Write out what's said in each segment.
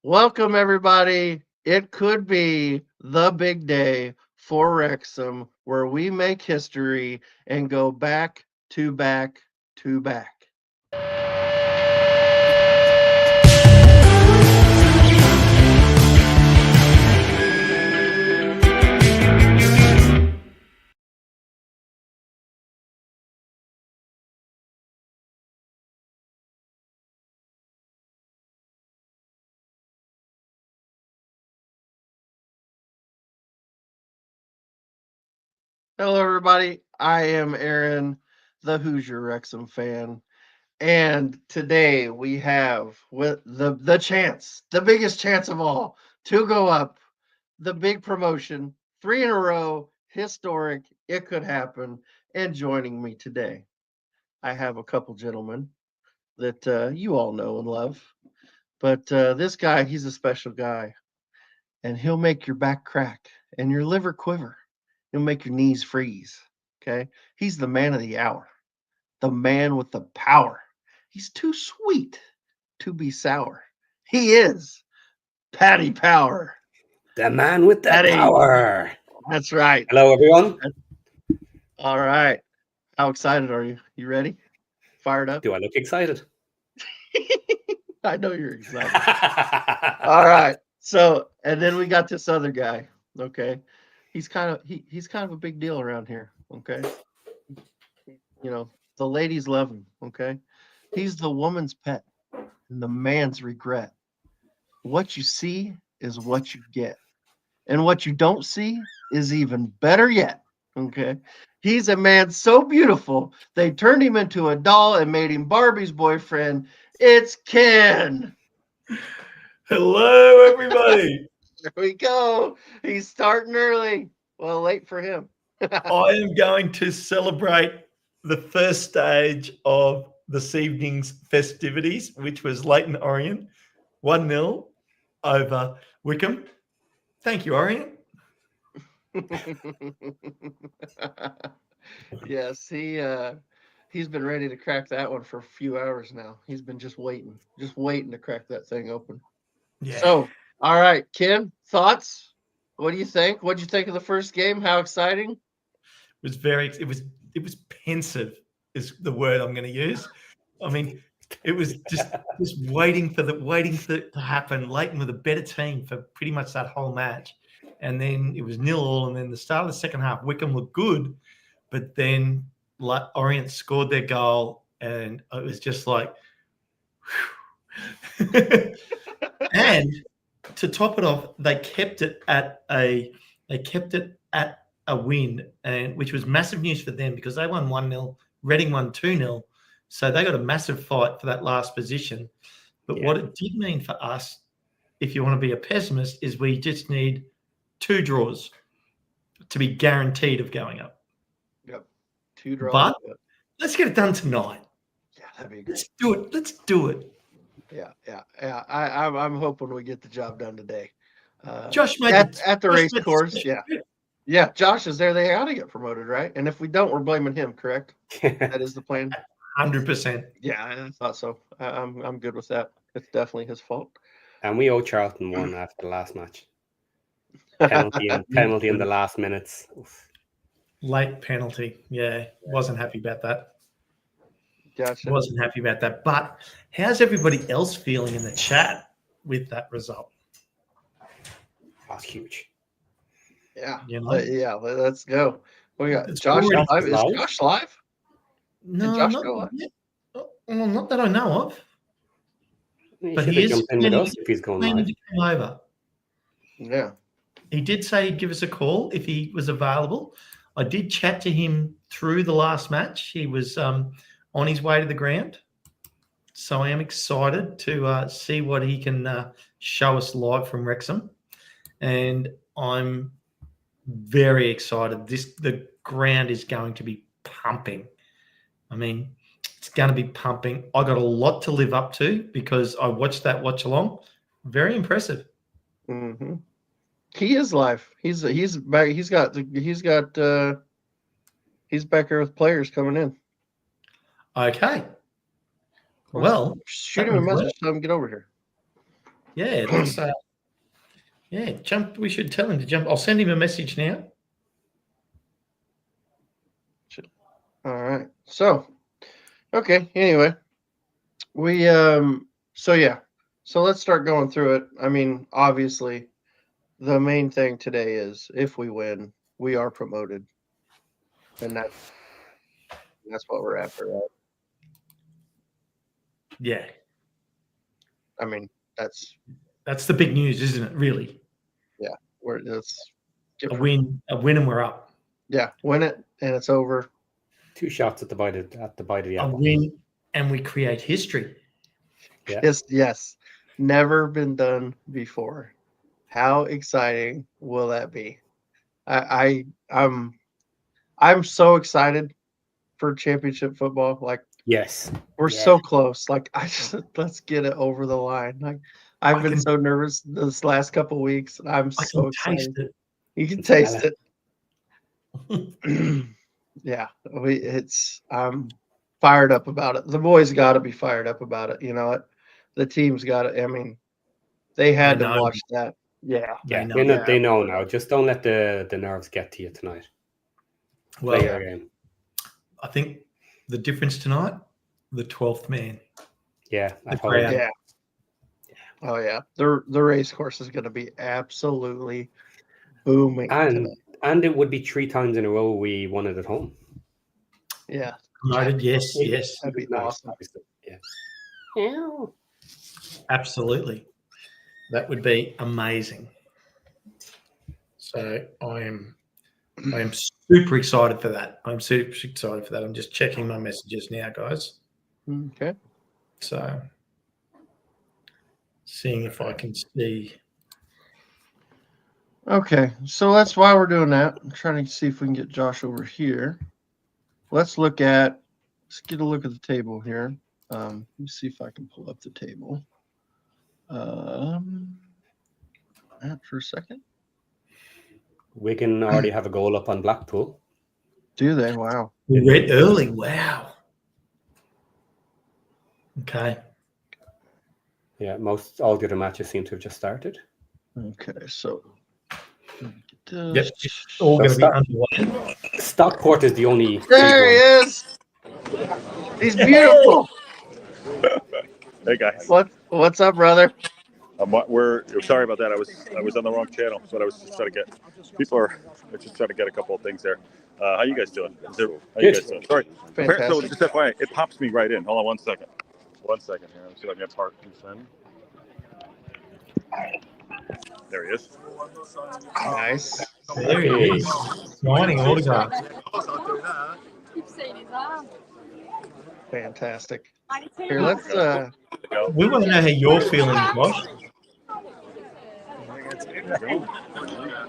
Welcome, everybody. It could be the big day for Wrexham where we make history and go back to back to back. Hello, everybody. I am Aaron, the Hoosier Wrexham fan. And today we have with the chance, the biggest chance of all, to go up, the big promotion, 3 in a row, historic, it could happen. And joining me today, I have a couple gentlemen that you all know and love. But this guy, he's a special guy, and he'll make your back crack and your liver quiver. He'll make your knees freeze. Okay. He's the man of the hour, the man with the power. He's too sweet to be sour. He is Patty Power. The man with the Patty. power. That's right. Hello, everyone. All right. How excited are you? You ready? Fired up? Do I look excited? I know you're excited. All right. So, and then we got this other guy. Okay. He's kind of a big deal around here. Okay. The ladies love him. Okay. He's the woman's pet and the man's regret. What you see is what you get. And what you don't see is even better yet. Okay. He's a man so beautiful, they turned him into a doll and made him Barbie's boyfriend. It's Ken. Hello, everybody. There we go. He's starting early. Well, late for him. I am going to celebrate the first stage of this evening's festivities, which was Leyton Orient, 1-0 over Wickham. Thank you, Orient. Yes, he's been ready to crack that one for a few hours now. He's been just waiting to crack that thing open. Yeah. So, all right, Ken, thoughts? What do you think? What did you think of the first game? How exciting? It was pensive is the word I'm going to use. I mean, it was just waiting for it to happen. Leyton with a better team for pretty much that whole match. And then it was 0-0. And then the start of the second half, Wickham looked good, but then Orient scored their goal, and it was just like, and to top it off, they kept it at a win, and which was massive news for them because they won 1-0, Reading won 2-0, so they got a massive fight for that last position. But what it did mean for us, if you want to be a pessimist, is we just need 2 draws to be guaranteed of going up. Yep, 2 draws. But let's get it done tonight. Yeah, that'd be great. Let's do it. Yeah. I'm hoping we get the job done today. Josh made at the race course. Yeah. Josh is there. They ought to get promoted, right? And if we don't, we're blaming him. Correct? That is the plan. 100%. Yeah, I thought so. I'm good with that. It's definitely his fault. And we owe Charlton one after the last match. Penalty in the last minutes. Oof. Late penalty. Yeah, wasn't happy about that. Gotcha. Wasn't happy about that. But how's everybody else feeling in the chat with that result? That's huge. Yeah. You know? Yeah. Let's go. We got It's Josh already live. Is live. Josh live? No, Josh not, go live? well, not that I know of. He But should he have is jumped in with us if he's going planning live. to come over. Yeah. He did say he'd give us a call if he was available. I did chat to him through the last match. He was on his way to the ground. So I am excited to see what he can show us live from Wrexham. And I'm very excited. The ground is going to be pumping. I mean, it's going to be pumping. I got a lot to live up to because I watched that watch along. Very impressive. Mm-hmm. He is live. He's back. He's back here with players coming in. Okay. Well, shoot him a message. Tell him get over here. Yeah, let's. Yeah, jump. We should tell him to jump. I'll send him a message now. All right. So, okay. Anyway, we So yeah. So let's start going through it. I mean, obviously, the main thing today is if we win, we are promoted, and that's what we're after, right? Yeah, I mean, that's the big news, isn't it? Really, that's a win, and we're up. Yeah, win it and it's over. 2 shots at the bite of the A apple. win, and we create history. Yeah. Yes. Never been done before. How exciting will that be? I'm so excited for championship football. Like, Yes. we're Yeah. so close. Like, let's get it over the line. Like, I've been so nervous this last couple of weeks. I'm so excited. Taste it. You can taste it. Yeah, I'm fired up about it. The boys got to be fired up about it. You know what? The team's got to. I mean, they had to watch that. Yeah, Yeah, they know now. Just don't let the nerves get to you tonight. Well, Play your game. I think the difference tonight, the 12th man. Yeah, the crowd. Yeah. Oh yeah, the race course is going to be absolutely booming tonight. And it would be 3 times in a row we won it at home. Yeah. Promoted, yes. That'd be awesome. Yeah. Absolutely. That would be amazing. So I am super excited for that. I'm just checking my messages now, guys. Okay. So seeing if I can see. Okay, so that's why we're doing that. I'm trying to see if we can get Josh over here. Let's get a look at the table here. Let me see if I can pull up the table. For a second. Wigan already have a goal up on Blackpool. Do they? Wow. We read early. Wow. Okay. Yeah, all the other matches seem to have just started. Okay, so yep, it's all going to be underway. Stockport is the only. There he is. He's beautiful. Hey guys. What's up, brother? We're sorry about that. I was on the wrong channel, but I was just trying to get a couple of things there. How you guys doing? How you guys doing? Sorry. Fantastic. So just FYI, it pops me right in. Hold on 1 second. 1 second here. Let's see if I can get part this in. There he is. Nice. There he is. Signing autograph. Fantastic. Here, let's we want to know how you're feeling, Josh.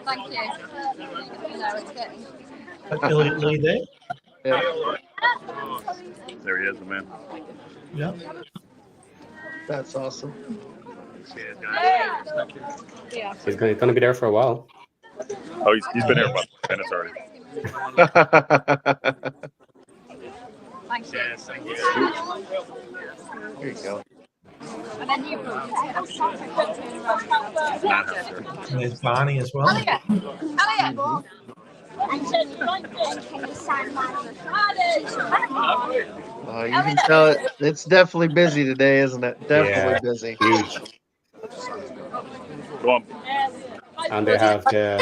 Thank you. Elliot Lee there. Yeah. There he is, the man. Yeah. That's awesome. He's going to be there for a while. Oh, he's been here about 10 minutes already. Thank you. Thank you. Here you go. And then you And there's Barney as well. Elliot. You can tell it's definitely busy today, isn't it? Definitely busy. Huge. Go on. And they have they're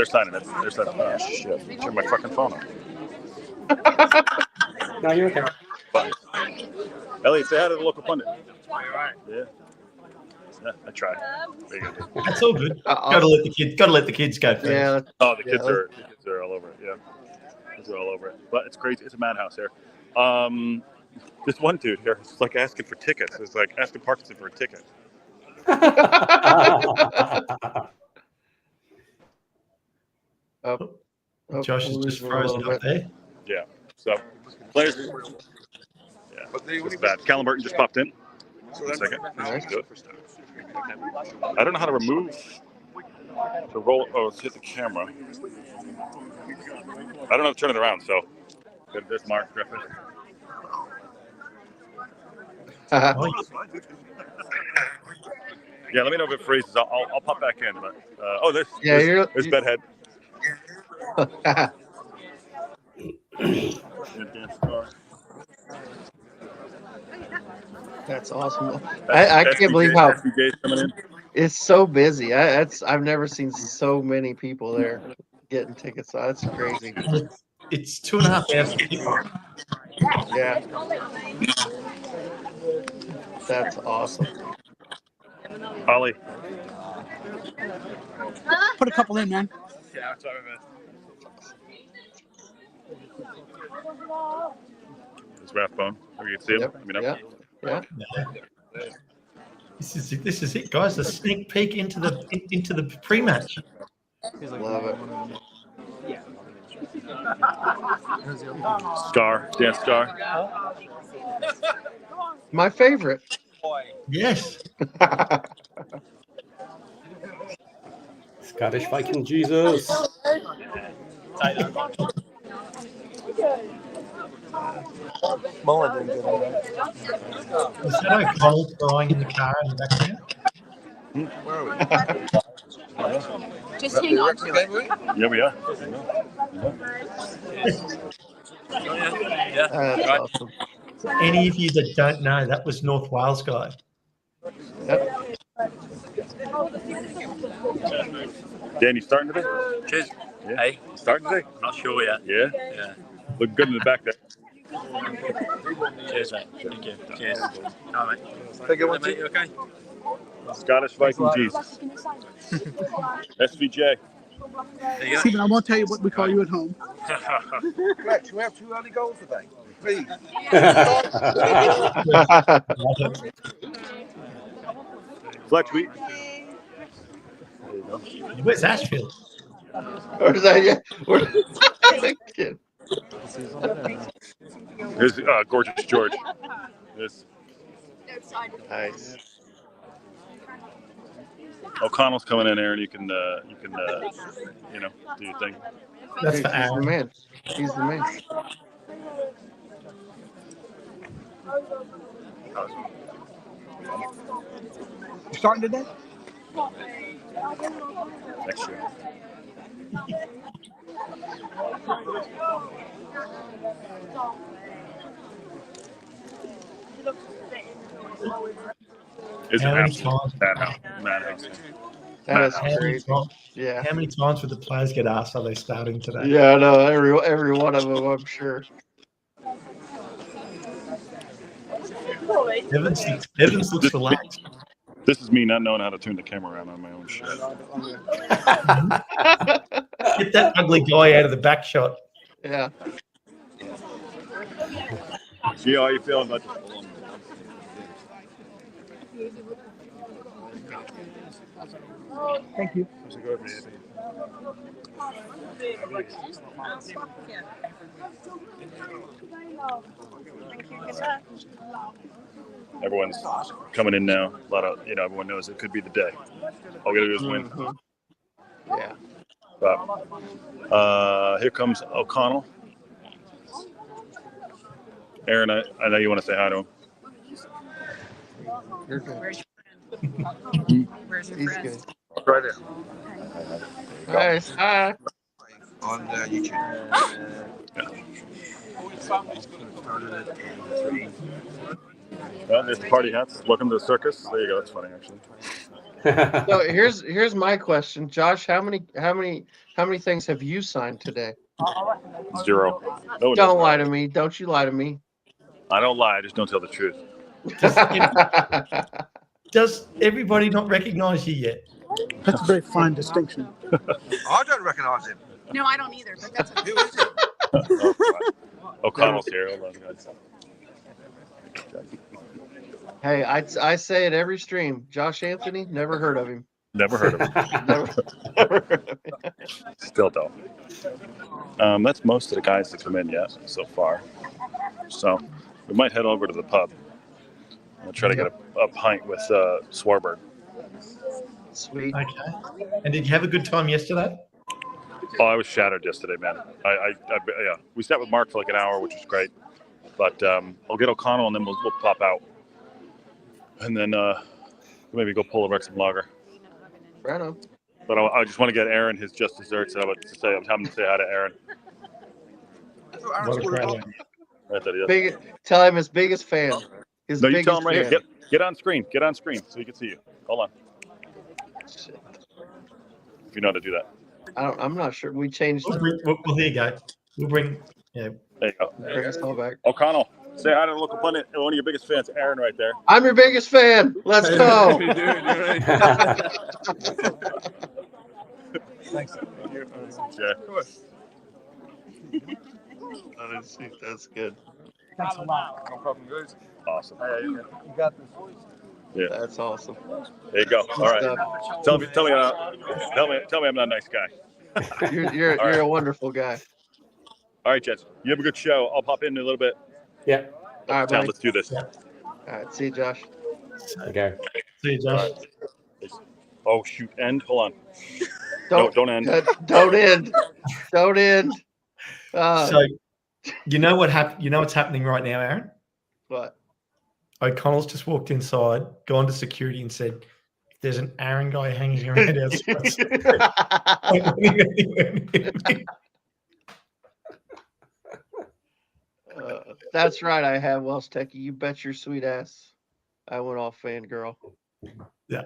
signing it. They're signing. Oh shit! Turn my fucking phone on. No, you're okay. Elliot, say hi to the local pundit. Yeah. Yeah, I try. There you go. That's all good. Got to let the kids go first. Yeah. Oh, the kids are all over it. Yeah, kids are all over it. But it's crazy. It's a madhouse here. This one dude here, it's like asking for tickets. It's like asking Parkinson for a ticket. Josh is just frozen up there. Yeah. So players. Yeah. It's bad. Callum Burton just popped in. 1 second. Nice. Good. I don't know how to remove the roll. Oh, let's hit the camera. I don't know how to turn it around. So there's Mark Griffith. Yeah, let me know if it freezes. I'll pop back in. But, there's you're Bedhead. That's awesome. I can't believe how SBJ's coming in. it's so busy. I've never seen so many people there getting tickets. That's crazy. It's 2,500 people. Yeah, that's awesome. Ollie. Put a couple in, man. Yeah, sorry, man. It's Rathbone. We can see him. Yep, Let me know. yeah. This is it, guys. A sneak peek into the pre-match. Love it. Scar, Dan Scar. My favorite. Yes. Scottish Viking Jesus. Is that O'Connell crying in the car in the background? Just hang on to it. Yeah, we are. That's awesome. For any of you that don't know, that was North Wales guy. Yep. Dan, you starting today? Cheers. Yeah. Hey, You starting today? not sure yet. Yeah? Yeah. Look good in the back there. Cheers, mate. Thank you. Cheers. All right, mate. Take it one, Mate, you okay? Scottish Viking Jesus. SVJ. There you go. Stephen, I won't tell you what we call you at home. Fletch, we have 2 early goals today. Please. Fletch, we. Where's Ashfield? Where's that? Yeah. Kid. Here's gorgeous George. This Nice. O'Connell's coming in, Aaron. You can do your thing. That's He's for the Aaron. man. He's the man. You starting today? Next year. Is it How many absolute times? madhouse? That is How many crazy. times- Yeah. How many times would the players get asked, are they starting today? Yeah, I know. Every one of them, I'm sure. Evans looks relaxed. This is me not knowing how to turn the camera around on my own shit. Get that ugly guy out of the back shot. Yeah. See how you feeling? Bud? Thank you. Everyone's coming in now. A lot of, everyone knows it could be the day. All we gotta do is win. Mhm. Yeah. But here comes O'Connell. Aaron, I know you want to say hi to him. You're good. Where's your He's friend? good. Right there. Nice. Hi. On YouTube. Well, there's the party hats. Welcome to the circus. There you go. That's funny, actually. So here's my question, Josh. How many things have you signed today? 0. No one Don't knows. lie to me. Don't you lie to me. I don't lie. I just don't tell the truth. Does everybody not recognise you yet? That's a very fine distinction. I don't recognise him. No, I don't either, but that's okay. Who is it? Oh, right. O'Connell's here. Hold on, guys. Hey, I say it every stream. Josh Anthony, never heard of him. Never heard of him. Never heard of him. Still don't. That's most of the guys that come in yet so far. So we might head over to the pub. I'll try to get a pint with Swarberg. Sweet. Okay. And did you have a good time yesterday? Oh, I was shattered yesterday, man. Yeah. We sat with Mark for like an hour, which was great. But I'll get O'Connell and then we'll pop out. And then Maybe go pull a Wrexham lager. Right on. But I just want to get Aaron his just desserts. I'm having to say hi to Aaron. What a great idea. Right there he is. Tell him his biggest fan. His No, you biggest tell him right fan. here. Get on screen. Get on screen so he can see you. Hold on. Shit. If you know how to do that. I'm not sure. We changed. Well, here you go. We'll bring. Yeah. There you go. Bring us all back. O'Connell, say hi to the local pundit. One of your biggest fans, Aaron, right there. I'm your biggest fan. Let's go. Thanks. Yeah. That's good. Thanks a lot. No problem, guys. Awesome. You got this. Yeah. That's awesome. There you go. All right. Tell me I'm not a nice guy. You're a wonderful guy. All right, Jets. You have a good show. I'll pop in a little bit. Yeah. All right, Now buddy. let's do this. All right, see you, Josh. Okay. See you, Josh. Oh shoot! End. Hold on. Don't end. Don't end. Don't end. So, you know what happened? You know what's happening right now, Aaron? What? O'Connell's just walked inside, gone to security, and said, "There's an Aaron guy hanging around outside." That's right. I have Wells Techie. You bet your sweet ass. I went all fangirl. Yeah.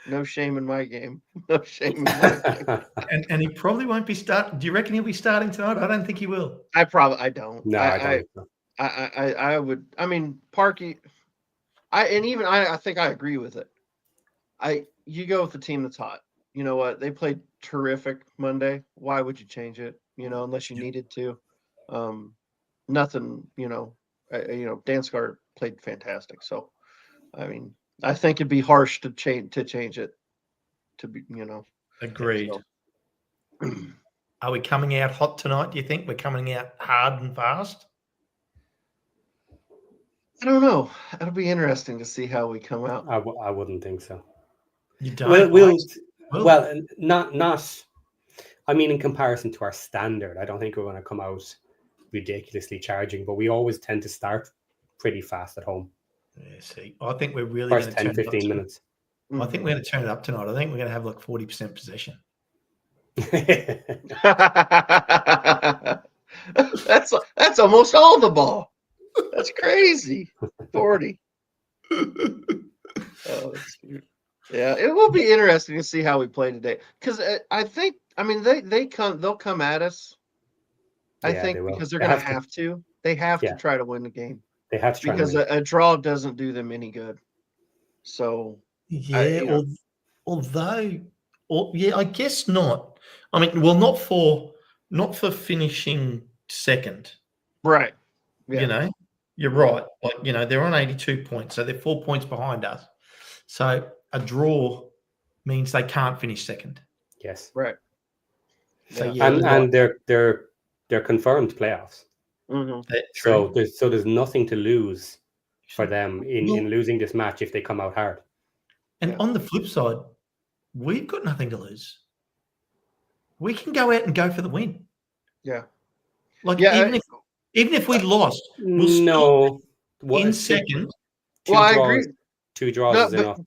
No shame in my game. No shame in my game. And he probably won't be starting. Do you reckon he'll be starting tonight? I don't think he will. I don't. No, I don't. I would. I mean, Parky. I think I agree with it. You go with the team that's hot. You know what? They played terrific Monday. Why would you change it? Unless you needed to. Nothing. Dan Scar played fantastic. So, I mean, I think it'd be harsh to change it. To be, Agreed. So. Are we coming out hot tonight? Do you think we're coming out hard and fast? I don't know. It'll be interesting to see how we come out. I wouldn't think so. You don't. Well, not. I mean, in comparison to our standard, I don't think we're going to come out ridiculously charging, but we always tend to start pretty fast at home. Yeah, see, I think we're really First going to 10, 15 minutes. I think we're going to turn it up tonight. I think we're going to have like 40% possession. That's almost all the ball. That's crazy. 40. Oh, yeah, it will be interesting to see how we play today. Because I think, they'll come at us. I think because they're going to have to. They have to try to win the game. They have to try because a draw doesn't do them any good. So yeah, I guess not. I mean, well, not for finishing second, right? Yeah. You're right. Like they're on 82 points, so they're 4 points behind us. So a draw means they can't finish second. Yes, right. So and they're confirmed playoffs. Mm-hmm. So there's nothing to lose for them in losing this match if they come out hard. And on the flip side, we've got nothing to lose. We can go out and go for the win. Yeah. Even if we lost, we'll in second. I agree. 2 draws is enough.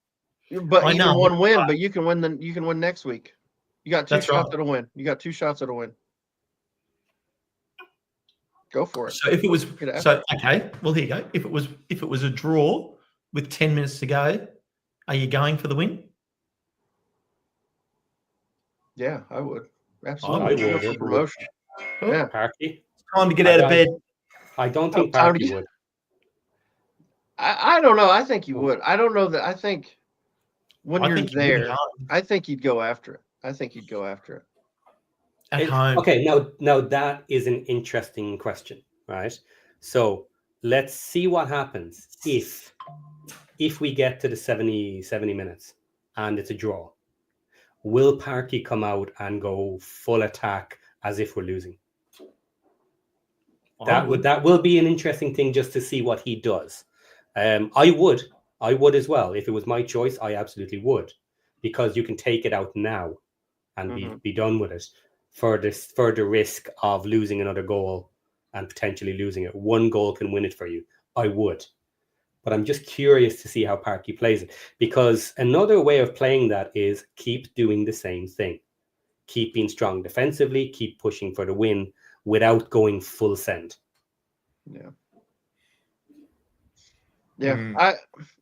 But even one win, but you can win. You can win next week. You got 2 shots at a win. You got 2 shots at a win. Go for it. So if it was okay, well here you go. If it was a draw with 10 minutes to go, are you going for the win? Yeah, I would. Absolutely. I would. For promotion. Yeah. Parky. It's time to get out of bed. I don't think Parky would. I don't know. I think you would. I don't know that. I think when you're there, I think you'd go after it. At home. Okay, now that is an interesting question, right? So let's see what happens if we get to the 70 minutes and it's a draw. Will Parky come out and go full attack as if we're losing? That will be an interesting thing just to see what he does. I would as well. If it was my choice, I absolutely would, because you can take it out now and be done with it. For the risk of losing another goal and potentially losing it. 1 goal can win it for you. I would. But I'm just curious to see how Parky plays it, because another way of playing that is keep doing the same thing. Keep being strong defensively, keep pushing for the win without going full send. Yeah.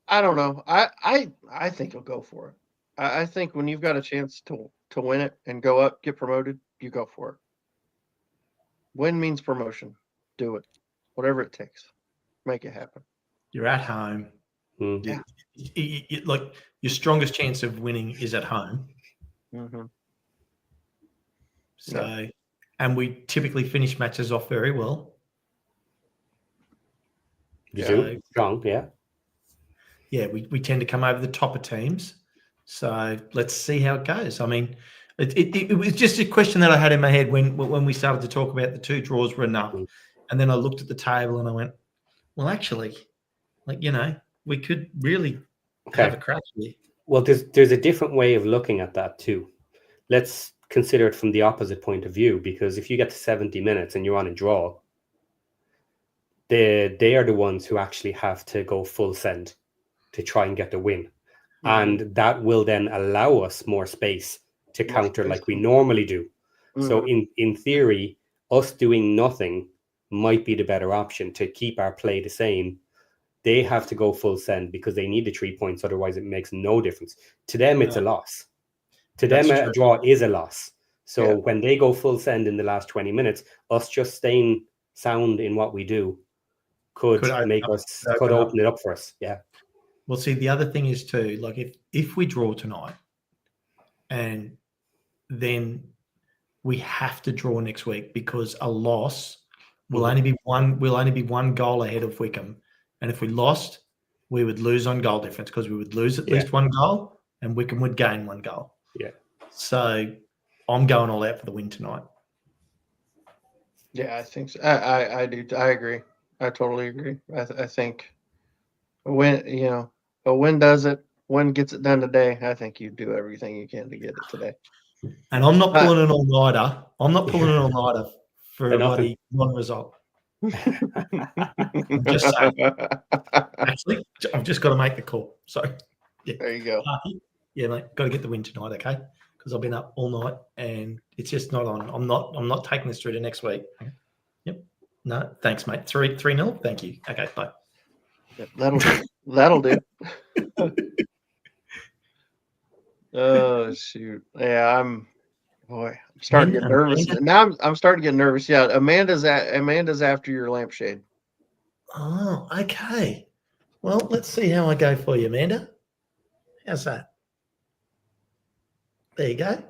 I don't know. I think he'll go for it. I think when you've got a chance to win it and go up, get promoted, you go for it. Win means promotion. Do it. Whatever it takes. Make it happen. You're at home. Mm. Like your strongest chance of winning is at home. Mm-hmm. So, and we typically finish matches off very well. You do? Strong, yeah. Yeah, we tend to come over the top of teams. So let's see how it goes. I mean, it was just a question that I had in my head when we started to talk about the 2 draws were enough. And then I looked at the table and I went, well, actually, like, we could really have a crack here. Well, there's a different way of looking at that too. Let's consider it from the opposite point of view, because if you get to 70 minutes and you're on a draw, they are the ones who actually have to go full send to try and get the win. And that will then allow us more space to counter like we normally do. So in theory, us doing nothing might be the better option to keep our play the same. They have to go full send because they need the 3 points. Otherwise, it makes no difference. To them, it's a loss. To them, a draw is a loss. So when they go full send in the last 20 minutes, us just staying sound in what we do could open it up for us. Yeah. Well, see, the other thing is too, like if we draw tonight and then we have to draw next week because a loss will only be one goal ahead of Wickham. And if we lost, we would lose on goal difference because we would lose at least 1 goal and Wickham would gain 1 goal. Yeah. So I'm going all out for the win tonight. Yeah, I think so. I do. I agree. I totally agree. I think a win does it. Win gets it done today. I think you do everything you can to get it today. And I'm not pulling an all-nighter. I'm not pulling an all-nighter for a bloody non-result. I'm just saying. Actually, I've just got to make the call. So, yeah. There you go. Yeah, mate. Got to get the win tonight, okay? Because I've been up all night and it's just not on. I'm not taking this through to next week. Yep. No, thanks, mate. 3-0. Thank you. Okay, bye. Yep, that'll do. Oh shoot! Yeah, I'm starting to get nervous. Now I'm starting to get nervous. Yeah, Amanda's after your lampshade. Oh, okay. Well, let's see how I go for you, Amanda. How's that? There you go.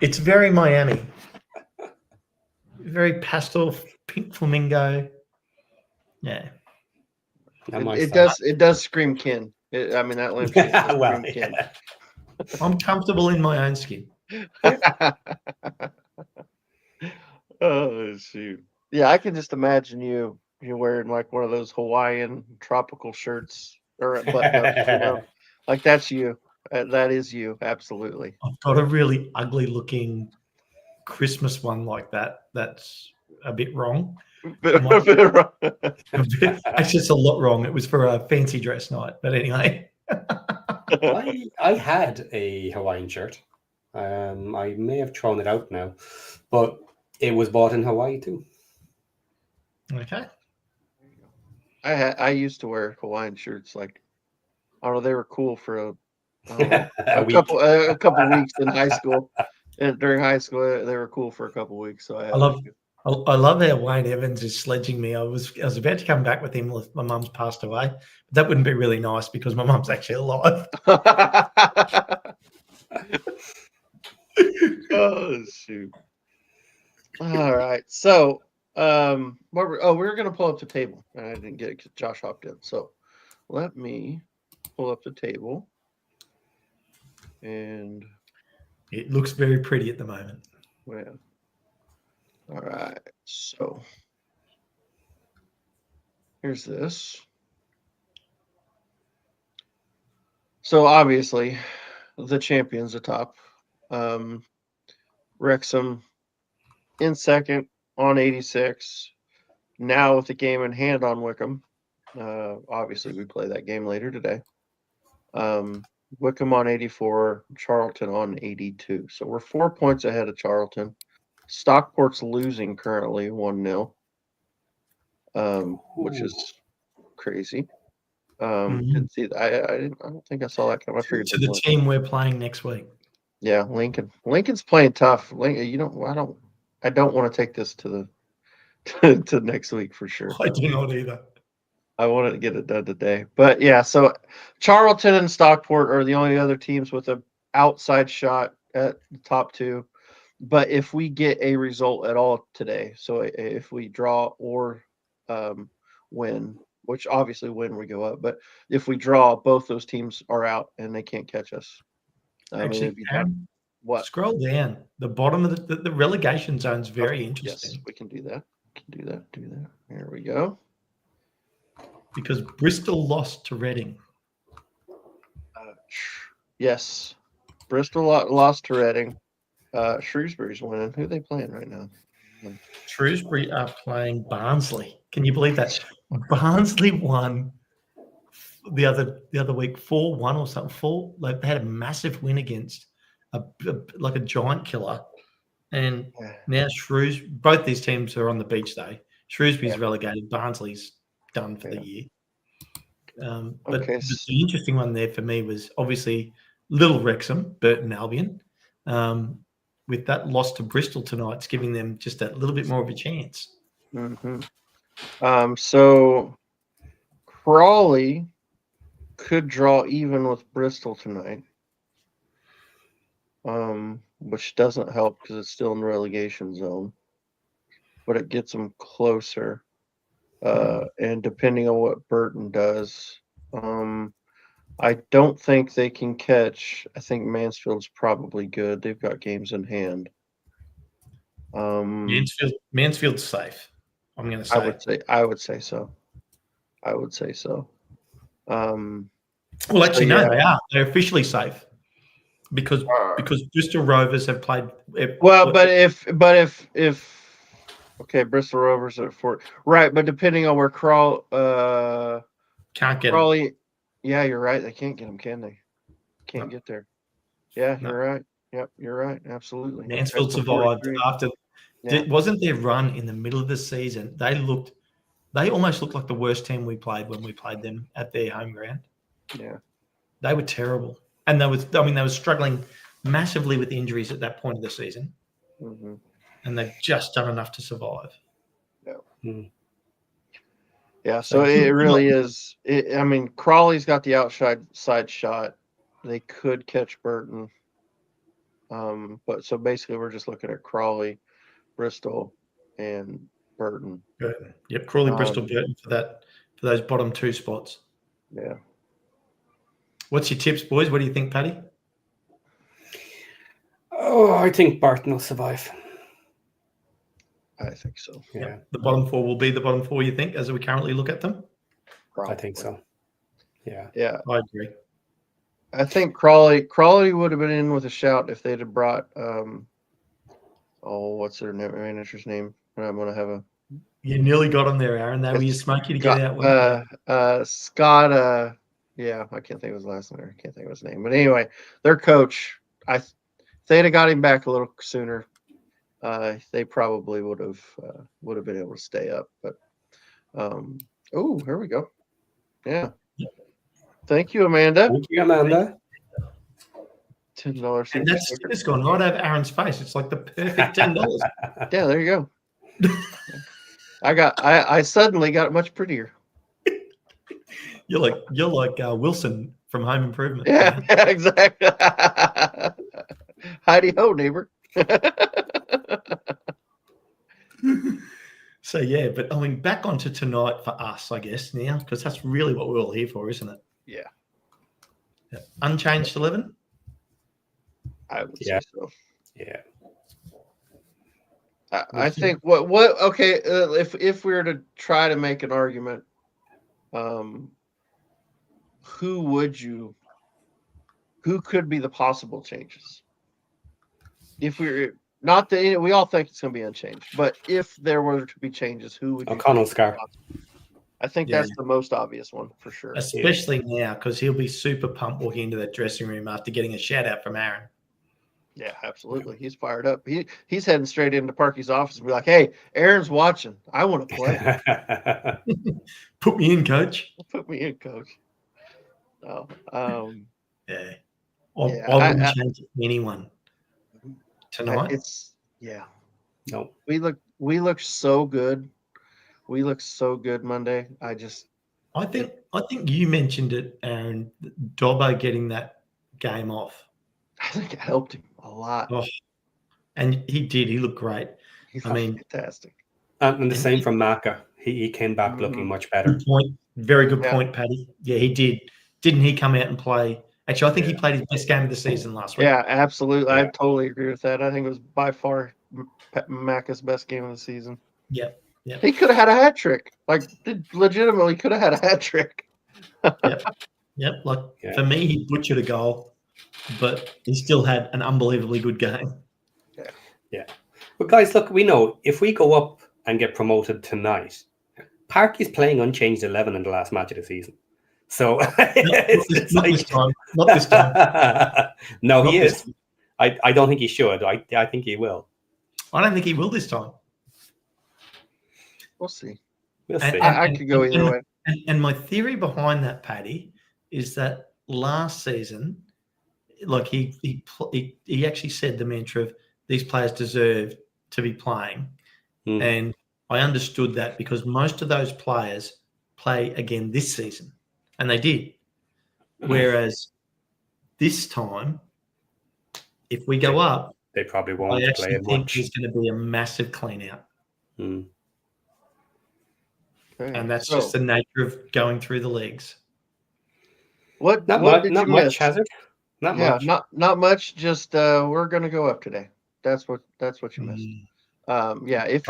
It's very Miami. Very pastel pink flamingo. Yeah. It does scream kin. That lampshade does well, scream kin. I'm comfortable in my own skin. Oh shoot! Yeah, I can just imagine you wearing like one of those Hawaiian tropical shirts or button-ups, like that's you. That is you, absolutely. I've got a really ugly looking Christmas one like that. That's a bit wrong. It's just a lot wrong. It was for a fancy dress night, but anyway. I had a Hawaiian shirt. I may have thrown it out now, but it was bought in Hawaii too. Okay. I used to wear Hawaiian shirts. Like, I don't know, they were cool for a couple weeks in high school. And during high school, they were cool for a couple weeks. So I love how Wayne Evans is sledging me. I was about to come back with him if my mum's passed away. But that wouldn't be really nice because my mum's actually alive. Oh shoot! All right, so we were gonna pull up the table, and I didn't get it because Josh hopped in. So let me pull up the table, and it looks very pretty at the moment. Well, all right, so here's this. So obviously, the champions atop. Wrexham in second on 86. Now with the game in hand on Wickham. Obviously, we play that game later today. Wickham on 84, Charlton on 82. So we're 4 points ahead of Charlton. Stockport's losing currently 1-0, which is crazy. Didn't see that. I don't think I saw that come. I figured To the team we're playing next week. Yeah, Lincoln. Lincoln's playing tough. I don't want to take this to the to next week for sure. I do not either. I wanted to get it done today. But yeah, so Charlton and Stockport are the only other teams with an outside shot at the top two. But if we get a result at all today, so if we draw or win, which obviously win we go up, but if we draw, both those teams are out and they can't catch us. Actually, what? Scroll down. The bottom of the relegation zone is very interesting. Yes, we can do that. Do that. Here we go. Because Bristol lost to Reading. Yes, Bristol lost to Reading. Shrewsbury's winning. Who are they playing right now? Shrewsbury are playing Barnsley. Can you believe that? Barnsley won the other week 4-1 or something. Like they had a massive win against like a giant killer. And now both these teams are on the beach day. Shrewsbury's relegated. Barnsley's done for the year. But the interesting one there for me was obviously Little Wrexham, Burton Albion. With that loss to Bristol tonight, it's giving them just a little bit more of a chance. So Crawley could draw even with Bristol tonight, which doesn't help because it's still in the relegation zone, but it gets them closer. And depending on what Burton does, I don't think they can catch. I think Mansfield's probably good. They've got games in hand. Mansfield's safe. I'm going to say. I would say so. Well, actually, no, they are. They're officially safe because Bristol Rovers have played. But if Bristol Rovers are 4, right? But depending on where can't get Crawley. Them. Yeah, you're right. They can't get them, can they? Can't get there. Yeah, you're right. Yep, you're right. Absolutely. Mansfield survived after. Wasn't their run in the middle of the season? They almost looked like the worst team we played when we played them at their home ground. Yeah, they were terrible, and they were struggling massively with injuries at that point of the season, and they've just done enough to survive. Yeah. Yeah, so it really is. Crawley's got the outside shot. They could catch Burton. But so basically we're just looking at Crawley, Bristol, and Burton. Yep, Crawley, Bristol, Burton for those bottom two spots. Yeah. What's your tips, boys? What do you think, Paddy? Oh, I think Burton will survive. I think so. Yeah. The bottom four will be the bottom four, you think, as we currently look at them? Probably. I think so. Yeah. Yeah. I agree. I think Crawley would have been in with a shout if they'd have brought what's their manager's name? I'm gonna have a You nearly got him there, Aaron. They were your smoky to get out. Scott I can't think of his last name. I can't think of his name. But anyway, their coach, if they'd have got him back a little sooner, they probably would have been able to stay up. But here we go. Yeah. Thank you, Amanda. Thank you, Amanda. $10. And it's gone right over Aaron's face. It's like the perfect $10. Yeah, there you go. I suddenly got it much prettier. You're like Wilson from Home Improvement. Yeah, exactly. Heidi ho, neighbor. So yeah, but back onto tonight for us, I guess now, because that's really what we're all here for, isn't it? Yeah. Unchanged 11. I would say so. Yeah. I think what okay, if we were to try to make an argument, who could be the possible changes? If we're not we all think it's going to be unchanged, but if there were to be changes, who would you? O'Connell Scar. I think Yeah. that's the most obvious one for sure. Especially now, because he'll be super pumped walking into that dressing room after getting a shout out from Aaron. Yeah, absolutely. He's fired up. He's heading straight into Parky's office and be like, "Hey, Aaron's watching. I want to play. Put me in, coach. Put me in, coach." No, Yeah. Yeah, I wouldn't change it for anyone tonight. No. We look so good. We looked so good Monday. I think you mentioned it, Aaron. Dobbo getting that game off. I think it helped him a lot. Oh, and he did. He looked great. He's I mean, fantastic. And the same from Marker. He came back looking much better. Good point. Very good point, Paddy. Yeah, he did. Didn't he come out and play? Actually, I think he played his best game of the season last week. Yeah, absolutely. Yeah. I totally agree with that. I think it was by far Macca's best game of the season. Yep. He could have had a hat trick. Like, legitimately could have had a hat trick. Yep. For me, he butchered a goal, but he still had an unbelievably good game. Yeah. But guys, look, we know if we go up and get promoted tonight, Parky's playing unchanged 11 in the last match of the season. So not this time. Not this time. No, Not he this is. time. I don't think he should. I think he will. I don't think he will this time. We'll see. We'll see. I could go either way. And my theory behind that, Paddy, is that last season, like he actually said the mantra of these players deserve to be playing, and I understood that because most of those players play again this season, and they did. Whereas this time, if we go up, they probably won't I play actually it think much. there's going to be a massive clean out. Okay. And that's just the nature of going through the leagues. What Not did you much, miss? has it? Not much. Not much. Just we're gonna go up today. That's what you missed. If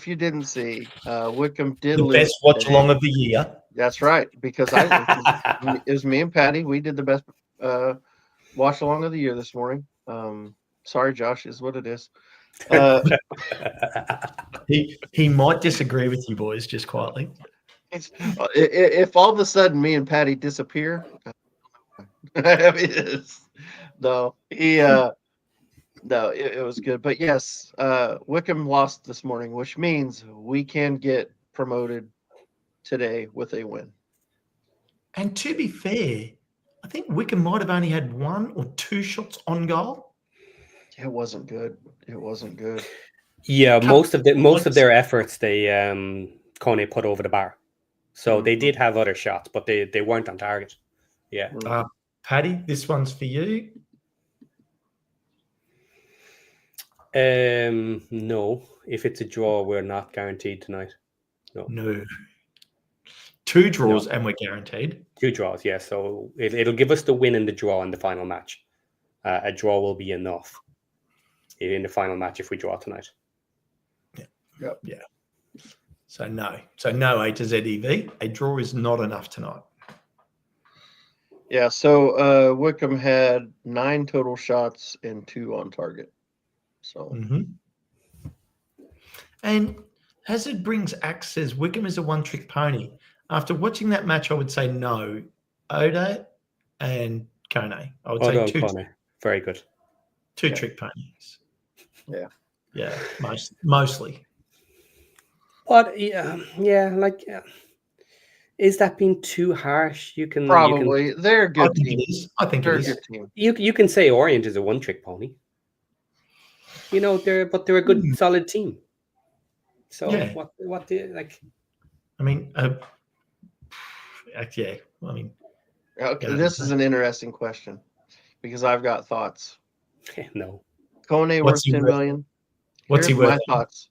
you didn't see, Wickham did The lose best watch today. along of the year. That's right, because it was me and Patty. We did the best watch along of the year this morning. Sorry, Josh, is what it is. He might disagree with you boys, just quietly. If all of a sudden me and Patty disappear, it was good. But yes, Wickham lost this morning, which means we can get promoted today with a win. And to be fair, I think Wickham might have only had 1 or 2 shots on goal. It wasn't good. Yeah, most of their efforts they Kone put over the bar. So they did have other shots, but they weren't on target. Yeah. Paddy, this one's for you. No. If it's a draw, we're not guaranteed tonight. No. 2 draws and we're guaranteed. 2 draws, yeah. So it'll give us the win and the draw in the final match. A draw will be enough in the final match if we draw tonight. Yeah. So no A to Z EV. A draw is not enough tonight. Yeah, so Wickham had 9 total shots and 2 on target. So And Hazard brings axe says Wickham is a one-trick pony. After watching that match, I would say no. Ode and Kone. I would say 2. Kone. Very good. 2 trick ponies. Yeah, mostly. But is that being too harsh? Probably they're a good team. I think they're it is. a good team. You can say Orient is a one-trick pony. They're a good solid team. So what do you like? I mean, okay. This is an interesting question because I've got thoughts. No. Kone worth 10 million. What's Here's he worth? my thoughts.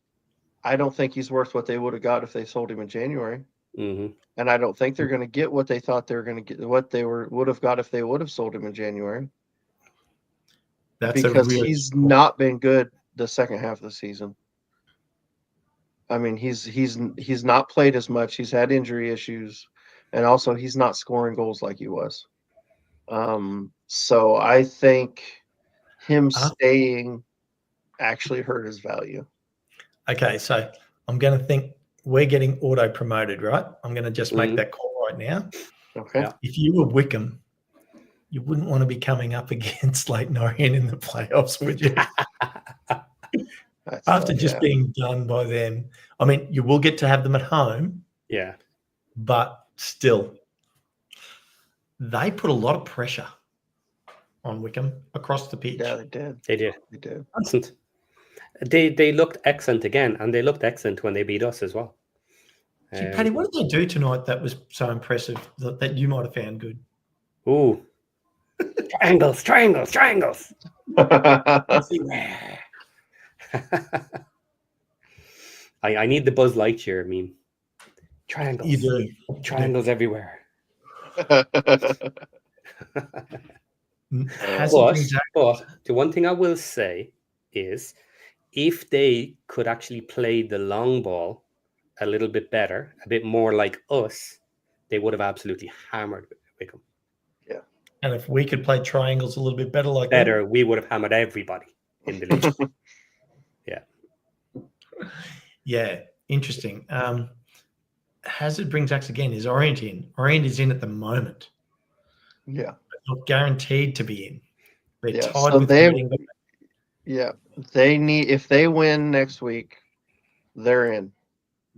I don't think he's worth what they would have got if they sold him in January. Mm-hmm. And I don't think they're going to get what they thought they were going to get, what they would have got if they would have sold him in January. Because he's not been good the second half of the season. I mean, he's not played as much. He's had injury issues, and also he's not scoring goals like he was. So I think him staying actually hurt his value. Okay, so I'm going to think we're getting auto promoted, right? I'm going to just make Mhm. that call right now. Okay. Yeah. If you were Wickham, you wouldn't want to be coming up against Leighton Orient in the playoffs, would you? That's After fine, just yeah. being done by them. I mean, you will get to have them at home, Yeah. but still, they put a lot of pressure on Wickham across the pitch. Yeah, they did. They did. They did. Excellent. They looked excellent again, and they looked excellent when they beat us as well. Gee, Paddy, what did they do tonight that was so impressive that you might have found good? Ooh. Triangles, triangles, triangles. Everywhere. I need the Buzz Lightyear meme. Triangles. You do. Triangles everywhere. Has it been But the one thing I will say is if they could actually play the long ball a little bit better, a bit more like us, they would have absolutely hammered Wickham. And if we could play triangles a little bit better like Better, we would have hammered everybody in the league. Yeah, interesting. Hazard brings Axe again. Is Orient in? Orient is in at the moment, Yeah. but not guaranteed to be in. They're Yeah, tied so with they- Reading. Yeah. They need, if they win next week, they're in.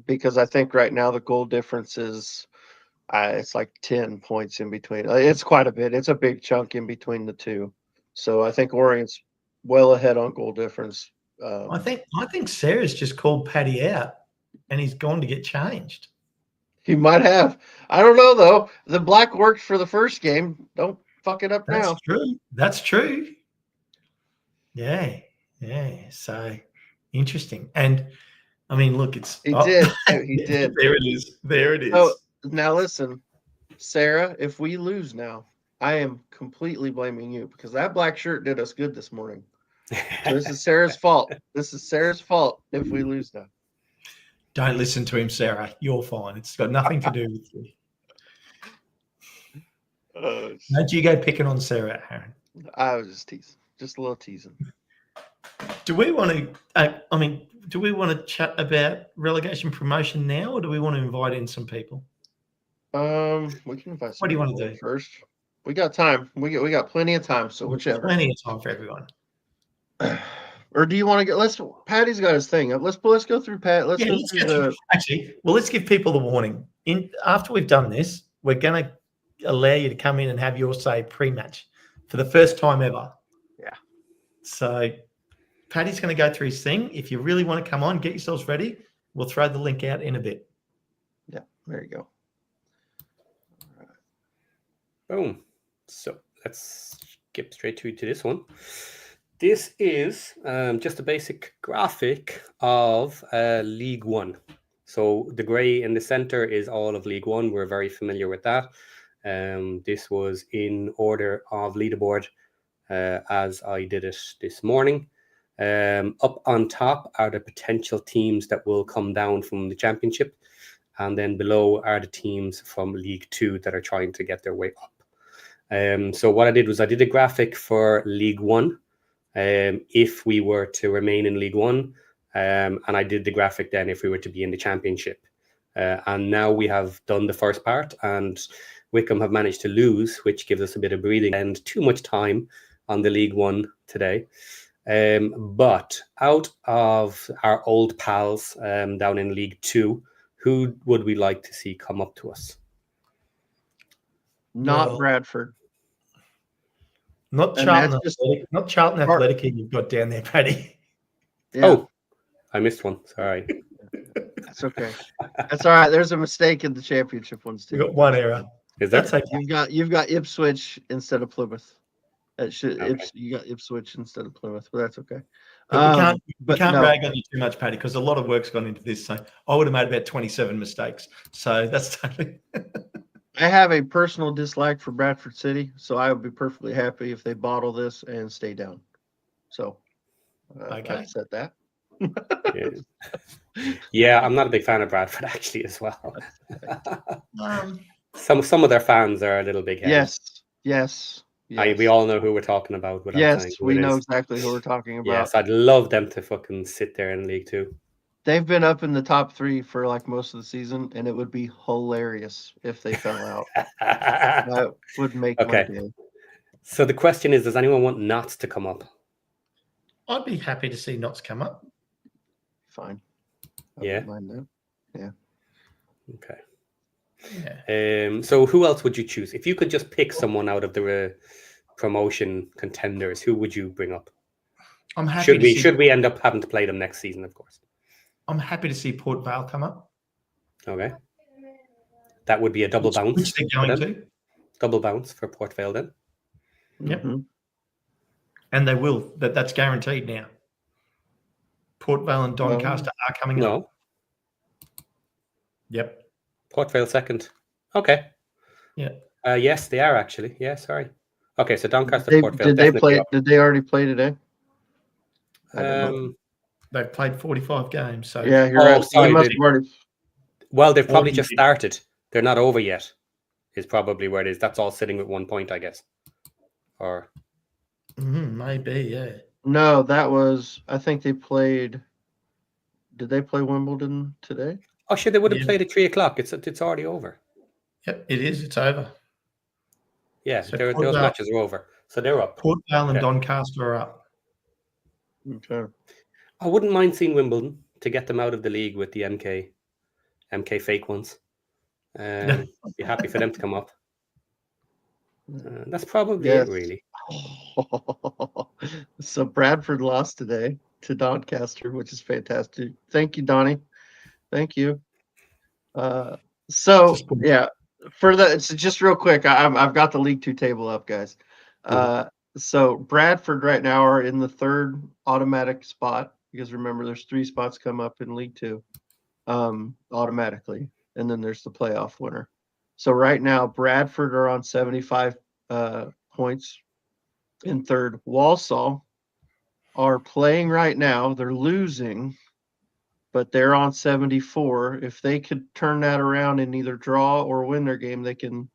Because I think right now the goal difference is it's like 10 points in between. It's quite a bit. It's a big chunk in between the two. So I think Orient's well ahead on goal difference. I think Sarah's just called Paddy out, and he's gone to get changed. He might have. I don't know though. The black worked for the first game. Don't fuck it up That's now. true. That's true. Yeah. So interesting. And I mean, look, it's He did. He did. There it is. There it is. So now listen, Sarah, if we lose now, I am completely blaming you because that black shirt did us good this morning. So this is Sarah's fault. This is Sarah's fault if we lose now. Don't listen to him, Sarah. You're fine. It's got nothing to do with you. Don't you go picking on Sarah, Aaron. I was just teasing. Just a little teasing. Do we want to? Do we want to chat about relegation promotion now, or do we want to invite in some people? We can invite. What do you want people to in do? first? We got time. We got plenty of time. So whichever. Plenty of time for everyone. Or do you want to get? Patty's got his thing. Let's go through Pat. Let's go through the. Actually, well, let's give people the warning. After we've done this, we're going to allow you to come in and have your say pre-match for the first time ever. Yeah. So Paddy's going to go through his thing. If you really want to come on, get yourselves ready. We'll throw the link out in a bit. Yeah, there you go. Boom. So let's skip straight to this one. This is just a basic graphic of League One. So the grey in the center is all of League One. We're very familiar with that. This was in order of leaderboard as I did it this morning. Up on top are the potential teams that will come down from the championship. And then below are the teams from League Two that are trying to get their way up. So what I did was I did a graphic for League One. If we were to remain in League One, and I did the graphic then if we were to be in the championship. And now we have done the first part, and Wickham have managed to lose, which gives us a bit of breathing and too much time on the League One today. But out of our old pals down in League Two, who would we like to see come up to us? Not Bradford. Not Charlton Athletic. Not Charlton Athletic you've got down there, Paddy. Yeah. Oh, I missed one. Sorry. That's okay. That's all right. There's a mistake in the championship ones too. We got one error. Is that That's okay. You've got Ipswich instead of Plymouth. Okay. You got Ipswich instead of Plymouth, but that's okay. But we can't no. rag on you too much, Paddy, because a lot of work's gone into this. So I would have made about 27 mistakes. So that's totally. I have a personal dislike for Bradford City, so I would be perfectly happy if they bottle this and stay down. So, Okay. I said that. Yeah, I'm not a big fan of Bradford actually as well. Um, Some of their fans are a little big headed. Yes. We all know who we're talking about. Yes, we know exactly who we're talking about. Yes, I'd love them to fucking sit there in League Two. They've been up in the top 3 for like most of the season, and it would be hilarious if they fell out. That would make my Okay. day. So the question is, does anyone want Knots to come up? I'd be happy to see Knots come up. Fine. I Yeah. wouldn't mind that. Yeah. Okay. Yeah. So who else would you choose? If you could just pick someone out of the promotion contenders, who would you bring up? I'm happy Should we end up having to play them next season, of course. I'm happy to see Port Vale come up. Okay. That would be a double bounce. Which they're going to. Double bounce for Port Vale then. Yep. Mhm. And they will. That's guaranteed now. Port Vale and Doncaster are coming up. No. Yep. Port Vale second. Okay. Yeah. Yes, they are actually. Yeah, sorry. Okay, so Doncaster, They, Port Vale. did they definitely play? up. Did they already play today? I don't know. They've played 45 games. So Yeah, you're Oh, right. sorry, They must they- have already. Well, they've probably Or just you- started. They're not over yet. Is probably where it is. That's all sitting with 1 point, I guess. Or maybe, yeah. No, that was. I think they played. Did they play Wimbledon today? oh shit, they would have Yeah. played at 3:00. It's already over. Yep, it is. It's over. Yeah, So those Port Vale- matches are over. So they're up. Port Vale and Okay. Doncaster are up. Okay. I wouldn't mind seeing Wimbledon to get them out of the league with the MK fake ones. I'd be happy for them to come up. That's probably Yes. it, really. So Bradford lost today to Doncaster, which is fantastic. Thank you, Donnie. Thank you. So yeah, for the it's just real quick. I've got the League Two table up, guys. So Bradford right now are in the 3rd automatic spot because remember there's 3 spots come up in League Two, automatically, and then there's the playoff winner. So right now Bradford are on 75 points in 3rd. Walsall are playing right now. They're losing, but they're on 74. If they could turn that around and either draw or win their game, they can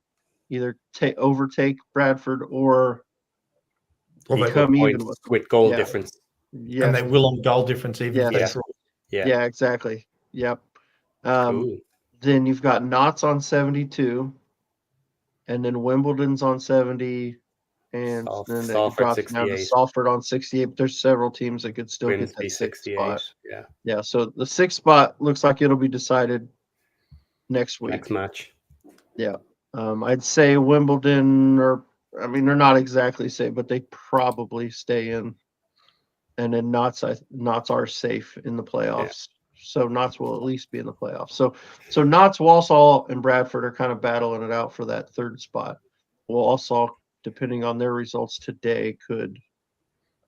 either overtake Bradford or Well, they become Points even with goal yeah. difference. Yeah, And they will on goal difference even if they Yeah. draw. Yeah. exactly. Yep. Cool. Then you've got Notts on 72, and then Wimbledon's on 70, and then it Salford drops down to 68. Salford on 68. But there's several teams that could still get Grimsby that 6th 68. spot. Yeah. Yeah, so the 6th spot looks like it'll be decided next week. Next match. Yeah. I'd say Wimbledon they're not exactly safe, but they probably stay in. And then Notts are safe in the playoffs. So Notts will at least be in the playoffs. So Notts, Walsall, and Bradford are kind of battling it out for that 3rd spot. Walsall, depending on their results today, could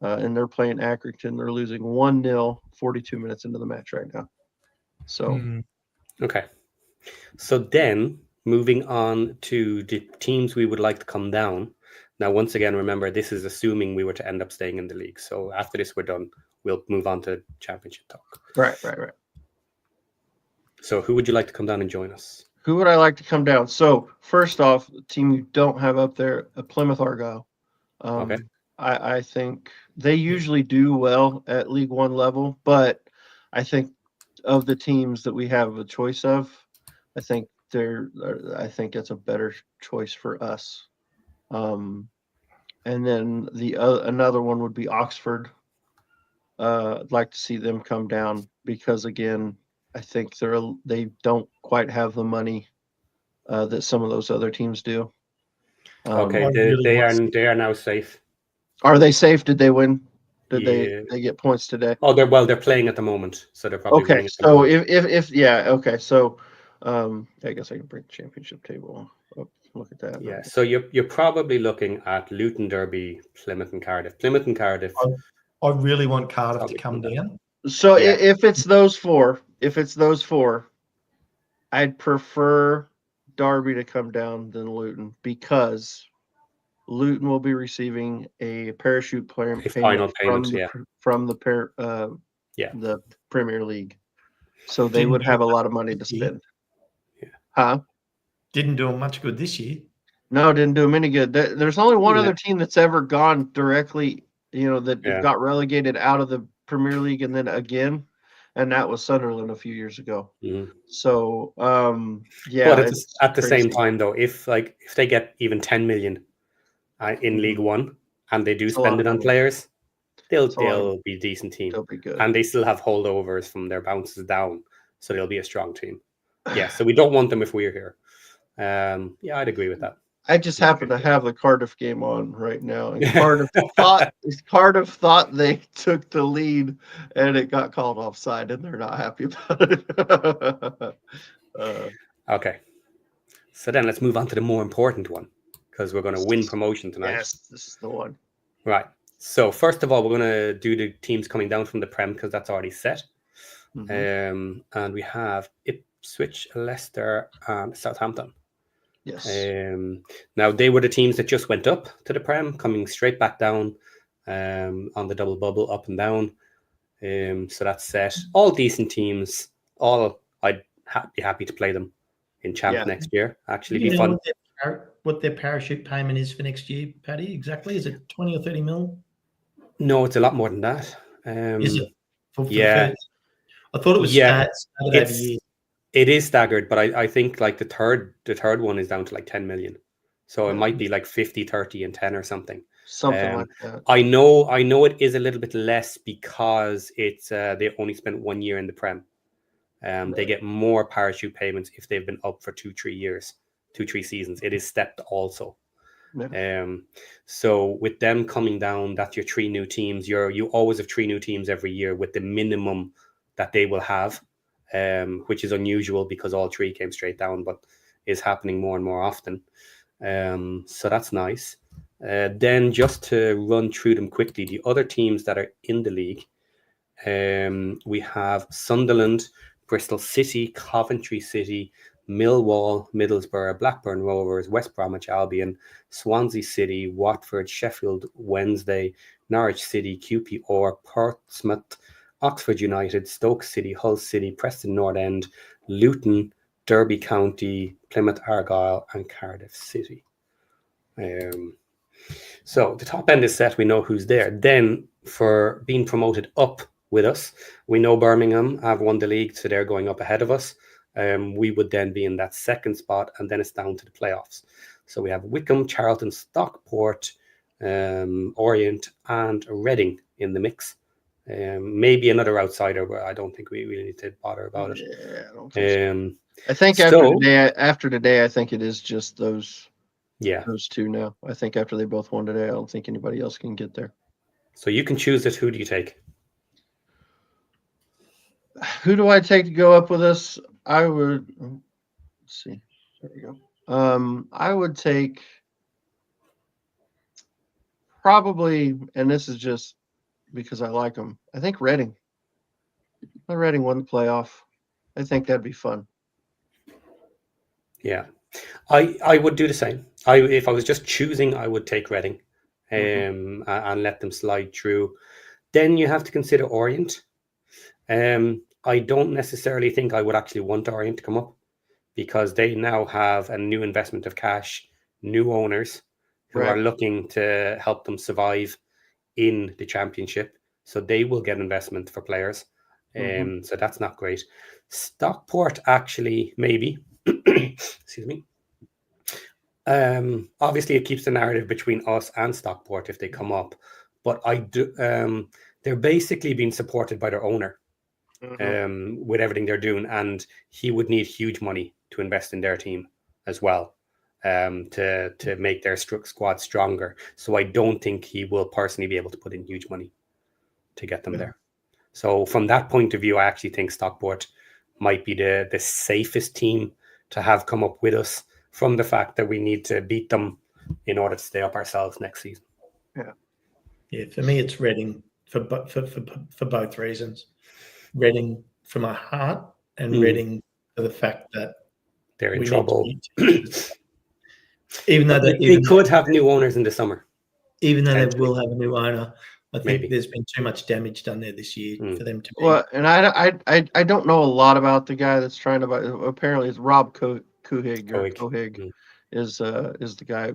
and they're playing Accrington. They're losing 1-0 42 minutes into the match right now. So Okay. So then moving on to the teams we would like to come down. Now, once again, remember, this is assuming we were to end up staying in the league. So after this, we're done. We'll move on to championship talk. Right. So who would you like to come down and join us? Who would I like to come down? So first off, the team you don't have up there, Plymouth Argyle. Okay. I think they usually do well at League One level, but I think of the teams that we have a choice of, I think it's a better choice for us. And then another one would be Oxford. I'd like to see them come down because again, I think they don't quite have the money that some of those other teams do. Okay, they are now safe. Are they safe? Did they win? Did Yeah. they get points today? Oh, they're playing at the moment, so they're probably Okay. winning at the So moment. if okay, so I guess I can bring the championship table up. Look at that. Yeah, so you're probably looking at Luton, Derby, Plymouth, and Cardiff. Plymouth and Cardiff. I really want Cardiff to Probably come come down. So Yeah. if it's those four, I'd prefer Derby to come down than Luton because Luton will be receiving a parachute payment final from payment, the Premier League. So they would have a lot of money to spend. Yeah. Huh? Didn't do them much good this year. No, didn't do them any good. There's only one other team that's ever gone directly, that got relegated out of the Premier League and then again. and that was Sunderland a few years ago. Mhm. So yeah, But it's at the same crazy. time, though, if they get even 10 million in League One and they do It's a lot spend of it on money. players, It's a lot of- they'll be a decent team, They'll be good. and they still have holdovers from their bounces down, so they'll be a strong team. Yeah, so we don't want them if we're here. Yeah, I'd agree with that. I just happen to have the Cardiff game on right now, and Cardiff thought they took the lead, and it got called offside, and they're not happy about it. Okay, so then let's move on to the more important one, because we're going to win promotion tonight. Yes, this is the one. Right. So first of all, we're going to do the teams coming down from the Prem because that's already set. And we have Ipswich, Leicester, and Southampton. Yes. Now they were the teams that just went up to the Prem, coming straight back down on the double bubble, up and down. So that's set. All decent teams. All I'd be happy to play them in Champ next year. Actually, be fun. What their parachute payment is for next year, Paddy? Exactly? Is it 20 or 30 mil? No, it's a lot more than that. Is it? For yeah. I thought it was staggered over years. It is staggered, but I think like the third one is down to like 10 million. So it might be like 50, 30, and 10 or something. Something like that. I know it is a little bit less because it's they only spent 1 year in the Prem. They get more parachute payments if they've been up for 2-3 seasons. It is stepped also. Yeah. So with them coming down, that's your 3 new teams. You always have 3 new teams every year with the minimum that they will have, which is unusual because all 3 came straight down, but is happening more and more often. So that's nice. Then just to run through them quickly, the other teams that are in the league, we have Sunderland, Bristol City, Coventry City, Millwall, Middlesbrough, Blackburn Rovers, West Bromwich Albion, Swansea City, Watford, Sheffield Wednesday, Norwich City, QPR, Portsmouth, Oxford United, Stoke City, Hull City, Preston North End, Luton, Derby County, Plymouth Argyle, and Cardiff City. So the top end is set. We know who's there. Then for being promoted up with us, we know Birmingham have won the league, so they're going up ahead of us. We would then be in that second spot, and then it's down to the playoffs. So we have Wycombe, Charlton, Stockport, Orient, and Reading in the mix. Maybe another outsider, but I don't think we really need to bother about it. Yeah, I don't think so. I think after today, I think it is just those. Yeah, those 2 now. I think after they both won today, I don't think anybody else can get there. So you can choose it. Who do you take? Who do I take to go up with us? I would. Let's see. There we go. I would take probably, and this is just because I like them. I think Reading. Reading won the playoff. I think that'd be fun. Yeah, I would do the same. If I was just choosing, I would take Reading, and let them slide through. Then you have to consider Orient. I don't necessarily think I would actually want Orient to come up because they now have a new investment of cash, new owners who are looking to help them survive in the championship. So they will get investment for players. So that's not great. Stockport actually, maybe. Excuse me. Obviously, it keeps the narrative between us and Stockport if they come up. But they're basically being supported by their owner. With everything they're doing, and he would need huge money to invest in their team as well, to make their squad stronger. So I don't think he will personally be able to put in huge money to get them there. So from that point of view, I actually think Stockport might be the safest team to have come up with us, from the fact that we need to beat them in order to stay up ourselves next season. Yeah. For me, it's Reading for both reasons. Reading for my heart, and Reading for the fact that they're in trouble. Even though they could have new owners in the summer. Even though they will have a new owner, I think there's been too much damage done there this year for them to be. Well, and I don't know a lot about the guy that's trying to buy. Apparently, it's Rob Cohig is the guy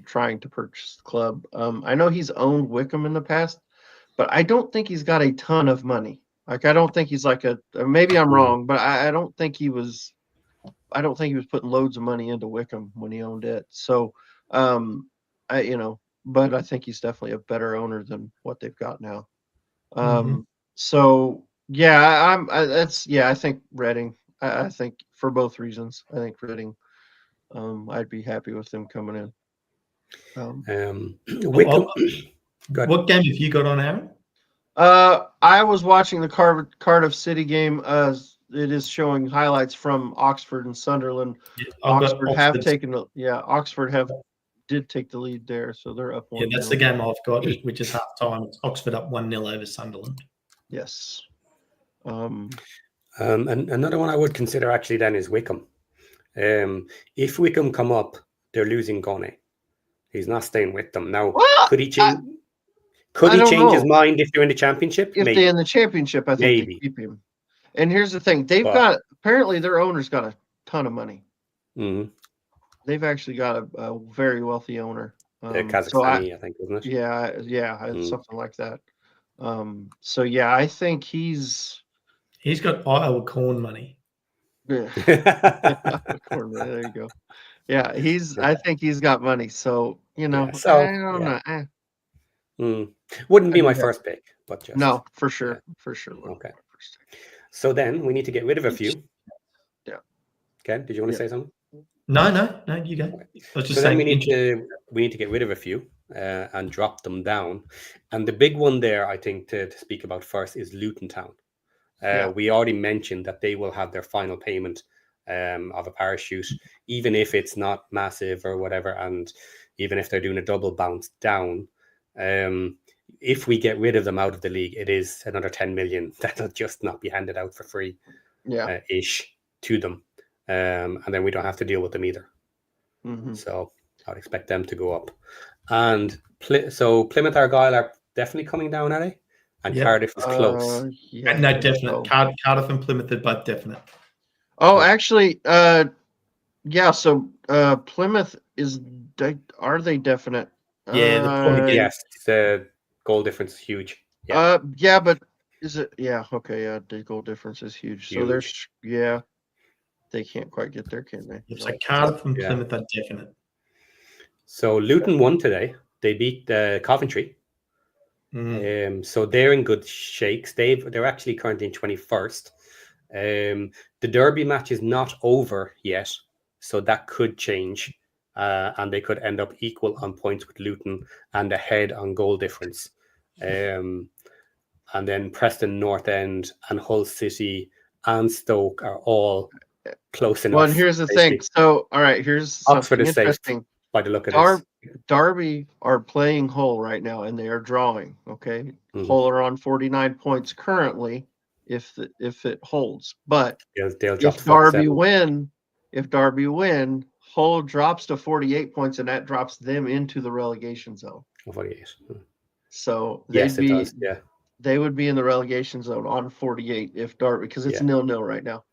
trying to purchase the club. I know he's owned Wycombe in the past, but I don't think he's got a ton of money. Like I don't think he's like maybe I'm wrong, but I don't think he was. I don't think he was putting loads of money into Wickham when he owned it. So, but I think he's definitely a better owner than what they've got now. So yeah, I think Reading. I think for both reasons. I think Reading. I'd be happy with them coming in. Wickham. What game have you got on, Aaron? I was watching the Cardiff City game. It is showing highlights from Oxford and Sunderland. Yeah, Oxford did take the lead there, so they're up 1-0. Yeah, that's the game I've got, which is half time. Oxford up 1-0 over Sunderland. Yes. And another one I would consider actually then is Wickham. If Wickham come up, they're losing Gone. He's not staying with them now. Could he change? Could he change his mind if they're in the championship? If they're in the championship, I think they keep him. And here's the thing: apparently their owner's got a ton of money. Mm-hmm. They've actually got a very wealthy owner. Kazakhstani, I think, isn't it? Yeah, something like that. So yeah, I think he's got Iowa corn money. Yeah. There you go. Yeah, I think he's got money. So I don't know. Wouldn't be my first pick, but just no, for sure. Okay. So then we need to get rid of a few. Yeah. Okay. Did you want to say something? No, you go. Okay. I was just so saying then we need to get rid of a few and drop them down. And the big one there, I think, to speak about first is Luton Town. We already mentioned that they will have their final payment of a parachute, even if it's not massive or whatever, and even if they're doing a double bounce down. If we get rid of them out of the league, it is another 10 million that'll just not be handed out for free, ish to them, and then we don't have to deal with them either. So I'd expect them to go up, and so Plymouth Argyle are definitely coming down, are they? And Cardiff is close. No, definite. Cardiff and Plymouth are both definite. Oh, actually, So Plymouth are they definite? Yes, the goal difference is huge. But is it? Yeah, okay, the goal difference is huge. So there's they can't quite get there, can they? It's like Cardiff and Plymouth are definite. So Luton won today. They beat Coventry. So they're in good shakes. They're actually currently in 21st. The Derby match is not over yet, so that could change. And they could end up equal on points with Luton and ahead on goal difference. And then Preston North End and Hull City and STōK are all close enough. Well, and here's the thing. So, all right, here's Oxford is safe by the look of this. Derby are playing Hull right now, and they are drawing. Okay, Hull are on 49 points currently, if it holds. But they'll drop if Derby win, Hull drops to 48 points, and that drops them into the relegation zone. 48. So they would be in the relegation zone on 48 if Derby, because it's 0-0 right now.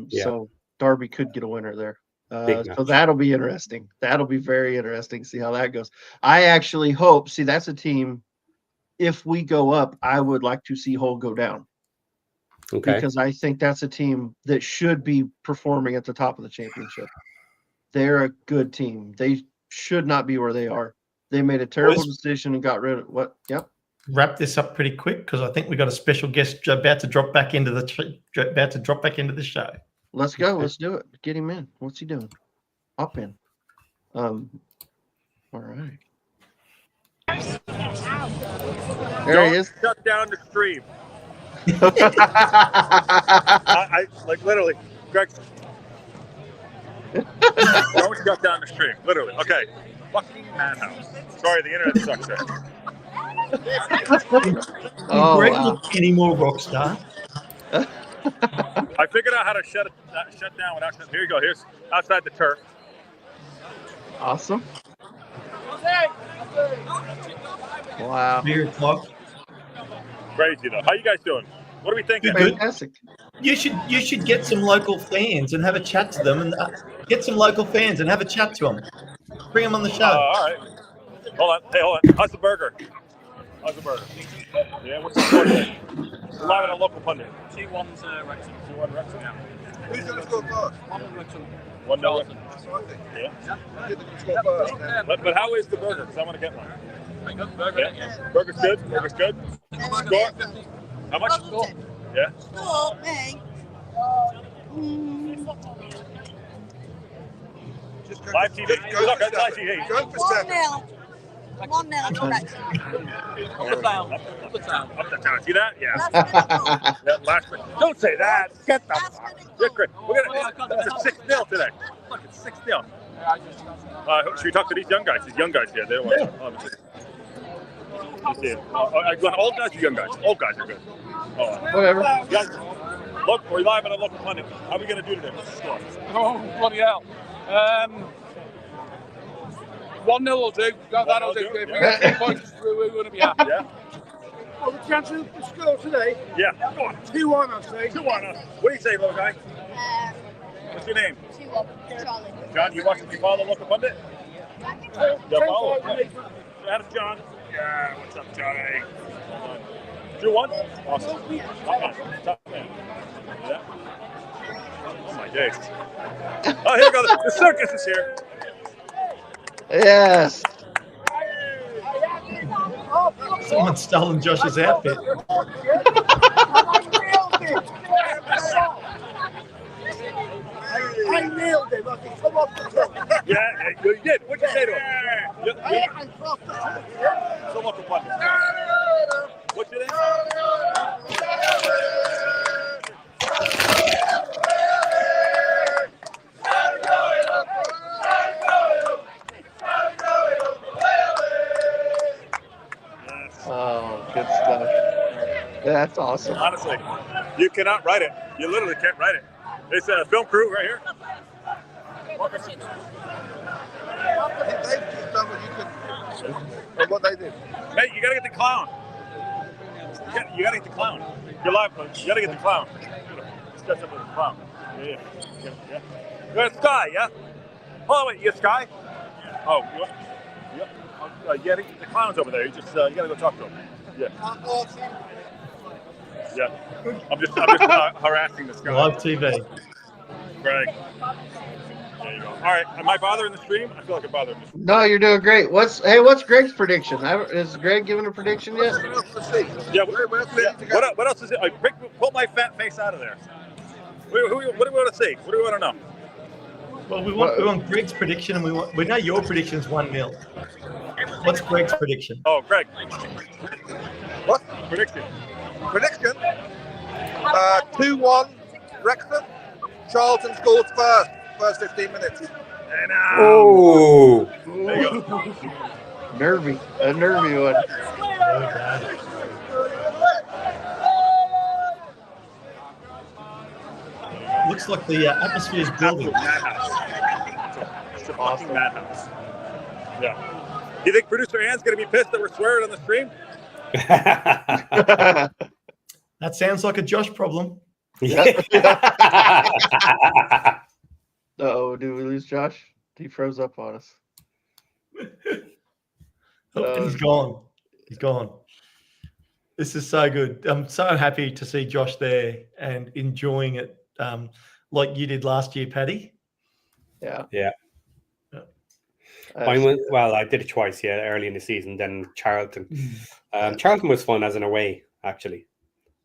So Derby could get a winner there. So that'll be interesting. That'll be very interesting to see how that goes. I actually hope. See, that's a team. If we go up, I would like to see Hull go down. Okay. Because I think that's a team that should be performing at the top of the championship. They're a good team. They should not be where they are. They made a terrible decision and got rid of what? Yep. Wrap this up pretty quick because I think we got a special guest about to drop back into the show. Let's go. Let's do it. Get him in. What's he doing? Up in. All right. There he is. Shut down the stream. I like literally, Greg. Don't shut down the stream. Literally. Okay. Fucking madhouse. Sorry, the internet sucks there. Greg look any more rock star? I figured out how to shut down without. Here you go. Here's outside the turf. Awesome. Wow. Beer clock. Crazy though. How you guys doing? What are we thinking? Fantastic. You should get some local fans and have a chat to them, and get some local fans and have a chat to them. Bring them on the show. All right. Hold on. Hey, hold on. How's the burger? Yeah. What's the score today? Live at a local pundit. 2-1 to Wrexham. 2-1 Wrexham. Yeah. Who's going to score first? 1-1 Wrexham. 1-0 Charlton. That's what I think. Yeah. Who's going to score first? Then? But how is the burger? Because I want to get one. Pretty good. Burger, Yeah. Burger's good. Burger's good. Score. How much? Yeah. Score, me. Just go Live for- TV. just go Look for at live seven. TV. Go for 1-0. seven. 1-0 to Wrexham. Up the town. Up the town. Up the town. See that? Yeah. Last minute goal. Yeah, last minute. Don't say that. Get the Last fuck. minute You're goal. great. We're gonna. It's a 6-0 today. Look, it's 6-0. Should we talk to these young guys? These young guys here. They don't want to. Let me see. Old guys or young guys? Old guys are good. Oh, Whatever. young. Look, we're live at a local pundit. How are we going to do today? What's the score? Oh, bloody hell. 1-0 will do. That'll do. If we get 3 points through, we're going to be happy. Yeah. Well, the chance of the score today, Yeah. Go on. 2-1, I'll say. 2-1. What do you say, little guy? What's your name? 2-1. Charlie. John. You follow the local pundit? Yeah, follow. That's John. Yeah. What's up, Johnny? 2-1. Awesome. Top man. Yeah. Oh my days. Oh, here we go. The circus is here. Yes. Someone's stolen Josh's outfit. I nailed it. I think come off the top. Yeah, you did. What'd you say to him? I thought that. So local pundit. What's your name? Oh, good stuff. That's awesome. Honestly, you cannot write it. You literally can't write it. It's a film crew right here. I think they've just done what you could. What they did. Mate, you gotta get the clown. You gotta get the clown. You're live, folks. You gotta get the clown. Let's catch up with the clown. Yeah. You're at Sky, yeah? Oh, wait, you're Sky? Oh, what? Yep. Yeah, the clown's over there. You gotta go talk to him. Yeah. Yeah. I'm just harassing this guy. Live TV. Greg. There you go. All right. Am I bothering the stream? I feel like I'm bothering the stream. No, you're doing great. What's Greg's prediction? Is Greg giving a prediction yet? What else to see? Yeah. Where else do we need to go? What else is it? Pull my fat face out of there. What do we want to see? What do we want to know? Well, we want Greg's prediction, and we know your prediction is 1-0. What's Greg's prediction? Oh, Greg. What? Prediction. Prediction? 2-1 Wrexham. Charlton scores first 15 minutes. And, Oh, there you go. A nervy one. Looks like the atmosphere is building. Madhouse. It's a fucking madhouse. Yeah. You think producer Ann's going to be pissed that we're swearing on the stream? That sounds like a Josh problem. Uh-oh, did we lose Josh? He froze up on us. And he's gone. He's gone. This is so good. I'm so happy to see Josh there and enjoying it like you did last year, Paddy. Yeah. Yeah. Mine was, well, I did it twice, early in the season, then Charlton. Charlton was fun as an away, actually.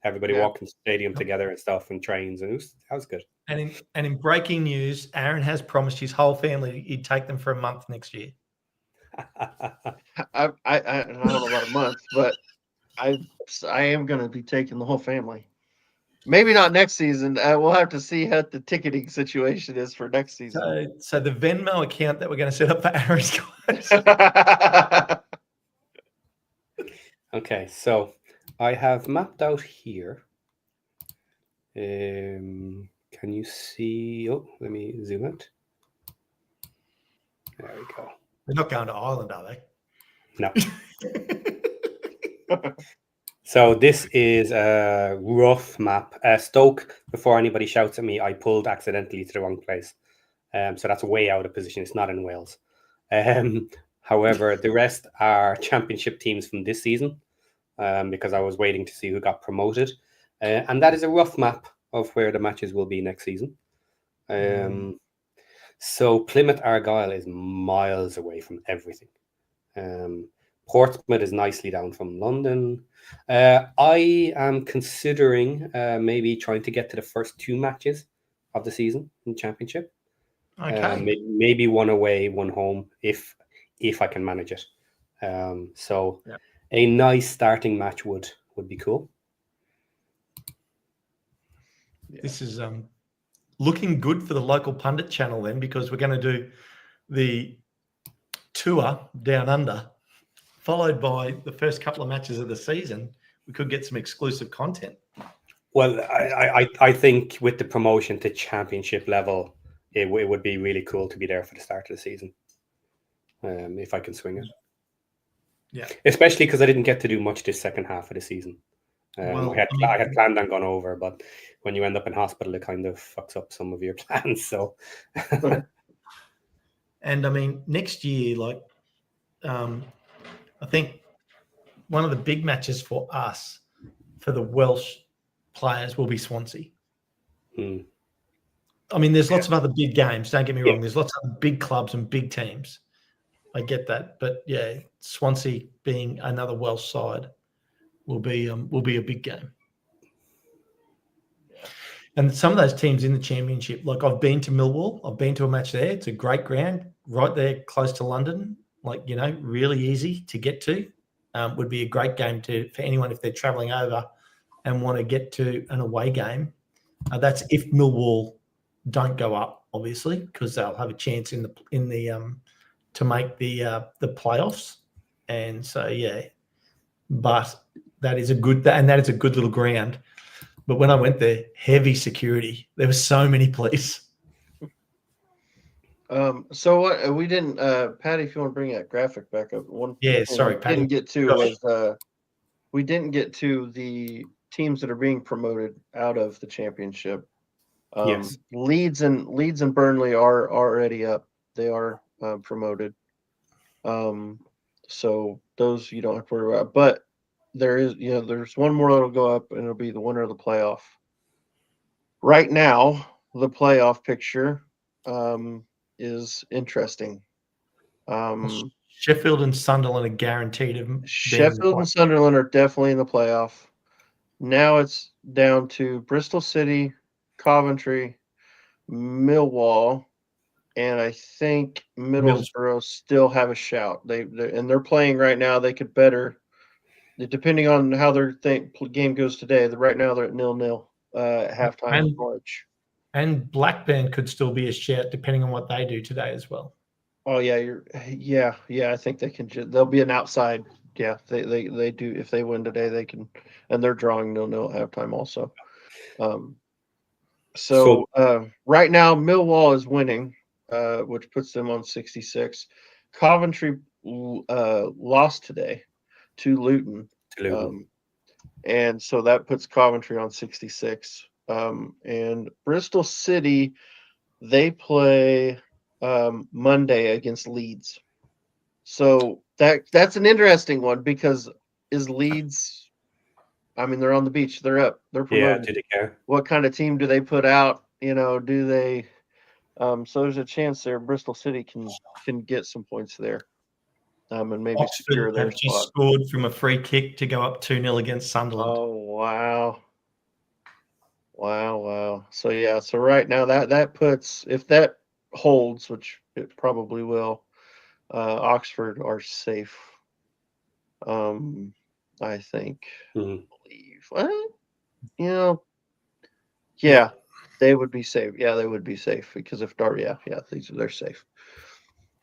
Everybody walked in the stadium together and stuff and trains, and that was good. And in breaking news, Aaron has promised his whole family he'd take them for a month next year. I don't know about a month, but I am going to be taking the whole family. Maybe not next season. We'll have to see how the ticketing situation is for next season. So the Venmo account that we're going to set up for Aaron's guys. Okay, so I have mapped out here. Can you see? Oh, let me zoom out. There we go. They're not going to Ireland, are they? No. So this is a rough map. STōK, before anybody shouts at me, I pulled accidentally to the wrong place. So that's way out of position. It's not in Wales. However, the rest are championship teams from this season because I was waiting to see who got promoted. And that is a rough map of where the matches will be next season. So Plymouth Argyle is miles away from everything. Portsmouth is nicely down from London. I am considering maybe trying to get to the first 2 matches of the season in the Championship. Okay. Maybe one away, one home, if I can manage it. So a nice starting match would be cool. This is looking good for the local pundit channel then, because we're going to do the tour down under, followed by the first couple of matches of the season. We could get some exclusive content. Well, I think with the promotion to Championship level, it would be really cool to be there for the start of the season, if I can swing it. Yeah. Especially because I didn't get to do much this second half of the season. I had planned on going over, but when you end up in hospital, it kind of fucks up some of your plans. So, and I mean, next year, like, I think one of the big matches for us, for the Welsh players, will be Swansea. I mean, there's lots of other big games. Don't get me wrong. There's lots of big clubs and big teams. I get that, but yeah, Swansea being another Welsh side will be a big game. And some of those teams in the Championship, like I've been to Millwall, I've been to a match there. It's a great ground, right there, close to London. Like, you know, really easy to get to. Would be a great game for anyone if they're travelling over and want to get to an away game. That's if Millwall don't go up, obviously, because they'll have a chance in the to make the playoffs. And so but that is a good little ground. But when I went there, heavy security. There were so many police. So what we didn't, Patty, if you want to bring that graphic back up. Sorry, Patty. Didn't get to was we didn't get to the teams that are being promoted out of the Championship. Yes. Leeds and Burnley are already up. They are promoted. So those you don't have to worry about. But there's one more that'll go up, and it'll be the winner of the playoff. Right now, the playoff picture is interesting. Sheffield and Sunderland are guaranteed. Sheffield and Sunderland are definitely in the playoff. Now it's down to Bristol City, Coventry, Millwall, and I think Middlesbrough still have a shout. They're playing right now. They could better, depending on how their game goes today. Right now they're at 0-0 at halftime in March. And Blackburn could still be a shout depending on what they do today as well. Oh yeah, I think they can. They'll be an outside. Yeah, they do. If they win today, they can, and they're drawing 0-0 at halftime also. So right now Millwall is winning, which puts them on 66. Coventry lost today to Luton. And so that puts Coventry on 66. And Bristol City, they play Monday against Leeds. So that's an interesting one, because is Leeds, I mean, they're on the beach, they're up, they're promoted. Yeah, do they care? What kind of team do they put out? Do they so there's a chance there Bristol City can get some points there. And maybe secure their Oxford just spot. scored from a free kick to go up 2-0 against Sunderland. Oh wow. So right now that puts, if that holds, which it probably will, Oxford are safe. I think. Believe. Well, yeah, they would be safe. Yeah, they would be safe, because if Derby, they're safe.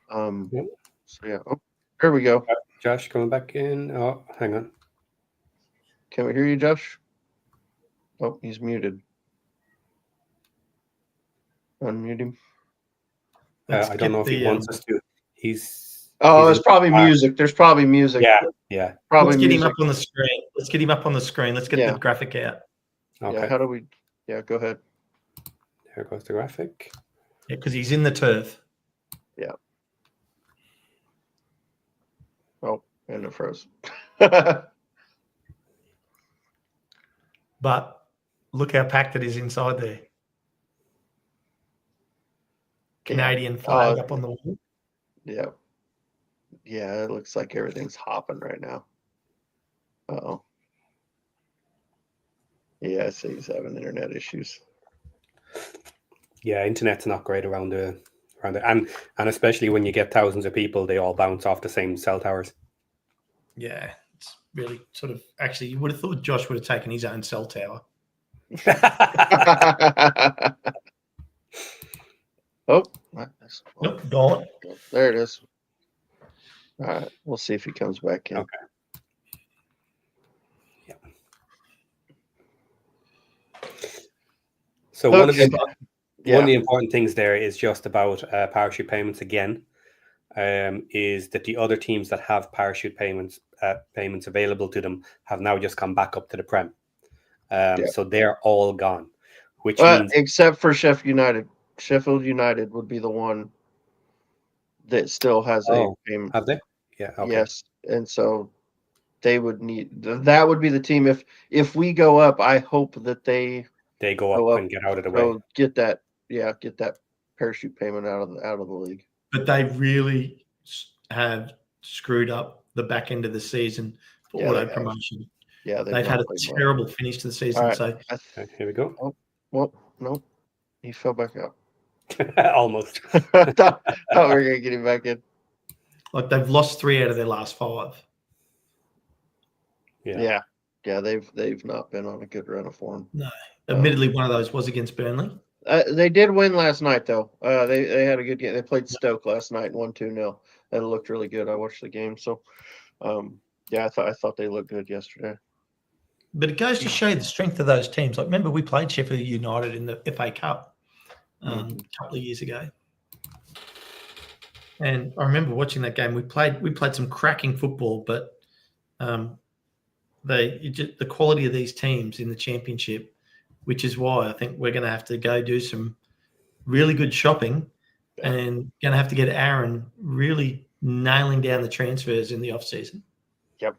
So yeah. Oh, here we go. Josh coming back in. Oh, hang on. Can we hear you, Josh? Oh, he's muted. Unmute him. I don't know if he wants us to. It's probably music. There's probably music. Yeah. Probably. Let's get him up on the screen. Let's get the graphic out. Okay. Yeah. How do we? Yeah. Go ahead. There goes the graphic. Yeah, because he's in the turf. Yeah. Oh, and it froze. But Look how packed it is inside there. Canadian flag up on the wall. Yeah. Yeah, it looks like everything's hopping right now. Uh-oh. Yeah, I see he's having internet issues. Yeah, internet's not great around the and especially when you get thousands of people, they all bounce off the same cell towers. Yeah, it's really sort of actually you would have thought Josh would have taken his own cell tower. Oh, Nope, gone. there it is. All right, we'll see if he comes back in. Okay. Yeah. So one of the important things there is just about parachute payments again. Is that the other teams that have parachute payments available to them have now just come back up to the Prem. So they're all gone, which means except for Sheffield United. Sheffield United would be the one that still has a payment. Have they? Yeah. Okay. Yes, and so they would need that would be the team if we go up. I hope that they go up and get out of the way. Get that parachute payment out of the league. But they really have screwed up the back end of the season for auto promotion. Yeah, they've had a terrible finish to the season. Right. So here we go. Oh, well, no, he fell back out. Almost. I thought we were gonna get him back in. Like they've lost 3 out of their last 5. Yeah. They've not been on a good run of form. No, admittedly, one of those was against Burnley. They did win last night, though. They had a good game. They played STōK last night and won 2-0. That looked really good. I watched the game, so I thought they looked good yesterday. But it goes to show the strength of those teams. Like, remember, we played Sheffield United in the FA Cup a couple of years ago, and I remember watching that game. We played some cracking football, but the quality of these teams in the championship, which is why I think we're going to have to go do some really good shopping, and going to have to get Aaron really nailing down the transfers in the off season. Yep,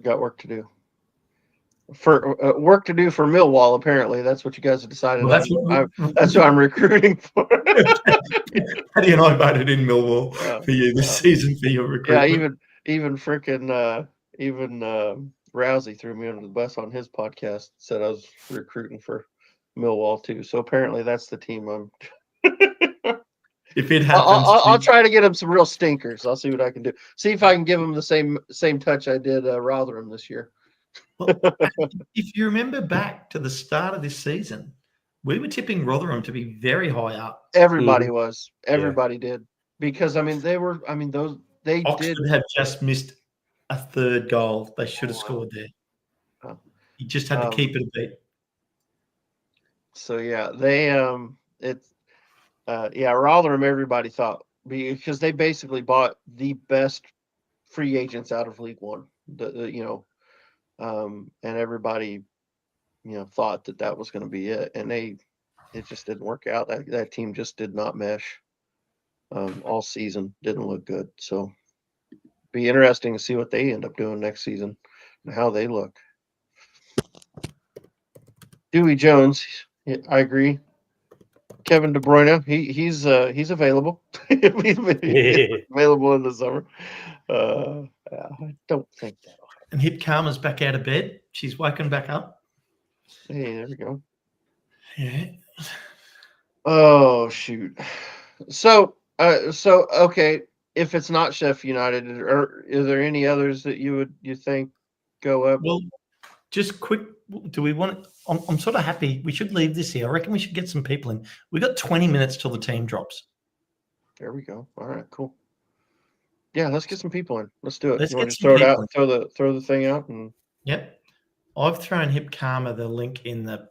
got work to do. For work to do for Millwall, apparently that's what you guys have decided. Well, that's who I'm recruiting for. Paddy and I voted in Millwall for you this season for your recruitment. Yeah, even freaking Rousey threw me under the bus on his podcast. Said I was recruiting for Millwall too. So apparently that's the team I'm. If it happens, I'll try to get him some real stinkers. I'll see what I can do. See if I can give him the same touch I did Rotherham this year. Well, if you remember back to the start of this season, we were tipping Rotherham to be very high up. Everybody was. Everybody did. Because they Oxford had just missed a third goal. They should have scored there. Oh. You just had to keep it a beat. So Rotherham, everybody thought, because they basically bought the best free agents out of League One. And everybody, thought that was going to be it, and it just didn't work out. That team just did not mesh all season. Didn't look good. So, be interesting to see what they end up doing next season and how they look. Dewey Jones, I agree. Kevin De Bruyne, he's available. He's available in the summer. I don't think that. And Hip Karma's back out of bed. She's woken back up. Hey, there we go. Yeah. Oh shoot. So okay. If it's not Sheffield United, or is there any others that you think go up? Well, just quick. Do we want? I'm sort of happy. We should leave this here. I reckon we should get some people in. We got 20 minutes till the team drops. There we go. All right, cool. Yeah, let's get some people in. Let's do it. Let's you want get to some throw it people out, throw the thing out, and yep. I've thrown Hip Karma the link in the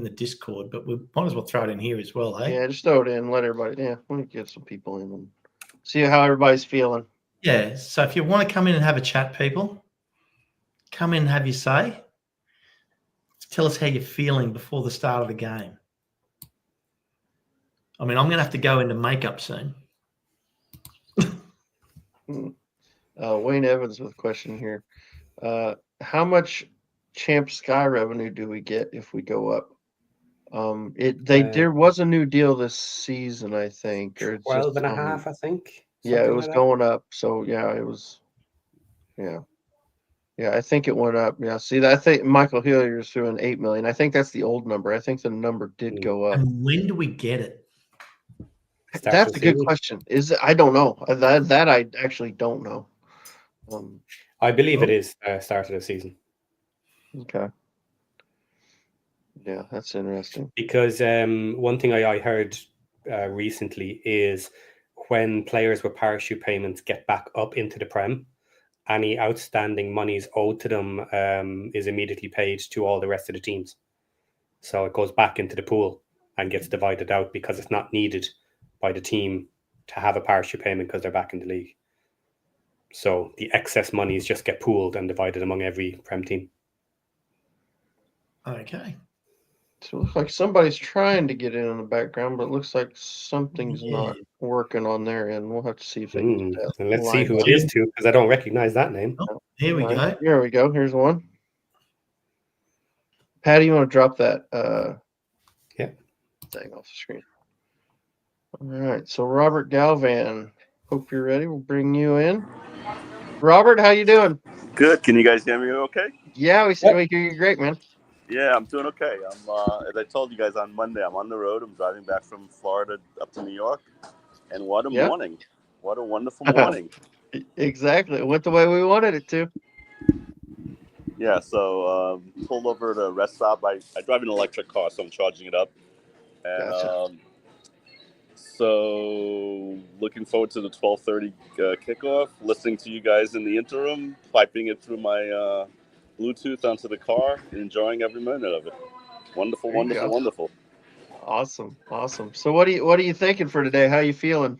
Discord, but we might as well throw it in here as well, hey? Yeah, just throw it in. Let everybody. Yeah, let me get some people in and see how everybody's feeling. Yeah. So if you want to come in and have a chat, people, come in and have your say. Tell us how you're feeling before the start of the game. I mean, I'm going to have to go into makeup soon. Wayne Evans with a question here. How much Champ Sky revenue do we get if we go up? There was a new deal this season, I think, or it's 12 just and a half, I think. Yeah, it something was like that. going up. So yeah, it was. Yeah, yeah, I think it went up. Yeah, see, I think Michael Hillier's doing 8 million. I think that's the old number. I think the number did go up. And when do we get it? Start That's of a the good season. question. I don't know. That I actually don't know. I believe it Oh. is start of the season. Okay. Yeah, that's interesting. Because one thing I heard recently is when players with parachute payments get back up into the Prem, any outstanding monies owed to them is immediately paid to all the rest of the teams. So it goes back into the pool and gets divided out because it's not needed by the team to have a parachute payment because they're back in the league. So the excess monies just get pooled and divided among every Prem team. Okay. So it looks like somebody's trying to get in the background, but it looks like something's not working on their end. We'll have to see if they can get that. And let's see line who up. it is too, because I don't recognize that name. Oh, here we go. Here we go. Here's one. Patty, you want to drop that thing off the screen? All right. So Robert Galvan, hope you're ready. We'll bring you in. Robert, how you doing? Good. Can you guys hear me okay? Yeah, we hear you great, man. Yeah, I'm doing okay. As I told you guys on Monday, I'm on the road. I'm driving back from Florida up to New York. And what a morning. What a wonderful morning. Exactly. It went the way we wanted it to. Yeah, so pulled over to a rest stop. I drive an electric car, so I'm charging it up. And Gotcha. so looking forward to the 12:30 kickoff, listening to you guys in the interim, piping it through my Bluetooth onto the car, enjoying every minute of it. Wonderful, wonderful, wonderful. Awesome, awesome. So what are you thinking for today? How you feeling?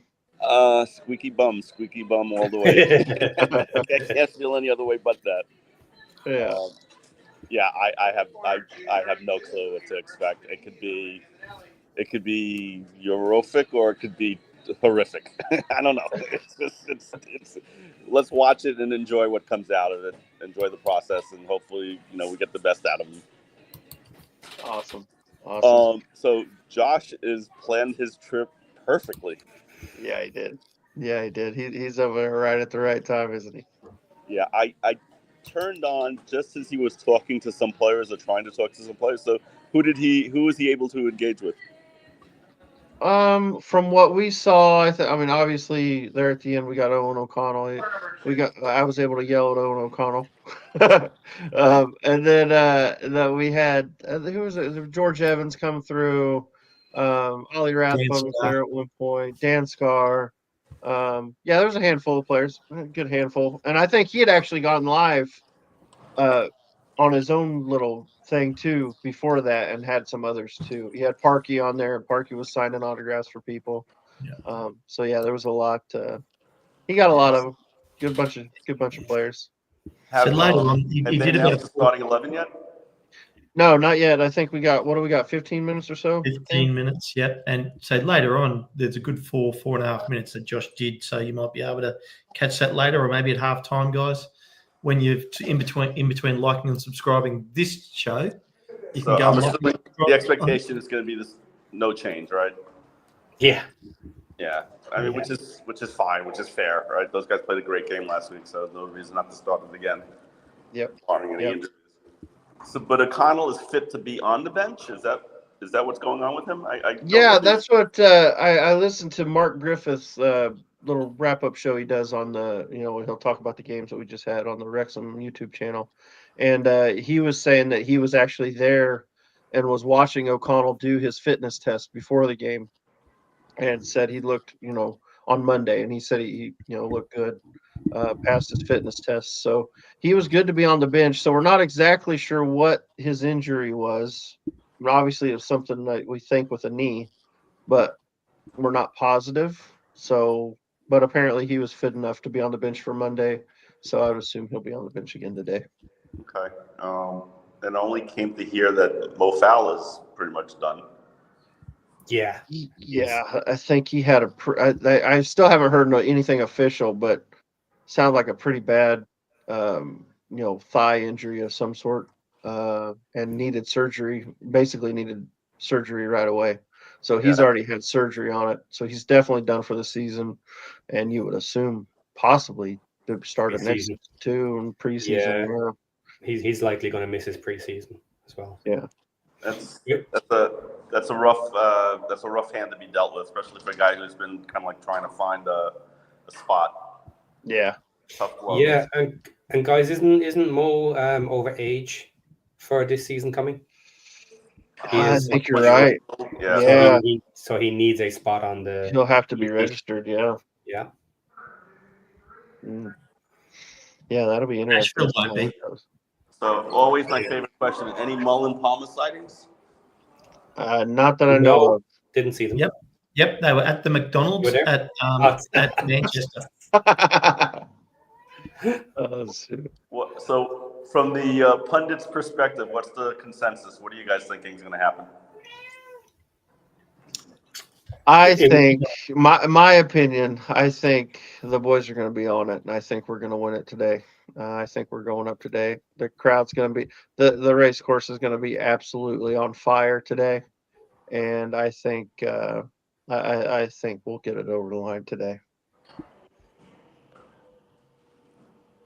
Squeaky bum all the way. I can't feel any other way but that. Yeah. I have no clue what to expect. It could be horrific or it could be horrific. I don't know. It's let's watch it and enjoy what comes out of it. Enjoy the process, and hopefully, we get the best out of them. Awesome. So Josh is planned his trip perfectly. Yeah, he did. He's over there right at the right time, isn't he? Yeah, I turned on just as he was talking to some players or trying to talk to some players. So who was he able to engage with? From what we saw, I mean, obviously there at the end we got Owen O'Connell. I was able to yell at Owen O'Connell. And then we had who was it? George Evans come through. Ollie Rathbone was there at one point. Dan Scarr. Yeah, there was a handful of players, a good handful, and I think he had actually gone live on his own little thing too before that, and had some others too. He had Parky on there, and Parky was signing autographs for people. Yeah. So yeah, there was a lot. He got a lot of good bunch of players. So later on, he did about the starting 11 yet? No, not yet. I think we got 15 minutes or so. 15 minutes, yep. And so later on, there's a good 4.5 minutes that Josh did. So you might be able to catch that later, or maybe at halftime, guys. When you're in between liking and subscribing this show, you can go. The expectation is going to be this no change, right? Yeah. Yeah. I mean, which is fine, which is fair, right? Those guys played a great game last week, so no reason not to start it again. Yep. Barring any injuries. So, but O'Connell is fit to be on the bench. Is that what's going on with him? That's what I listened to Mark Griffith's little wrap-up show he does on the, he'll talk about the games that we just had on the Wrexham YouTube channel. And he was saying that he was actually there and was watching O'Connell do his fitness test before the game, and said he looked, on Monday, and he said he looked good, passed his fitness test. So he was good to be on the bench. So we're not exactly sure what his injury was. Obviously, it's something that we think with a knee, but we're not positive. So, but apparently he was fit enough to be on the bench for Monday. So I would assume he'll be on the bench again today. Okay. And I only came to hear that Mo Fowl is pretty much done. Yeah. Yeah, I think he had I still haven't heard anything official, but sounded like a pretty bad, thigh injury of some sort. and needed surgery. Basically, needed surgery right away. So he's already had surgery on it. So he's definitely done for the season. And you would assume possibly to start it next Preseason. two and preseason. He's likely going to miss his preseason as well. Yeah. That's a rough hand to be dealt with, especially for a guy who's been kind of like trying to find a spot. Yeah. Tough blow. Yeah, and guys, isn't Mo over age for this season coming? I think you're right. Yeah. Yeah. So he needs a spot on the. He'll have to be registered. Yeah. Yeah. Yeah, that'll be interesting. Nashville might be. So always my favorite question: any Mullen Palmer sightings? Not that I know of. Didn't see them. Yep, they were at the McDonald's at Manchester. So from the pundits' perspective, what's the consensus? What do you guys think is going to happen? I think my opinion. I think the boys are going to be on it, and I think we're going to win it today. I think we're going up today. The crowd's going to be the race course is going to be absolutely on fire today, and I think I think we'll get it over the line today.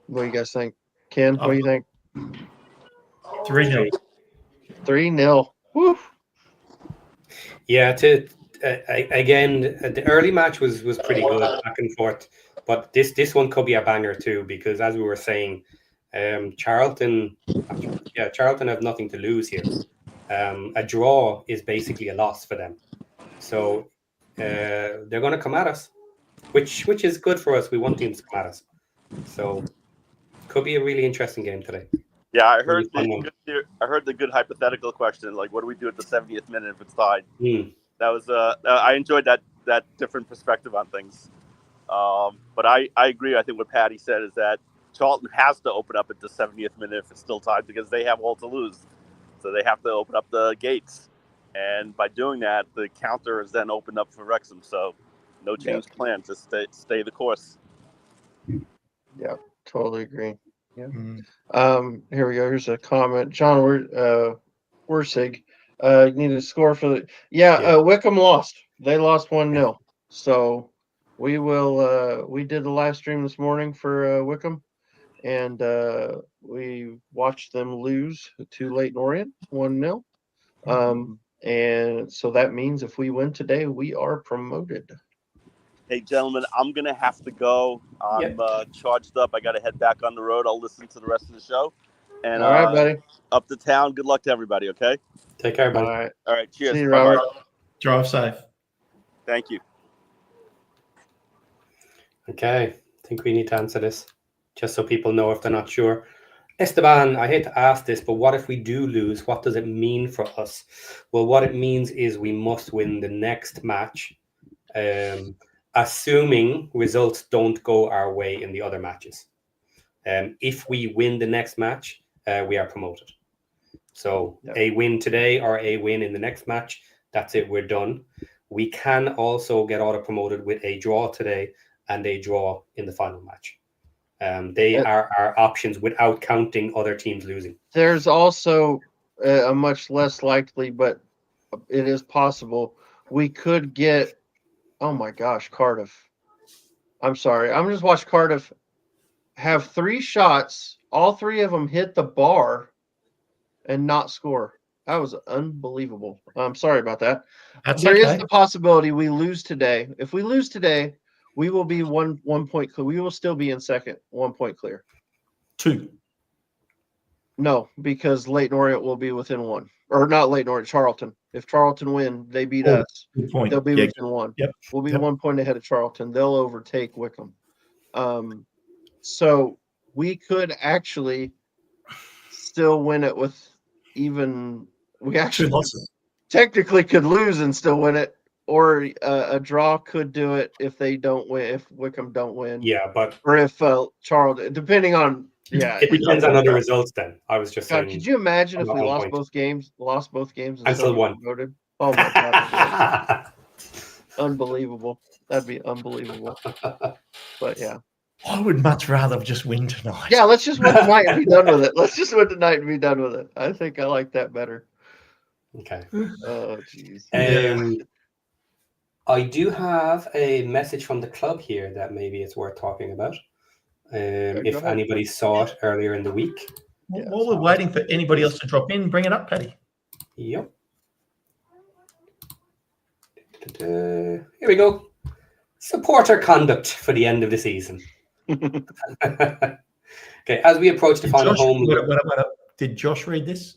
What do you guys think, Ken? What do you think? 3-0. 3-0. Woo. Yeah. Again, the early match was pretty good, back and forth, but this one could be a banger too, because as we were saying, Charlton have nothing to lose here. A draw is basically a loss for them, so they're going to come at us, which is good for us. We want teams to come at us, so could be a really interesting game today. Yeah, I heard the good hypothetical question, like what do we do at the 70th minute if it's tied? That was I enjoyed that different perspective on things. But I agree. I think what Patty said is that Charlton has to open up at the 70th minute if it's still tied, because they have all to lose. So they have to open up the gates. And by doing that, the counter is then opened up for Wrexham. So no change plan, just stay the course. Yeah, totally agree. Yeah. Here we go. Here's a comment. John Worsig needed to score for the Wickham lost. They lost 1-0. So we will we did the live stream this morning for Wickham, and we watched them lose to Leyton Orient 1-0. And so that means if we win today, we are promoted. Hey, gentlemen, I'm going to have to go. I'm charged up. I got to head back on the road. I'll listen to the rest of the show. And all right, buddy. Up to town. Good luck to everybody, okay? Take care, buddy. All right. Cheers. See you, Robert. Drive safe. Thank you. Okay. I think we need to answer this, just so people know if they're not sure. Esteban, I hate to ask this, but what if we do lose? What does it mean for us? Well, what it means is we must win the next match, assuming results don't go our way in the other matches. If we win the next match, we are promoted. So a win today or a win in the next match, that's it, we're done. We can also get auto-promoted with a draw today and a draw in the final match. They are our options without counting other teams losing. There's also a much less likely, but it is possible, we could get, oh my gosh, Cardiff. I'm sorry. I'm just watching Cardiff have 3 shots. All 3 of them hit the bar and not score. That was unbelievable. I'm sorry about that. There is the possibility we lose today. If we lose today, we will be one point clear. We will still be in second, 1 point clear. 2. No, because Leyton Orient will be within 1. Or not Leyton Orient, Charlton. If Charlton win, they beat us. They'll be within 1. Yep. We'll be 1 point ahead of Charlton. They'll overtake Wickham. So we could actually still win it with even. We actually technically could lose and still win it, or a draw could do it if they don't win. If Wickham don't win, or if Charlton, depending on. Yeah, it depends on other results. Then I was just saying. Could you imagine if we lost both games? And still won. Voted? Oh my god! Unbelievable. That'd be unbelievable. But yeah. I would much rather just win tonight. Yeah, let's just win tonight and be done with it. Let's just win tonight and be done with it. I think I like that better. Okay. Oh, jeez. I do have a message from the club here that maybe it's worth talking about. If ahead. anybody saw it earlier in the week. While we're waiting for anybody else to drop in, bring it up, Paddy. Yep. Here we go. Supporter conduct for the end of the season. Okay, as we approach the final home. Wait up. Did Josh read this?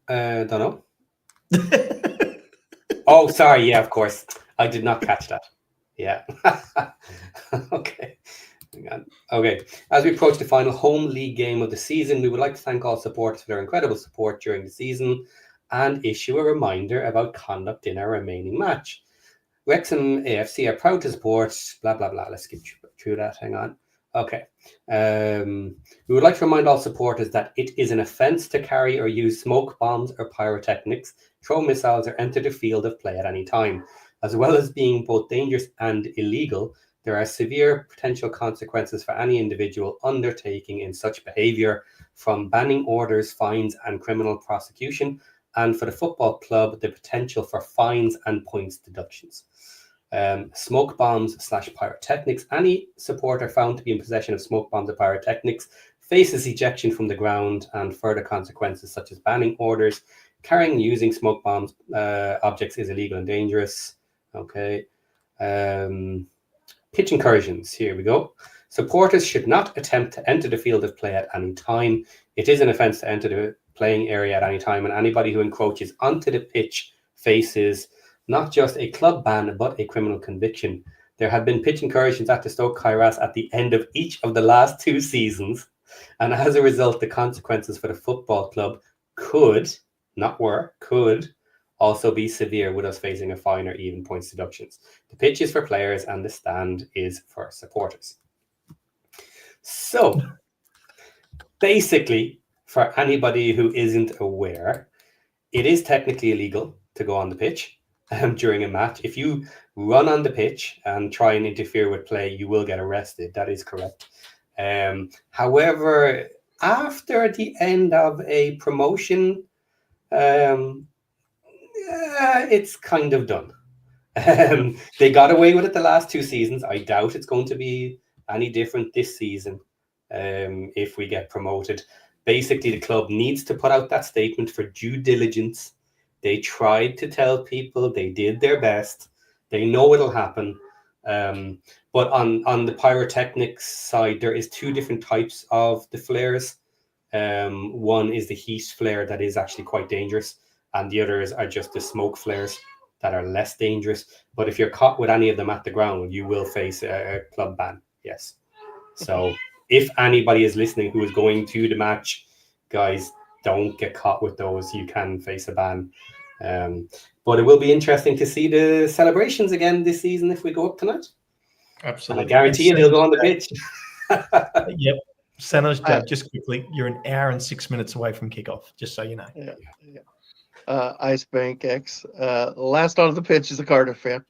Don't know. Oh, sorry. Yeah, of course. I did not catch that. Yeah. Okay. Hang on. Okay. As we approach the final home league game of the season, we would like to thank all supporters for their incredible support during the season and issue a reminder about conduct in our remaining match. Wrexham AFC are proud to support blah, blah, blah. Let's skip through that. Hang on. Okay. We would like to remind all supporters that it is an offence to carry or use smoke bombs or pyrotechnics, throw missiles, or enter the field of play at any time. As well as being both dangerous and illegal, there are severe potential consequences for any individual undertaking in such behaviour, from banning orders, fines, and criminal prosecution, and for the football club, the potential for fines and points deductions. Smoke bombs / pyrotechnics. Any supporter found to be in possession of smoke bombs or pyrotechnics faces ejection from the ground and further consequences such as banning orders. Carrying and using smoke bombs objects is illegal and dangerous. Okay. Pitch incursions. Here we go. Supporters should not attempt to enter the field of play at any time. It is an offence to enter the playing area at any time, and anybody who encroaches onto the pitch faces not just a club ban, but a criminal conviction. There have been pitch incursions at the STōK Cae Ras at the end of each of the last 2 seasons, and as a result, the consequences for the football club could also be severe, with us facing a fine or even points deductions. The pitch is for players and the stand is for supporters. So, basically, for anybody who isn't aware, it is technically illegal to go on the pitch during a match. If you run on the pitch and try and interfere with play, you will get arrested. That is correct. However, after the end of a promotion, it's kind of done. They got away with it the last 2 seasons. I doubt it's going to be any different this season if we get promoted. Basically, the club needs to put out that statement for due diligence. They tried to tell people, they did their best. They know it'll happen. But on the pyrotechnics side, there is 2 different types of the flares. One is the heat flare that is actually quite dangerous, and the others are just the smoke flares that are less dangerous. But if you're caught with any of them at the ground, you will face a club ban. Yes. So if anybody is listening who is going to the match, guys, don't get caught with those. You can face a ban. But it will be interesting to see the celebrations again this season if we go up tonight. Absolutely. And I guarantee you they'll go on the pitch. Yep. Sanoj, just quickly, you're an hour and 6 minutes away from kickoff, just so you know. Yeah. Ice Bank X. Last on the pitch is a Cardiff fan.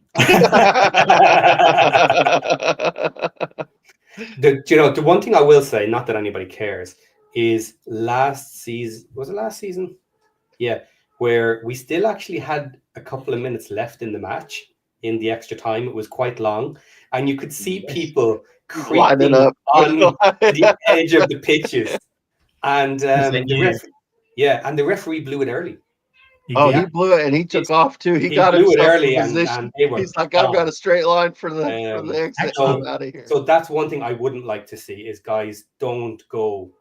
The one thing I will say, not that anybody cares, is last season, was it last season? Yeah, where we still actually had a couple of minutes left in the match in the extra time. It was quite long, and you could see people creeping up on the edge of the pitches, and the referee blew it early. He blew it and he took off too. He got blew it himself early, in position. and they were He's like, I've got a straight line for the exit. I'm out of here. So that's one thing I wouldn't like to see is, guys, don't go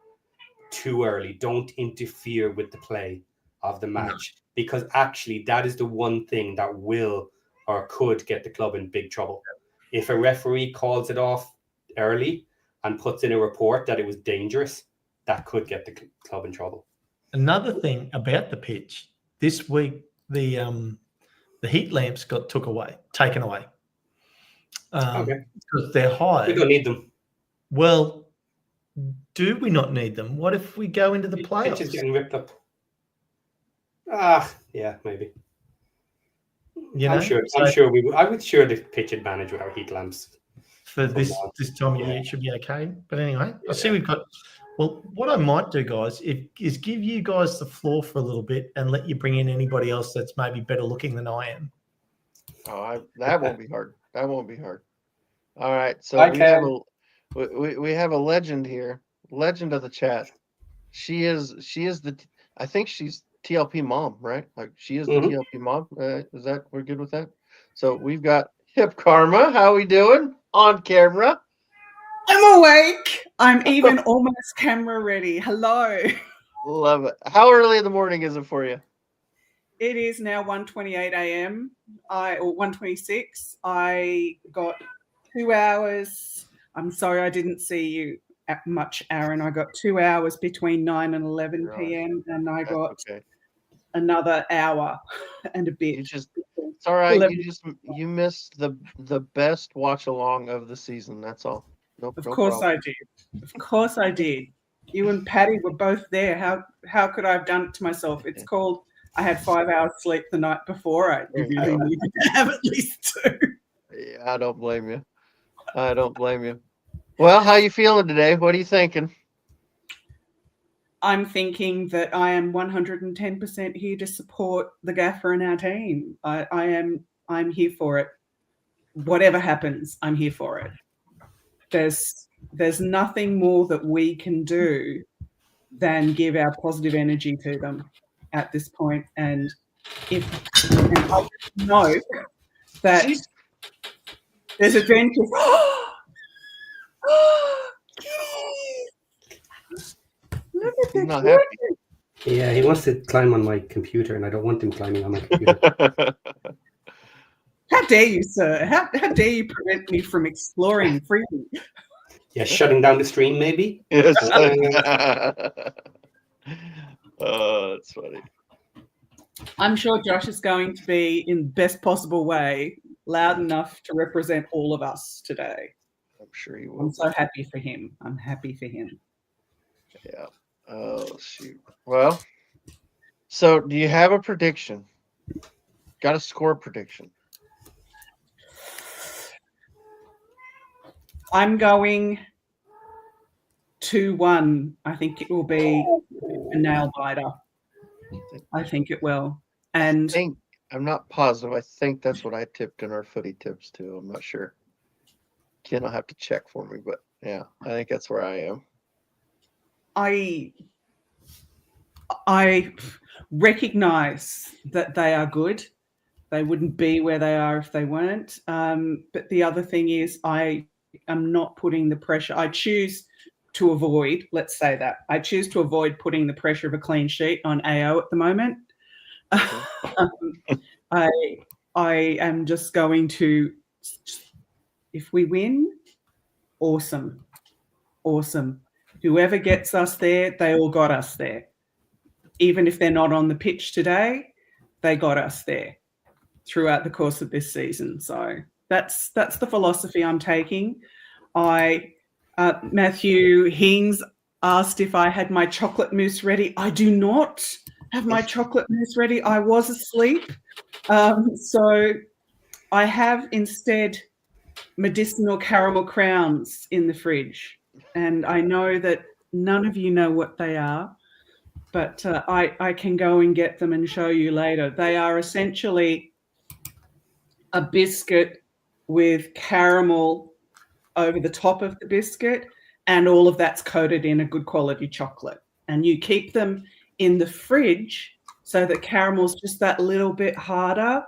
too early. Don't interfere with the play of the match, because actually that is the one thing that will or could get the club in big trouble. If a referee calls it off early and puts in a report that it was dangerous, that could get the club in trouble. Another thing about the pitch, this week the heat lamps got taken away. Because they're high. We don't need them. Well, do we not need them? What if we go into the playoffs? Pitch is getting ripped up. Yeah, maybe. I'm sure. I would sure the pitch advantage with our heat lamps. for this time of year, it should be okay. But anyway, I see we've got. Well, what I might do, guys, is give you guys the floor for a little bit and let you bring in anybody else that's maybe better looking than I am. Oh, that won't be hard. That won't be hard. All right, so we have a legend here, legend of the chat. She is the. I think she's TLP mom, right? Like she is the TLP mom. Is that we're good with that? So we've got Hip Karma. How we doing on camera? I'm awake. I'm even almost camera ready. Hello. Love it. How early in the morning is it for you? It is now 1:28 a.m. Or 1:26. I got 2 hours. I'm sorry I didn't see you much, Aaron. I got 2 hours between 9 and 11 p.m. and I got another hour and a bit. It's all right. You missed the best watch along of the season. That's all. Of course I did. Of course I did. You and Patty were both there. How could I have done it to myself? It's called I had 5 hours sleep the night before. I really needed to have at least 2. Yeah, I don't blame you. I don't blame you. Well, how you feeling today? What are you thinking? I'm thinking that I am 110% here to support the gaffer and our team. I'm here for it. Whatever happens, I'm here for it. There's nothing more that we can do than give our positive energy to them at this point. And I know that there's adventures. He's not happy. Yeah, he wants to climb on my computer, and I don't want him climbing on my computer. How dare you, sir? How dare you prevent me from exploring freely? Yeah, shutting down the stream, maybe? Yes. Oh, that's funny. I'm sure Josh is going to be, in the best possible way, loud enough to represent all of us today. I'm sure he will. I'm so happy for him. I'm happy for him. Yeah. Oh, shoot. Well, so do you have a prediction? Got a score prediction? I'm going 2-1. I think it will be a nail biter. I think it will. And I'm not positive. I think that's what I tipped in our footy tips too. I'm not sure. Ken will have to check for me, but yeah, I think that's where I am. I recognize that they are good. They wouldn't be where they are if they weren't. But the other thing is I am not putting the pressure. I choose to avoid, let's say that. I choose to avoid putting the pressure of a clean sheet on AO at the moment. I am just going to, if we win, awesome. Awesome. Whoever gets us there, they all got us there. Even if they're not on the pitch today, they got us there throughout the course of this season. So that's the philosophy I'm taking. Matthew Hings asked if I had my chocolate mousse ready. I do not have my chocolate mousse ready. I was asleep. So I have instead medicinal caramel crowns in the fridge. And I know that none of you know what they are, but I can go and get them and show you later. They are essentially a biscuit with caramel over the top of the biscuit, and all of that's coated in a good quality chocolate. And you keep them in the fridge so that caramel's just that little bit harder,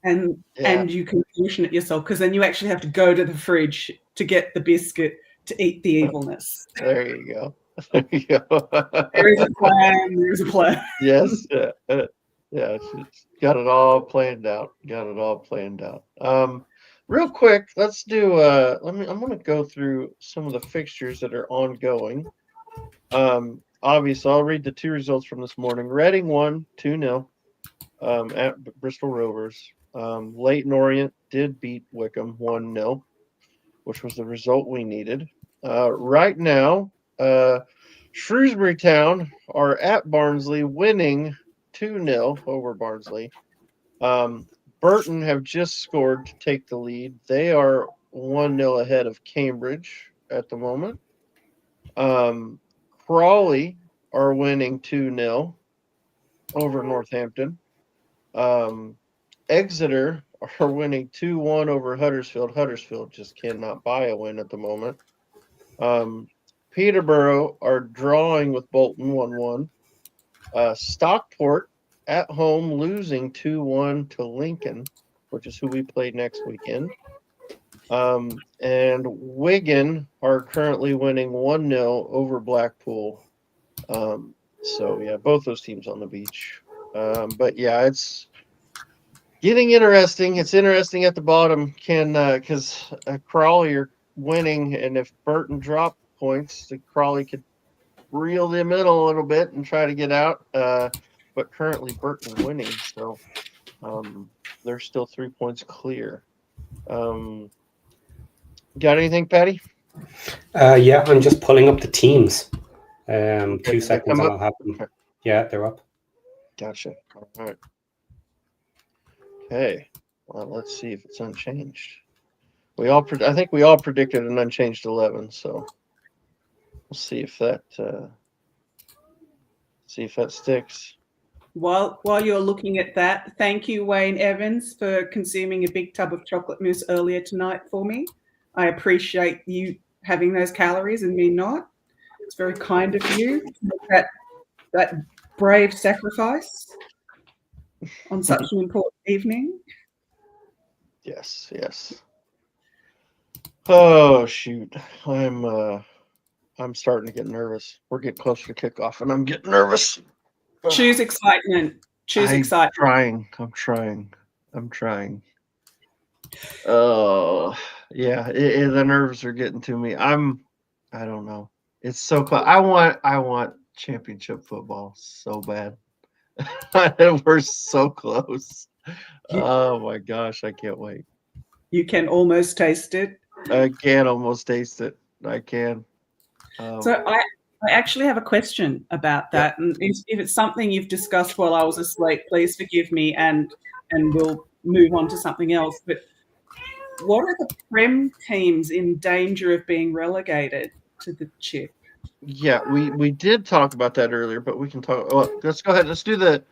and you can condition it yourself, because then you actually have to go to the fridge to get the biscuit to eat the evilness. There you go. There you go. There is a plan. There is a plan. Yes. Yeah. She's got it all planned out. Got it all planned out. Real quick, let's do. I'm going to go through some of the fixtures that are ongoing. Obviously, I'll read the 2 results from this morning. Reading won 2-0 at Bristol Rovers. Leyton Orient did beat Wickham 1-0, which was the result we needed. Right now, Shrewsbury Town are at Barnsley, winning 2-0 over Barnsley. Burton have just scored to take the lead. They are 1-0 ahead of Cambridge at the moment. Crawley are winning 2-0 over Northampton. Exeter are winning 2-1 over Huddersfield. Huddersfield just cannot buy a win at the moment. Peterborough are drawing with Bolton 1-1. Stockport at home losing 2-1 to Lincoln, which is who we play next weekend. And Wigan are currently winning 1-0 over Blackpool. So yeah, both those teams on the beach. But yeah, it's getting interesting. It's interesting at the bottom, because Crawley are winning, and if Burton drop points, the Crawley could reel them in a little bit and try to get out. But currently Burton winning, so they're still 3 points clear. Got anything, Patty? Yeah, I'm just pulling up the teams. 2 seconds and I'll have them. Okay. Yeah, they're up. Gotcha. All right. Okay. Well, let's see if it's unchanged. I think we all predicted an unchanged 11, so we'll see if that sticks. While you're looking at that, thank you, Wayne Evans, for consuming a big tub of chocolate mousse earlier tonight for me. I appreciate you having those calories and me not. It's very kind of you to make that brave sacrifice on such an important evening. Yes, yes. Oh shoot. I'm starting to get nervous. We're getting closer to kickoff and I'm getting nervous. Choose excitement. Excitement. I'm trying. Oh, yeah. The nerves are getting to me. I don't know. It's so close. I want championship football so bad. We're so close. Oh my gosh, I can't wait. You can almost taste it. I can almost taste it. I can. So I actually have a question about that, and if it's something you've discussed while I was asleep, please forgive me, and we'll move on to something else. But what are the Prem teams in danger of being relegated to the chip? Yeah, we did talk about that earlier, but we can talk. Well, let's go ahead. Let's do the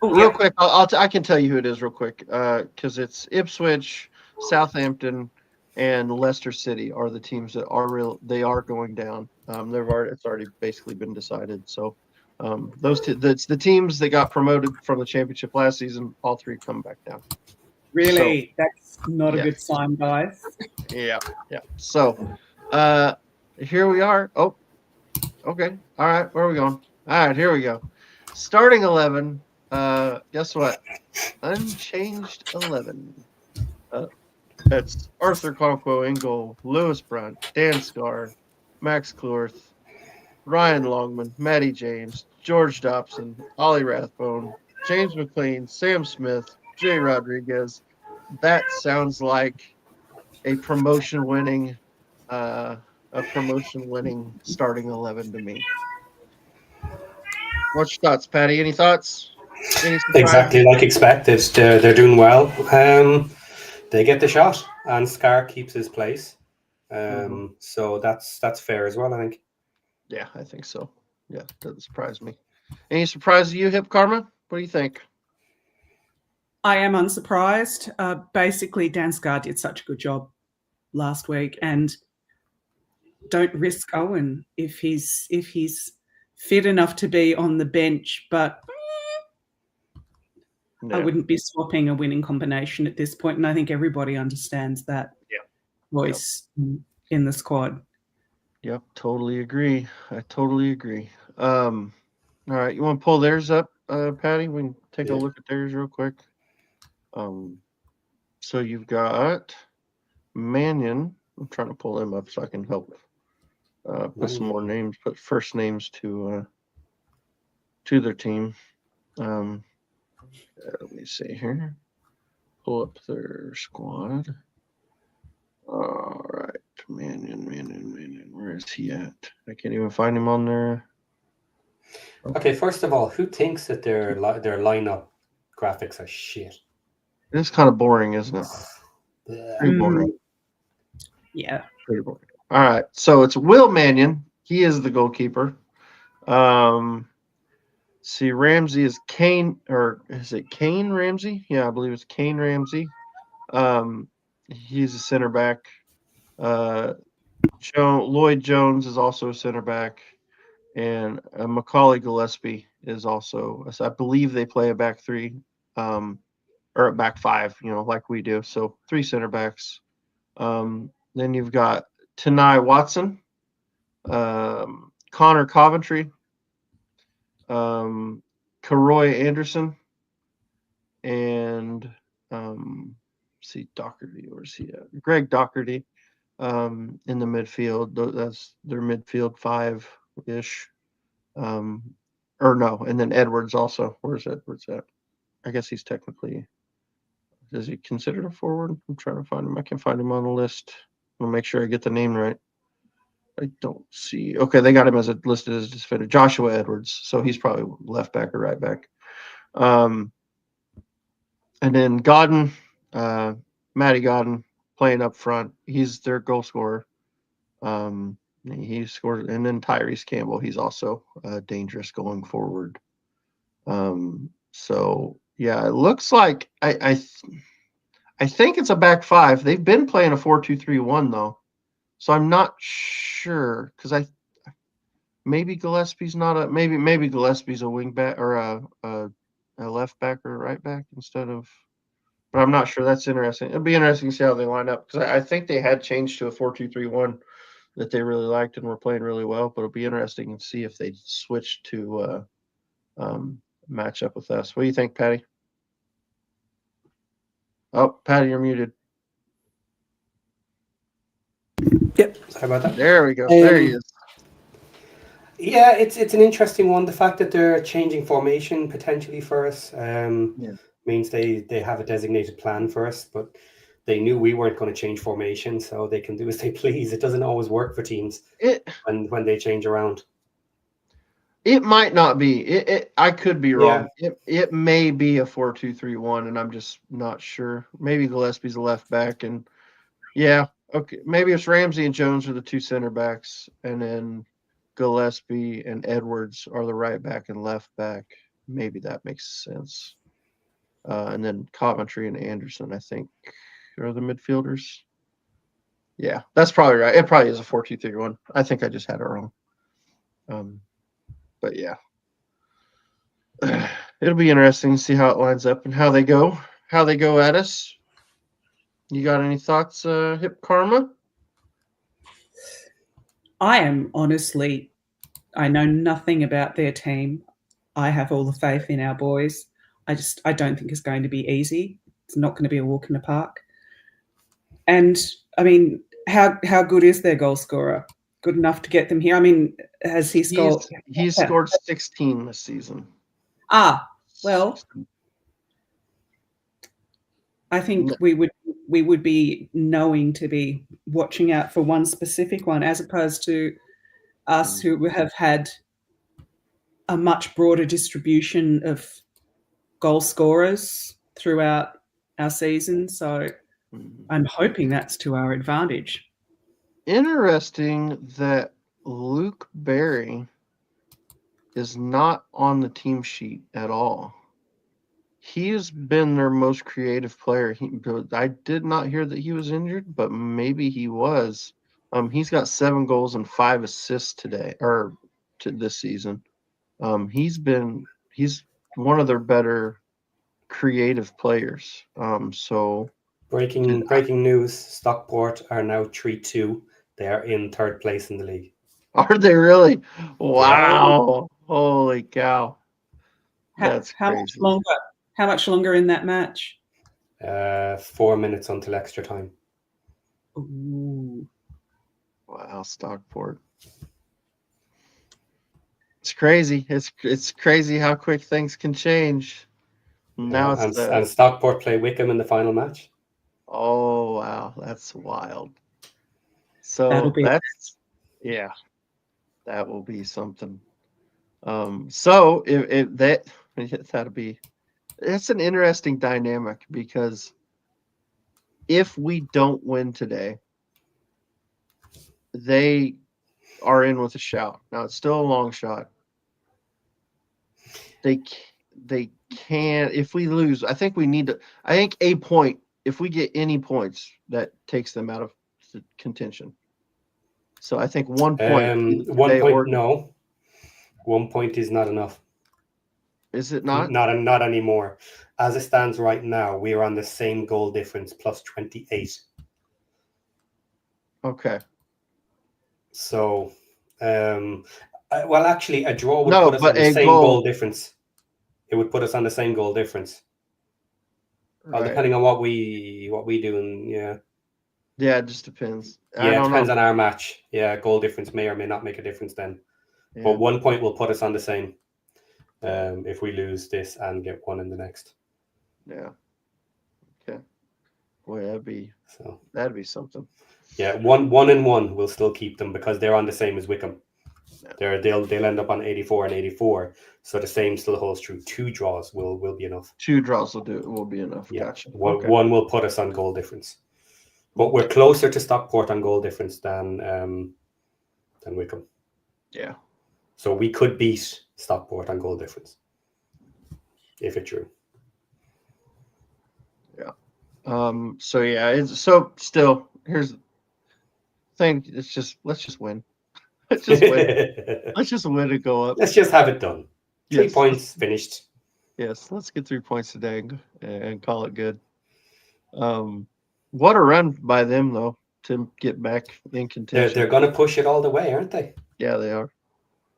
real quick. I can tell you who it is real quick, because it's Ipswich, Southampton, and Leicester City are the teams that are They are going down. It's already basically been decided. So those it's the teams that got promoted from the championship last season. All three come back down. Really, that's not a good sign, guys. Yeah. So here we are. Oh, okay. All right. Where are we going? All right, here we go. Starting 11. Guess what? Unchanged 11. That's Arthur Conquo in goal, Lewis Brunt, Dan Scarr, Max Klorth, Ryan Longman, Matty James, George Dobson, Ollie Rathbone, James McLean, Sam Smith, Jay Rodriguez. That sounds like a promotion-winning starting 11 to me. What's your thoughts, Patty? Any thoughts? Exactly like expected. They're doing well. They get the shot, and Scar keeps his place. So that's fair as well, I think. Yeah, I think so. Yeah, doesn't surprise me. Any surprise to you, Hip Karma? What do you think? I am unsurprised. Basically, Dan Scarr did such a good job last week, and don't risk Owen if he's fit enough to be on the bench, but I wouldn't be swapping a winning combination at this point, and I think everybody understands that voice in the squad. Yep, totally agree. I totally agree. All right, you want to pull theirs up, Patty? We can take a look at theirs real quick. So you've got Mannion. I'm trying to pull them up so I can help put some more names, put first names to their team. Let me see here. Pull up their squad. All right, Mannion. Where is he at? I can't even find him on there. Okay, first of all, who thinks that their lineup graphics are shit? It's kind of boring, isn't it? Pretty boring. Yeah. Pretty boring. All right. So it's Will Mannion. He is the goalkeeper. See, Ramsey is Kane, or is it Kane Ramsey? Yeah, I believe it's Kane Ramsey. He's a center back. Lloyd Jones is also a center back, and Macaulay Gillespie is also. I believe they play a back three, or a back five. Like we do. So 3 center backs. Then you've got Tanai Watson, Connor Coventry, Karoy Anderson, and see Doherty, or see Greg Doherty in the midfield. That's their midfield 5-ish. Or no, and then Edwards also. Where's Edwards at? I guess he's technically. Is he considered a forward? I'm trying to find him. I can find him on the list. I'll make sure I get the name right. I don't see. Okay, they got him listed as defender. Joshua Edwards. So he's probably left back or right back. And then Godden, Matty Godden, playing up front. He's their goal scorer. He scored, and then Tyrese Campbell. He's also dangerous going forward. So yeah, it looks like I think it's a back 5. They've been playing a 4-2-3-1 though, so I'm not sure because maybe Gillespie's not a maybe Gillespie's a wing back or a left back or a right back instead of. But I'm not sure. That's interesting. It'll be interesting to see how they line up because I think they had changed to a 4-2-3-1 that they really liked and were playing really well. But it'll be interesting to see if they switch to match up with us. What do you think, Patty? Oh, Patty, you're muted. Yep, sorry about that. There we go. There he is. Yeah, it's an interesting one. The fact that they're changing formation potentially for us means they have a designated plan for us, but they knew we weren't going to change formation, so they can do as they please. It doesn't always work for teams when they change around. It might not be. I could be wrong. Yeah. It may be a 4-2-3-1, and I'm just not sure. Maybe Gillespie's a left back, and okay. Maybe it's Ramsey and Jones are the 2 center backs, and then Gillespie and Edwards are the right back and left back. Maybe that makes sense. And then Coventry and Anderson, I think, are the midfielders. Yeah, that's probably right. It probably is a 4-2-3-1. I think I just had it wrong. But yeah, it'll be interesting to see how it lines up and how they go at us. You got any thoughts, Hip Karma? I am honestly, I know nothing about their team. I have all the faith in our boys. I don't think it's going to be easy. It's not going to be a walk in the park. And I mean, how good is their goal scorer? Good enough to get them here? I mean, has he scored? He's scored 16 this season. Well, I think we would be knowing to be watching out for one specific one, as opposed to us who have had a much broader distribution of goal scorers throughout our season. So I'm hoping that's to our advantage. Interesting that Luke Berry is not on the team sheet at all. He has been their most creative player. I did not hear that he was injured, but maybe he was. He's got 7 goals and 5 assists this season. He's one of their better creative players. So breaking news: Stockport are now 3-2. They are in 3rd place in the league. Are they really? Wow! Holy cow! That's crazy. How much longer in that match? 4 minutes until extra time. Ooh. Wow, Stockport. It's crazy. It's crazy how quick things can change. Now and Stockport play Wickham in the final match. Oh wow, that's wild. So that will be something. So if that'll be. It's an interesting dynamic because if we don't win today, they are in with a shout. Now it's still a long shot. They can, if we lose, I think we need to. I think a point. If we get any points, that takes them out of the contention. So I think 1 point. 1 point, no. 1 point is not enough. Is it not? Not anymore. As it stands right now, we are on the same goal difference plus 28. Okay. So, well, actually, a draw would No, put us but on the a same goal- goal difference. It would put us on the same goal difference. Right. Depending on what we do, and Yeah, it just depends. I yeah, it don't depends know. on our match. Yeah, goal difference may or may not make a difference then. Yeah. But 1 point will put us on the same. If we lose this and get one in the next. Yeah. Okay. Boy, that'd be something. Yeah, one and one will still keep them because they're on the same as Wickham. Yeah. They'll end up on 84 and 84. So the same still holds true. 2 draws will be enough. 2 draws will be enough. Yeah. Gotcha. One will put us on goal difference. But we're closer to Stockport on goal difference than Wickham. Yeah. So we could beat Stockport on goal difference if it drew. Yeah. So yeah, so still here's the thing. Let's just win. Let's just win. Let's just win and go up. Let's just have it done. 3 Yes. points finished. Yes, let's get 3 points today and call it good. What a run by them though to get back in contention. They're going to push it all the way, aren't they? Yeah, they are.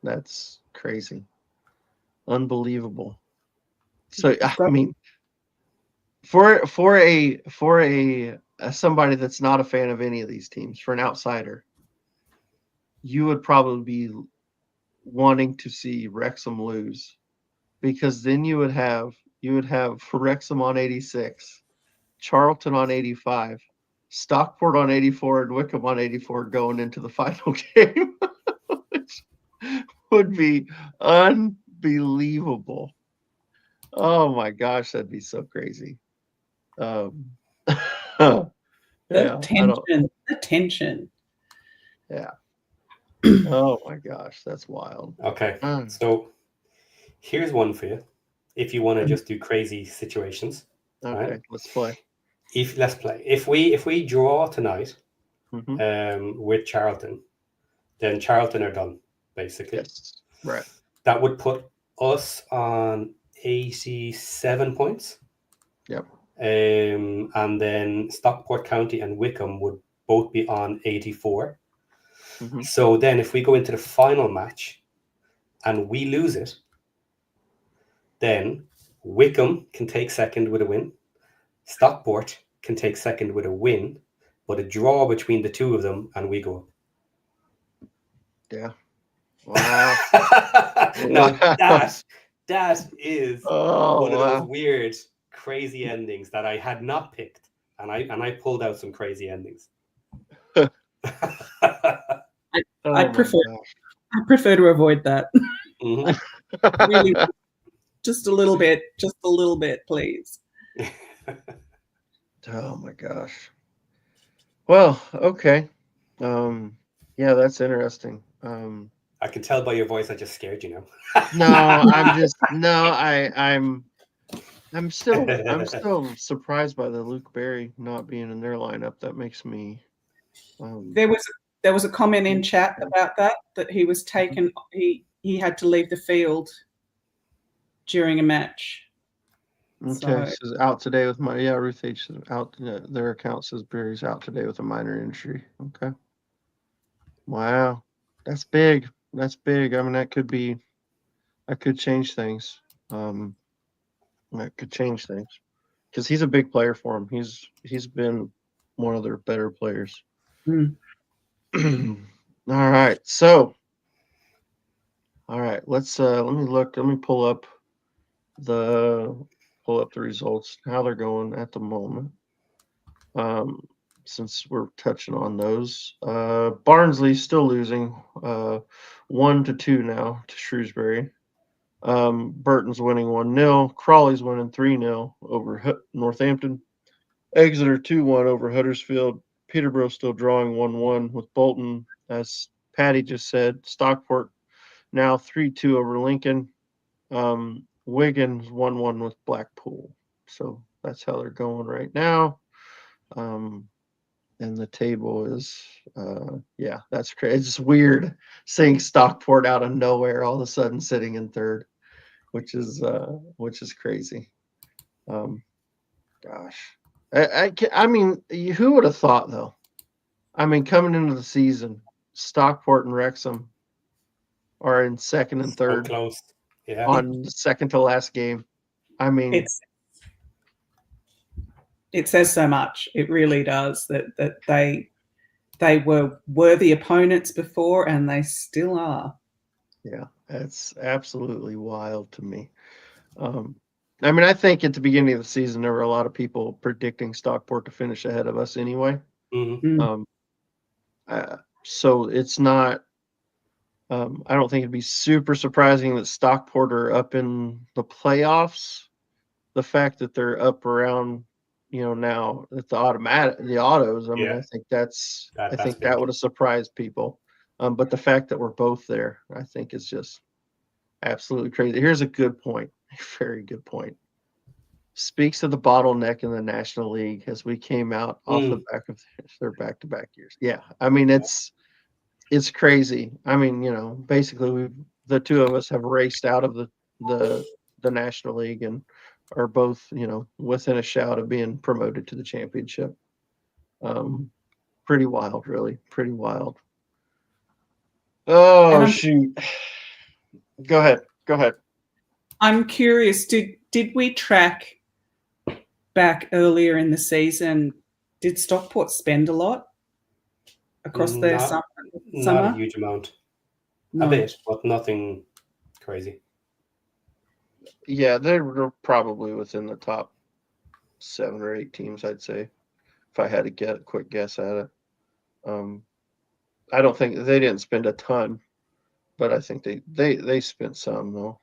That's crazy. Unbelievable. So I mean, for a somebody that's not a fan of any of these teams, for an outsider, you would probably be wanting to see Wrexham lose, because then you would have Wrexham on 86, Charlton on 85, Stockport on 84, and Wickham on 84 going into the final game, which would be unbelievable. Oh my gosh, that'd be so crazy. The Yeah, tension. Yeah. Oh my gosh, that's wild. Okay, so here's one for you. If you want to just do crazy situations, Okay, right? let's play. Let's play. If we draw tonight, Mhm. with Charlton, then Charlton are done basically. Yes, right. That would put us on 87 points. Yep. And then Stockport County and Wickham would both be on 84. Mhm. So then if we go into the final match and we lose it, then Wickham can take second with a win. Stockport can take second with a win, but a draw between the two of them and we go up. Yeah. Wow. No, that is one of wow. those weird, crazy endings that I had not picked, and I pulled out some crazy endings. I prefer to avoid that. Mm-hmm. Really, just a little bit, please. Oh my gosh. Well, okay. Yeah, that's interesting. I can tell by your voice I just scared you now. I'm still surprised by the Luke Berry not being in their lineup. That makes me There was a comment in chat about that he was taken. He had to leave the field during a match. Okay, says out today with Ruth H says out. Their account says Berry's out today with a minor injury. Okay. Wow, that's big. That's big. I mean, that could change things. That could change things because he's a big player for him. He's been one of their better players. Mm. All right, so let's let me pull up the results, how they're going at the moment. Since we're touching on those, Barnsley's still losing 1-2 now to Shrewsbury. Burton's winning 1-0. Crawley's winning 3-0 over Northampton. Exeter 2-1 over Huddersfield. Peterborough still drawing 1-1 with Bolton. as Patty just said, Stockport now 3-2 over Lincoln. Wigan's 1-1 with Blackpool. So that's how they're going right now. And the table is, that's crazy. It's just weird seeing Stockport out of nowhere all of a sudden sitting in third, which is crazy. Gosh, I mean, who would have thought though? I mean, coming into the season, Stockport and Wrexham are in second and third, So close. Yeah. on the second to last game. I mean, it says so much. It really does that they were worthy opponents before, and they still are. Yeah, that's absolutely wild to me. I mean, I think at the beginning of the season there were a lot of people predicting Stockport to finish ahead of us anyway. Mm-hmm. So it's not. I don't think it'd be super surprising that Stockport are up in the playoffs. The fact that they're up around, now at the autos. I mean, I think that would have surprised people. But the fact that we're both there, I think, is just absolutely crazy. Here's a good point, a very good point. Speaks of the bottleneck in the National League as we came out off the back of their back-to-back years. Yeah, I mean, it's crazy. I mean, basically the two of us have raced out of the National League and are both, within a shout of being promoted to the championship. Pretty wild, really. Pretty wild. Oh, shoot. Go ahead. I'm curious, did we track back earlier in the season, did Stockport spend a lot across their summer? Not a huge amount. No. A bit, but nothing crazy. Yeah, they were probably within the top 7 or 8 teams, I'd say, if I had to get a quick guess at it. I don't think they didn't spend a ton, but I think they spent some though.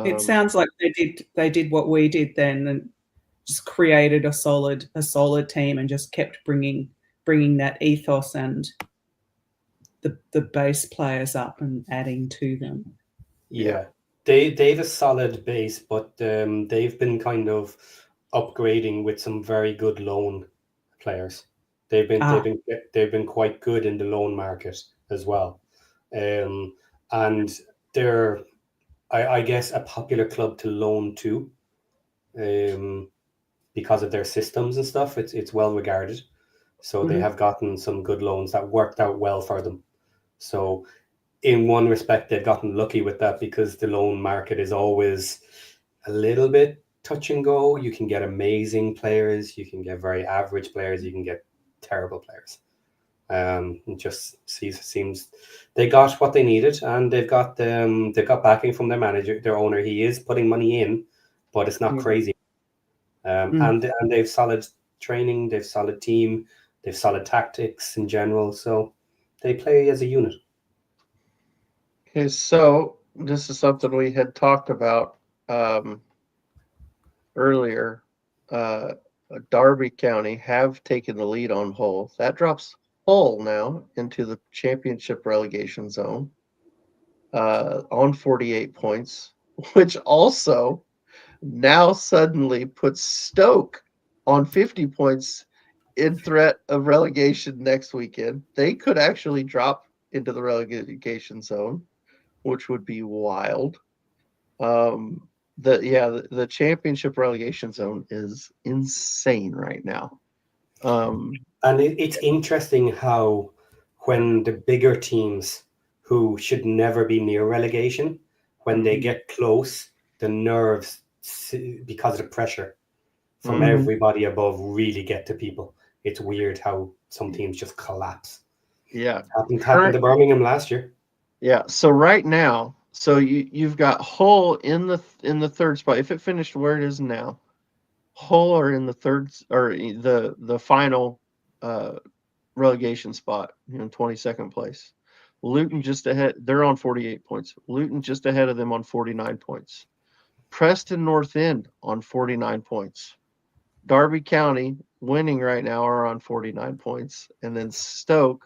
It sounds like they did what we did then, and just created a solid team and just kept bringing that ethos and the base players up and adding to them. Yeah. They've a solid base, but they've been kind of upgrading with some very good loan players. They've been quite good in the loan market as well, and they're, I guess, a popular club to loan to, because of their systems and stuff. It's well regarded, so they have gotten some good loans that worked out well for them. So, in one respect, they've gotten lucky with that, because the loan market is always a little bit touch and go. You can get amazing players, you can get very average players, you can get terrible players. It just seems they got what they needed, and they've got backing from their manager, their owner. He is putting money in, but it's not crazy. And they've solid training, they've solid team, they've solid tactics in general. So they play as a unit. Okay, so this is something we had talked about earlier. Derby County have taken the lead on Hull. That drops Hull now into the championship relegation zone on 48 points, which also now suddenly puts STōK on 50 points in threat of relegation next weekend. They could actually drop into the relegation zone, which would be wild. The championship relegation zone is insane right now. And it's interesting how, when the bigger teams who should never be near relegation, when they get close, the nerves, because of the pressure from everybody above, really get to people. It's weird how some teams just collapse. Yeah. Happened to Birmingham last year. Yeah. So right now, you've got Hull in the third spot. If it finished where it is now, Hull are in the third, or the final relegation spot, 22nd place. Luton just ahead. They're on 48 points. Luton just ahead of them on 49 points. Preston North End on 49 points. Derby County winning right now are on 49 points. And then STōK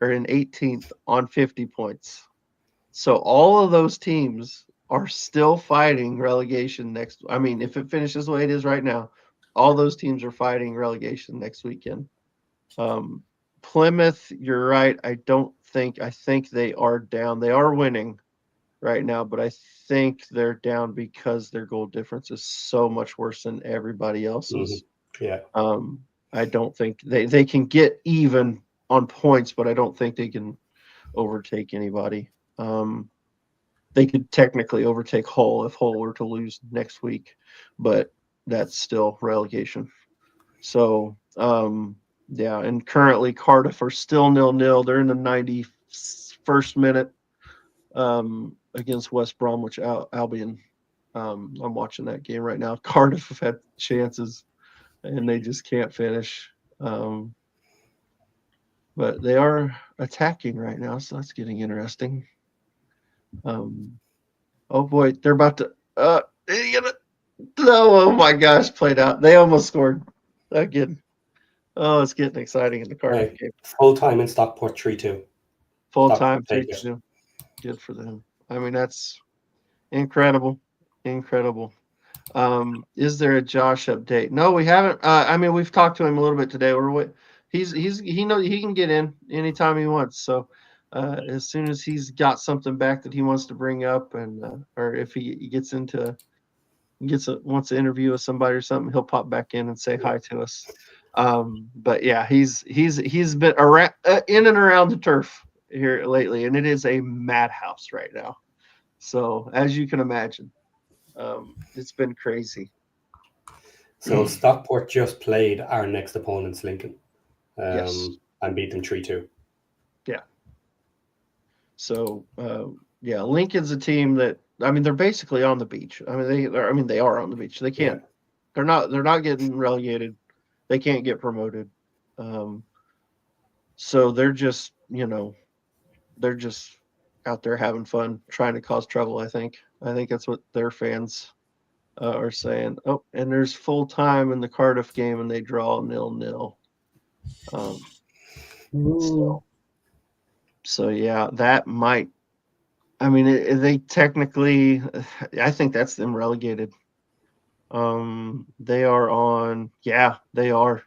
are in 18th on 50 points. So all of those teams are still fighting relegation next. I mean, if it finishes the way it is right now, all those teams are fighting relegation next weekend. Plymouth, you're right. I think they are down. They are winning right now, but I think they're down because their goal difference is so much worse than everybody else's. Yeah. I don't think they can get even on points, but I don't think they can overtake anybody. They could technically overtake Hull if Hull were to lose next week, but that's still relegation. So, yeah, and currently Cardiff are still 0-0. They're in the 91st minute against West Bromwich Albion. I'm watching that game right now. Cardiff have had chances, and they just can't finish. But they are attacking right now, so that's getting interesting. Oh boy, they're about to. Oh my gosh, played out. They almost scored again. Oh, it's getting exciting in the Cardiff game. Full time in Stockport 3-2. Full time 3-2. Good for them. I mean, that's incredible, incredible. Is there a Josh update? No, we haven't. I mean, we've talked to him a little bit today. He knows he can get in anytime he wants. So as soon as he's got something back that he wants to bring up, and or if he wants to interview with somebody or something, he'll pop back in and say hi to us. But yeah, he's been around in and around the turf here lately, and it is a madhouse right now. So as you can imagine, it's been crazy. So Stockport just played our next opponents, Lincoln, yes, and beat them 3-2. Yeah. So yeah, Lincoln's a team that, I mean, they're basically on the beach. I mean, they are on the beach. They can't. Yeah. They're not getting relegated. They can't get promoted. So they're just, they're just out there having fun, trying to cause trouble. I think that's what their fans are saying. Oh, and there's full time in the Cardiff game, and they draw 0-0. So yeah, that might. I mean, they technically, I think that's them relegated. They are on. Yeah, they are.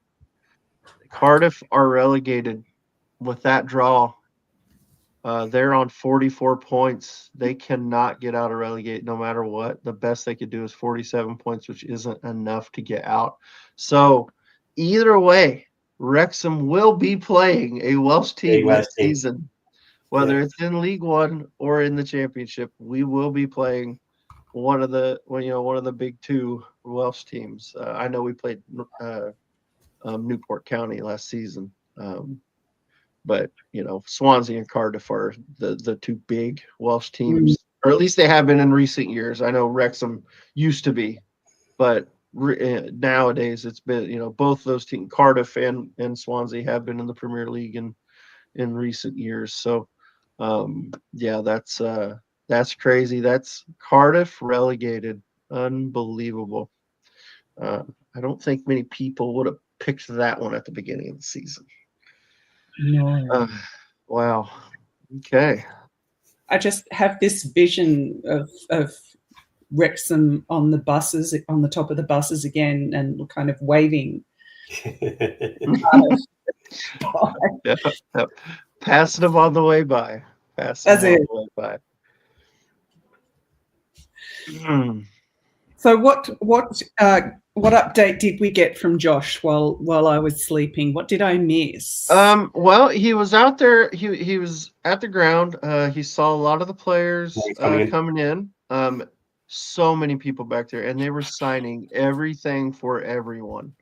Cardiff are relegated with that draw. They're on 44 points. They cannot get out of relegate no matter what. The best they could do is 47 points, which isn't enough to get out. So either way, Wrexham will be playing a Welsh team next season. Whether it's in League One or in the Championship, we will be playing one of the big two Welsh teams. I know we played Newport County last season. But Swansea and Cardiff are the two big Welsh teams, or at least they have been in recent years. I know Wrexham used to be, but nowadays it's been both those teams, Cardiff and Swansea, have been in the Premier League in recent years. So yeah, that's crazy. That's Cardiff relegated. Unbelievable. I don't think many people would have picked that one at the beginning of the season. No. Wow. Okay. I just have this vision of Wrexham on the buses, on the top of the buses again, and kind of waving. Yep. Passing them on the way by. That's it. So what update did we get from Josh while I was sleeping? What did I miss? Well, he was out there. He was at the ground. He saw a lot of the players coming in. So many people back there, and they were signing everything for everyone.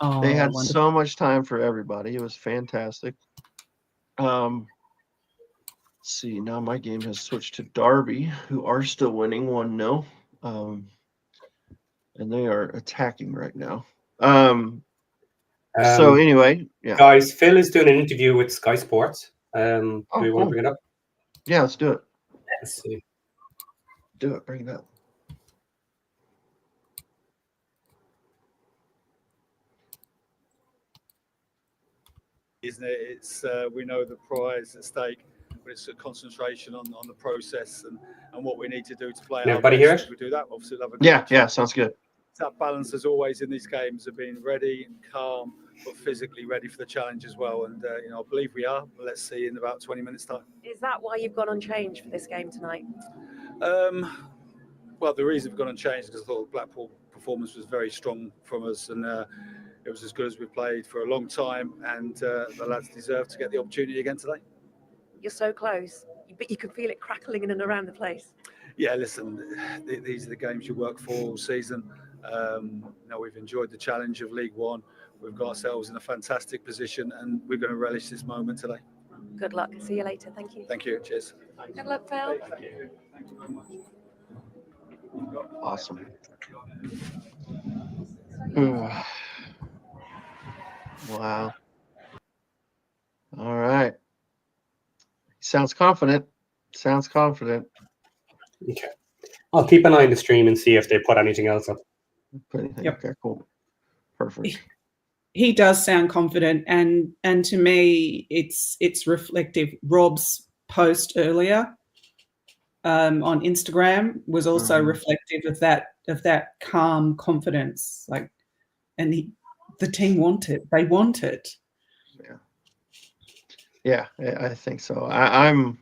Oh, they had wonderful. so much time for everybody. It was fantastic. Let's see, now my game has switched to Derby, who are still winning 1-0. And they are attacking right now. So anyway, yeah. Guys, Phil is doing an interview with Sky Sports. Do we want to bring it up? Yeah, let's do it. Let's see. Do it. Bring it up. isn't it? It's we know the prize at stake, but it's a concentration on the process and what we need to do to play. Can everybody hear it? If we do that, obviously, we'll have a good Yeah, chance. sounds good. That balance, as always in these games, of being ready and calm, but physically ready for the challenge as well. And you know, I believe we are. But let's see in about 20 minutes' time. Is that why you've gone unchanged for this game tonight? Well, the reason we've gone unchanged is because I thought the Blackpool performance was very strong from us, and it was as good as we've played for a long time. And the lads deserve to get the opportunity again today. You're so close, but you can feel it crackling in and around the place. Yeah, listen, these are the games you work for all season. You know, we've enjoyed the challenge of League One. We've got ourselves in a fantastic position, and we're going to relish this moment today. Good luck. See you later. Thank you. Thank you. Cheers. Good luck, Phil. Thank you. Thank you very much. Awesome. Wow. All right. Sounds confident. Sounds confident. Okay. I'll keep an eye on the stream and see if they put anything else up. Yep. Okay, cool. Perfect. He does sound confident, and to me, it's reflective. Rob's post earlier on Instagram was also reflective of that calm confidence. Like, and the team want it. They want it. Yeah, I think so. I'm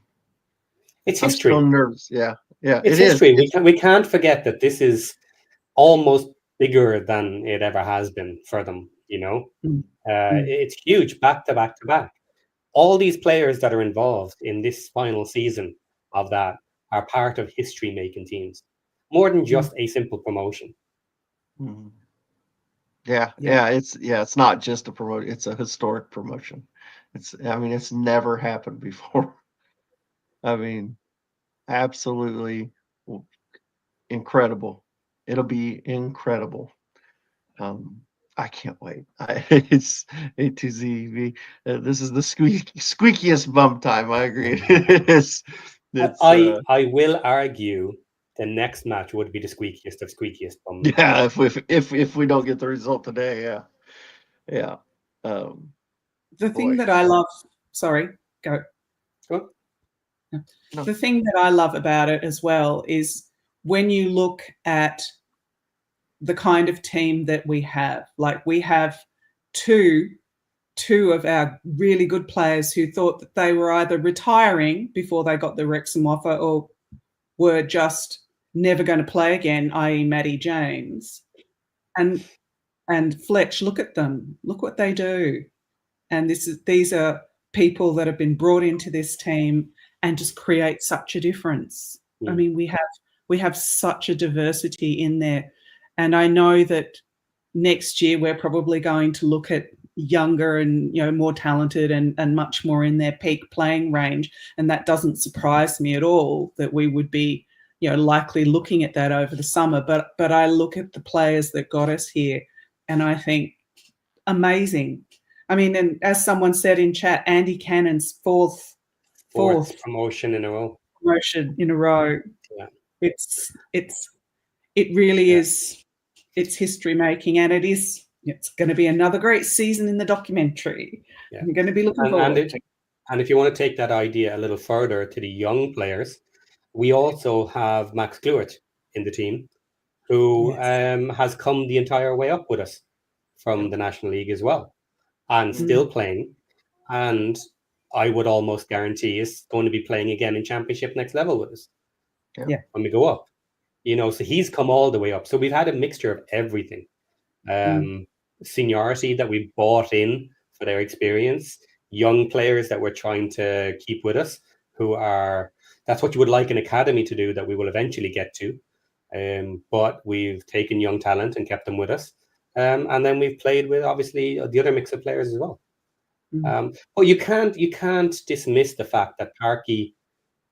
history. I'm so nervous. Yeah, It's history. We can't forget that this is almost bigger than it ever has been for them. You know, it's huge, back to back to back. All these players that are involved in this final season of that are part of history-making teams, more than just a simple promotion. Yeah, it's not just a promotion; it's a historic promotion. It's never happened before. I mean, absolutely incredible. It'll be incredible. I can't wait. It's A to Z V. This is the squeakiest bum time. I agree. I will argue the next match would be the squeakiest of squeakiest bum. Yeah, if we don't get the result today, yeah. The thing that I love. Sorry, go. Go. No. The thing that I love about it as well is when you look at the kind of team that we have. Like, we have two of our really good players who thought that they were either retiring before they got the Wrexham offer or were just never going to play again, i.e. Maddie James. And Fletch, look at them. Look what they do. And these are people that have been brought into this team and just create such a difference. I mean, we have such a diversity in there. And I know that next year we're probably going to look at younger and, you know, more talented and much more in their peak playing range. And that doesn't surprise me at all that we would be, you know, likely looking at that over the summer. But I look at the players that got us here and I think amazing. I mean, and as someone said in chat, Andy Cannon's fourth promotion in a row. Yeah. It really is. It's history making, and it's going to be another great season in the documentary. Yeah. I'm going to be looking forward to it. And if you want to take that idea a little further to the young players, we also have Max Glewert in the team, who has come the entire way up with us from the National League as well, and still playing. And I would almost guarantee is going to be playing again in Championship next level with us when we go up. You know, so he's come all the way up. So we've had a mixture of everything. Seniority that we bought in for their experience, young players that we're trying to keep with us, that's what you would like an academy to do that we will eventually get to. But we've taken young talent and kept them with us. And then we've played with, obviously, the other mix of players as well. But you can't dismiss the fact that Parky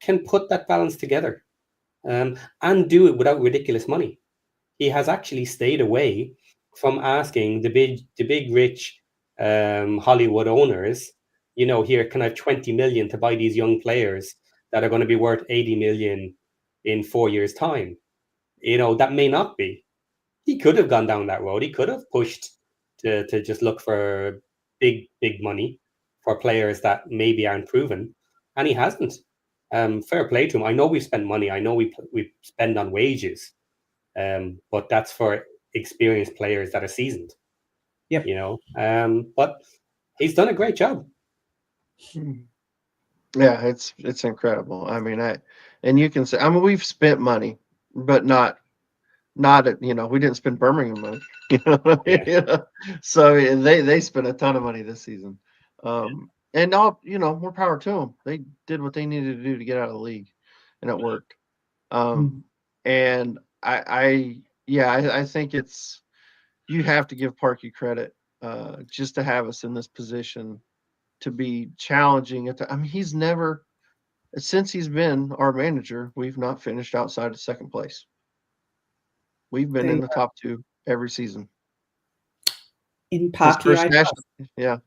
can put that balance together. And do it without ridiculous money. He has actually stayed away from asking the big rich Hollywood owners, you know, here, can I have 20 million to buy these young players that are going to be worth 80 million in 4 years' time? You know, that may not be. He could have gone down that road. He could have pushed to just look for big money for players that maybe aren't proven, and he hasn't. Fair play to him. I know we spent money. I know we spend on wages, but that's for experienced players that are seasoned. Yep. You know, but he's done a great job. Yeah, it's incredible. I mean, and you can say, I mean, we've spent money, but not at, you know, we didn't spend Birmingham money. You know what I mean? Yeah. You know? So they spent a ton of money this season. And all, you know, more power to them. They did what they needed to do to get out of the league, and it worked. And I think you have to give Parkey credit just to have us in this position to be challenging it. I mean, he's never, since he's been our manager, we've not finished outside of second place. We've been in the top 2 every season. In Parkey,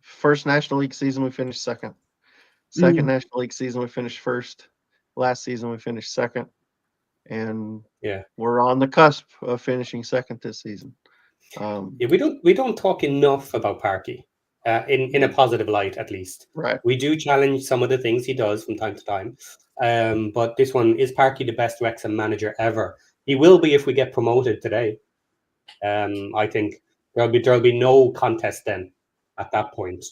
first National League season we finished second. Second National League season we finished first. Last season we finished second, and we're on the cusp of finishing second this season. We don't talk enough about Parkey, in a positive light, at least. Right. We do challenge some of the things he does from time to time, but this one, is Parkey the best Wrexham manager ever? He will be if we get promoted today. I think there'll be no contest then at that point.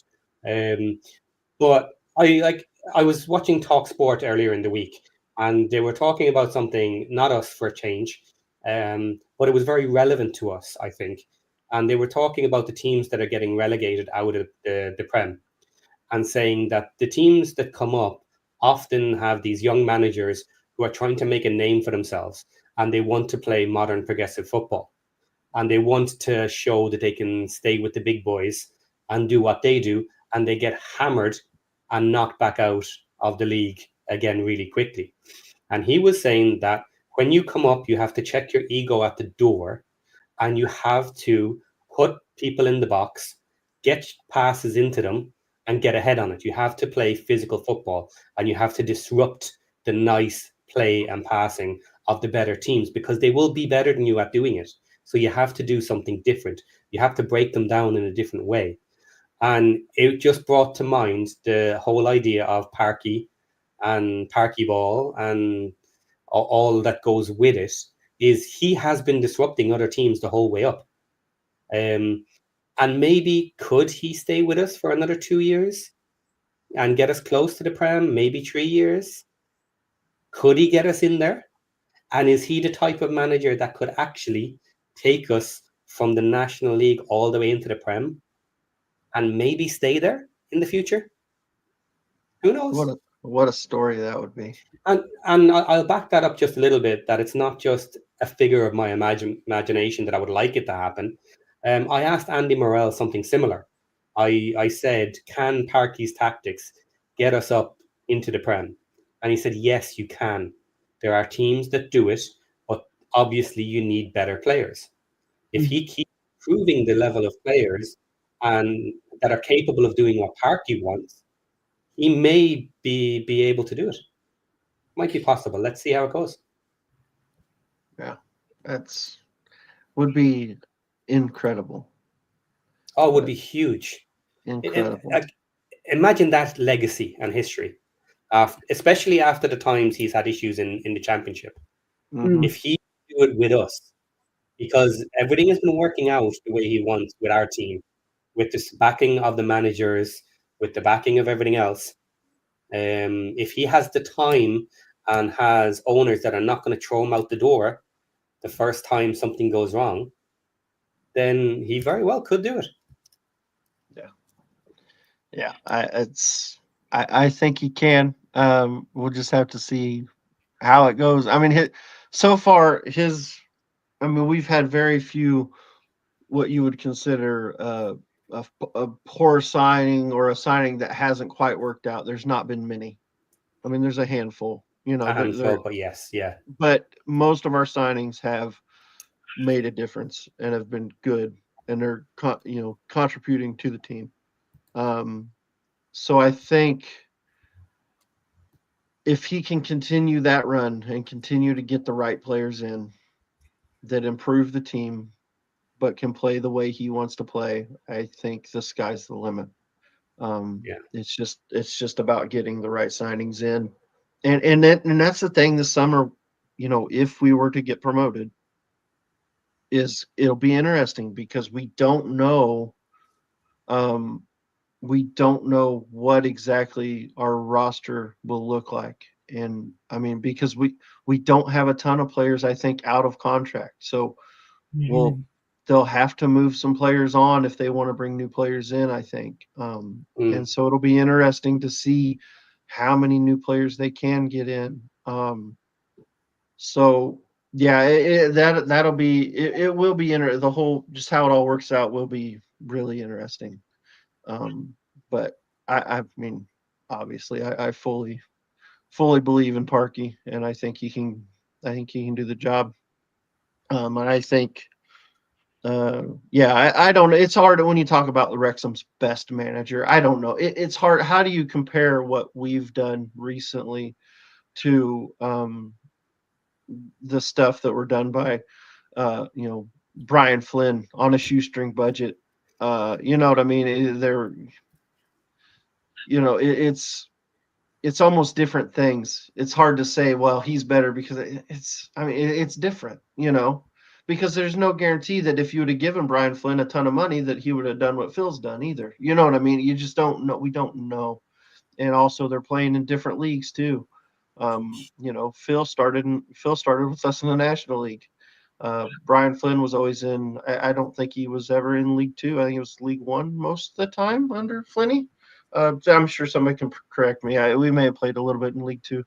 But I was watching Talk Sport earlier in the week, and they were talking about something, not us for a change, but it was very relevant to us, I think. And they were talking about the teams that are getting relegated out of the Prem, and saying that the teams that come up often have these young managers who are trying to make a name for themselves, and they want to play modern progressive football, and they want to show that they can stay with the big boys and do what they do, and they get hammered and knocked back out of the league again really quickly. And he was saying that when you come up, you have to check your ego at the door, and you have to put people in the box, get passes into them, and get ahead on it. You have to play physical football, and you have to disrupt the nice play and passing of the better teams, because they will be better than you at doing it. So you have to do something different. You have to break them down in a different way. And it just brought to mind the whole idea of Parkey and Parkey ball and all that goes with it. Is he has been disrupting other teams the whole way up. And maybe could he stay with us for another 2 years and get us close to the Prem, maybe 3 years? Could he get us in there? And is he the type of manager that could actually take us from the National League all the way into the Prem and maybe stay there in the future? Who knows? What a story that would be. And I'll back that up just a little bit, that it's not just a figure of my imagination that I would like it to happen. I asked Andy Morrell something similar. I said, can Parkey's tactics get us up into the Prem? And he said, yes, you can. There are teams that do it, but obviously you need better players. If he keeps improving the level of players and that are capable of doing what Parkey wants, he may be able to do it. Might be possible. Let's see how it goes. Yeah, would be incredible. Oh, it would be huge. Incredible. Imagine that legacy and history, especially after the times he's had issues in the Championship. If he do it with us, because everything has been working out the way he wants with our team, with this backing of the managers, with the backing of everything else. If he has the time and has owners that are not going to throw him out the door the first time something goes wrong, then he very well could do it. Yeah, I think he can. We'll just have to see how it goes. I mean, so far we've had very few what you would consider a poor signing or a signing that hasn't quite worked out. There's not been many. I mean, there's a handful. You know, but yes, yeah. But most of our signings have made a difference and have been good, and they're contributing to the team. So I think if he can continue that run and continue to get the right players in that improve the team, but can play the way he wants to play, I think the sky's the limit. It's just about getting the right signings in, and that's the thing this summer. If we were to get promoted, it'll be interesting because we don't know. We don't know what exactly our roster will look like. And I mean, because we don't have a ton of players, I think, out of contract. So they'll have to move some players on if they want to bring new players in, I think. And so it'll be interesting to see how many new players they can get in. So yeah, that'll be it will be the whole just how it all works out will be really interesting. But I mean, obviously, I fully believe in Parkey, and I think he can do the job. And I think, I don't know. It's hard when you talk about the Wrexham's best manager. I don't know. It's hard. How do you compare what we've done recently to the stuff that were done by, Brian Flynn on a shoestring budget? You know what I mean? It's almost different things. It's hard to say, well, he's better because it's different, because there's no guarantee that if you would have given Brian Flynn a ton of money that he would have done what Phil's done either. You know what I mean? You just don't know. We don't know. And also they're playing in different leagues too. Phil started with us in the National League. Brian Flynn was always in, I don't think he was ever in League Two. I think it was League One most of the time under Flinney. I'm sure somebody can correct me. We may have played a little bit in League Two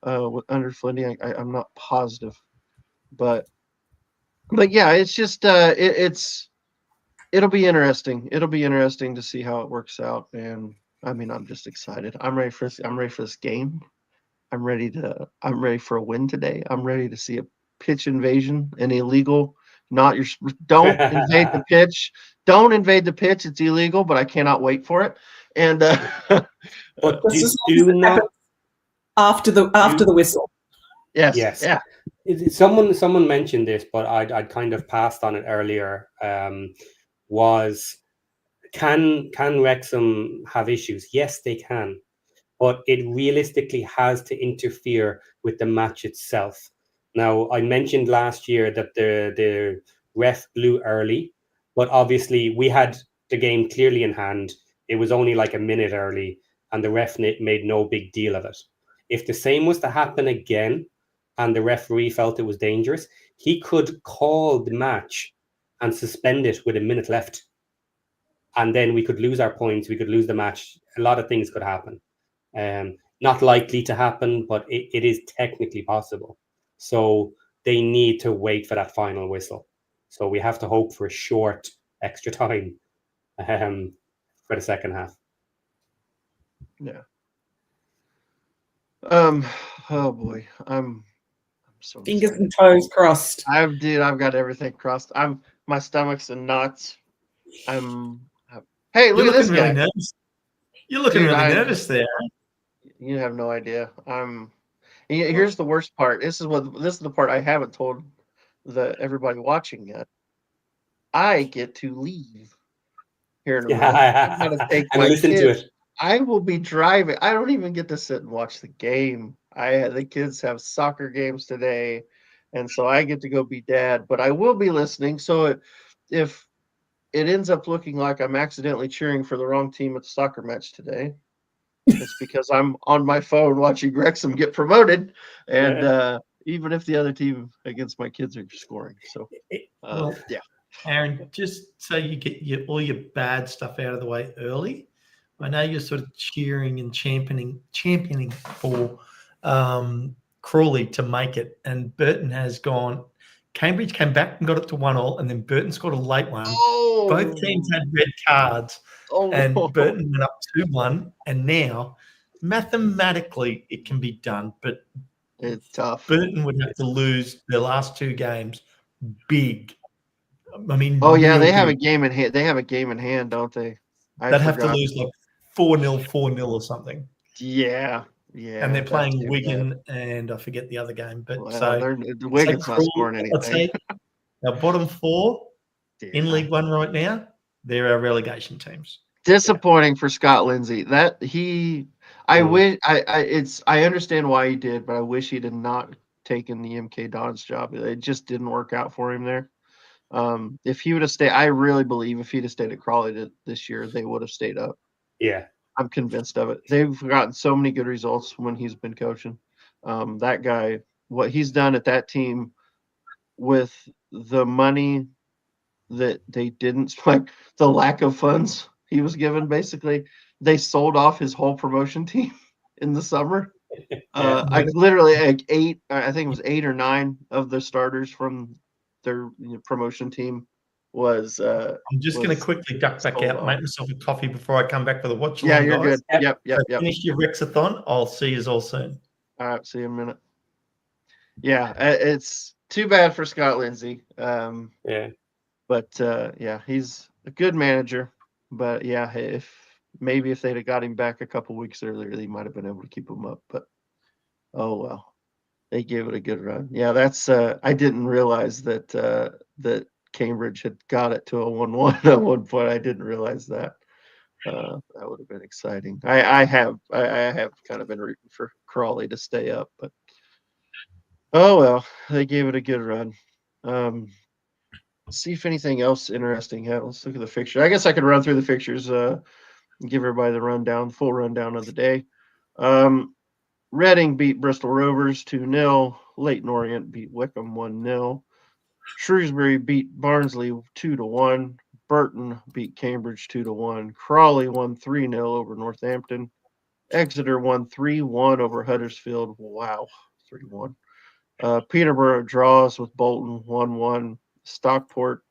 under Flinney. I'm not positive, but yeah, it's just it'll be interesting. It'll be interesting to see how it works out. And I mean, I'm just excited. I'm ready for this game. I'm ready for a win today. I'm ready to see a pitch invasion, an illegal. Don't invade the pitch. Don't invade the pitch. It's illegal, but I cannot wait for it. And but do not after the whistle. Yes. Yeah. Someone mentioned this, but I'd kind of passed on it earlier. Was can Wrexham have issues? Yes, they can, but it realistically has to interfere with the match itself. Now, I mentioned last year that the ref blew early, but obviously we had the game clearly in hand. It was only like a minute early, and the ref made no big deal of it. If the same was to happen again, and the referee felt it was dangerous, he could call the match and suspend it with a minute left. And then we could lose our points. We could lose the match. A lot of things could happen. Not likely to happen, but it is technically possible. So they need to wait for that final whistle. So we have to hope for a short extra time for the second half. Yeah. Oh boy, I'm so fingers and toes crossed. I've got everything crossed. My stomach's in knots. Hey, look at this guy. Nervous. You're looking really nervous there. You have no idea. Here's the worst part. This is the part I haven't told everybody watching yet. I get to leave here in a minute. I'm gonna take my listen kids. to it. I will be driving. I don't even get to sit and watch the game. The kids have soccer games today, and so I get to go be dad. But I will be listening. So if it ends up looking like I'm accidentally cheering for the wrong team at the soccer match today, it's because I'm on my phone watching Wrexham get promoted, and even if the other team against my kids are scoring. So yeah. Aaron, just so you get all your bad stuff out of the way early, I know you're sort of cheering and championing for Crawley to make it, and Burton has gone. Cambridge came back and got it to 1-1, and then Burton scored a late one. Oh. Both teams had red cards, and Burton went up 2-1, and now mathematically it can be done, but it's tough. Burton would have to lose their last two games big. I mean, they have a game in hand. They have a game in hand, don't they? They'd have to lose like 4-0 or something. Yeah. And they're playing Wigan, and I forget the other game. But Wigan's not scoring anything. I'd say our bottom four in League One right now, they're our relegation teams. Disappointing for Scott Lindsay. That he, I wish I understand why he did, but I wish he did not taken the MK Dons job. It just didn't work out for him there. If he would have stayed, I really believe if he'd have stayed at Crawley this year, they would have stayed up. Yeah. I'm convinced of it. They've gotten so many good results when he's been coaching. That guy, what he's done at that team with the money that they didn't, like the lack of funds he was given, basically, they sold off his whole promotion team in the summer. I literally like I think it was 8 or 9 of the starters from their promotion team was. I'm just going to quickly duck back out and make myself a coffee before I come back for the watch along. Yeah, you're guys. good. Yep. So finish your Wrexathon. I'll see you all soon. All right, see you in a minute. Yeah, it's too bad for Scott Lindsay. Yeah. But yeah, he's a good manager. But yeah, if they'd have got him back a couple weeks earlier, they might have been able to keep him up. But oh well, they gave it a good run. Yeah, that's I didn't realize that that Cambridge had got it to a 1-1 at one point. I didn't realize that. That would have been exciting. I have kind of been rooting for Crawley to stay up, but oh well, they gave it a good run. See if anything else interesting happened. Let's look at the fixture. I guess I could run through the fixtures, and give everybody the full rundown of the day. Reading beat Bristol Rovers 2-0. Leyton Orient beat Wickham 1-0. Shrewsbury beat Barnsley 2-1. Burton beat Cambridge 2-1. Crawley won 3-0 over Northampton. Exeter won 3-1 over Huddersfield. Wow, 3-1. Peterborough draws with Bolton 1-1. Stockport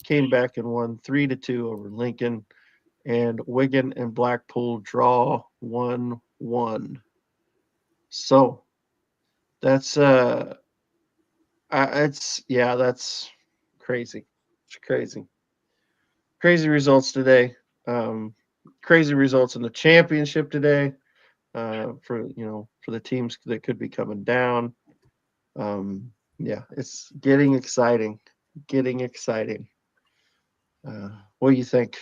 came back and won 3-2 over Lincoln, and Wigan and Blackpool draw 1-1. So that's that's crazy. It's crazy. Crazy results today. Crazy results in the championship today. For the teams that could be coming down. Yeah, it's getting exciting. What do you think?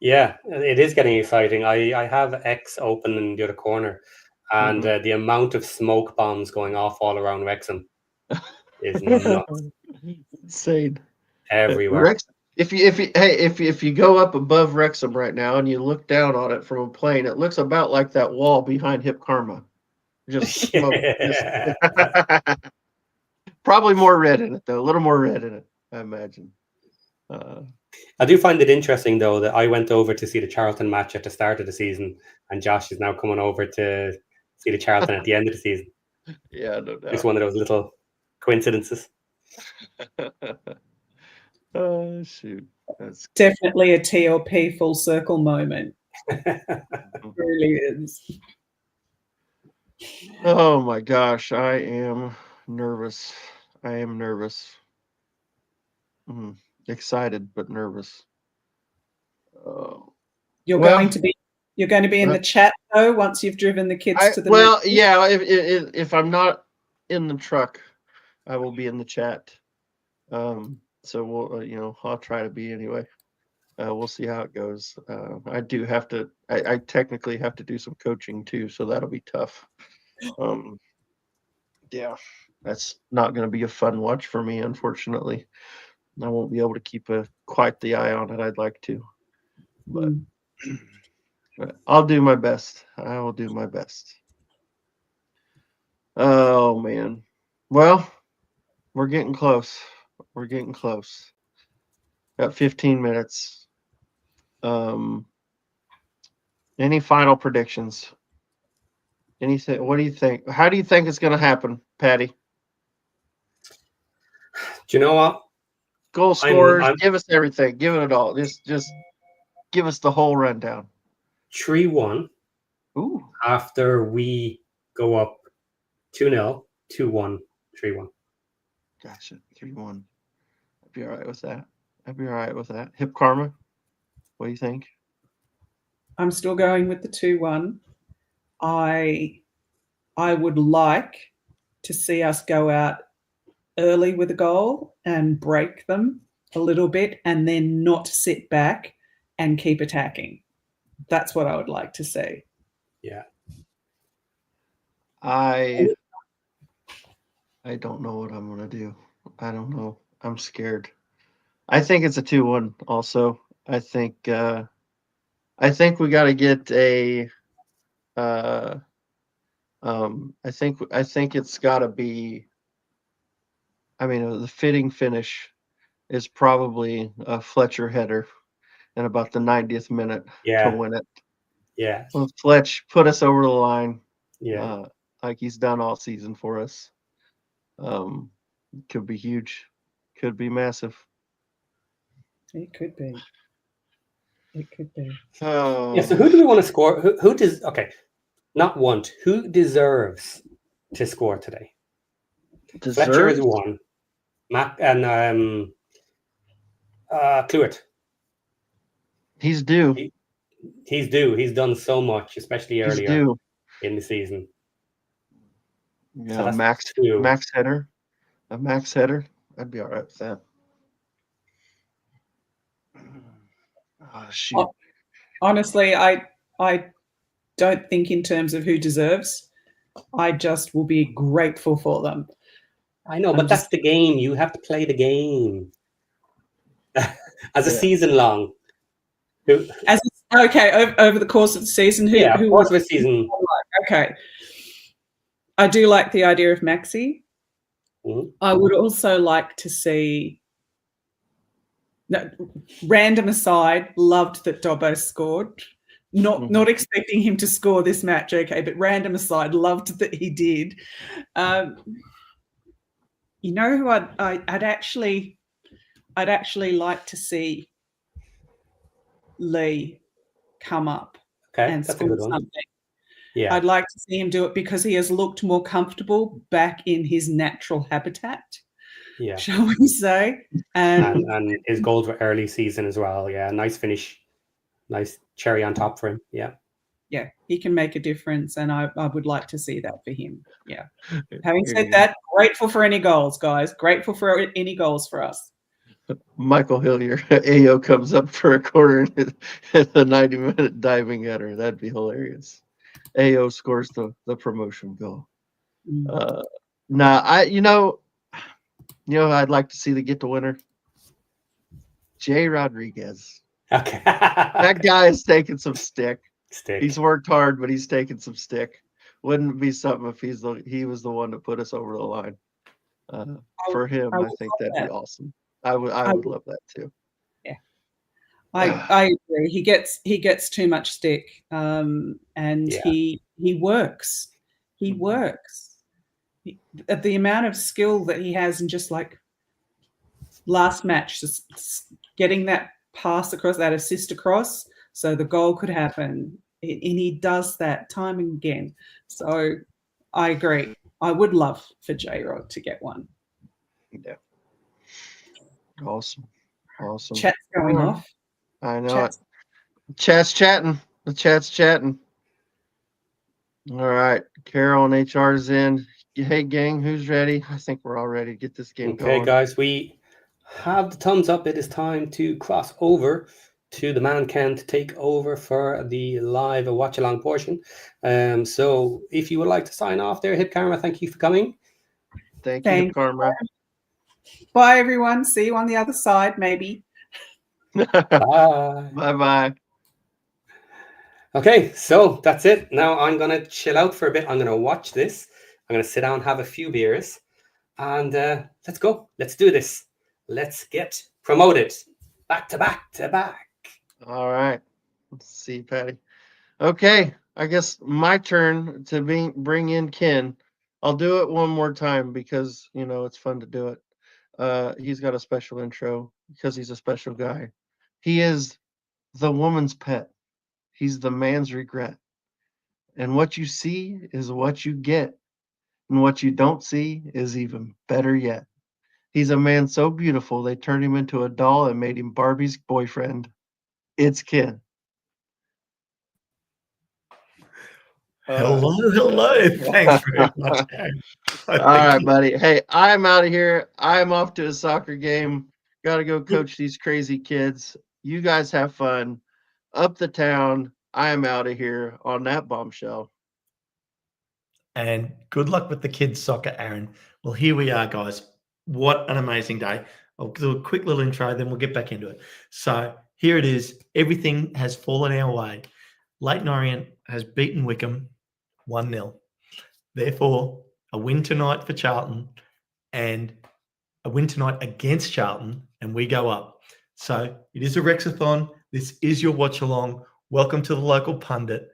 Yeah, it is getting exciting. I have X open in the other corner, and the amount of smoke bombs going off all around Wrexham is nuts. Insane. Everywhere. If you go up above Wrexham right now and you look down on it from a plane, it looks about like that wall behind Hip Karma. Just smoke. Probably more red in it, though. A little more red in it, I imagine. I do find it interesting, though, that I went over to see the Charlton match at the start of the season, and Josh is now coming over to see the Charlton at the end of the season. Yeah, no doubt. It's one of those little coincidences. Oh, shoot. That's definitely a TLP full circle moment. It really is. Oh my gosh, I am nervous. Excited but nervous. You're going to be in the chat though once you've driven the kids to the. Well, yeah. If I'm not in the truck, I will be in the chat. So we'll, I'll try to be anyway. We'll see how it goes. I do have to. I technically have to do some coaching too, so that'll be tough. Yeah, that's not going to be a fun watch for me, unfortunately. I won't be able to keep quite the eye on it I'd like to, but I'll do my best. I will do my best. Oh man, well, we're getting close. Got 15 minutes. Any final predictions? Anything? What do you think? How do you think it's going to happen, Patty? Do you know what? Goal scorers, give us everything. Give it all. Just give us the whole rundown. 3-1. Ooh. After we go up 2-0, 2-1, 3-1. Gotcha. 3-1. I'd be all right with that. Hip Karma, what do you think? I'm still going with the 2-1. I would like to see us go out early with a goal and break them a little bit and then not sit back and keep attacking. That's what I would like to see. Yeah. I don't know what I'm gonna do. I don't know. I'm scared. I think it's a 2-1 also. I think we got to get a I think it's got to be, I mean, the fitting finish is probably a Fletcher header in about the 90th minute to win it. Yeah. Well, Fletch put us over the line. Yeah. Like he's done all season for us. Could be huge. Could be massive. It could be. It could be. Oh. Yeah, so who do we want to score? Who does, okay, not want, who deserves to score today? Fletcher is one. Mac and Clewitt. He's due. He's due. He's done so much, especially earlier in the season. Yeah, so max header. A max header. I'd be all right with that. Oh, shoot. Honestly, I don't think in terms of who deserves. I just will be grateful for them. I know, but that's the game. You have to play the game as a season long. Over the course of the season. Who course of the season. Okay. I do like the idea of Maxi. Mm-hmm. I would also like to see. No, random aside, loved that Dobbo scored. Not expecting him to score this match, okay, but random aside, loved that he did. You know who I'd actually like to see Lee come up and score something. Yeah, I'd like to see him do it because he has looked more comfortable back in his natural habitat. Yeah, shall we say? And his goals were early season as well. Yeah, nice finish, nice cherry on top for him. Yeah, he can make a difference, and I would like to see that for him. Yeah. Having said that, grateful for any goals, guys. Grateful for any goals for us. Michael Hillier, AO comes up for a corner in the 90-minute diving header. That'd be hilarious. AO scores the promotion goal. You know, I'd like to see get the winner. Jay Rodriguez. Okay. That guy is taking some stick. He's worked hard, but he's taking some stick. Wouldn't be something if he was the one to put us over the line. For him, I think that'd be awesome. I would love that too. Yeah, I agree. He gets too much stick, and he works. He works. At the amount of skill that he has, and just like last match, just getting that pass across, that assist across, so the goal could happen, and he does that time and again. So I agree. I would love for J-Rod to get one. Yeah. Awesome. Chat's going off. I know it. Chat's chatting. The chat's chatting. All right. Carol and HR's in. Hey, gang, who's ready? I think we're all ready to get this game going. Okay, guys, we have the thumbs up. It is time to cross over to the man Ken to take over for the live watch along portion. So if you would like to sign off there, Hip Karma, thank you for coming. Thank you, Karma. Bye, everyone. See you on the other side, maybe. Bye. Bye-bye. Okay, so that's it. Now I'm going to chill out for a bit. I'm going to watch this. I'm going to sit down, have a few beers, and let's go. Let's do this. Let's get promoted. Back to back to back. All right. Let's see, Patty. Okay, I guess my turn to bring in Ken. I'll do it one more time because, you know, it's fun to do it. He's got a special intro because he's a special guy. He is the woman's pet. He's the man's regret. And what you see is what you get. And what you don't see is even better yet. He's a man so beautiful they turned him into a doll and made him Barbie's boyfriend. It's Ken. Hello. Thanks very much. All right, buddy. Hey, I'm out of here. I'm off to a soccer game. Got to go coach these crazy kids. You guys have fun. Up the town. I am out of here on that bombshell. And good luck with the kids' soccer, Aaron. Well, here we are, guys. What an amazing day. I'll do a quick little intro, then we'll get back into it. So here it is. Everything has fallen our way. Leighton Orient has beaten Wickham 1-0. Therefore, a win tonight for Charlton and a win tonight against Charlton, and we go up. So it is a WREXATHON. This is your watch along. Welcome to the local pundit.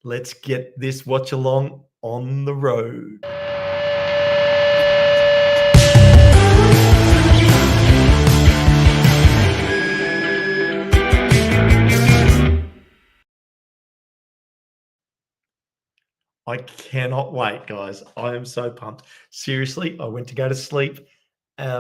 Let's get this watch along on the road. I cannot wait, guys. I am so pumped. Seriously, I went to go to sleep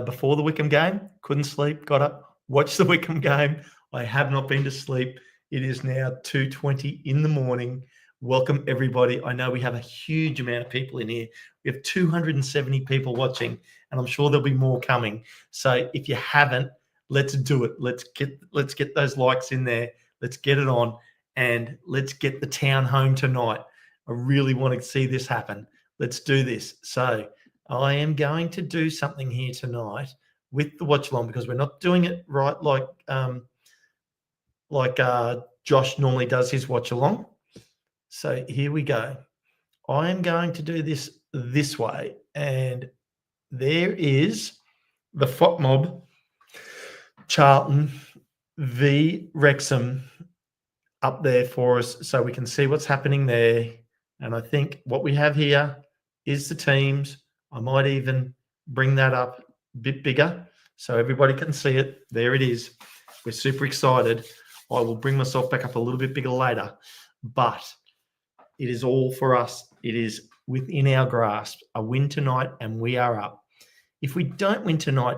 before the Wickham game. Couldn't sleep. Got up, watched the Wickham game. I have not been to sleep. It is now 2:20 in the morning. Welcome, everybody. I know we have a huge amount of people in here. We have 270 people watching, and I'm sure there'll be more coming. So if you haven't, let's do it. Let's get those likes in there. Let's get it on, and let's get the town home tonight. I really want to see this happen. Let's do this. So I am going to do something here tonight with the watch along because we're not doing it right like Josh normally does his watch along. So here we go. I am going to do this way, and there is the FOT mob, Charlton v Wrexham up there for us, so we can see what's happening there. And I think what we have here is the teams. I might even bring that up a bit bigger so everybody can see it. There it is. We're super excited. I will bring myself back up a little bit bigger later, but it is all for us. It is within our grasp. A win tonight and we are up. If we don't win tonight,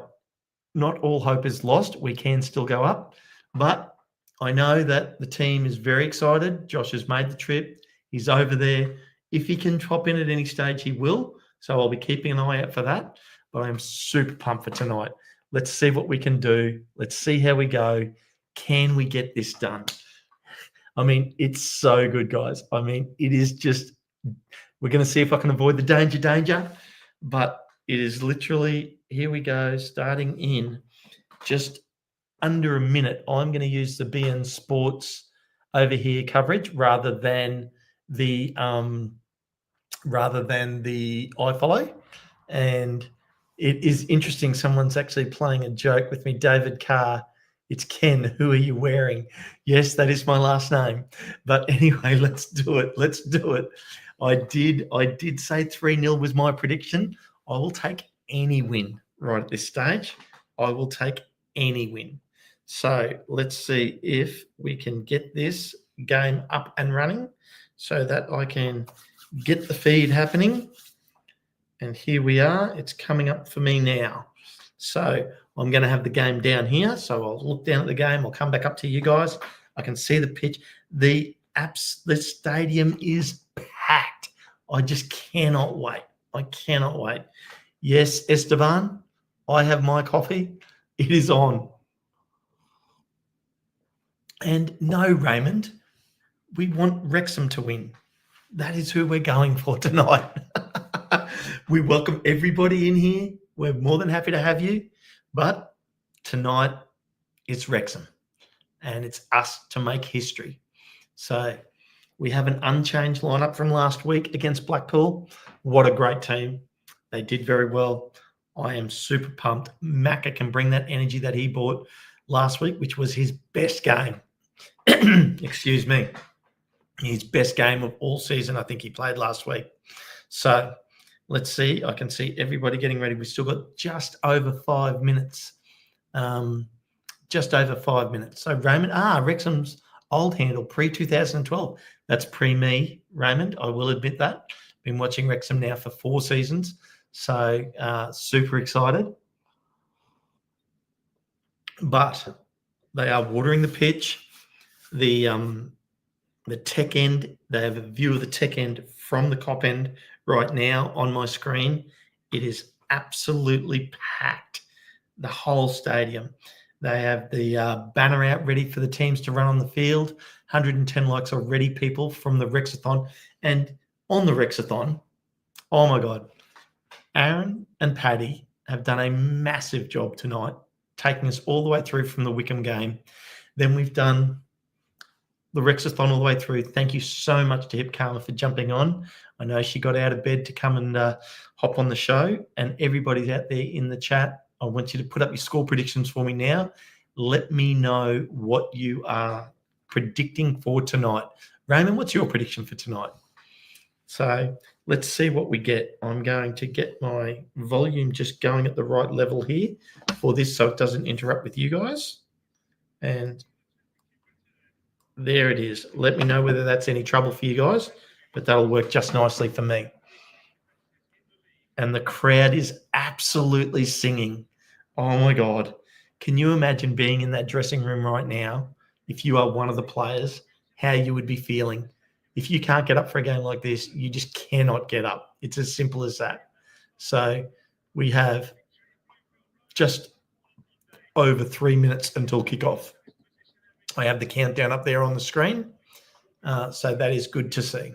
not all hope is lost. We can still go up, but I know that the team is very excited. Josh has made the trip. He's over there. If he can drop in at any stage, he will. So I'll be keeping an eye out for that. But I'm super pumped for tonight. Let's see what we can do. Let's see how we go. Can we get this done? I mean, it's so good, guys. I mean, it is just, we're going to see if I can avoid the danger. But it is literally, here we go, starting in just under a minute. I'm going to use the BN Sports over here coverage rather than the iFollow. And it is interesting. Someone's actually playing a joke with me. David Carr, it's Ken. Who are you wearing? Yes, that is my last name. But anyway, let's do it. Let's do it. I did say 3-0 was my prediction. I will take any win right at this stage. I will take any win. So let's see if we can get this game up and running so that I can get the feed happening. And here we are. It's coming up for me now. So I'm going to have the game down here. So I'll look down at the game. I'll come back up to you guys. I can see the pitch. The stadium is packed. I just cannot wait. I cannot wait. Yes, Esteban, I have my coffee. It is on. And no, Raymond, we want Wrexham to win. That is who we're going for tonight. We welcome everybody in here. We're more than happy to have you. But tonight, it's Wrexham. And it's us to make history. So we have an unchanged lineup from last week against Blackpool. What a great team. They did very well. I am super pumped. Macca can bring that energy that he brought last week, which was his best game. Excuse me. His best game of all season, I think he played last week. So let's see. I can see everybody getting ready. We've still got just over 5 minutes. Just over 5 minutes. So Raymond, Wrexham's old handle, pre-2012. That's pre-me, Raymond. I will admit that. Been watching Wrexham now for 4 seasons. So super excited. But they are watering the pitch. The tech end, they have a view of the tech end from the cop end right now on my screen. It is absolutely packed, the whole stadium. They have the banner out ready for the teams to run on the field. 110 likes already, people, from the WREXATHON. And on the WREXATHon, oh my God, Aaron and Paddy have done a massive job tonight, taking us all the way through from the Wickham game. Then we've done the WREXATHon all the way through. Thank you so much to Hip Karma for jumping on. I know she got out of bed to come and hop on the show. And everybody's out there in the chat, I want you to put up your score predictions for me now. Let me know what you are predicting for tonight. Raymond, what's your prediction for tonight? So let's see what we get. I'm going to get my volume just going at the right level here for this so it doesn't interrupt with you guys. And there it is. Let me know whether that's any trouble for you guys, but that'll work just nicely for me. And the crowd is absolutely singing. Oh my God. Can you imagine being in that dressing room right now, if you are one of the players, how you would be feeling? If you can't get up for a game like this, you just cannot get up. It's as simple as that. So we have just over 3 minutes until kickoff. I have the countdown up there on the screen. So that is good to see.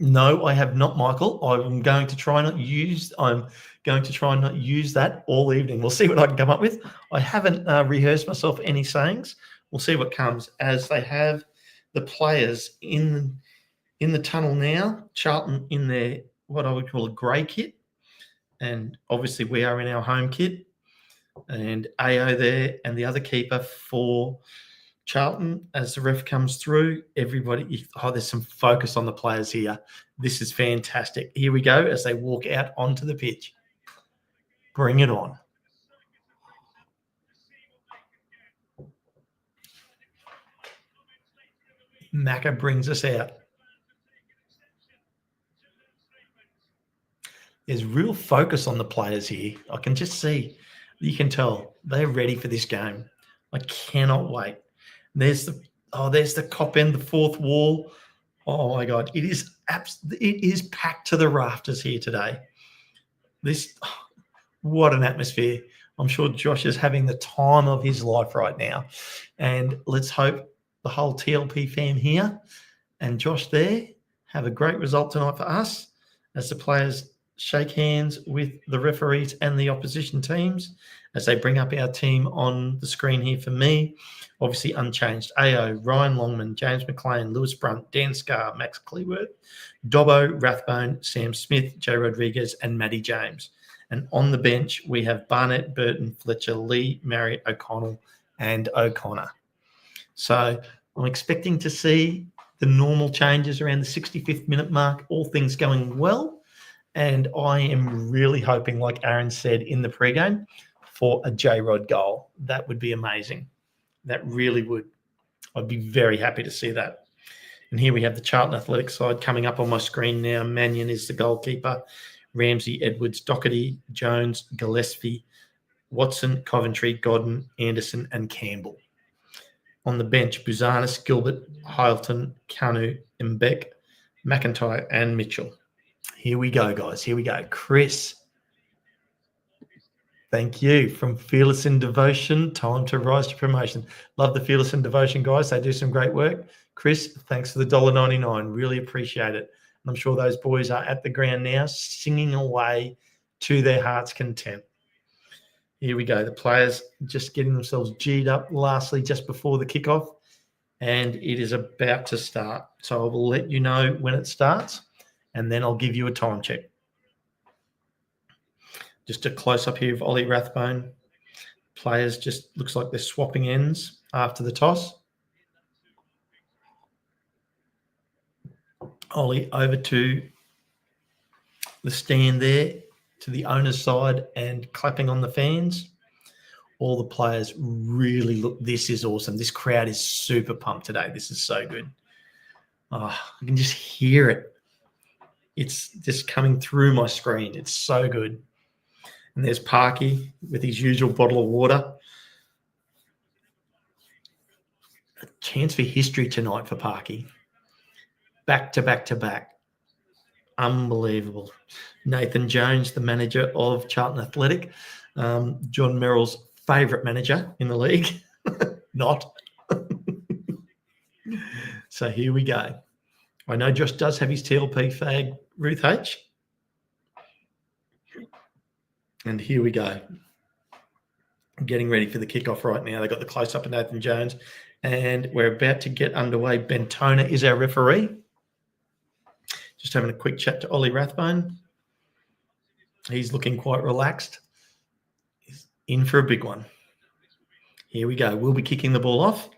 No, I have not, Michael. I'm going to try not use that all evening. We'll see what I can come up with. I haven't rehearsed myself any sayings. We'll see what comes as they have the players in the tunnel now. Charlton in their what I would call a grey kit, and obviously we are in our home kit. And AO there, and the other keeper for Charlton as the ref comes through. Everybody, there's some focus on the players here. This is fantastic. Here we go as they walk out onto the pitch. Bring it on. Macca brings us out. There's real focus on the players here. I can just see. You can tell they're ready for this game. I cannot wait. There's the cop end, the fourth wall. Oh my God, it is packed to the rafters here today. What an atmosphere. I'm sure Josh is having the time of his life right now. And let's hope the whole TLP fam here and Josh there have a great result tonight for us as the players shake hands with the referees and the opposition teams as they bring up our team on the screen here for me. Obviously unchanged. AO, Ryan Longman, James McLean, Lewis Brunt, Dan Scarr, Max Cleworth, Dobbo, Rathbone, Sam Smith, Jay Rodriguez, and Matty James. And on the bench, we have Barnett, Burton, Fletcher, Lee, Marriott, O'Connell, and O'Connor. So I'm expecting to see the normal changes around the 65th minute mark, all things going well. And I am really hoping, like Aaron said in the pregame, for a J-Rod goal. That would be amazing. That really would. I'd be very happy to see that. And here we have the Charlton Athletic side coming up on my screen now. Mannion is the goalkeeper. Ramsey, Edwards, Doherty, Jones, Gillespie, Watson, Coventry, Godden, Anderson, and Campbell. On the bench, Buzanis, Gilbert, Hylton, Kanu, Mbeck, McIntyre, and Mitchell. Here we go, guys. Here we go. Chris. Thank you. From Fearless in Devotion, time to rise to promotion. Love the Fearless in Devotion, guys. They do some great work. Chris, thanks for the $1.99. Really appreciate it. And I'm sure those boys are at the ground now singing away to their heart's content. Here we go. The players just getting themselves G'd up lastly just before the kickoff. And it is about to start. So I will let you know when it starts. And then I'll give you a time check. Just a close-up here of Ollie Rathbone. Players just looks like they're swapping ends after the toss. Ollie over to the stand there, to the owner's side and clapping on the fans. All the players really look, this is awesome. This crowd is super pumped today. This is so good. Oh, I can just hear it. It's just coming through my screen. It's so good. And there's Parky with his usual bottle of water. A chance for history tonight for Parky. Back to back to back. Unbelievable. Nathan Jones, the manager of Charlton Athletic. John Merrill's favourite manager in the league. Not. So here we go. I know Josh does have his TLP fag, Ruth H. And here we go. Getting ready for the kickoff right now. They got the close-up of Nathan Jones. And we're about to get underway. Bentona is our referee. Just having a quick chat to Ollie Rathbone. He's looking quite relaxed. He's in for a big one. Here we go. We'll be kicking the ball off,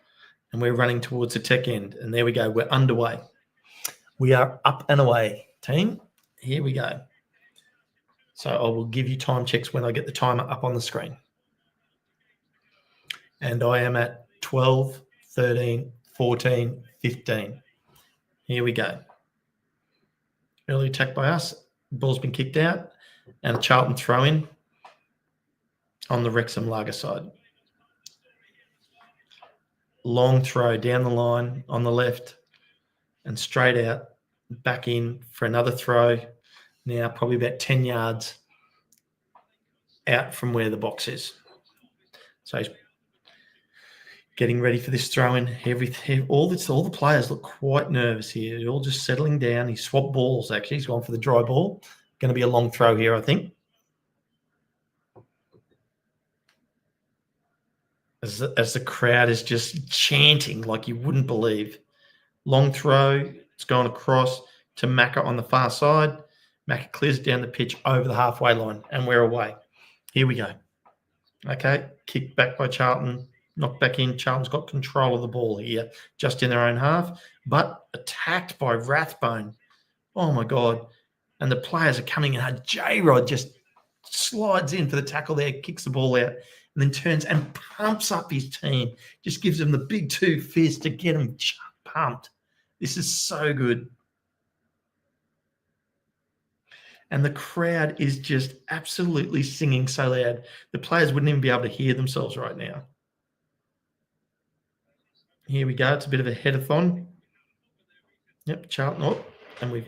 and we're running towards the tech end. And there we go. We're underway. We are up and away, team. Here we go. So I will give you time checks when I get the timer up on the screen. And I am at 12, 13, 14, 15. Here we go. Early attack by us. Ball's been kicked out. And a Charlton throw in on the Wrexham Lager side. Long throw down the line on the left and straight out, back in for another throw. Now probably about 10 yards out from where the box is. So he's getting ready for this throw in. All the players look quite nervous here. They're all just settling down. He swapped balls, actually. He's gone for the dry ball. Going to be a long throw here, I think. As the crowd is just chanting like you wouldn't believe. Long throw. It's going across to Macca on the far side. Macca clears down the pitch over the halfway line, and we're away. Here we go. Okay, kicked back by Charlton. Knocked back in. Charlton's got control of the ball here, just in their own half, but attacked by Rathbone. Oh, my God. And the players are coming in hard. J-Rod just slides in for the tackle there, kicks the ball out, and then turns and pumps up his team. Just gives them the big two fists to get them pumped. This is so good. And the crowd is just absolutely singing so loud. The players wouldn't even be able to hear themselves right now. Here we go. It's a bit of a headathon. Yep, Charlton up. And we've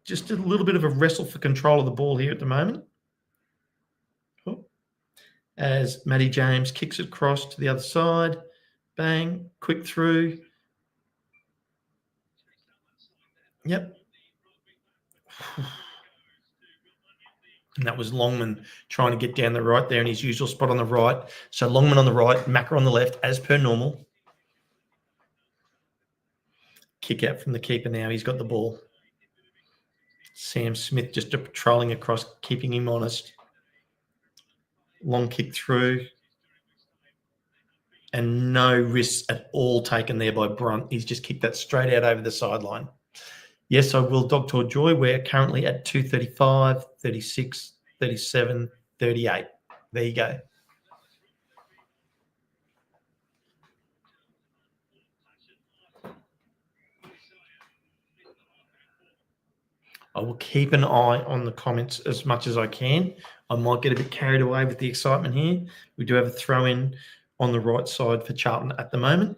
just a little bit of a wrestle for control of the ball here at the moment. Oh. As Matty James kicks it across to the other side. Bang, quick through. Yep. And that was Longman trying to get down the right there in his usual spot on the right. So Longman on the right, Macca on the left, as per normal. Kick out from the keeper now. He's got the ball. Sam Smith just patrolling across, keeping him honest. Long kick through. And no risks at all taken there by Brunt. He's just kicked that straight out over the sideline. Yes, I will dog toward joy. We're currently at 2:35, 36, 37, 38. There you go. I will keep an eye on the comments as much as I can. I might get a bit carried away with the excitement here. We do have a throw in on the right side for Charlton at the moment.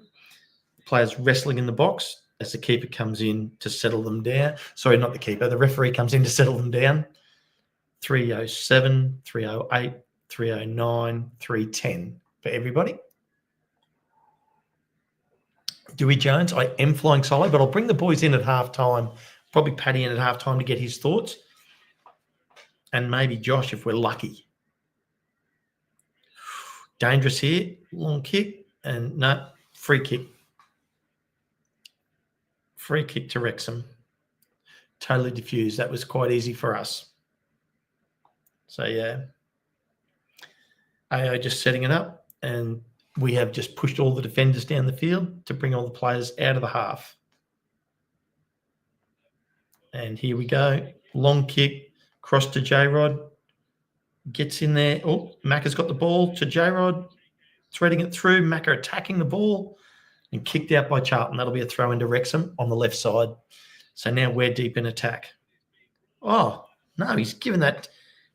Players wrestling in the box as the keeper comes in to settle them down. Sorry, not the keeper. The referee comes in to settle them down. 3:07, 3:08, 3:09, 3:10 for everybody. Dewey Jones, I am flying solo, but I'll bring the boys in at halftime. Probably Paddy in at halftime to get his thoughts. And maybe Josh if we're lucky. Dangerous here. Long kick. And no, free kick. Free kick to Wrexham. Totally diffused. That was quite easy for us. So, yeah. AO just setting it up. And we have just pushed all the defenders down the field to bring all the players out of the half. And here we go. Long kick. Cross to J-Rod. Gets in there. Oh, Macca's got the ball to J-Rod. Threading it through. Macca attacking the ball. And kicked out by Charlton. That'll be a throw into Wrexham on the left side. So now we're deep in attack. Oh, no, he's given that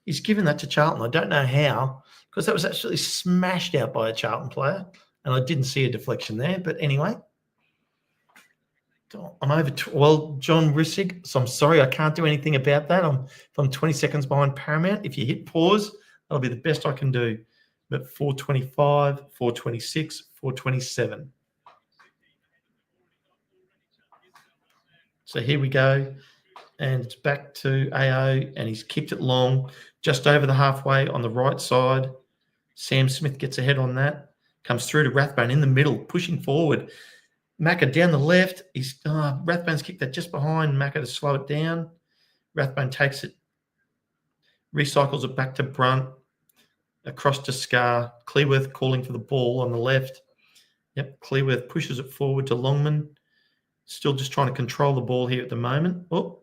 to Charlton. I don't know how, because that was actually smashed out by a Charlton player. And I didn't see a deflection there. But anyway, I'm over. John Rissig, so I'm sorry, I can't do anything about that. I'm 20 seconds behind Paramount. If you hit pause, that'll be the best I can do. but 425, 426, 427. So here we go. And it's back to AO, and he's kicked it long, just over the halfway on the right side. Sam Smith gets ahead on that. Comes through to Rathbone in the middle, pushing forward. Macca down the left. Rathbone's kicked that just behind Macca to slow it down. Rathbone takes it, recycles it back to Brunt, across to Scar. Cleworth calling for the ball on the left. Yep, Cleworth pushes it forward to Longman. Still just trying to control the ball here at the moment. Oh,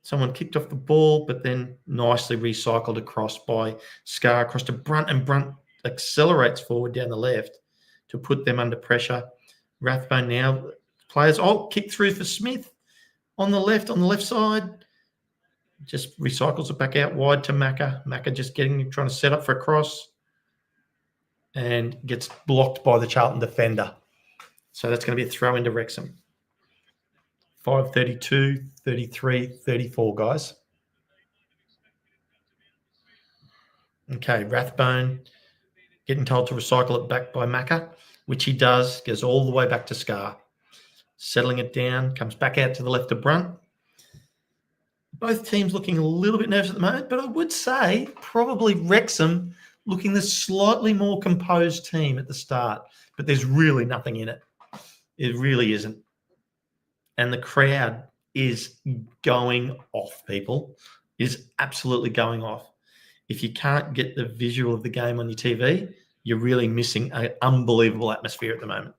someone kicked off the ball, but then nicely recycled across by Scar across to Brunt, and Brunt accelerates forward down the left to put them under pressure. Rathbone now, players, kick through for Smith on the left side. Just recycles it back out wide to Macca. Macca just trying to set up for a cross and gets blocked by the Charlton defender. So that's going to be a throw into Wrexham. 5:32, 33, 34, guys. Okay, Rathbone getting told to recycle it back by Macca, which he does, goes all the way back to Scar. Settling it down, comes back out to the left of Brunt. Both teams looking a little bit nervous at the moment, but I would say probably Wrexham looking the slightly more composed team at the start, but there's really nothing in it. It really isn't. And the crowd is going off, people. It is absolutely going off. If you can't get the visual of the game on your TV, you're really missing an unbelievable atmosphere at the moment.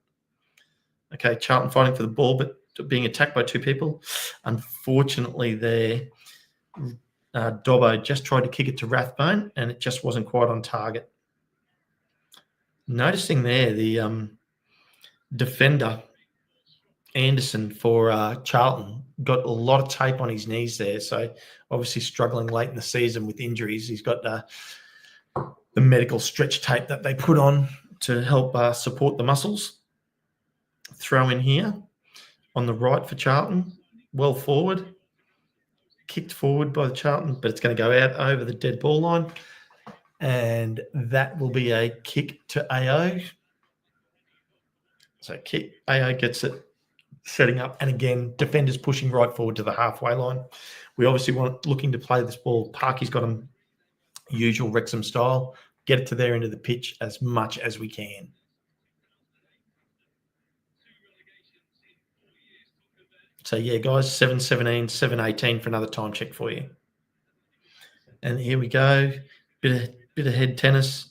Okay, Charlton fighting for the ball, but being attacked by two people. Unfortunately, there, Dobbo just tried to kick it to Rathbone, and it just wasn't quite on target. Noticing there, the defender, Anderson, for Charlton, got a lot of tape on his knees there, so obviously struggling late in the season with injuries. He's got the medical stretch tape that they put on to help support the muscles. Throw in here on the right for Charlton, well forward, kicked forward by the Charlton, but it's going to go out over the dead ball line, and that will be a kick to AO. So AO gets it, setting up, and again, defenders pushing right forward to the halfway line. We obviously looking to play this ball. Parky's got them usual Wrexham style, get it to their end of the pitch as much as we can. So, yeah, guys, 7:17, 7:18 for another time check for you. And here we go. Bit of head tennis.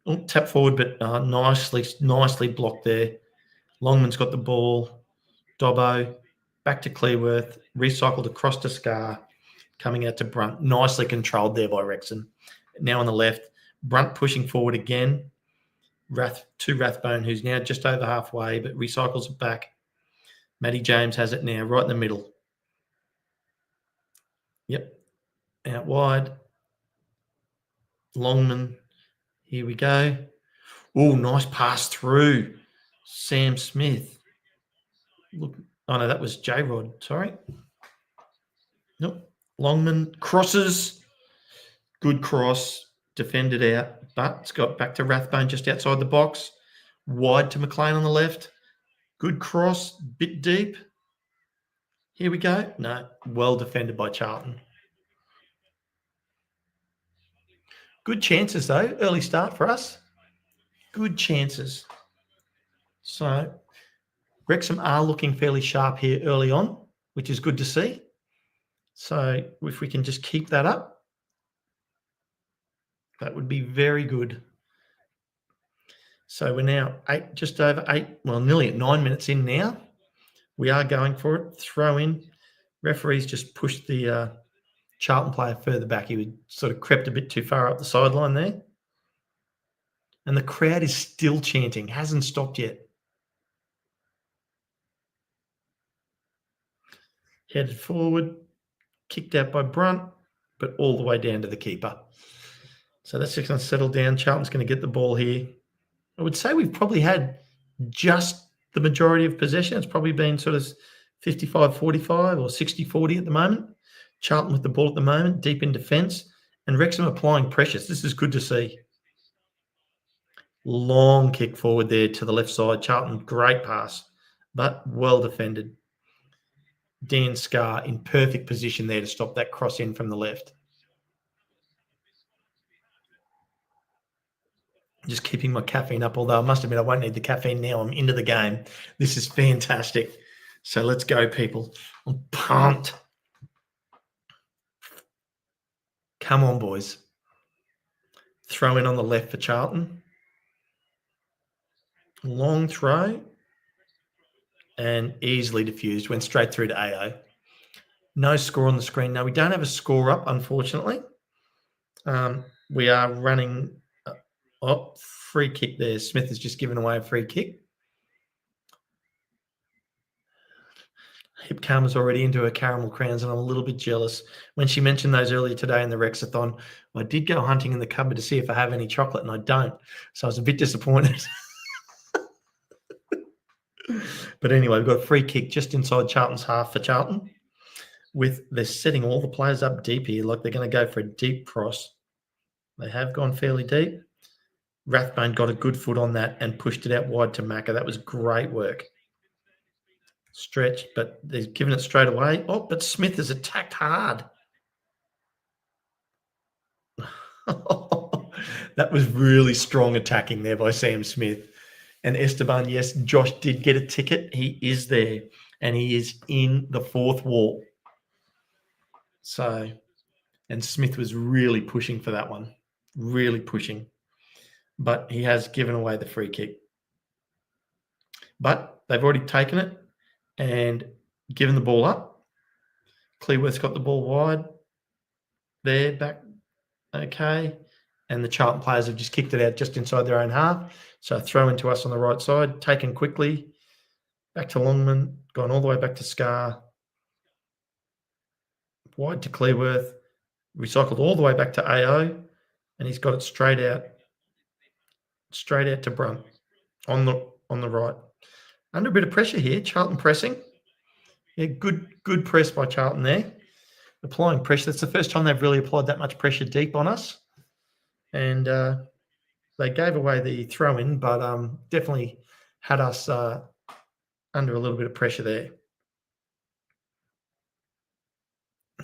Oh, tap forward, but nicely blocked there. Longman's got the ball. Dobbo, back to Cleworth, recycled across to Scar, coming out to Brunt. Nicely controlled there by Wrexham. Now on the left, Brunt pushing forward again. To Rathbone, who's now just over halfway, but recycles it back. Matty James has it now, right in the middle. Yep. Out wide. Longman. Here we go. Oh, nice pass through. Sam Smith. Look. Oh, no, that was J-Rod. Sorry. Nope. Longman crosses. Good cross. Defended out. But it's got back to Rathbone just outside the box. Wide to McLean on the left. Good cross, bit deep. Here we go. No, well defended by Charlton. Good chances, though. Early start for us. Good chances. So, Wrexham are looking fairly sharp here early on, which is good to see. So, if we can just keep that up, that would be very good. So we're now just over 8, well, nearly at 9 minutes in now. We are going for it. Throw in. Referees just pushed the Charlton player further back. He would sort of crept a bit too far up the sideline there. And the crowd is still chanting. Hasn't stopped yet. Headed forward. Kicked out by Brunt, but all the way down to the keeper. So that's just going to settle down. Charlton's going to get the ball here. I would say we've probably had just the majority of possession. It's probably been sort of 55-45 or 60-40 at the moment. Charlton with the ball at the moment, deep in defence, and Wrexham applying pressures. This is good to see. Long kick forward there to the left side. Charlton, great pass, but well defended. Dan Scarr in perfect position there to stop that cross in from the left. Just keeping my caffeine up, although I must admit I won't need the caffeine now. I'm into the game. This is fantastic. So let's go, people. I'm pumped. Come on, boys. Throw in on the left for Charlton. Long throw. And easily diffused. Went straight through to AO. No score on the screen. No, we don't have a score up, unfortunately. We are running... free kick there. Smith has just given away a free kick. Hip Karma's already into her caramel crowns, and I'm a little bit jealous. When she mentioned those earlier today in the WREXATHON, I did go hunting in the cupboard to see if I have any chocolate, and I don't. So I was a bit disappointed. But anyway, we've got a free kick just inside Charlton's half for Charlton. They're setting all the players up deep here, like they're going to go for a deep cross. They have gone fairly deep. Rathbone got a good foot on that and pushed it out wide to Macca. That was great work. Stretch, but they've given it straight away. Oh, but Smith has attacked hard. That was really strong attacking there by Sam Smith. And Esteban, yes, Josh did get a ticket. He is there, and he is in the fourth wall. So, and Smith was really pushing for that one. Really pushing. But he has given away the free kick. But they've already taken it and given the ball up. Clearworth's got the ball wide. There, back. Okay. And the Charlton players have just kicked it out just inside their own half. So throw into us on the right side. Taken quickly. Back to Longman. Gone all the way back to Scarr. Wide to Clearworth. Recycled all the way back to AO. And he's got it straight out. Straight out to Brunt on the right. Under a bit of pressure here. Charlton pressing. Yeah, good press by Charlton there. Applying pressure. That's the first time they've really applied that much pressure deep on us. And they gave away the throw-in, but definitely had us under a little bit of pressure there.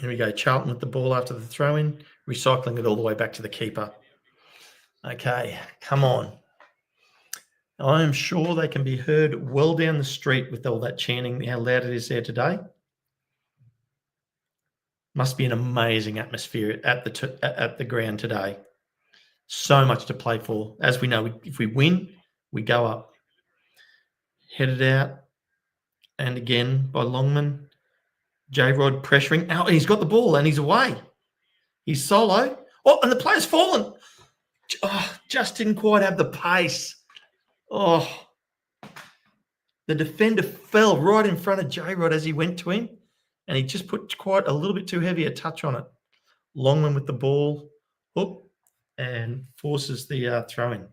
Here we go. Charlton with the ball after the throw-in, recycling it all the way back to the keeper. Okay, come on. I am sure they can be heard well down the street with all that chanting, how loud it is there today. Must be an amazing atmosphere at the ground today. So much to play for. As we know, if we win, we go up. Headed out. And again by Longman. J-Rod pressuring. Out. He's got the ball and he's away. He's solo. Oh, and the player's fallen. Oh, just didn't quite have the pace. Oh. The defender fell right in front of J-Rod as he went to him. And he just put quite a little bit too heavy a touch on it. Longman with the ball. Whoop. And forces the throw-in.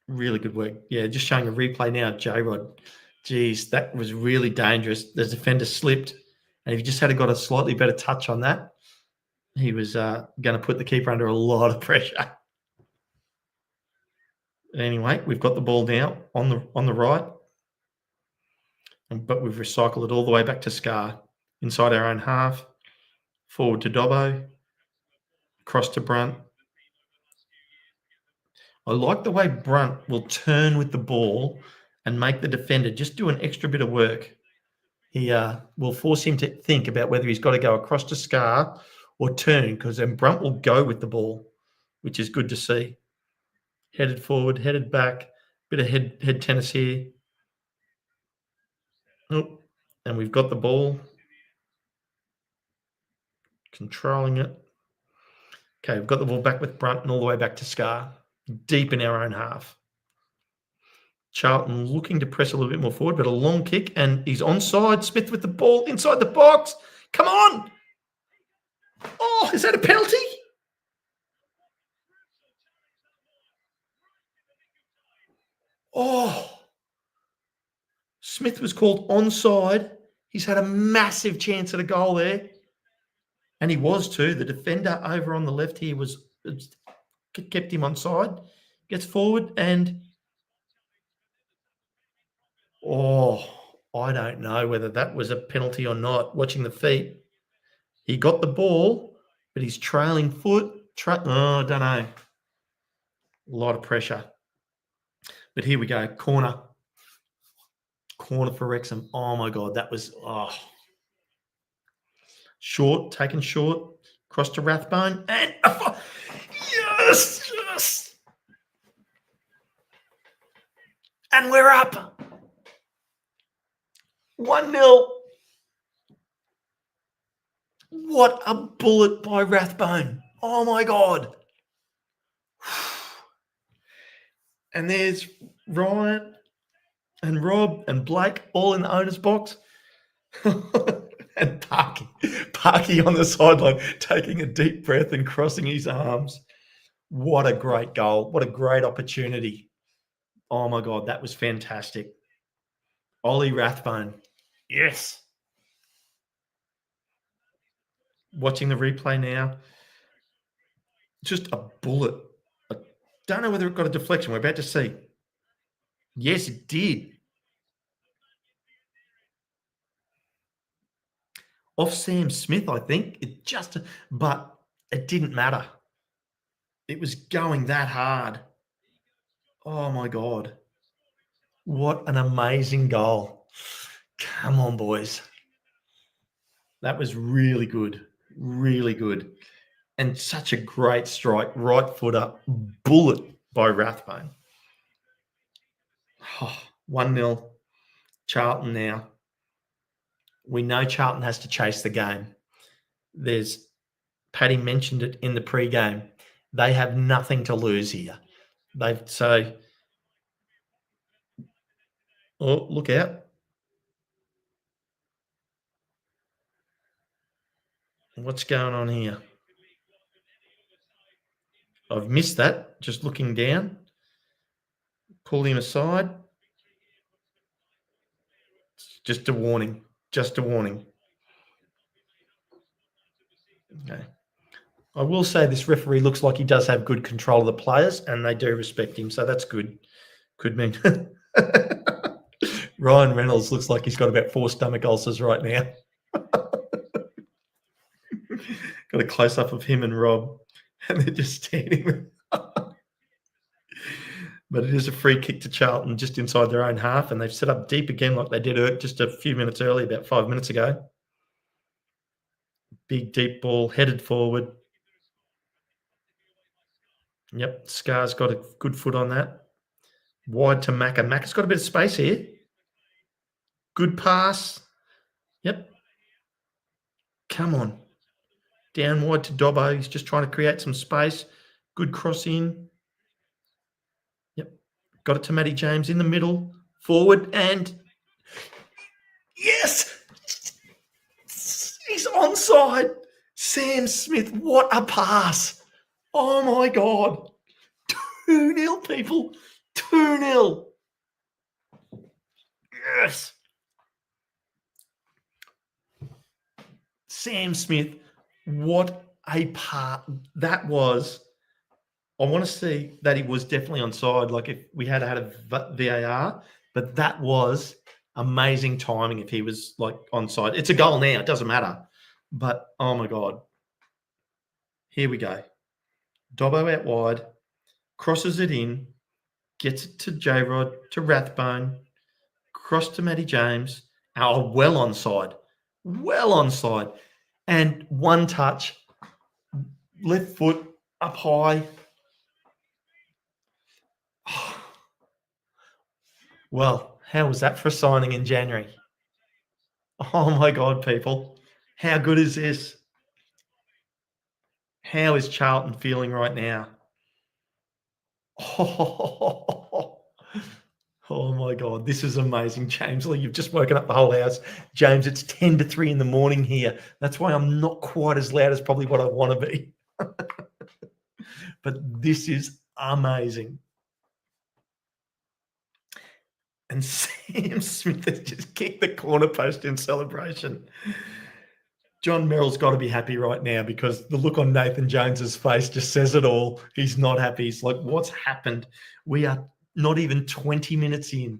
Really good work. Yeah, just showing a replay now. J-Rod. Geez, that was really dangerous. The defender slipped. And if he just had got a slightly better touch on that, he was going to put the keeper under a lot of pressure. Anyway, we've got the ball now on the right. But we've recycled it all the way back to Scarr. Inside our own half. Forward to Dobbo. Across to Brunt. I like the way Brunt will turn with the ball and make the defender just do an extra bit of work. He will force him to think about whether he's got to go across to Scarr or turn, because then Brunt will go with the ball, which is good to see. Headed forward, headed back, bit of head tennis here. Oh, and we've got the ball. Controlling it. Okay, we've got the ball back with Brunt and all the way back to Scarr. Deep in our own half. Charlton looking to press a little bit more forward, but a long kick, and he's onside. Smith with the ball inside the box. Come on. Oh, is that a penalty? Oh. Smith was called onside. He's had a massive chance at a goal there. And he was too. The defender over on the left here kept him onside. gets forward and I don't know whether that was a penalty or not. Watching the feet, he got the ball, but he's trailing foot. I don't know. A lot of pressure. But here we go. Corner for Wrexham. Oh my God, that was short, taken short, cross to Rathbone, and yes, and we're up 1-0. What a bullet by Rathbone! Oh my God! And there's Ryan and Rob and Blake all in the owner's box. And Parky on the sideline taking a deep breath and crossing his arms. What a great goal. What a great opportunity. Oh my God, that was fantastic. Ollie Rathbone. Yes. Watching the replay now. Just a bullet. I don't know whether it got a deflection. We're about to see. Yes, it did. Off Sam Smith, I think. But it didn't matter. It was going that hard. Oh my God. What an amazing goal. Come on, boys. That was really good. Really good. And such a great strike. Right foot up. Bullet by Rathbone. 1-0. Charlton now. We know Charlton has to chase the game. Paddy mentioned it in the pre-game. They have nothing to lose here. Look out. What's going on here? I've missed that. Just looking down. Pull him aside. Just a warning. Just a warning. Okay. I will say this referee looks like he does have good control of the players and they do respect him, so that's good. Could mean Ryan Reynolds looks like he's got about 4 stomach ulcers right now. Got a close-up of him and Rob, and they're just standing. But it is a free kick to Charlton just inside their own half, and they've set up deep again like they did just a few minutes early, about 5 minutes ago. Big, deep ball, headed forward. Yep, Scar's got a good foot on that. Wide to Macca. Macca's got a bit of space here. Good pass. Yep. Come on. Down wide to Dobbo. He's just trying to create some space. Good cross in. Yep. Got it to Matty James in the middle. Forward and... Yes! He's onside. Sam Smith, what a pass. Oh, my God. 2-0, people. 2-0. Yes. Sam Smith, what a part that was. I want to see that he was definitely onside, like if we had a VAR, but that was amazing timing if he was like onside. It's a goal now, it doesn't matter. But, oh, my God. Here we go. Dobbo out wide, crosses it in, gets it to J-Rod, to Rathbone, cross to Matty James. Oh, well onside. Well onside. And one touch, left foot up high. Well, how was that for a signing in January? Oh, my God, people. How good is this? How is Charlton feeling right now? Oh, my God. This is amazing, James. You've just woken up the whole house. James, it's 10 to 3 in the morning here. That's why I'm not quite as loud as probably what I want to be. But this is amazing. And Sam Smith has just kicked the corner post in celebration. John Merrill's got to be happy right now because the look on Nathan Jones's face just says it all. He's not happy. He's like, what's happened? We are not even 20 minutes in.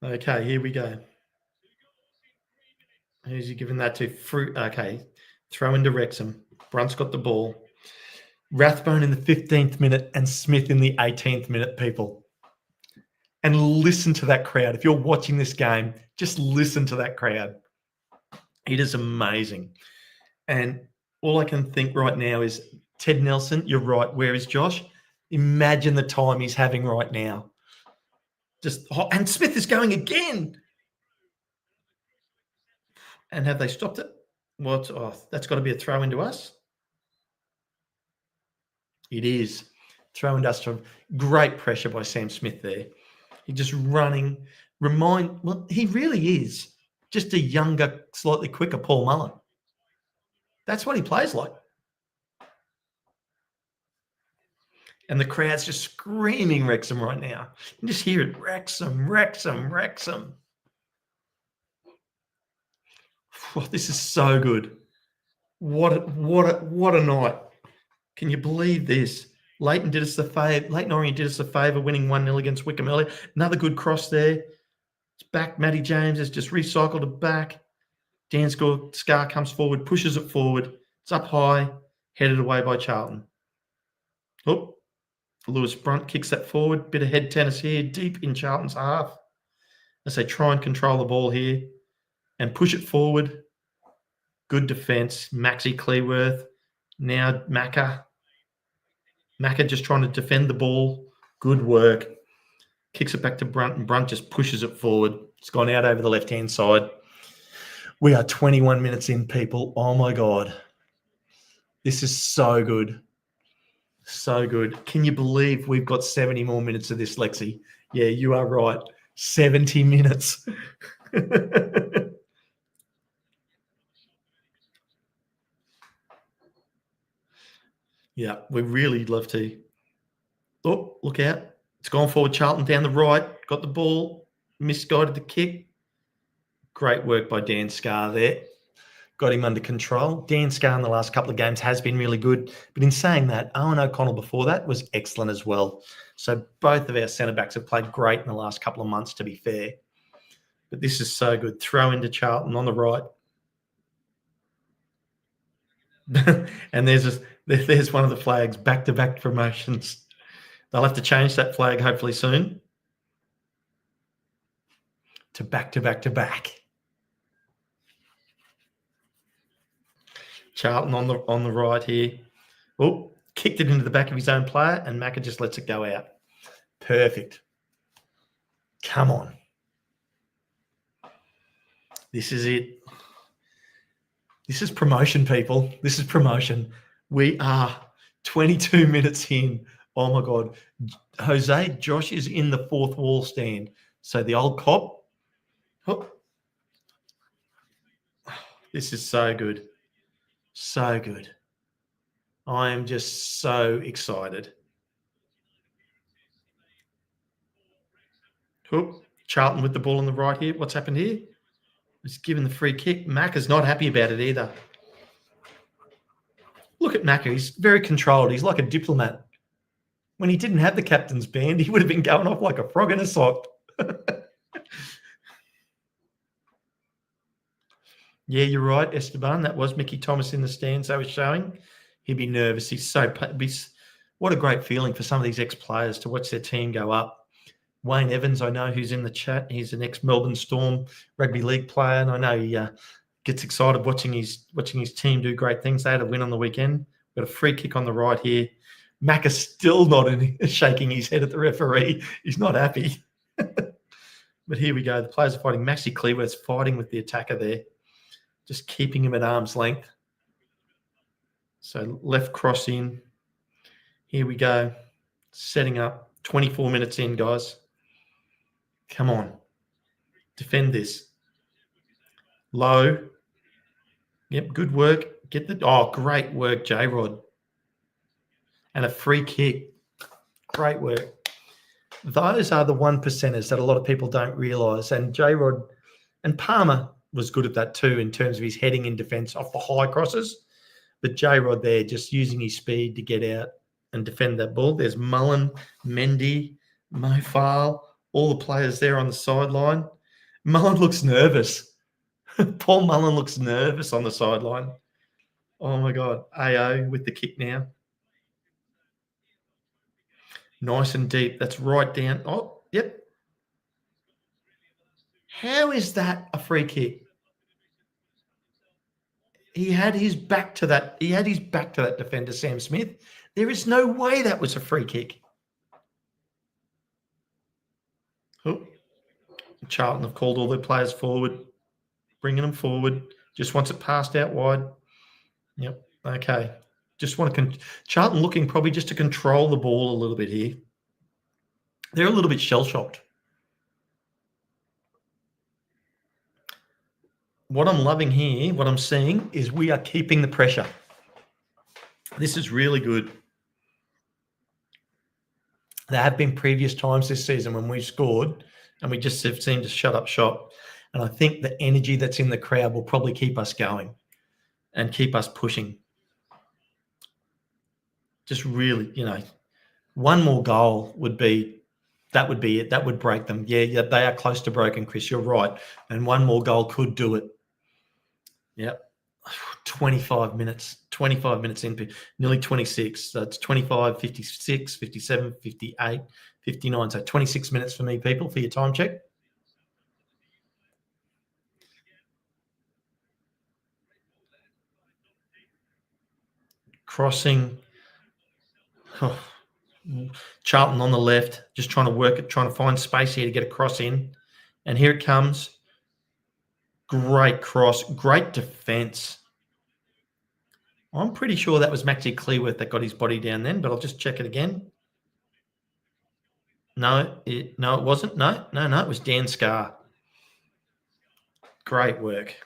Okay, here we go. Who's he giving that to? Fruit. Okay, throw into Wrexham. Brunt's got the ball. Rathbone in the 15th minute and Smith in the 18th minute, people. And listen to that crowd. If you're watching this game, just listen to that crowd. It is amazing. And all I can think right now is, Ted Nelson, you're right. Where is Josh? Imagine the time he's having right now. And Smith is going again. And have they stopped it? What? Oh, that's got to be a throw into us. It is. Throw into us from great pressure by Sam Smith there. He's just running. Well, he really is just a younger, slightly quicker Paul Mullen. That's what he plays like. And the crowd's just screaming Wrexham right now. You can just hear it. Wrexham, Wrexham, Wrexham. Oh, this is so good. What a night. Can you believe this? Leighton did us the favour. Leighton Orient did us a favour winning 1-0 against Wickham earlier. Another good cross there. It's back. Matty James has just recycled it back. Dan Scar comes forward, pushes it forward. It's up high, headed away by Charlton. Oh, Lewis Brunt kicks that forward. Bit of head tennis here, deep in Charlton's half. As they try and control the ball here and push it forward. Good defence. Maxi Cleworth. Now Macca. Macca just trying to defend the ball. Good work. Kicks it back to Brunt, and Brunt just pushes it forward. It's gone out over the left-hand side. We are 21 minutes in, people. Oh, my God. This is so good. So good. Can you believe we've got 70 more minutes of this, Lexi? Yeah, you are right. 70 minutes. Yeah, we really love to. Oh, look out. It's gone forward. Charlton down the right. Got the ball. Misguided the kick. Great work by Dan Scar there. Got him under control. Dan Scar in the last couple of games has been really good. But in saying that, Owen O'Connell before that was excellent as well. So both of our centre-backs have played great in the last couple of months, to be fair. But this is so good. Throw into Charlton on the right. And there's one of the flags, back-to-back promotions. They'll have to change that flag hopefully soon to back-to-back-to-back. Charlton on the right here. Oh, kicked it into the back of his own player, and Macca just lets it go out. Perfect. Come on. This is it. This is promotion, people. This is promotion. We are 22 minutes in. Oh, my God. Josh is in the fourth wall stand. So the old cop. Oh. This is so good. So good. I am just so excited. Oh, Charlton with the ball on the right here. What's happened here? He's given the free kick. Macca's not happy about it either. Look at Macca. He's very controlled. He's like a diplomat. When he didn't have the captain's band, he would have been going off like a frog in a sock. Yeah, you're right, Esteban. That was Mickey Thomas in the stands they were showing. He'd be nervous. What a great feeling for some of these ex-players to watch their team go up. Wayne Evans, I know, who's in the chat. He's an ex-Melbourne Storm rugby league player, and I know he gets excited watching his team do great things. They had a win on the weekend. Got a free kick on the right here. Macca's still not shaking his head at the referee. He's not happy. But here we go. The players are fighting. Maxi Cleworth's fighting with the attacker there. Just keeping him at arm's length. So left cross in. Here we go. Setting up. 24 minutes in, guys. Come on. Defend this. Low. Yep, good work. Great work, J-Rod. And a free kick. Great work. Those are the 1%ers that a lot of people don't realise. And J-Rod And Palmer was good at that too in terms of his heading in defence off the high crosses. But J-Rod there just using his speed to get out and defend that ball. There's Mullen, Mendy, Mofal, all the players there on the sideline. Mullen looks nervous. Paul Mullen looks nervous on the sideline. Oh, my God. AO with the kick now. Nice and deep. That's right down. Oh, yep. How is that a free kick? He had his back to that. He had his back to that defender, Sam Smith. There is no way that was a free kick. Oh. Charlton have called all their players forward, bringing them forward. Just wants it passed out wide. Yep. Okay. Just want to Charlton looking probably just to control the ball a little bit here. They're a little bit shell-shocked. What I'm loving here, what I'm seeing, is we are keeping the pressure. This is really good. There have been previous times this season when we've scored and we just have seemed to shut up shop. And I think the energy that's in the crowd will probably keep us going and keep us pushing. Just really, one more goal would be it. That would break them. Yeah, they are close to broken, Chris. You're right. And one more goal could do it. Yep. 25 minutes in, nearly 26. So it's 25, 56, 57, 58, 59. So 26 minutes for me, people, for your time check. Crossing. Oh. Charlton on the left, just trying to work it, trying to find space here to get a cross in. And here it comes. Great cross, great defence. I'm pretty sure that was Maxi Clearworth that got his body down then, but I'll just check it again. No, it wasn't. No, it was Dan Scarr. Great work.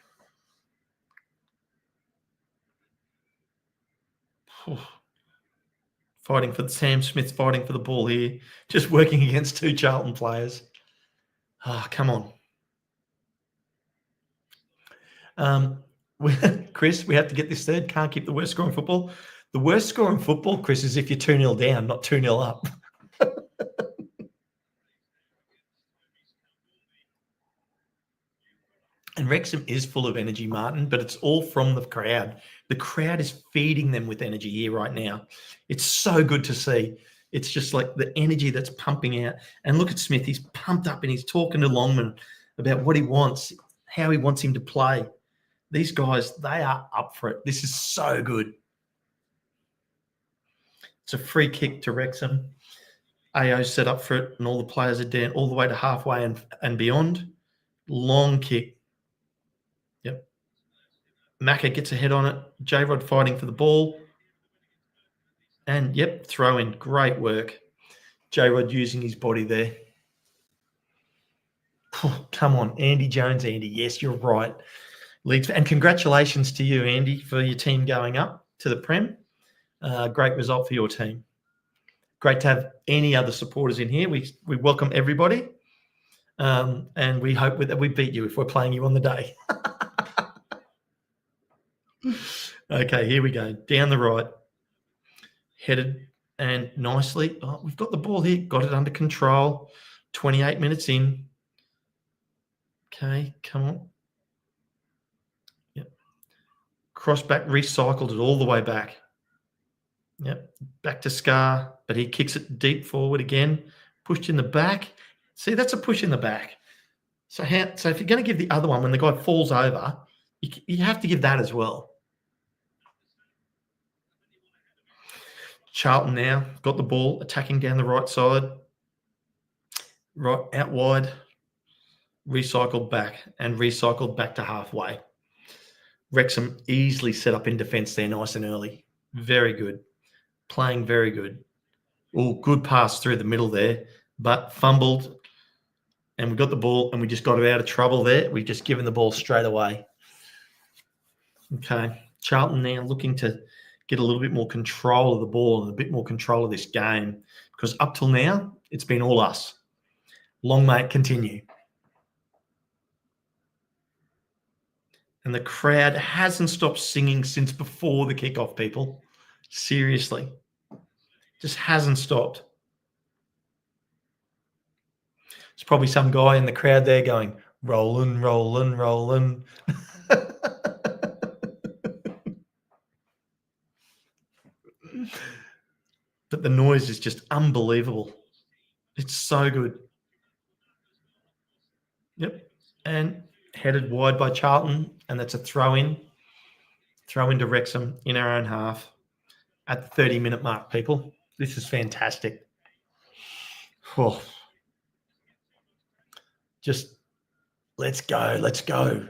Fighting for Sam Smith's fighting for the ball here. Just working against two Charlton players. Oh, come on. Chris, we have to get this third. Can't keep the worst score in football. The worst score in football, Chris, is if you're 2-0 down, not 2-0 up. And Wrexham is full of energy, Martin, but it's all from the crowd. The crowd is feeding them with energy here right now. It's so good to see. It's just like the energy that's pumping out. And look at Smith. He's pumped up and he's talking to Longman about what he wants, how he wants him to play. These guys, they are up for it. This is so good. It's a free kick to Wrexham. AO set up for it, and all the players are down all the way to halfway and beyond. Long kick. Yep. Macca gets a head on it. J-Rod fighting for the ball. And, yep, throw in. Great work. J-Rod using his body there. Oh, come on, Andy Jones, Andy. Yes, you're right. And congratulations to you, Andy, for your team going up to the Prem. Great result for your team. Great to have any other supporters in here. We welcome everybody. And we hope that we beat you if we're playing you on the day. Okay, here we go. Down the right. Headed and nicely. Oh, we've got the ball here. Got it under control. 28 minutes in. Okay, come on. Yep. Cross back, recycled it all the way back. Yep. Back to Scarr, but he kicks it deep forward again. Pushed in the back. See, that's a push in the back. So if you're going to give the other one when the guy falls over, you have to give that as well. Charlton now got the ball, attacking down the right side. Right out wide. Recycled back to halfway. Wrexham easily set up in defence there nice and early. Very good. Playing very good. Oh, good pass through the middle there, but fumbled. And we got the ball and we just got out of trouble there. We've just given the ball straight away. Okay. Charlton now looking to get a little bit more control of the ball and a bit more control of this game, because up till now, it's been all us. Long may it continue. And the crowd hasn't stopped singing since before the kickoff, people. Seriously. Just hasn't stopped. There's probably some guy in the crowd there going, rolling, rolling, rolling. But the noise is just unbelievable. It's so good. Yep. And headed wide by Charlton, and that's a throw-in to Wrexham in our own half at the 30-minute mark, people. This is fantastic. Oh. Just let's go, let's go.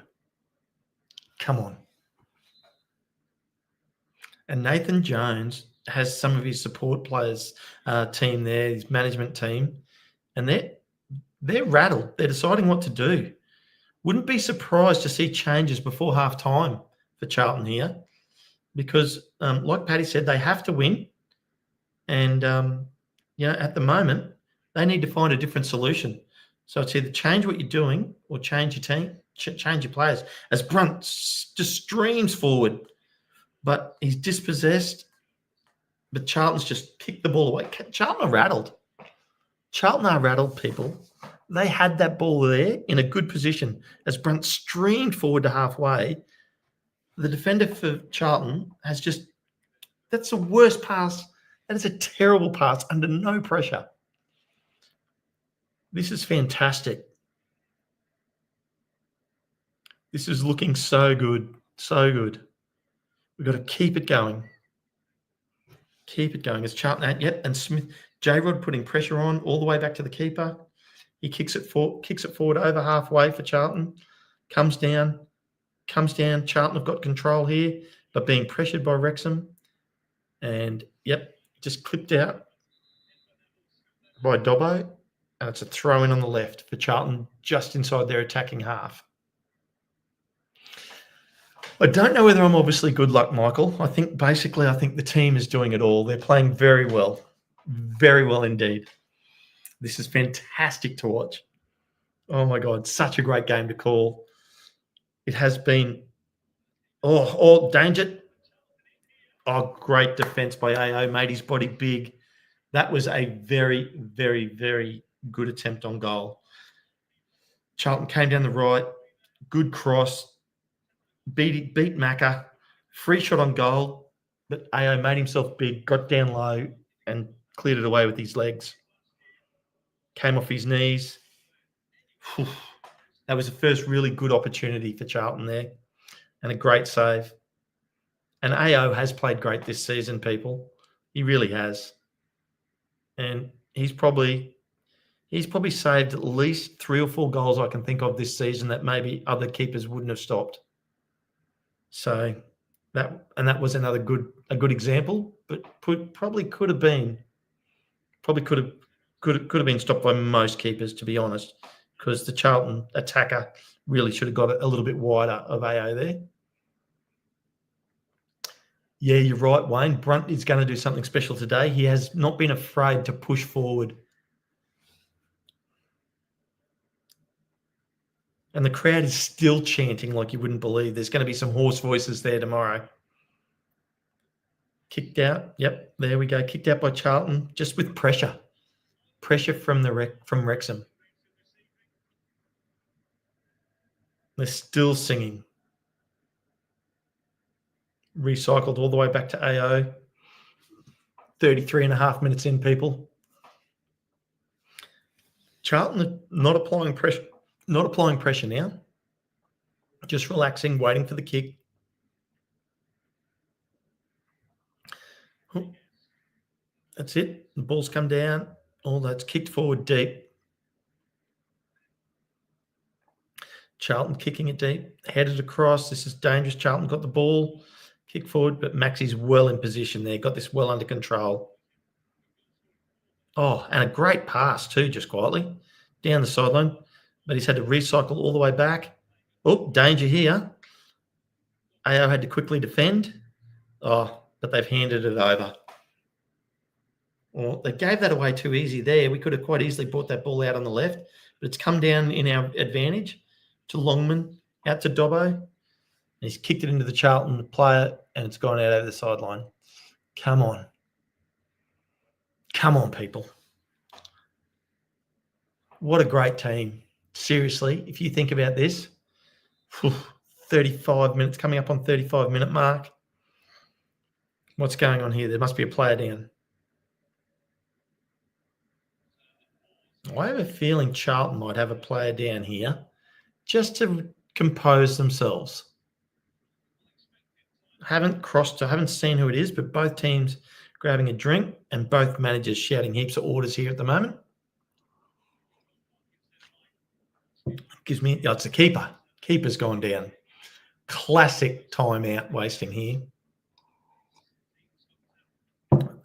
Come on. And Nathan Jones has some of his support players team there, his management team, and they're rattled. They're deciding what to do. Wouldn't be surprised to see changes before half time for Charlton here because, like Paddy said, they have to win. And, at the moment, they need to find a different solution. So it's either change what you're doing or change your team, change your players. As Brunt just streams forward, but he's dispossessed. But Charlton's just kicked the ball away. Charlton are rattled. Charlton are rattled, people. They had that ball there in a good position. As Brunt streamed forward to halfway, the defender for Charlton has just – that's the worst pass. That is a terrible pass under no pressure. This is fantastic. This is looking so good, so good. We've got to keep it going. Keep it going. It's Charlton, yep, and Smith, J-Rod putting pressure on all the way back to the keeper. He kicks it forward over halfway for Charlton. Comes down. Charlton have got control here, but being pressured by Wrexham. And, yep, just clipped out by Dobbo. And it's a throw-in on the left for Charlton just inside their attacking half. I don't know whether I'm obviously good luck, Michael. I think the team is doing it all. They're playing very well indeed. This is fantastic to watch. Oh, my God, such a great game to call. It has been, danger. Oh, great defence by AO, made his body big. That was a very, very, very good attempt on goal. Charlton came down the right, good cross, beat Macca, free shot on goal, but AO made himself big, got down low and cleared it away with his legs. Came off his knees. Whew. That was the first really good opportunity for Charlton there and a great save. And AO has played great this season, people. He really has. And he's probably saved at least 3 or 4 goals I can think of this season that maybe other keepers wouldn't have stopped. So that was another good example, but probably could have been stopped by most keepers, to be honest, because the Charlton attacker really should have got it a little bit wider of AO there. Yeah, you're right, Wayne. Brunt is going to do something special today. He has not been afraid to push forward. And the crowd is still chanting like you wouldn't believe. There's going to be some hoarse voices there tomorrow. Kicked out. Yep, there we go. Kicked out by Charlton, just with pressure. Pressure from Wrexham. They're still singing. Recycled all the way back to AO. 33.5 minutes in, people. Charlton are not applying pressure now. Just relaxing, waiting for the kick. That's it. The ball's come down. All that's kicked forward deep. Charlton kicking it deep. Headed across. This is dangerous. Charlton got the ball. Kick forward, but Maxi's well in position there. Got this well under control. Oh, and a great pass too, just quietly. Down the sideline. But he's had to recycle all the way back. Oh, danger here. AO had to quickly defend. Oh, but they've handed it over. Well, they gave that away too easy there. We could have quite easily brought that ball out on the left, but it's come down in our advantage to Longman, out to Dobbo. He's kicked it into the Charlton player, and it's gone out over the sideline. Come on. Come on, people. What a great team. Seriously, if you think about this, 35 minutes, coming up on 35-minute mark. What's going on here? There must be a player down. I have a feeling Charlton might have a player down here just to compose themselves. Haven't seen who it is, but both teams grabbing a drink and both managers shouting heaps of orders here at the moment. Gives me, it's a keeper. Keeper's gone down. Classic timeout wasting here.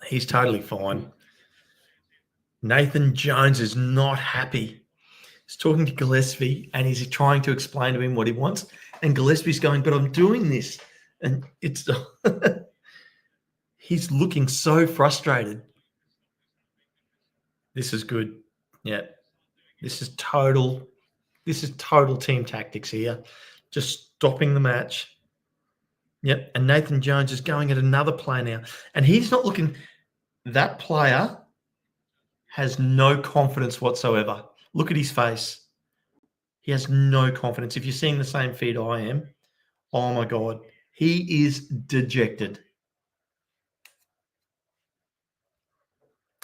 He's totally fine. Nathan Jones is not happy. He's talking to Gillespie and he's trying to explain to him what he wants. And Gillespie's going, but I'm doing this. And it's he's looking so frustrated. This is good. Yeah. This is total team tactics here. Just stopping the match. Yep. And Nathan Jones is going at another player now. And he's not looking. That player has no confidence whatsoever. Look at his face. He has no confidence. If you're seeing the same feed I am, oh my God. He is dejected.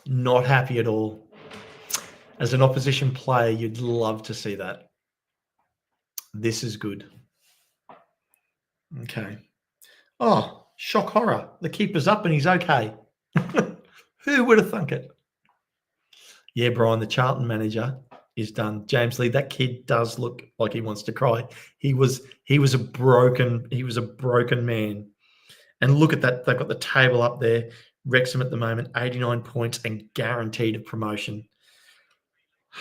Not happy at all. As an opposition player, you'd love to see that. This is good. Okay. Oh, shock horror. The keeper's up and he's okay. Who would have thunk it? Yeah, Brian, the Charlton manager is done. James Lee, that kid does look like he wants to cry. He was a broken man. And look at that. They've got the table up there. Wrexham at the moment, 89 points and guaranteed a promotion.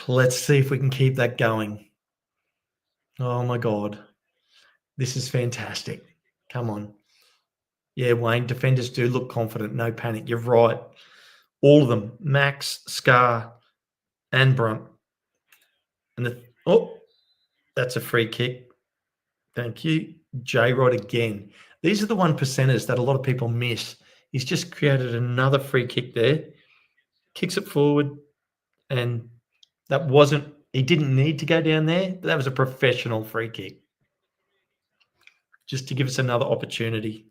Let's see if we can keep that going. Oh my God. This is fantastic. Come on. Yeah, Wayne, defenders do look confident. No panic. You're right. All of them. Max, Scar, and Brunt. And that's a free kick. Thank you. J-Rod again. These are the 1%ers that a lot of people miss. He's just created another free kick there. Kicks it forward. And he didn't need to go down there, but that was a professional free kick. Just to give us another opportunity.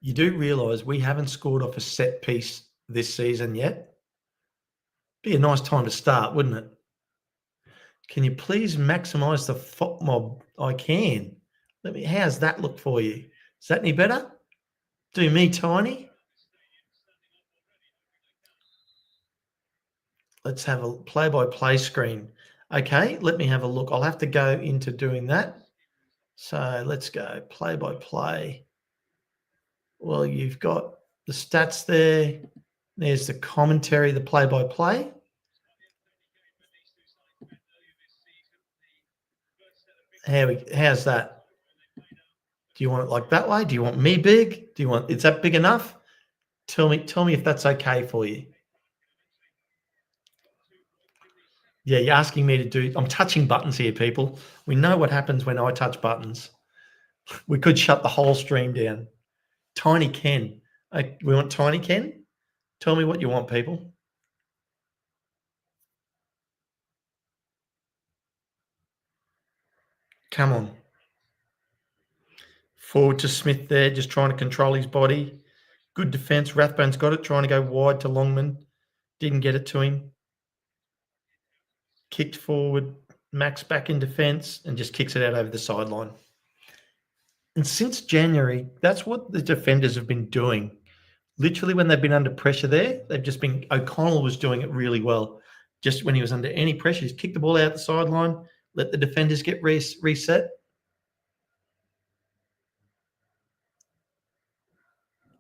You do realise we haven't scored off a set piece this season yet. Be a nice time to start, wouldn't it? Can you please maximise the FOP mob? I can. How's that look for you? Is that any better? Do me tiny. Let's have a play-by-play screen. Okay, let me have a look. I'll have to go into doing that. So let's go play-by-play. Well, you've got the stats there. There's the commentary, the play-by-play. How's that? Do you want it like that way? Do you want me big? Is that big enough? Tell me if that's okay for you. Yeah, you're asking me to do. I'm touching buttons here, people. We know what happens when I touch buttons. We could shut the whole stream down. Tiny Ken. We want Tiny Ken? Tell me what you want, people. Come on. Forward to Smith there, just trying to control his body. Good defence. Rathbone's got it, trying to go wide to Longman. Didn't get it to him. Kicked forward. Max back in defence and just kicks it out over the sideline. And since January, that's what the defenders have been doing. Literally when they've been under pressure there, they've just been, O'Connell was doing it really well. Just when he was under any pressure, he's kicked the ball out the sideline, let the defenders get reset.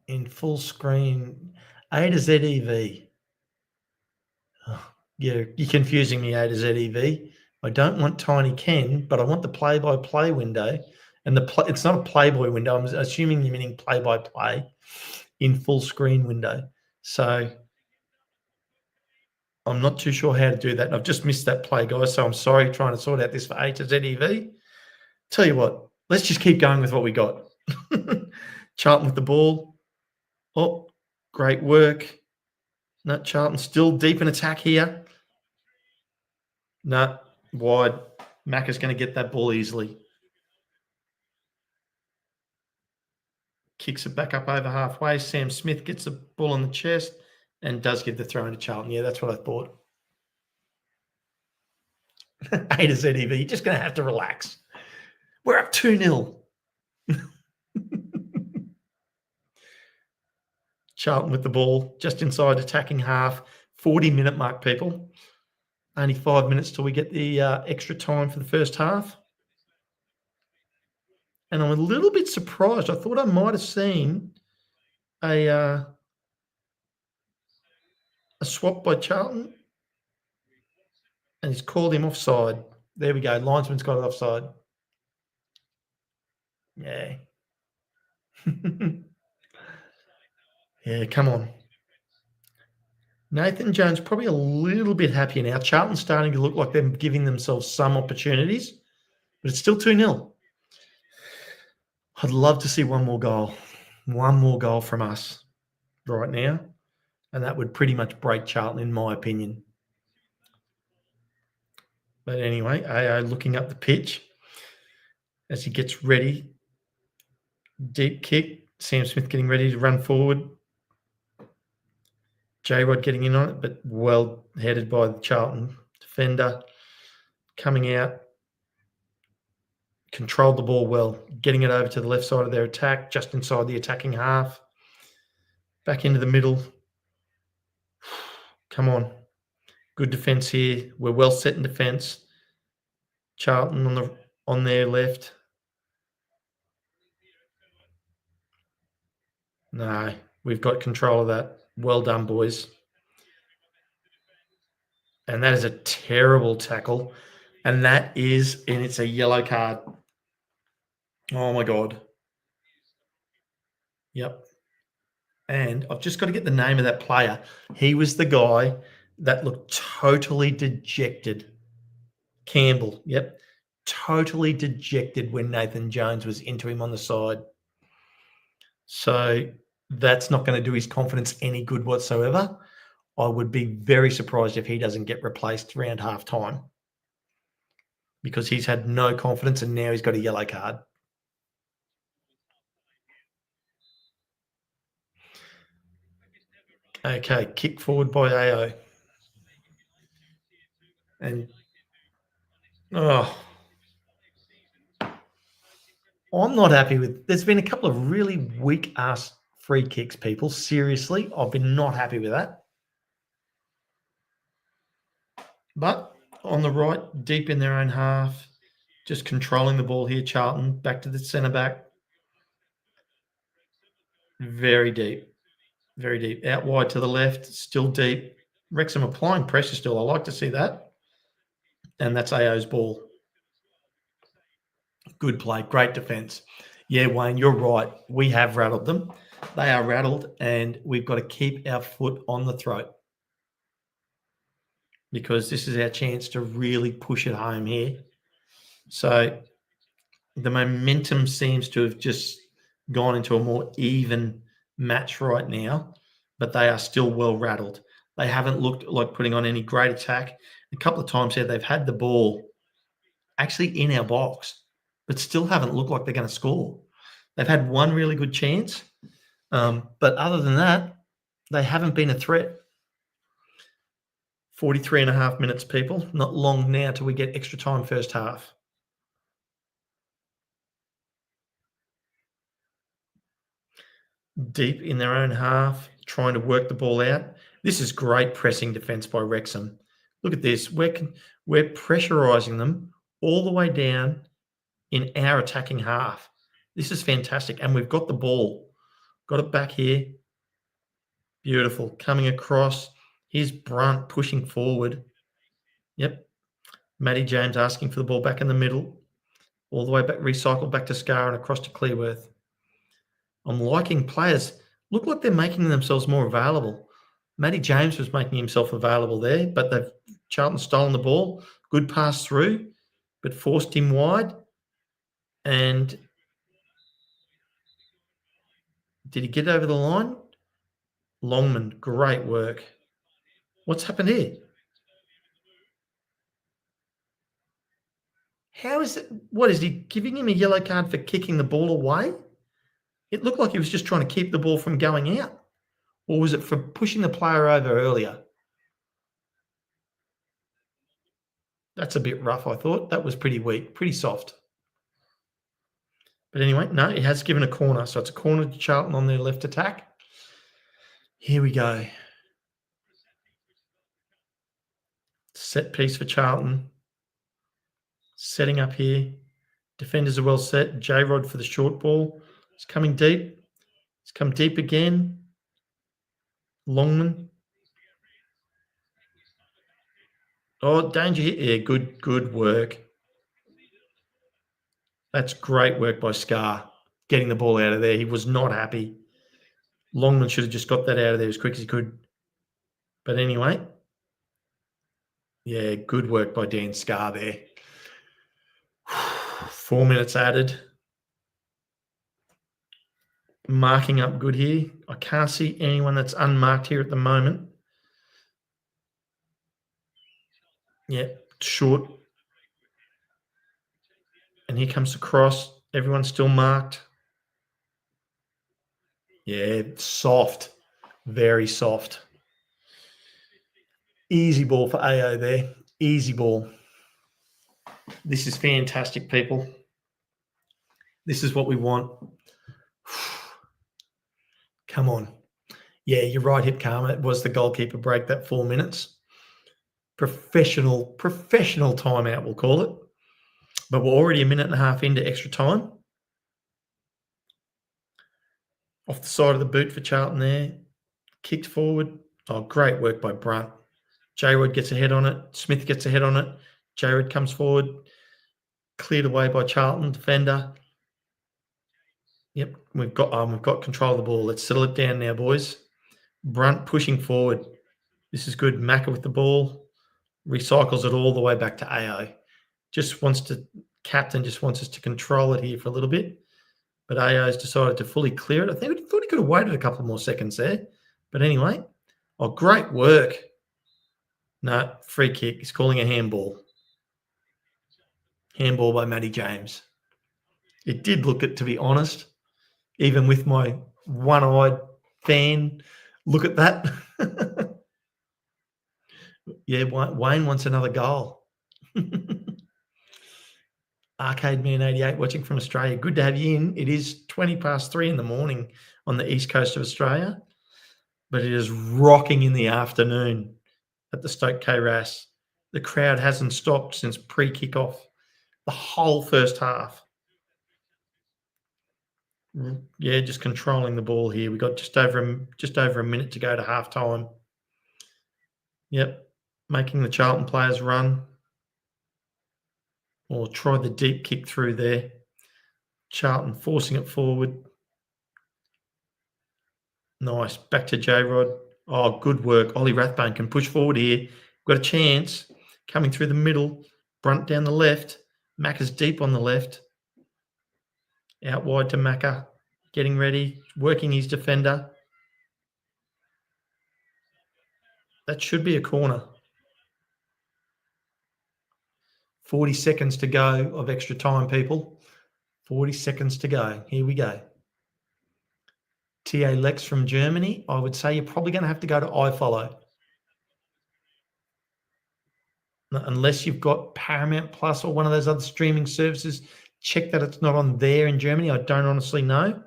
In full screen, A to Z EV. Oh, yeah, you're confusing me, A to Z EV. I don't want Tiny Ken, but I want the play-by-play window. And it's not a Playboy window. I'm assuming you're meaning play-by-play in full screen window. So I'm not too sure how to do that. I've just missed that play, guys, so I'm sorry trying to sort out this for A to ZEV. Tell you what, let's just keep going with what we got. Charlton with the ball. Oh, great work. No, Charlton still deep in attack here. No, wide. Mac is going to get that ball easily. Kicks it back up over halfway. Sam Smith gets the ball on the chest and does give the throw into Charlton. Yeah, that's what I thought. A to ZEV, you're just going to have to relax. We're up 2-0. Charlton with the ball, just inside attacking half. 40-minute mark, people. Only 5 minutes till we get the extra time for the first half. And I'm a little bit surprised. I thought I might have seen a swap by Charlton. And he's called him offside. There we go. Linesman's got it offside. Yeah. Yeah, come on. Nathan Jones probably a little bit happier now. Charlton's starting to look like they're giving themselves some opportunities, but it's still 2-0. I'd love to see one more goal. One more goal from us right now, and that would pretty much break Charlton, in my opinion. But anyway, AO looking up the pitch as he gets ready. Deep kick. Sam Smith getting ready to run forward. J-Rod getting in on it, but well headed by the Charlton defender. Coming out. Controlled the ball well. Getting it over to the left side of their attack, just inside the attacking half. Back into the middle. Come on. Good defence here. We're well set in defence. Charlton on their left. No, we've got control of that. Well done, boys. And that is a terrible tackle. And it's a yellow card. Oh, my God. Yep. And I've just got to get the name of that player. He was the guy that looked totally dejected. Campbell, yep. Totally dejected when Nathan Jones was into him on the side. So that's not going to do his confidence any good whatsoever. I would be very surprised if he doesn't get replaced around half time because he's had no confidence and now he's got a yellow card. Okay, kick forward by AO. And, I'm not happy with. There's been a couple of really weak-ass free kicks, people. Seriously, I've been not happy with that. But on the right, deep in their own half, just controlling the ball here, Charlton. Back to the centre-back. Very deep. Very deep. Out wide to the left, still deep. Wrexham applying pressure still. I like to see that. And that's AO's ball. Good play. Great defence. Yeah, Wayne, you're right. We have rattled them. They are rattled, and we've got to keep our foot on the throat because this is our chance to really push it home here. So the momentum seems to have just gone into a more even match right now, but they are still well rattled. They haven't looked like putting on any great attack. A couple of times here, they've had the ball actually in our box, but still haven't looked like they're going to score. They've had one really good chance, but other than that, they haven't been a threat. 43 and a half minutes, people. Not long now till we get extra time first half. Deep in their own half, trying to work the ball out. This is great pressing defence by Wrexham. Look at this. We're pressurising them all the way down in our attacking half. This is fantastic. And we've got the ball. Got it back here. Beautiful. Coming across. Here's Brunt pushing forward. Yep. Matty James asking for the ball back in the middle. All the way back, recycled back to Scar and across to Clearworth. I'm liking players. Look like they're making themselves more available. Matty James was making himself available there, but Charlton stolen the ball. Good pass through, but forced him wide. And did he get over the line? Longman, great work. What's happened here? How is it? What is he giving him a yellow card for kicking the ball away? It looked like he was just trying to keep the ball from going out. Or was it for pushing the player over earlier? That's a bit rough, I thought. That was pretty weak, pretty soft. But anyway, no, it has given a corner. So it's a corner to Charlton on their left attack. Here we go. Set piece for Charlton. Setting up here. Defenders are well set. J-Rod for the short ball. It's coming deep. It's come deep again. Longman. Oh, danger here. Yeah, good work. That's great work by Scar, getting the ball out of there. He was not happy. Longman should have just got that out of there as quick as he could. But anyway, yeah, good work by Dan Scar there. 4 minutes added. Marking up good here. I can't see anyone that's unmarked here at the moment. Yeah, short. And here comes the cross. Everyone's still marked. Yeah, soft. Very soft. Easy ball for AO there. Easy ball. This is fantastic, people. This is what we want. Come on. Yeah, you're right, Hip Karma. It was the goalkeeper break, that 4 minutes. Professional timeout, we'll call it. But we're already a minute and a half into extra time. Off the side of the boot for Charlton there. Kicked forward. Oh, great work by Brunt. J-Rod gets ahead on it. Smith gets ahead on it. J-Rod comes forward. Cleared away by Charlton defender. Yep, we've got control of the ball. Let's settle it down now, boys. Brunt pushing forward. This is good. Macca with the ball. Recycles it all the way back to AO. Captain just wants us to control it here for a little bit. But AO's decided to fully clear it. I thought he could have waited a couple more seconds there. But anyway, great work. No, free kick. He's calling a handball. Handball by Matty James. It did look it, to be honest. Even with my one-eyed fan, look at that. Yeah, Wayne wants another goal. Arcade Man 88 watching from Australia. Good to have you in. It is 3:20 in the morning on the east coast of Australia, but it is rocking in the afternoon at the STōK Cae Ras. The crowd hasn't stopped since pre-kickoff, the whole first half. Yeah, just controlling the ball here. We got just over a minute to go to half time. Yep, making the Charlton players run. Or try the deep kick through there. Charlton forcing it forward. Nice. Back to J-Rod. Oh, good work. Ollie Rathbone can push forward here. Got a chance. Coming through the middle. Brunt down the left. Macca's deep on the left. Out wide to Macca. Getting ready. Working his defender. That should be a corner. 40 seconds to go of extra time, people. 40 seconds to go. Here we go. TA Lex from Germany. I would say you're probably going to have to go to iFollow. Unless you've got Paramount Plus or one of those other streaming services, check that it's not on there in Germany. I don't honestly know.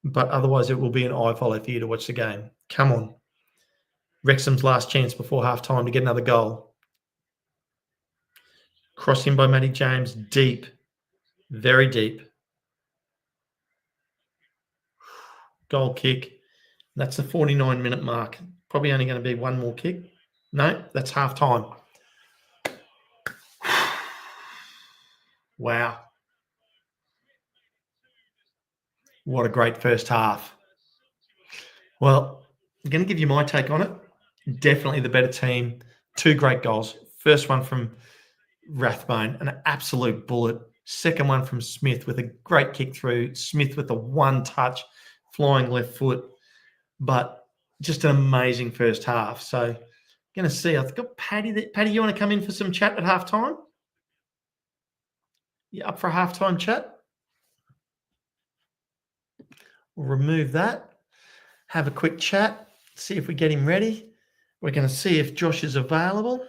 But otherwise, it will be an iFollow for you to watch the game. Come on. Wrexham's last chance before half-time to get another goal. Crossing by Matty James, deep, very deep. Goal kick. That's the 49-minute mark. Probably only going to be one more kick. No, that's half time. Wow. What a great first half. Well, I'm going to give you my take on it. definitely the better team. 2 great goals. First one from Rathbone, an absolute bullet. Second one from Smith with a great kick through. Smith with a one-touch flying left foot. But just an amazing first half. So going to see. I've got Paddy. Paddy, you want to come in for some chat at halftime? You up for a halftime chat? We'll remove that. Have a quick chat. See if we get him ready. We're going to see if Josh is available.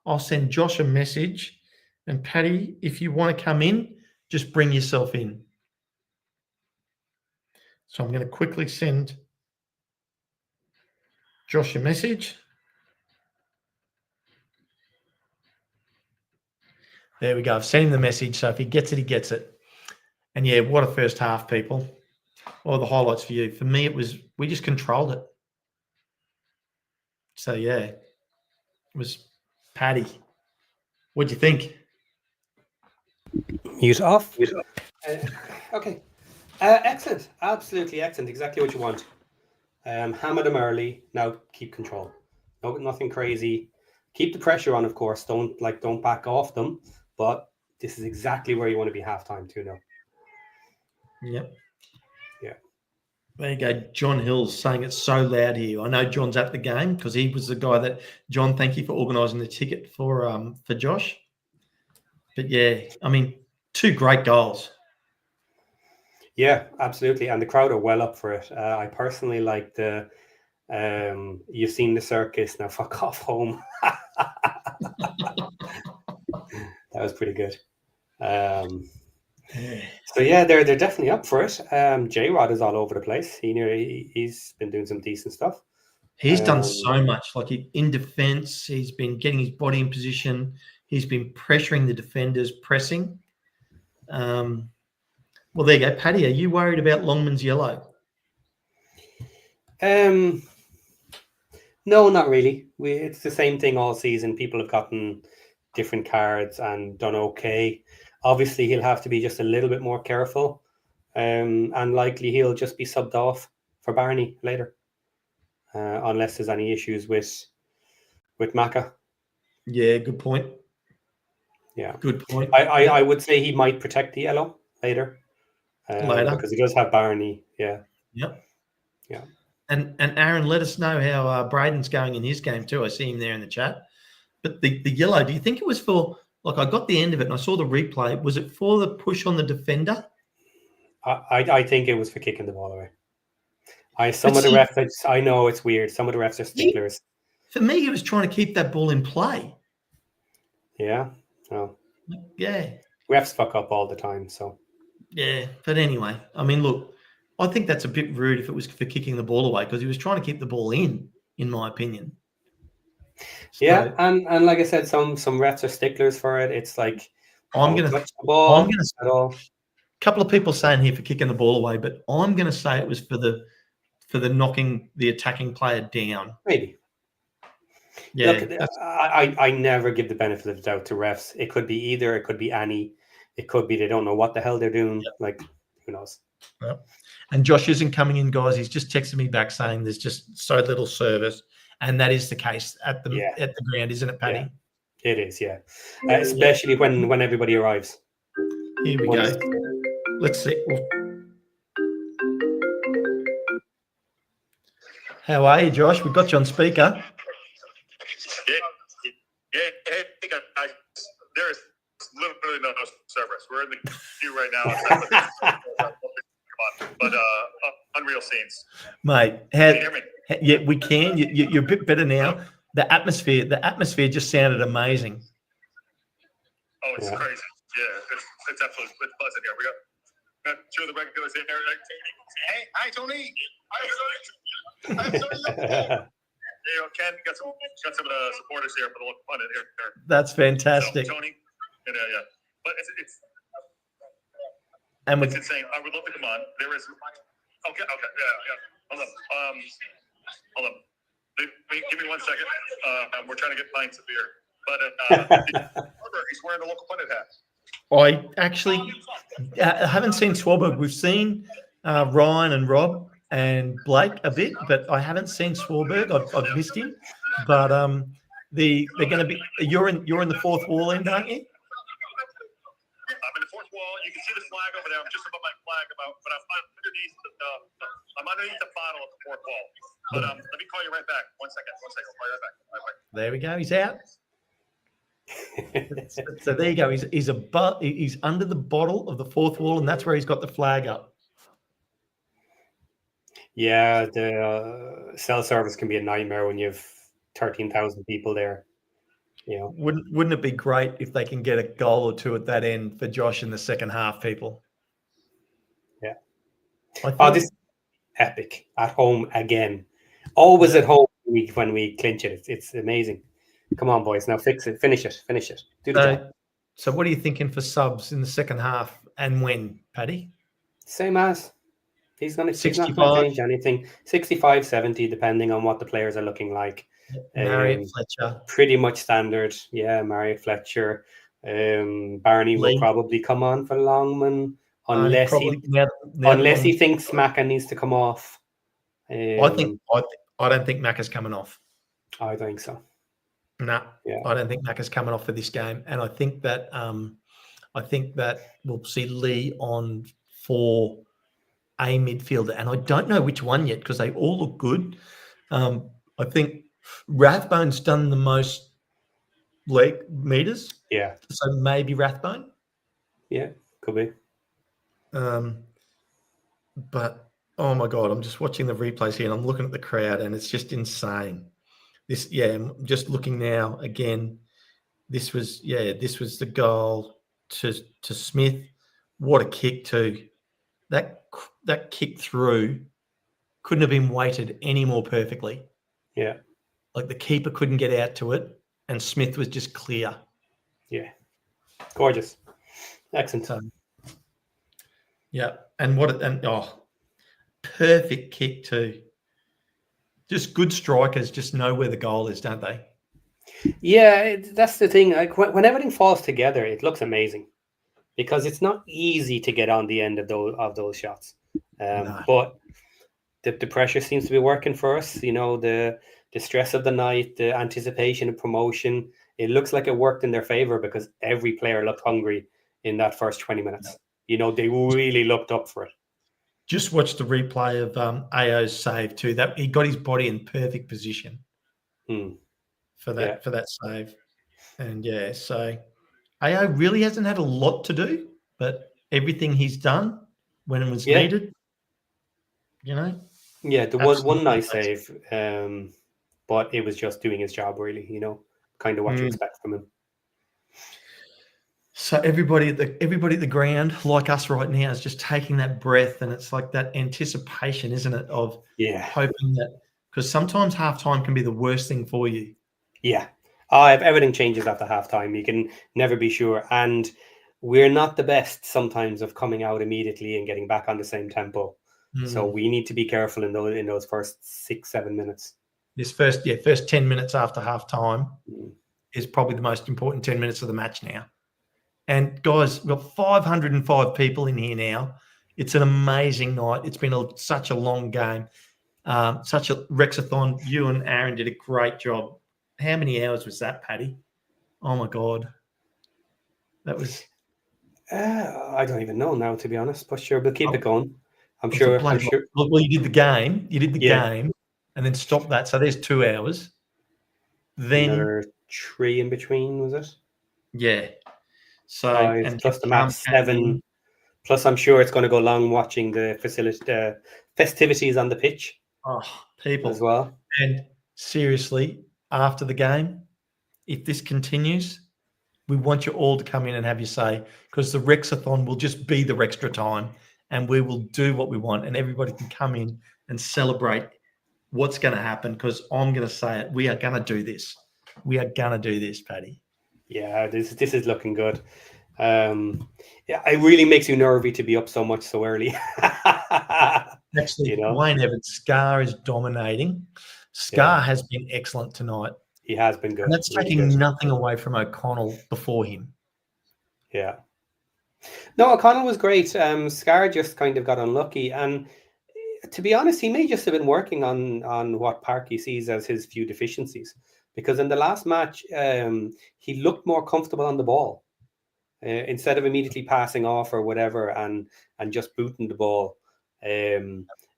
I'll send Josh a message. And Paddy, if you want to come in, just bring yourself in. So I'm going to quickly send Josh a message. There we go. I've sent him the message. So if he gets it, he gets it. And yeah, what a first half, people. What are the highlights for you? For me, it was, we just controlled it. So yeah, it was Paddy. What'd you think? Mute off. Okay. Excellent. Absolutely excellent. Exactly what you want. Hammer them early. Now keep control. No, nothing crazy. Keep the pressure on, of course. Don't back off them. But this is exactly where you want to be halftime 2-0. Yep. Yeah. There you go. John Hill's saying it's so loud here. I know John's at the game because he was the guy that, John, thank you for organising the ticket for Josh. But yeah, I mean, 2 great goals. Yeah, absolutely. And the crowd are well up for it. I personally like the, you've seen the circus, now fuck off home. That was pretty good. So yeah, they're definitely up for it. J-Rod is all over the place. He's been doing some decent stuff. He's done so much. Like in defence, he's been getting his body in position. He's been pressuring the defenders, pressing. Well, there you go. Paddy, are you worried about Longman's yellow? No, not really. It's the same thing all season. People have gotten different cards and done okay. Obviously, he'll have to be just a little bit more careful, and likely he'll just be subbed off for Barney later, unless there's any issues with Macca. Yeah, good point. Yeah, good point. I would say he might protect the yellow later, because he does have Barney. Yeah. Yep. Yeah. And Aaron, let us know how Braden's going in his game too. I see him there in the chat. But the yellow, do you think it was for, like, I got the end of it and I saw the replay. Was it for the push on the defender? I think it was for kicking the ball away. Some of the refs, I know it's weird. Some of the refs are sticklers. For me, he was trying to keep that ball in play. Yeah. Oh. Yeah. Refs fuck up all the time, so. Yeah, but anyway, I mean, look, I think that's a bit rude if it was for kicking the ball away because he was trying to keep the ball in my opinion. So, yeah, and like I said, some refs are sticklers for it. It's like I'm gonna a couple of people saying here for kicking the ball away, but I'm gonna say it was for the knocking the attacking player down. Maybe. Yeah. Look, I never give the benefit of the doubt to refs. It could be either, it could be any, it could be they don't know what the hell they're doing. Yep. Like, who knows? Yep. And Josh isn't coming in, guys. He's just texted me back saying there's just so little service. And that is the case at the ground, isn't it, Paddy? Yeah. It is, yeah. Especially when everybody arrives. Here we go. Let's see. How are you, Josh? We've got you on speaker. Yeah. Hey, guys. There is literally no service. We're in the queue right now. But unreal scenes. Mate, can you hear me? Yeah, we can. You're a bit better now. The atmosphere just sounded amazing. Oh, it's crazy. Yeah, it's absolutely pleasant here. We got 2 of the regulars in there. Hey, hi, Tony. Hi, Tony. Ken got some of the supporters here for the local pundit here. That's fantastic. So, Tony, yeah. But it's insane. I would love to come on. There is. Okay, yeah. Hold on. Give me 1 second. We're trying to get pints of beer. But he's wearing a local pundit hat. I actually haven't seen Swabberg. We've seen Ryan and Rob. and Blake a bit, but I haven't seen Swarberg. I've missed him. But they're going to be. You're in the fourth wall end, aren't you? I'm in the fourth wall. You can see the flag over there. I'm just above my flag, but I'm underneath the bottle of the fourth wall. But let me call you right back. One second. I'll call you right back. There we go. He's out. So there you go. He's under the bottle of the fourth wall, and that's where he's got the flag up. Yeah, the cell service can be a nightmare when you have 13,000 people there. You know, Wouldn't it be great if they can get a goal or two at that end for Josh in the second half, people? Yeah. This is epic at home again. Always at home when we clinch it. It's amazing. Come on, boys. Now fix it. Finish it. Do the job. So what are you thinking for subs in the second half and when, Paddy? Same as. He's not going to change anything. 65, 70, depending on what the players are looking like. Marriott Fletcher. Pretty much standard. Yeah, Marriott Fletcher. Barney will probably come on for Longman unless he thinks Macca needs to come off. I don't think Macca's coming off. I think so. No, I don't think Macca's coming off for this game, and I think that we'll see Lee on for a midfielder, and I don't know which one yet because they all look good. I think Rathbone's done the most leg meters. Yeah. So maybe Rathbone. Yeah, could be. But oh my God, I'm just watching the replays here and I'm looking at the crowd and it's just insane. I'm just looking now again. This was the goal to Smith. What a kick too. That kick through couldn't have been weighted any more perfectly. Yeah. Like the keeper couldn't get out to it and Smith was just clear. Yeah. Gorgeous. Excellent. Perfect kick too. Just good strikers just know where the goal is, don't they? Yeah, that's the thing. Like when everything falls together, it looks amazing because it's not easy to get on the end of those shots. No. But the pressure seems to be working for us. You know, the stress of the night, the anticipation of promotion. It looks like it worked in their favor because every player looked hungry in that first 20 minutes. Yeah. You know, they really looked up for it. Just watch the replay of AO's save too. That he got his body in perfect position for that save. And so AO really hasn't had a lot to do, but everything he's done when it was needed, you know. Yeah, there was one nice save, but it was just doing his job really, you know, kind of what you expect from him. So everybody at the ground, like us right now, is just taking that breath, and it's like that anticipation, isn't it, of hoping that, because sometimes halftime can be the worst thing for you. Yeah. If everything changes after halftime, you can never be sure. And we're not the best sometimes of coming out immediately and getting back on the same tempo. So we need to be careful in those first 6-7 minutes. This first 10 minutes after halftime is probably the most important 10 minutes of the match now. And guys, we've got 505 people in here now. It's an amazing night. It's been such a long game, such a WREXATHON. You and Aaron did a great job. How many hours was that, Paddy? Oh my God, that was. I don't even know now, to be honest. But sure, we'll keep it going. I'm sure. Well, you did the game. You did the game, and then stop that. So there's 2 hours. Then another 3 in between, was it? Yeah. So and plus the match 7. Plus, I'm sure it's going to go long watching the festivities on the pitch. Oh, people as well. And seriously, after the game, if this continues, we want you all to come in and have your say, because the WREXATHON will just be the WREXtra time, and we will do what we want, and everybody can come in and celebrate what's going to happen. Because I'm going to say it, we are going to do this. We are going to do this, Paddy. Yeah, this is looking good. It really makes you nervy to be up so much so early. Actually, Wayne Evans, Scar is dominating. Scar has been excellent tonight. He has been good. And that's taking nothing away from O'Connell before him. Yeah. No, O'Connell was great. Scar just kind of got unlucky. And to be honest, he may just have been working on what Parky sees as his few deficiencies. Because in the last match, he looked more comfortable on the ball instead of immediately passing off or whatever and just booting the ball.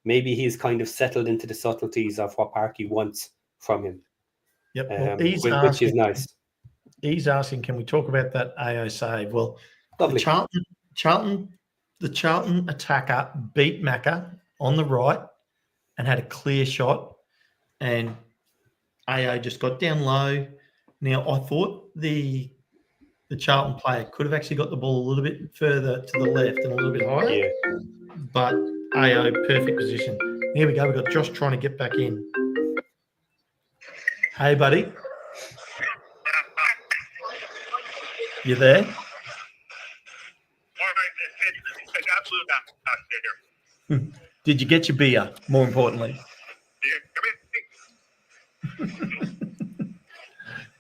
Maybe he's kind of settled into the subtleties of what Parky wants from him. Yep, well, which is nice. He's asking, can we talk about that AO save? Well, lovely. The Charlton attacker beat Macca on the right and had a clear shot, and AO just got down low. Now, I thought the Charlton player could have actually got the ball a little bit further to the left and a little bit higher, but AO, perfect position. Here we go. We've got Josh trying to get back in. Hey, buddy. You there? Did you get your beer, more importantly?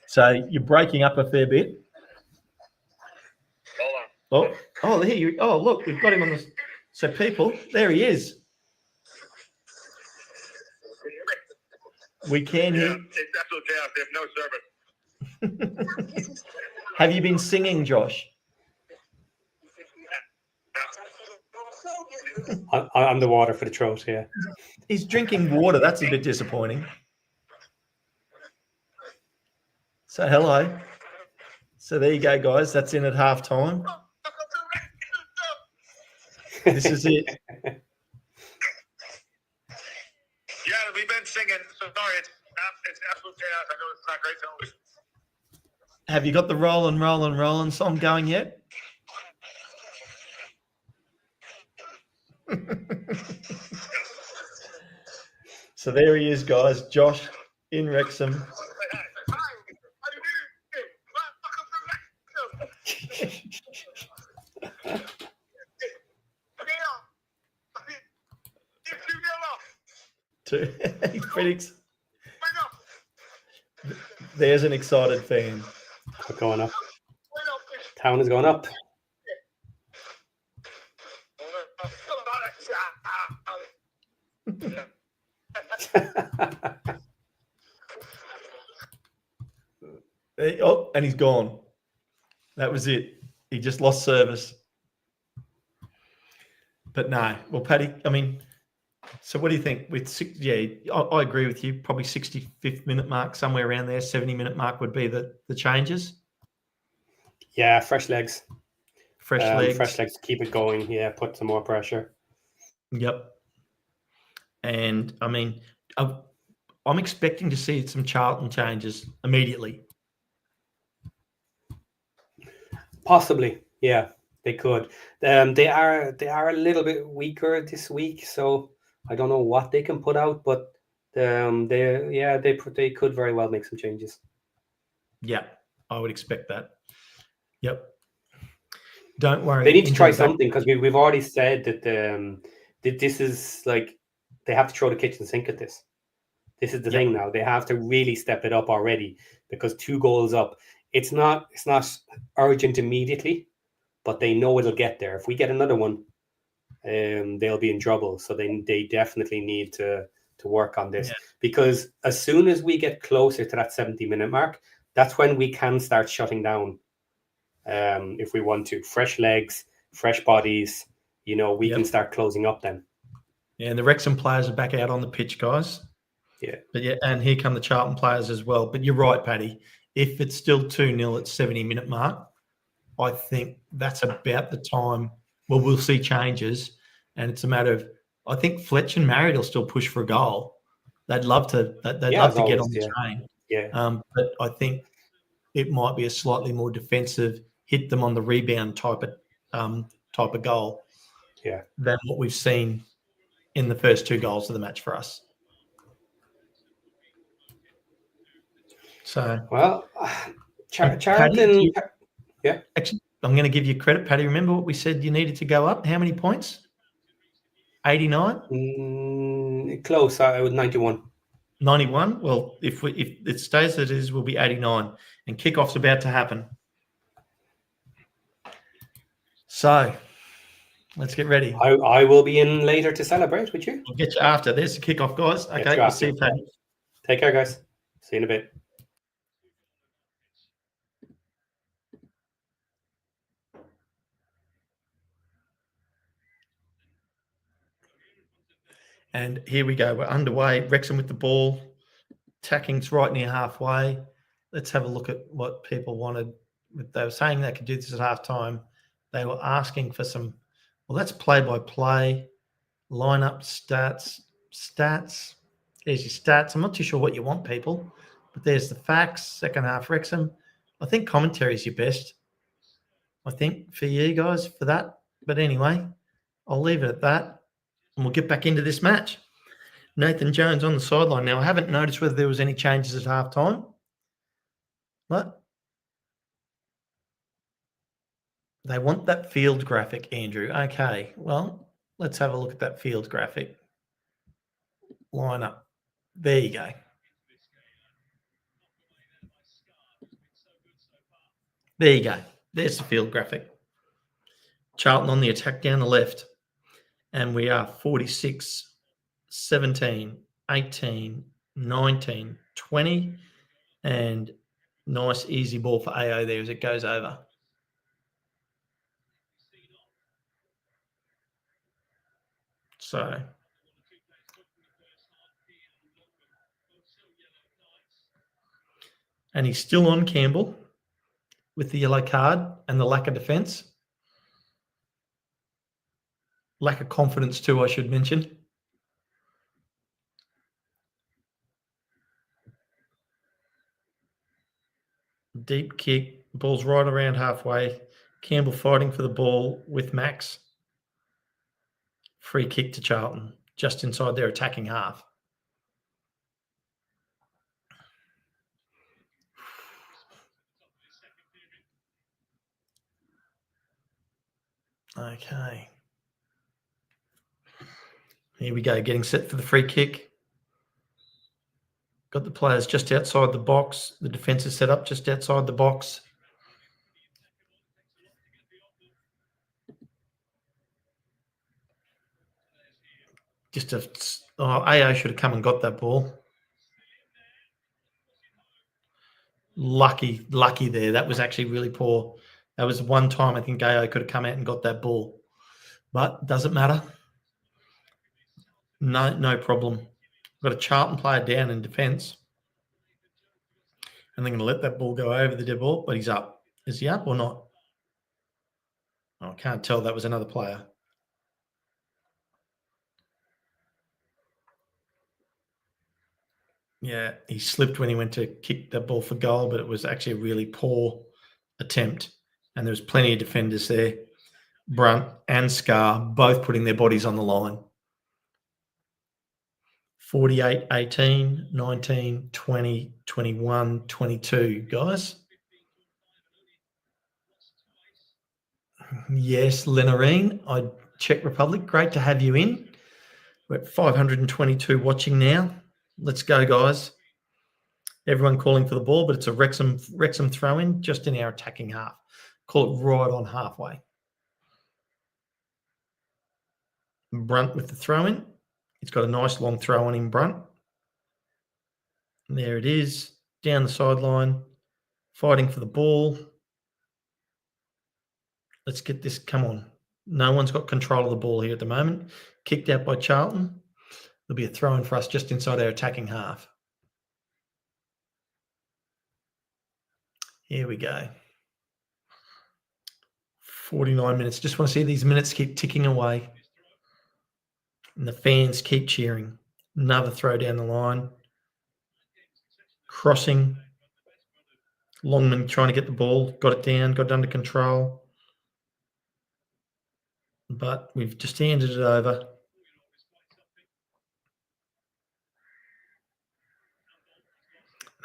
So you're breaking up a fair bit. Oh, there you. Oh, look, we've got him on the. So people, there he is. We can hear. It's absolute chaos. There's no service. Have you been singing, Josh? I'm the water for the throat, yeah. He's drinking water. That's a bit disappointing. So, hello. So, there you go, guys. That's in at halftime. This is it. Yeah, we've been singing. So sorry, it's absolute chaos. I know it's not great television. Have you got the Rollin' song going yet? So there he is, guys. Josh in Wrexham. He's pretty There's an excited fan. We're going up. Town is going up. Oh, and he's gone. That was it. He just lost service. But no. Well, Paddy, I mean, so what do you think? With I agree with you. Probably 65th minute mark, somewhere around there. 70-minute mark would be the changes. Yeah, fresh legs. Fresh legs to keep it going. Yeah, put some more pressure. Yep. And I mean, I'm expecting to see some Charlton changes immediately. Possibly, yeah, they could. They are a little bit weaker this week, so I don't know what they can put out, but they could very well make some changes. Yeah, I would expect that. Yep. Don't worry. They need to try something because we've already said that this is like they have to throw the kitchen sink at this. This is the thing now. They have to really step it up already because 2 goals up. It's not urgent immediately, but they know it'll get there. If we get another one, they'll be in trouble. So they definitely need to work on this because as soon as we get closer to that 70-minute mark, that's when we can start shutting down. If we want to, fresh legs, fresh bodies, we can start closing up then. Yeah, and the Wrexham players are back out on the pitch, guys. Yeah. But and here come the Charlton players as well. But you're right, Paddy. If it's still 2-0 at 70-minute mark, I think that's about the time we'll see changes. And it's a matter of, I think Fletch and Marriott will still push for a goal. They'd love to. They'd love to get on the train. Yeah. But I think it might be a slightly more defensive, hit them on the rebound type of goal. Yeah. Than what we've seen in the first 2 goals of the match for us. So Charlton. Yeah. Actually, I'm going to give you credit, Paddy. Remember what we said you needed to go up? How many points? 89? Close. I would 91. 91? Well, if it stays as it is, we'll be 89. And kickoff's about to happen. So, Let's get ready. I will be in later to celebrate with you. I'll get you after. There's the kickoff, guys. Get Okay, you we'll after. see you, Paddy. Take care, guys. See you in a bit. And here we go. We're underway. Wrexham with the ball. Tacking's right near halfway. Let's have a look at what people wanted. They were saying they could do this at halftime. They were asking for some, well, that's play-by-play, lineup stats. There's your stats. I'm not too sure what you want, people, but there's the facts. Second half Wrexham. I think commentary is your best. I think for you guys for that. But anyway, I'll leave it at that, and we'll get back into this match. Nathan Jones on the sideline. Now, I haven't noticed whether there was any changes at halftime, but they want that field graphic, Andrew. Okay, well, let's have a look at that field graphic. Lineup. There you go. There you go. There's the field graphic. Charlton on the attack down the left. And we are 46, 17, 18, 19, 20. And nice easy ball for AO there as it goes over. So and he's still on Campbell with the yellow card and the lack of defence. Lack of confidence too, I should mention. Deep kick, ball's right around halfway. Campbell fighting for the ball with Max. Free kick to Charlton, just inside their attacking half. Okay. Here we go, getting set for the free kick. Got the players just outside the box. The defence is set up just outside the box. AO should have come and got that ball. Lucky there. That was actually really poor. That was one time I think AO could have come out and got that ball. But doesn't matter. No problem. Got a Charlton player down in defence. And they're going to let that ball go over the dead ball, but he's up. Is he up or not? Oh, I can't tell. That was another player. Yeah, he slipped when he went to kick that ball for goal, but it was actually a really poor attempt. And there was plenty of defenders there. Brunt and Scar both putting their bodies on the line. 48, 18, 19, 20, 21, 22, guys. Yes, Lenarine, Czech Republic, great to have you in. We're at 522 watching now. Let's go, guys. Everyone calling for the ball, but it's a Wrexham throw-in just in our attacking half. Call it right on halfway. Brunt with the throw-in. It's got a nice long throw on him, Brunt. And there it is, down the sideline, fighting for the ball. Let's get this, come on. No one's got control of the ball here at the moment. Kicked out by Charlton. There'll be a throw-in for us just inside our attacking half. Here we go. 49 minutes. Just want to see these minutes keep ticking away. And the fans keep cheering. Another throw down the line. Crossing. Longman trying to get the ball. Got it down. Got it under control. But we've just handed it over.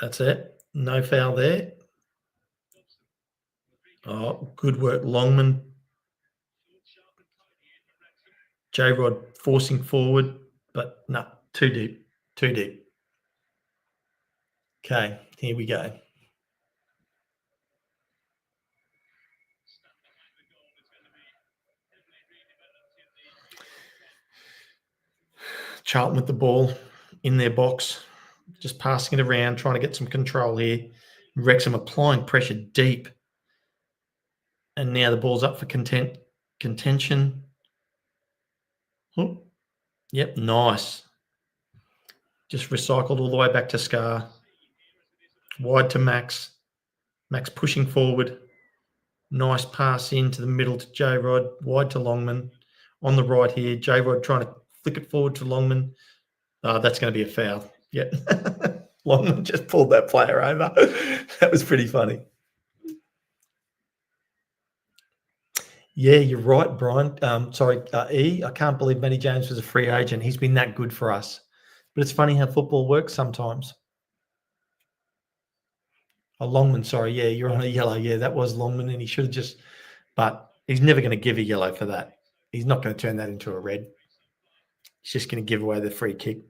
That's it. No foul there. Oh, good work, Longman. J-Rod forcing forward, but no, too deep, too deep. Okay, here we go. Charlton with the ball in their box, just passing it around, trying to get some control here. Wrexham applying pressure deep. And now the ball's up for contention. Oh, yep, nice. Just recycled all the way back to Scar. Wide to Max. Max pushing forward. Nice pass into the middle to J-Rod. Wide to Longman. On the right here, J-Rod trying to flick it forward to Longman. That's going to be a foul. Yep. Longman just pulled that player over. That was pretty funny. Yeah, you're right, Brian. E. I can't believe Matty James was a free agent. He's been that good for us. But it's funny how football works sometimes. Oh, Longman, sorry. Yeah, you're on a yellow. Yeah, that was Longman, and he should have just... But he's never going to give a yellow for that. He's not going to turn that into a red. He's just going to give away the free kick.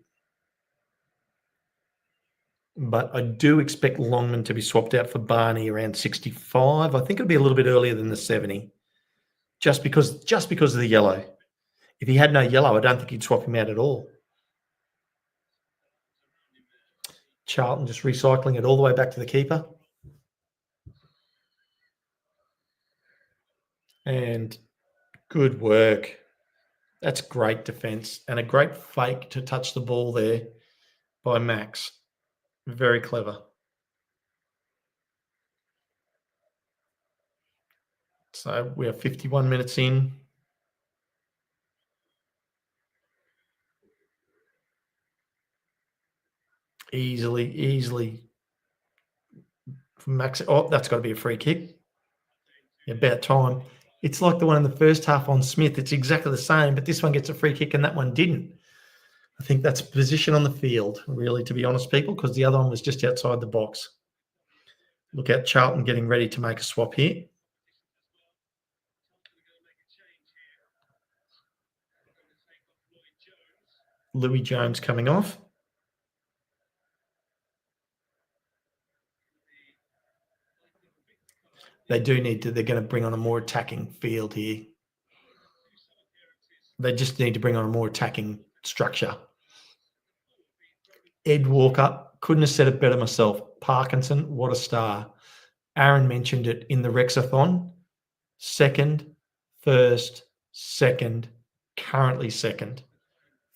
But I do expect Longman to be swapped out for Barney around 65. I think it'll be a little bit earlier than the 70. Just because of the yellow. If he had no yellow, I don't think he'd swap him out at all. Charlton just recycling it all the way back to the keeper. And good work. That's great defense and a great fake to touch the ball there by Max. Very clever. So we are 51 minutes in. Easily. Max. Oh, that's got to be a free kick. About time. It's like the one in the first half on Smith. It's exactly the same, but this one gets a free kick and that one didn't. I think that's position on the field, really, to be honest, people, because the other one was just outside the box. Look at Charlton getting ready to make a swap here. Louis Jones coming off. They do need to, they're going to bring on a more attacking field here. They just need to bring on a more attacking structure. Ed Walker, couldn't have said it better myself. Parkinson, what a star. Aaron mentioned it in the WREXATHON. Second, first, second, currently second.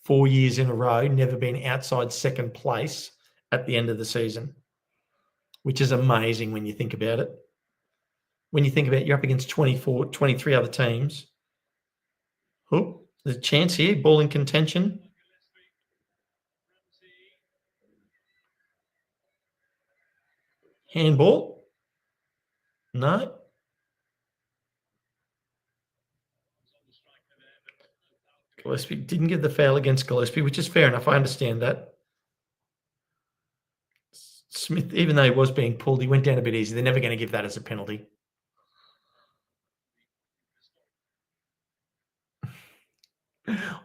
4 years in a row, never been outside second place at the end of the season, which is amazing when you think about it. When you think about it, you're up against 23 other teams. Oh, there's a chance here. Ball in contention. Handball? No. Gillespie didn't get the foul against Gillespie, which is fair enough. I understand that. Smith, even though he was being pulled, he went down a bit easy. They're never going to give that as a penalty.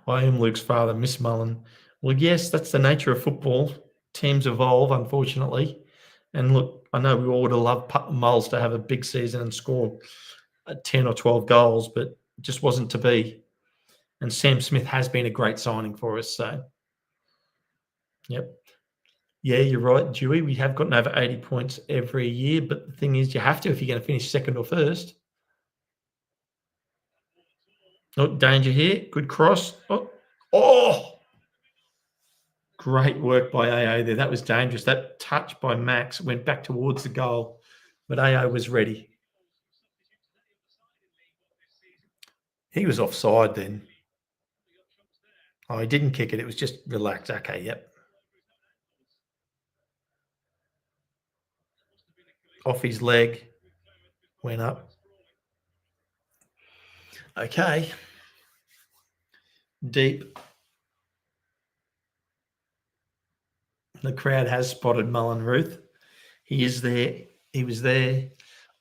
I am Luke's father, Miss Mullen. Well, yes, that's the nature of football. Teams evolve, unfortunately. And look, I know we all would have loved Mulls to have a big season and score 10 or 12 goals, but it just wasn't to be. And Sam Smith has been a great signing for us. So, yep. Yeah, you're right, Dewey. We have gotten over 80 points every year, but the thing is, you have to if you're going to finish second or first. Oh, danger here. Good cross. Oh! Great work by AO there. That was dangerous. That touch by Max went back towards the goal, but AO was ready. He was offside then. Oh, he didn't kick it. It was just relaxed. Okay, yep. Off his leg. Went up. Okay. Deep. The crowd has spotted Mullen Ruth. He is there. He was there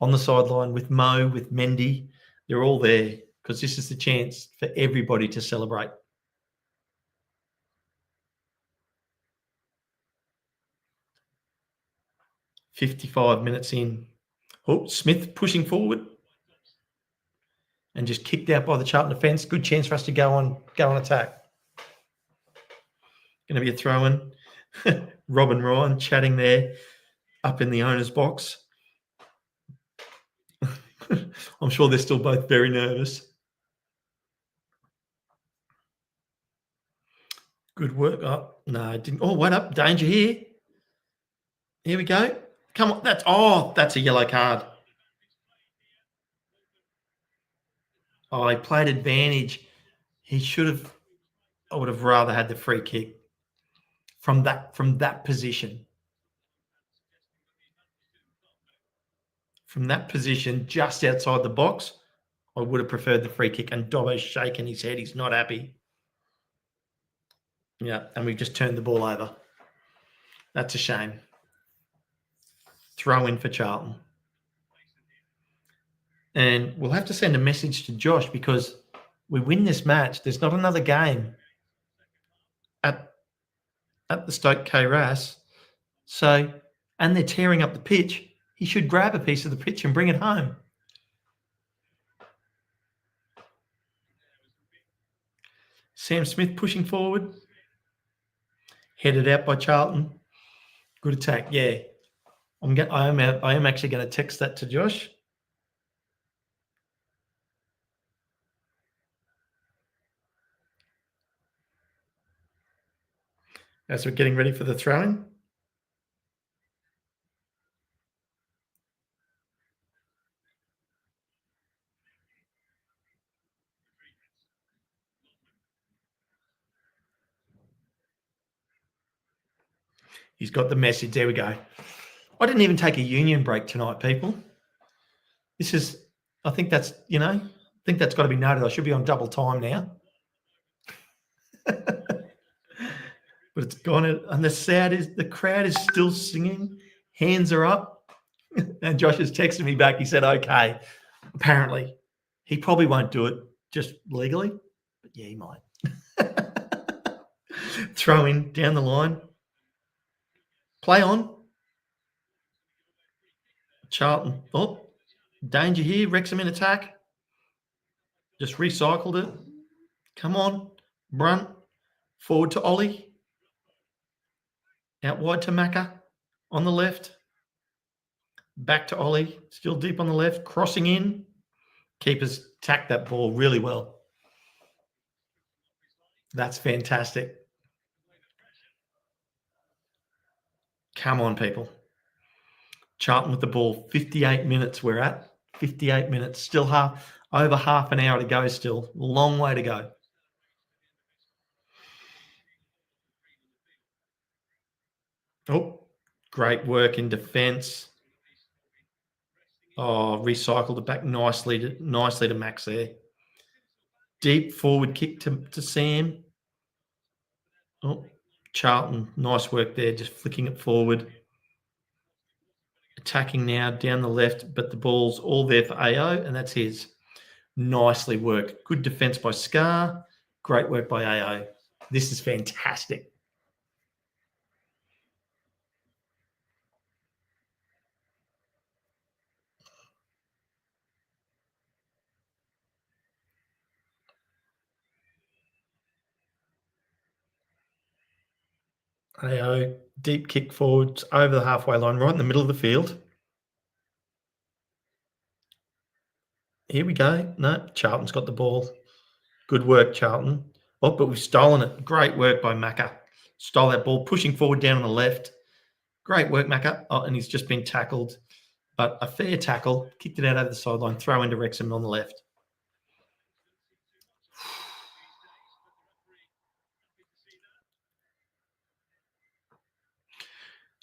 on the sideline with Mo, with Mendy. They're all there because this is the chance for everybody to celebrate. "55 minutes in." Oh, Smith pushing forward and just kicked out by the Charlton defence. Good chance for us to go on attack. Going to be a throw-in. Rob and Ryan chatting there up in the owner's box. I'm sure they're still both very nervous. Good work. Oh, no, it didn't. Oh, wait up. Danger here. Here we go. Come on. That's a yellow card. Oh, he played advantage. He should have. I would have rather had the free kick from that position. From that position, just outside the box, I would have preferred the free kick. And Dobbo's shaking his head. He's not happy. Yeah, and we've just turned the ball over. That's a shame. Throw in for Charlton. And we'll have to send a message to Josh because we win this match. There's not another game at the STōK Cae Ras. So, and they're tearing up the pitch. He should grab a piece of the pitch and bring it home. Sam Smith pushing forward. Headed out by Charlton. Good attack. Yeah. I am actually going to text that to Josh. As we're getting ready for the throwing. He's got the message. There we go. I didn't even take a union break tonight, people. I think that's got to be noted. I should be on double time now. But it's gone. And the crowd is still singing. Hands are up. And Josh has texted me back. He said, okay. Apparently, he probably won't do it just legally. But yeah, he might. Throw in down the line. Play on. Charlton. Oh, danger here. Wrexham in attack. Just recycled it. Come on. Brunt. Forward to Ollie. Out wide to Macca. On the left. Back to Ollie. Still deep on the left. Crossing in. Keepers tacked that ball really well. That's fantastic. Come on, people. Charlton with the ball. 58 minutes we're at. 58 minutes. Still over half an hour to go still. Long way to go. Oh, great work in defence. Oh, recycled it back nicely to Max there. Deep forward kick to Sam. Oh, Charlton, nice work there, just flicking it forward. Attacking now down the left, but the ball's all there for AO, and that's his. Nicely worked. Good defence by Scar. Great work by AO. This is fantastic. AO, deep kick forwards over the halfway line, right in the middle of the field. Here we go. No, Charlton's got the ball. Good work, Charlton. Oh, but we've stolen it. Great work by Macca. Stole that ball, pushing forward down on the left. Great work, Macca. Oh, and he's just been tackled. But a fair tackle. Kicked it out over the sideline. Throw into Wrexham on the left.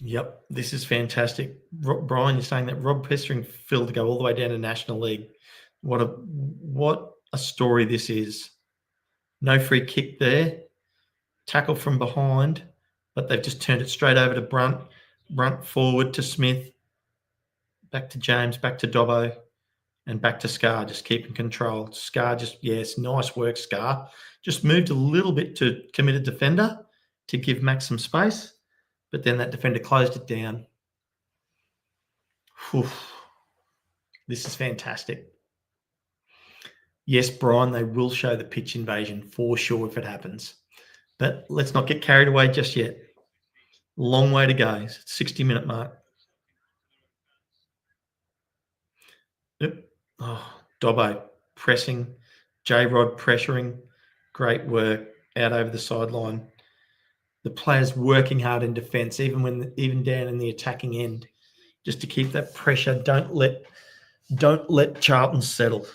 Yep, this is fantastic. Brian, you're saying that Rob Pestering filled to go all the way down to National League. What a story this is. No free kick there. Tackle from behind, but they've just turned it straight over to Brunt. Brunt forward to Smith. Back to James, back to Dobbo, and back to Scar, just keeping control. Scar yes, nice work, Scar. Just moved a little bit to committed defender to give Max some space. But then that defender closed it down. Whew. This is fantastic. Yes, Brian, they will show the pitch invasion for sure if it happens. But let's not get carried away just yet. Long way to go. 60-minute mark. Yep. Oh, Dobbo pressing. J-Rod pressuring. Great work out over the sideline. The players working hard in defence, even down in the attacking end, just to keep that pressure. Don't let Charlton settle.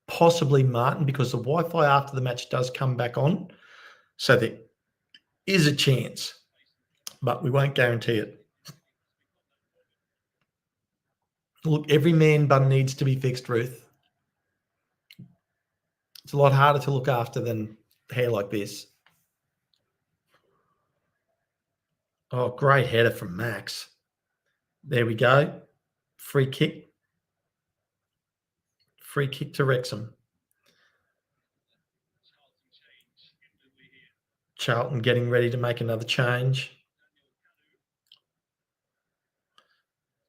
Possibly Martin, because the Wi-Fi after the match does come back on, so there is a chance, but we won't guarantee it. Look, every man bun needs to be fixed, Ruth. It's a lot harder to look after than hair like this. Oh, great header from Max. There we go. Free kick. Free kick to Wrexham. Charlton getting ready to make another change.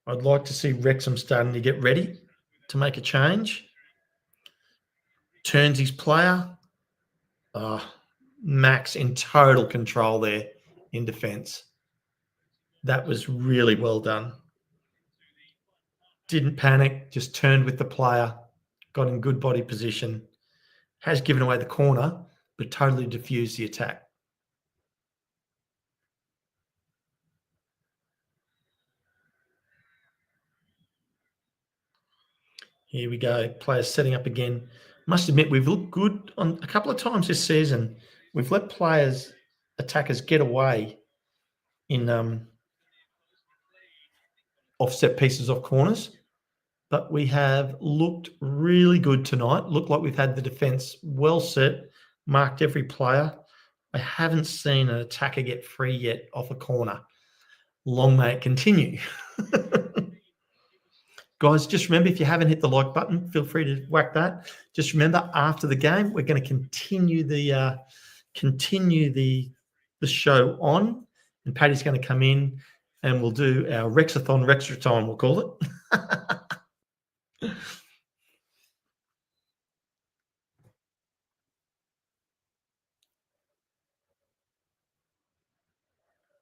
I'd like to see Wrexham starting to get ready to make a change. Turns his player. Max in total control there in defence. That was really well done. Didn't panic, just turned with the player, got in good body position, has given away the corner, but totally diffused the attack. Here we go. Players setting up again. Must admit, we've looked good on a couple of times this season. We've let attackers get away in offset pieces off corners, but we have looked really good tonight. Looked like we've had the defence well set, marked every player. I haven't seen an attacker get free yet off a corner. Long may it continue. Guys, just remember, if you haven't hit the like button, feel free to whack that. Just remember, after the game, we're going to continue the show on, and Paddy's going to come in, and we'll do our WREXATHON, WREXtra time, we'll call it.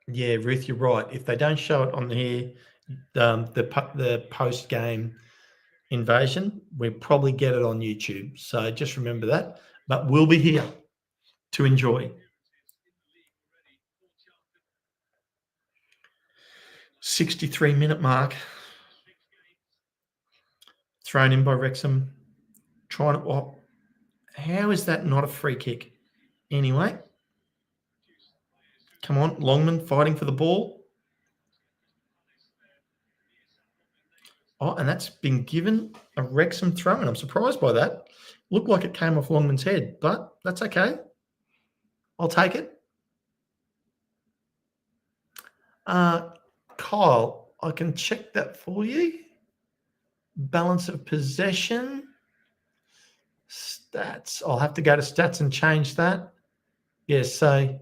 Yeah, Ruth, you're right. If they don't show it on here, the post-game invasion, we'll probably get it on YouTube. So just remember that. But we'll be here to enjoy. 63-minute mark. Thrown in by Wrexham. Trying to... Oh, how is that not a free kick? Anyway. Come on, Longman fighting for the ball. Oh, and that's been given a Wrexham throw, and I'm surprised by that. Looked like it came off Longman's head, but that's okay. I'll take it. Kyle, I can check that for you. Balance of possession. Stats. I'll have to go to stats and change that. Yeah, so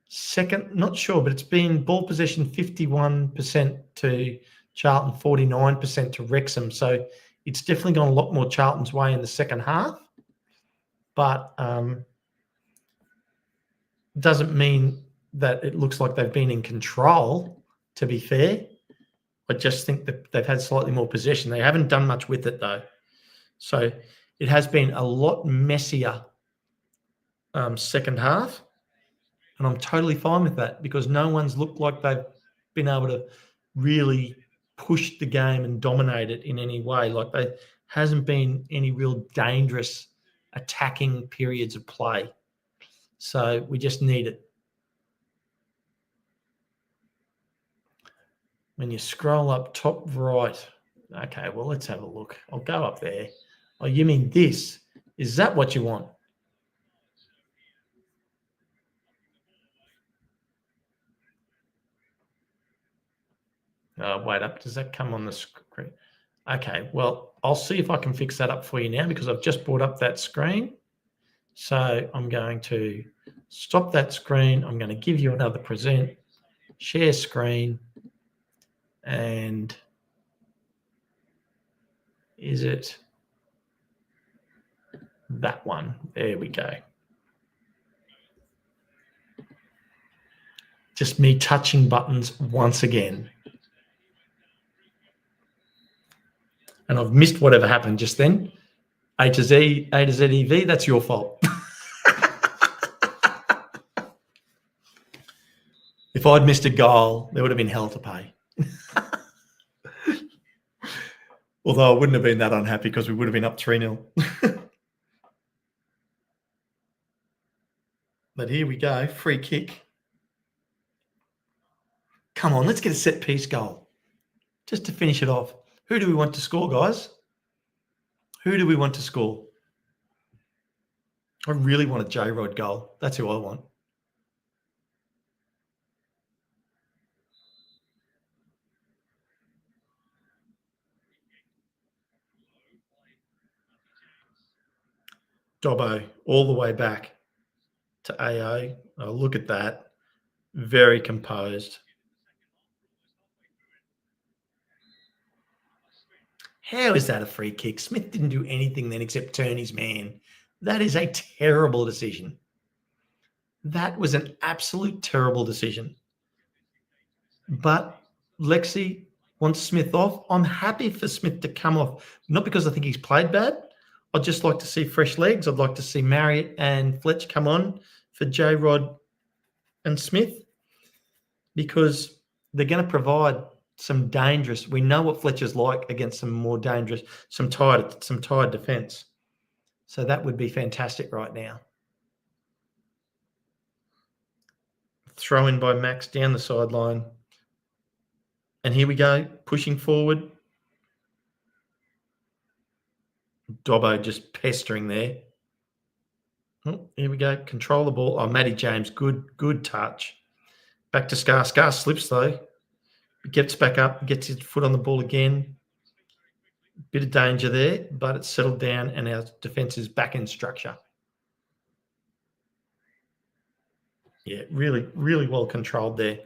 second, not sure, but it's been ball possession 51% to Charlton, 49% to Wrexham. So it's definitely gone a lot more Charlton's way in the second half. But doesn't mean that it looks like they've been in control, to be fair. I just think that they've had slightly more possession. They haven't done much with it, though. So it has been a lot messier second half. And I'm totally fine with that, because no one's looked like they've been able to really push the game and dominate it in any way. Like, there hasn't been any real dangerous attacking periods of play. So we just need it. When you scroll up top right, okay, well, let's have a look. I'll go up there. Oh, you mean this? Is that what you want? Wait up. Does that come on the screen? Okay, well, I'll see if I can fix that up for you now, because I've just brought up that screen. So I'm going to stop that screen. I'm going to give you another present, share screen, and is it that one. There we go. Just me touching buttons once again. And I've missed whatever happened just then. A to Z, A to Z EV, that's your fault. If I'd missed a goal, there would have been hell to pay. Although I wouldn't have been that unhappy because we would have been up 3-0. But here we go, free kick. Come on, let's get a set piece goal. Just to finish it off. Who do we want to score, guys? Who do we want to score? I really want a J-Rod goal. That's who I want. Dobbo all the way back to AO. Oh, look at that. Very composed. How is that a free kick? Smith didn't do anything then except turn his man. That is a terrible decision. That was an absolute terrible decision. But Lexi wants Smith off. I'm happy for Smith to come off, not because I think he's played bad. I'd just like to see fresh legs. I'd like to see Marriott and Fletch come on for J-Rod and Smith because they're going to provide some dangerous. We know what Fletcher's like against some more dangerous, some tired defence. So that would be fantastic right now. Throw in by Max down the sideline. And here we go, pushing forward. Dobbo just pestering there. Oh, here we go. Control the ball. Oh, Matty James, good touch. Back to Scar. Scar slips though. Gets back up, gets his foot on the ball again. Bit of danger there, but it's settled down and our defence is back in structure. Yeah, really, really well controlled there.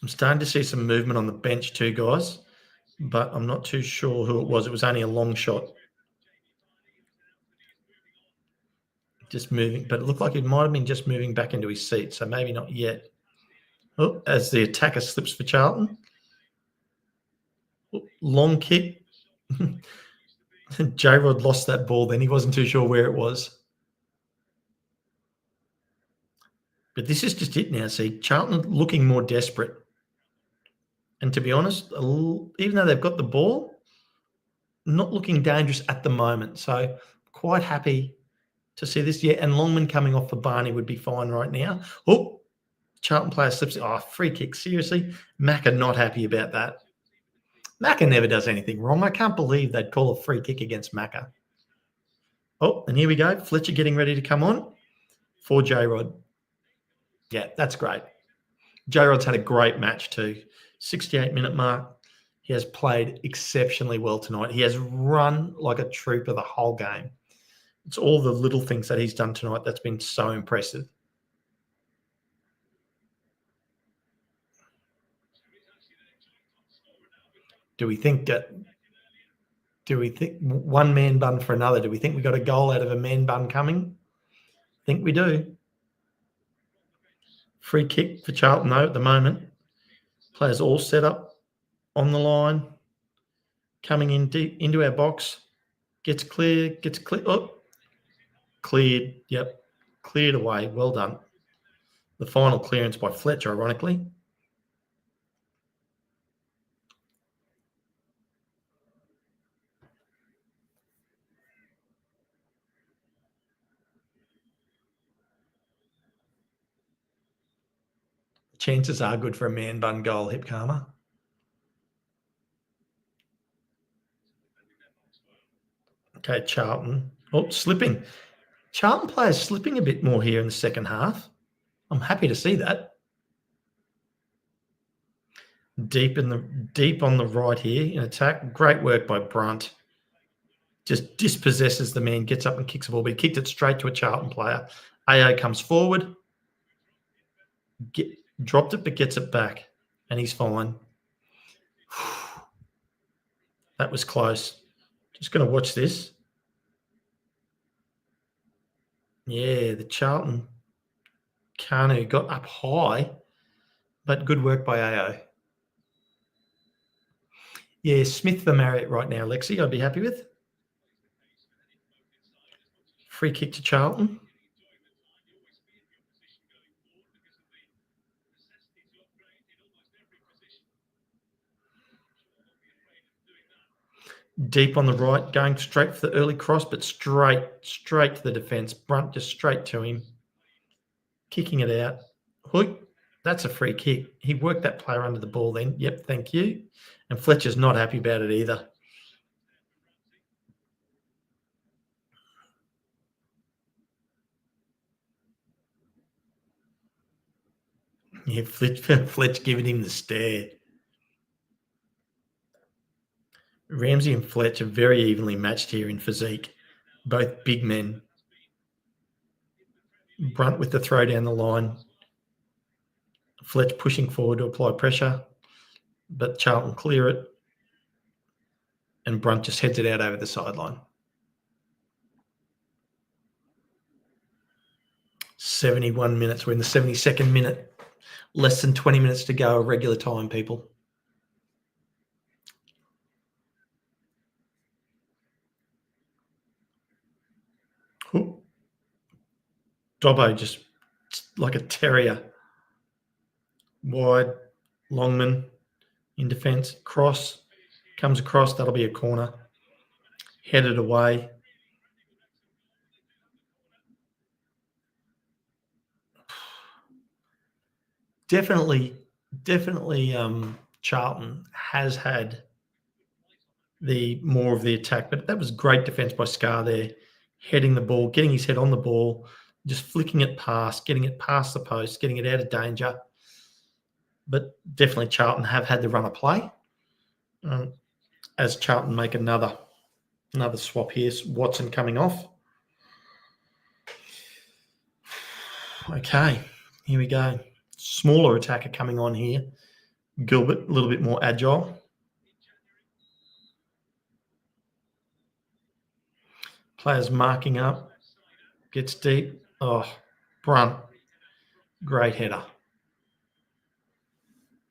I'm starting to see some movement on the bench too, guys, but I'm not too sure who it was. It was only a long shot. Just moving, but it looked like it might have been just moving back into his seat, so maybe not yet. Oh, as the attacker slips for Charlton. Long kick. J-Rod lost that ball then. He wasn't too sure where it was. But this is just it now. See, Charlton looking more desperate. And to be honest, even though they've got the ball, not looking dangerous at the moment. So quite happy to see this. Yeah, and Longman coming off for Barney would be fine right now. Oh, Charlton player slips. Oh, free kick. Seriously? Macca not happy about that. Macca never does anything wrong. I can't believe they'd call a free kick against Macca. Oh, and here we go. Fletcher getting ready to come on for J-Rod. Yeah, that's great. J-Rod's had a great match too. 68-minute mark. He has played exceptionally well tonight. He has run like a trooper the whole game. It's all the little things that he's done tonight that's been so impressive. Do we think one man bun for another? Do we think we got a goal out of a man bun coming? I think we do. Free kick for Charlton though at the moment. Players all set up on the line. Coming in deep into our box. Gets clear. Oh, cleared. Yep. Cleared away. Well done. The final clearance by Fletcher, ironically. Chances are good for a man bun goal, Hip Karma. Okay, Charlton. Oh, slipping. Charlton players slipping a bit more here in the second half. I'm happy to see that. Deep on the right here in attack. Great work by Brunt. Just dispossesses the man, gets up and kicks the ball, but he kicked it straight to a Charlton player. AO comes forward. Dropped it, but gets it back, and he's fine. That was close. Just going to watch this. Yeah, the Charlton Kanu got up high, but good work by AO. Yeah, Smith for Marriott right now, Lexi, I'd be happy with. Free kick to Charlton. Deep on the right, going straight for the early cross, but straight to the defence. Brunt just straight to him. Kicking it out. Hook. That's a free kick. He worked that player under the ball then. Yep, thank you. And Fletcher's not happy about it either. Yeah, Fletch giving him the stare. Ramsey and Fletch are very evenly matched here in physique. Both big men. Brunt with the throw down the line. Fletch pushing forward to apply pressure, but Charlton clear it. And Brunt just heads it out over the sideline. 71 minutes. We're in the 72nd minute. Less than 20 minutes to go, regular time, people. Ooh. Dobbo just like a terrier. Wide, Longman in defence. Cross comes across. That'll be a corner. Headed away. Definitely, Charlton has had the more of the attack, but that was great defence by Scar there, heading the ball, getting his head on the ball, just flicking it past, getting it past the post, getting it out of danger. But definitely Charlton have had the run of play. As Charlton make another swap here, Watson coming off. Okay, here we go. Smaller attacker coming on here. Gilbert, a little bit more agile. Players marking up. Gets deep. Oh, Brunt. Great header.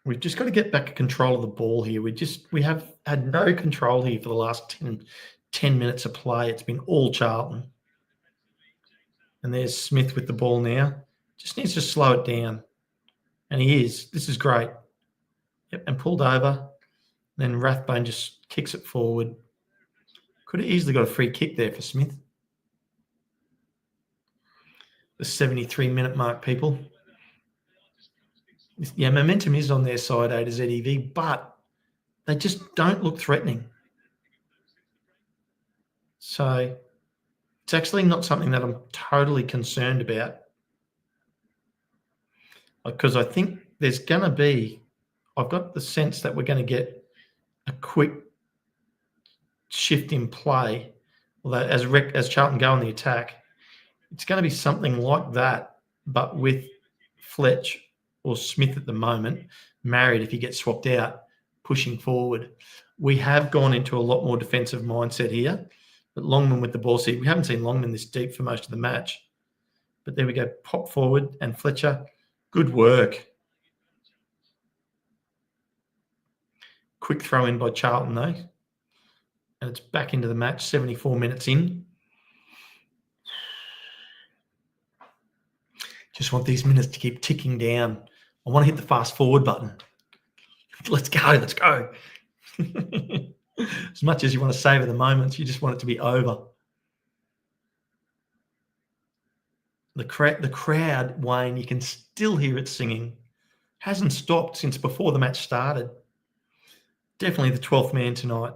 We've just got to get back control of the ball here. We have had no control here for the last 10 minutes of play. It's been all Charlton. And there's Smith with the ball now. Just needs to slow it down. And he is. This is great. Yep, and pulled over. Then Rathbone just kicks it forward. Could have easily got a free kick there for Smith. The 73-minute mark, people. Yeah, momentum is on their side, A to ZEV, but they just don't look threatening. So it's actually not something that I'm totally concerned about. Because I think there's going to be, I've got the sense that we're going to get a quick shift in play. Although as Charlton go on the attack, it's going to be something like that, but with Fletch or Smith at the moment, Marriott if he gets swapped out, pushing forward. We have gone into a lot more defensive mindset here, but Longman with the ball. See, we haven't seen Longman this deep for most of the match. But there we go, pop forward, and Fletcher, good work. Quick throw in by Charlton, though. And it's back into the match, 74 minutes in. Just want these minutes to keep ticking down. I want to hit the fast forward button. Let's go, let's go. As much as you want to savor the moments, you just want it to be over. The crowd, Wayne, you can still hear it singing. Hasn't stopped since before the match started. Definitely the 12th man tonight.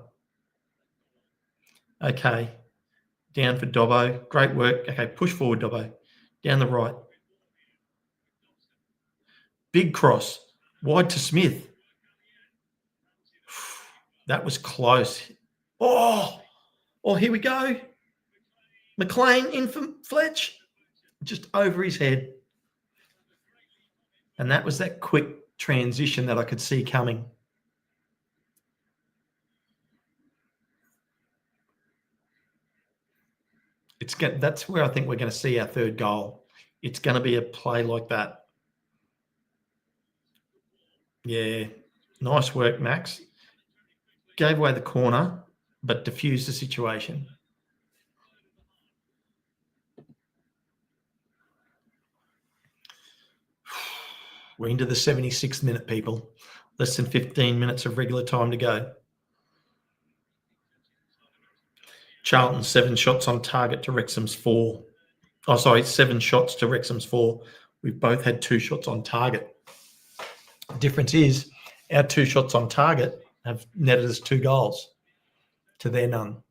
Okay. Down for Dobbo. Great work. Okay, push forward, Dobbo. Down the right. Big cross. Wide to Smith. That was close. Oh, here we go. McLean in for Fletch. Just over his head. And that was that quick transition that I could see coming. That's where I think we're going to see our third goal. It's going to be a play like that. Yeah, nice work, Max. Gave away the corner, but diffused the situation. We're into the 76th minute, people. Less than 15 minutes of regular time to go. Charlton 7 shots on target to Wrexham's 4. Oh, sorry, 7 shots to Wrexham's 4. We've both had 2 shots on target. The difference is our 2 shots on target have netted us 2 goals to their none.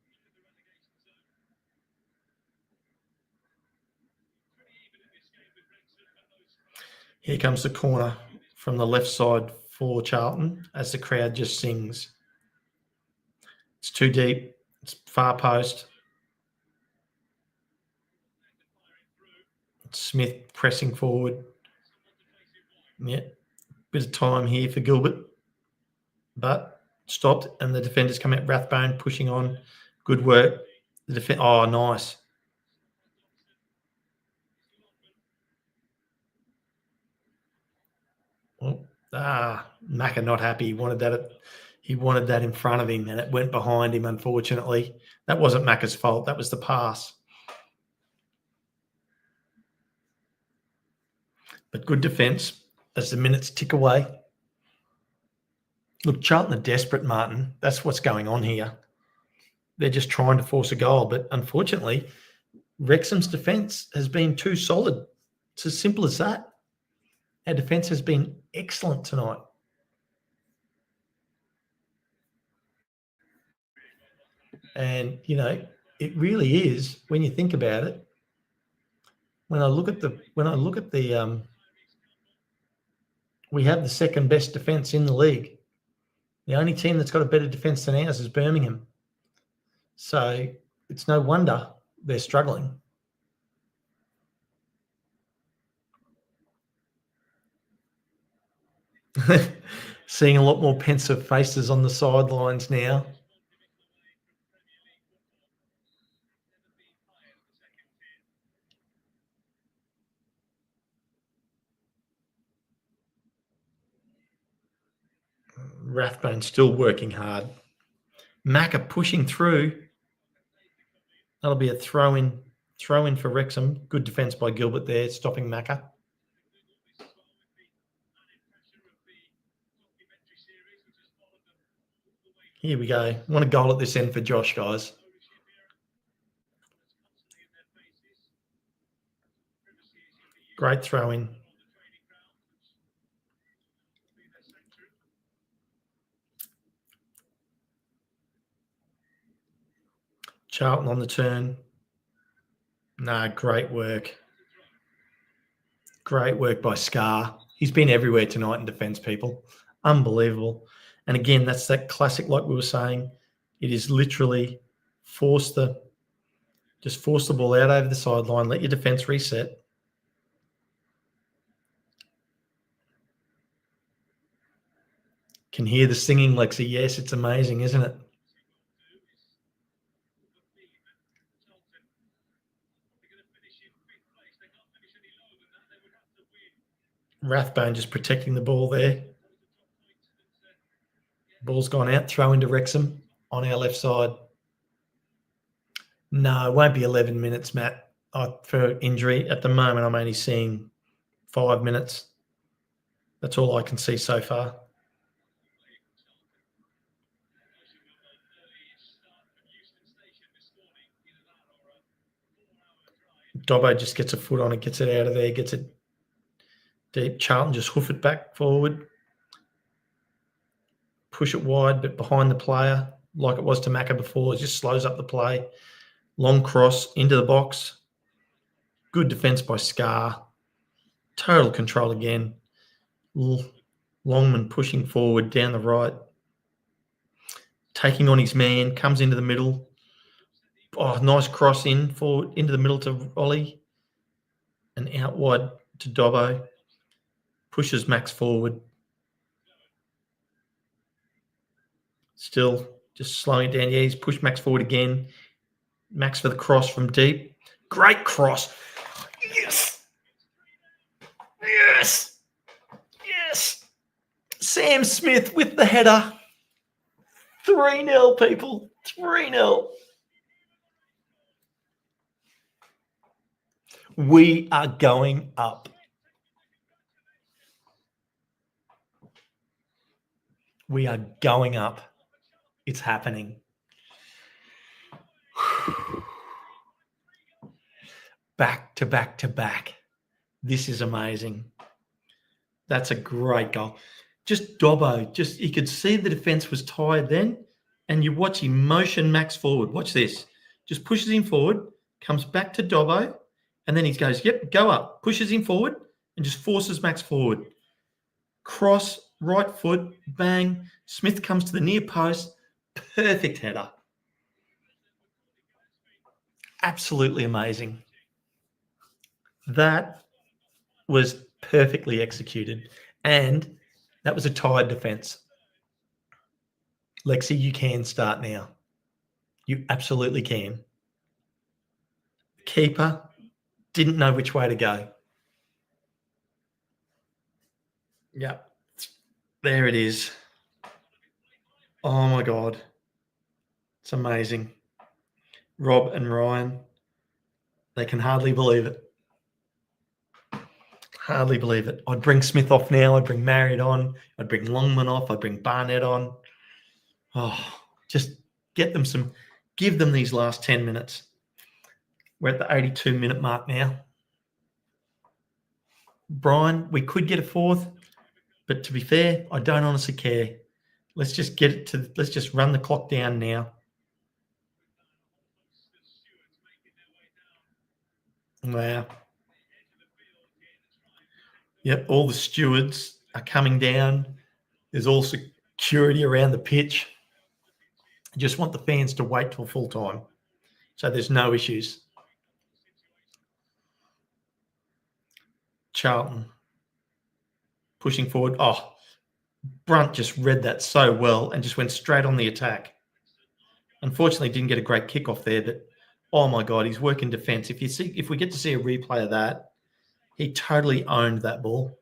Here comes the corner from the left side for Charlton as the crowd just sings. It's too deep. It's far post. Smith pressing forward. Yeah, bit of time here for Gilbert, but stopped, and the defenders come out. Rathbone pushing on. Good work. Oh, nice. Macca not happy. He wanted that in front of him, and it went behind him, unfortunately. That wasn't Macca's fault. That was the pass. But good defence as the minutes tick away. Look, Charlton are desperate, Martin. That's what's going on here. They're just trying to force a goal, but unfortunately, Wrexham's defence has been too solid. It's as simple as that. Our defence has been excellent tonight. And, you know, it really is, when you think about it, we have the second best defence in the league. The only team that's got a better defence than ours is Birmingham. So it's no wonder they're struggling. Seeing a lot more pensive faces on the sidelines now. Rathbone still working hard. Macca pushing through. That'll be a throw-in for Wrexham. Good defence by Gilbert there, stopping Macca. Here we go. Want a goal at this end for Josh, guys. Great throw-in. Charlton on the turn. Great work. Great work by Scar. He's been everywhere tonight in defence, people. Unbelievable. And again, that's that classic, like we were saying. It is literally force the ball out over the sideline, let your defence reset. Can hear the singing, Lexi. Yes, it's amazing, isn't it? Rathbone just protecting the ball there. Ball's gone out, throw into Wrexham on our left side. No, it won't be 11 minutes, Matt, for injury. At the moment, I'm only seeing 5 minutes. That's all I can see so far. Dobbo just gets a foot on it, gets it out of there, gets it deep. Charlton just hoof it back forward. Push it wide, but behind the player, like it was to Macca before. It just slows up the play. Long cross into the box. Good defence by Scar. Total control again. Longman pushing forward down the right. Taking on his man, comes into the middle. Oh, nice cross in forward into the middle to Ollie. And out wide to Dobbo. Pushes Max forward. Still just slowing it down. Yeah, he's pushed Max forward again. Max for the cross from deep. Great cross. Yes. Yes. Yes. Sam Smith with the header. 3-0, people. 3-0. We are going up. We are going up. It's happening. Back to back to back. This is amazing. That's a great goal. Just Dobbo, you could see the defense was tired then, and you watch him motion Max forward. Watch this. Just pushes him forward, comes back to Dobbo, and then he goes, yep, go up. Pushes him forward and just forces Max forward. Cross, right foot, bang. Smith comes to the near post. Perfect header. Absolutely amazing. That was perfectly executed. And that was a tired defense. Lexi, you can start now. You absolutely can. Keeper didn't know which way to go. Yep. There it is. Oh, my God. It's amazing. Rob and Ryan, they can hardly believe it. Hardly believe it. I'd bring Smith off now. I'd bring Marriott on. I'd bring Longman off. I'd bring Barnett on. Oh, just give them these last 10 minutes. We're at the 82-minute mark now. Brian, we could get a fourth, but to be fair, I don't honestly care. Let's just let's just run the clock down now. Wow. Yep, all the stewards are coming down. There's all security around the pitch. I just want the fans to wait till full time, so there's no issues. Charlton pushing forward. Oh, Brunt just read that so well and just went straight on the attack. Unfortunately, didn't get a great kickoff there, but oh my God, he's working defense. If we get to see a replay of that, he totally owned that ball.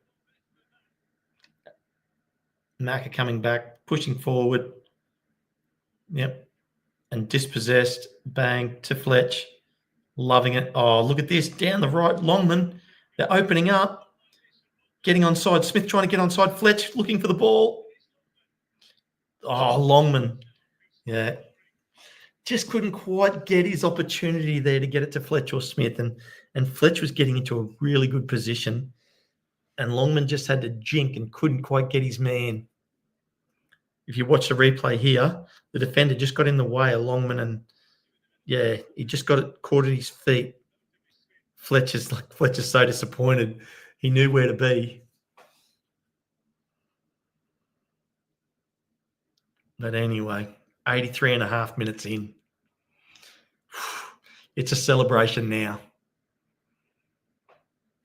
Macca coming back, pushing forward. Yep. And dispossessed. Bang to Fletch. Loving it. Oh, look at this. Down the right. Longman. They're opening up. Getting onside. Smith trying to get onside. Fletch looking for the ball. Oh, Longman. Yeah. Just couldn't quite get his opportunity there to get it to Fletch or Smith. And Fletch was getting into a really good position. And Longman just had to jink and couldn't quite get his man. If you watch the replay here, the defender just got in the way of Longman and, yeah, he just got it caught at his feet. Fletcher's so disappointed. He knew where to be. But anyway, 83.5 minutes in. It's a celebration now.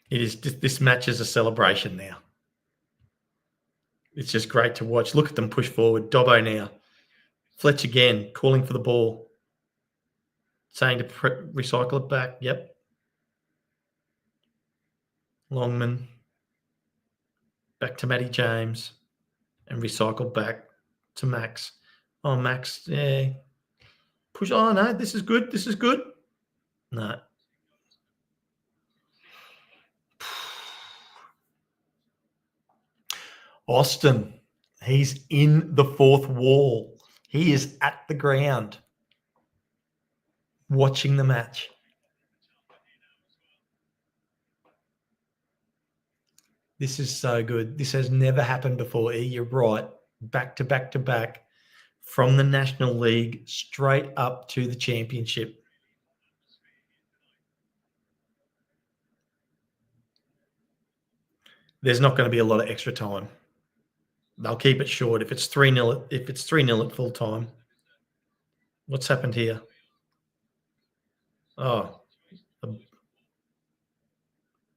It is. This match is a celebration now. It's just great to watch. Look at them push forward. Dobbo now. Fletch again, calling for the ball. Saying to recycle it back. Yep. Longman. Back to Matty James. And recycle back to Max. Oh, Max. Yeah. Push. Oh, no. This is good. This is good. No. Austin, he's in the fourth wall. He is at the ground watching the match. This is so good. This has never happened before. You're right. Back to back to back from the National League straight up to the Championship. There's not going to be a lot of extra time. They'll keep it short. If it's 3-0 at full time. What's happened here? Oh, a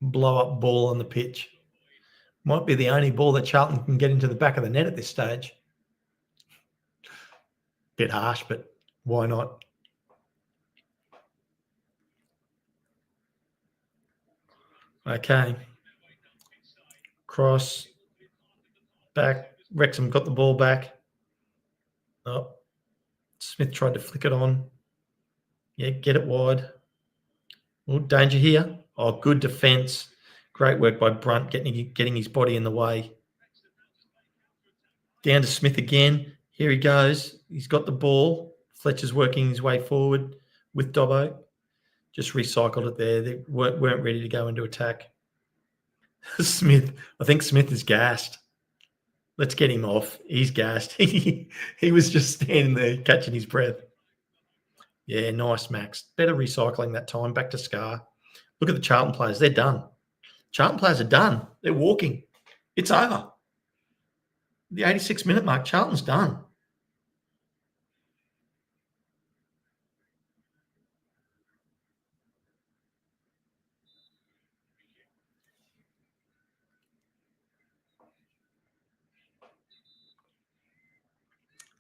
blow-up ball on the pitch. Might be the only ball that Charlton can get into the back of the net at this stage. Bit harsh, but why not? Okay. Cross. Back. Wrexham got the ball back. Oh. Smith tried to flick it on. Yeah, get it wide. Oh, danger here. Oh, good defence. Great work by Brunt getting his body in the way. Down to Smith again. Here he goes. He's got the ball. Fletcher's working his way forward with Dobbo. Just recycled it there. They weren't ready to go into attack. Smith, I think Smith is gassed. Let's get him off. He's gassed. He was just standing there catching his breath. Yeah, nice, Max. Better recycling that time. Back to Scar. Look at the Charlton players. They're done. Charlton players are done. They're walking. It's over. The 86-minute mark, Charlton's done.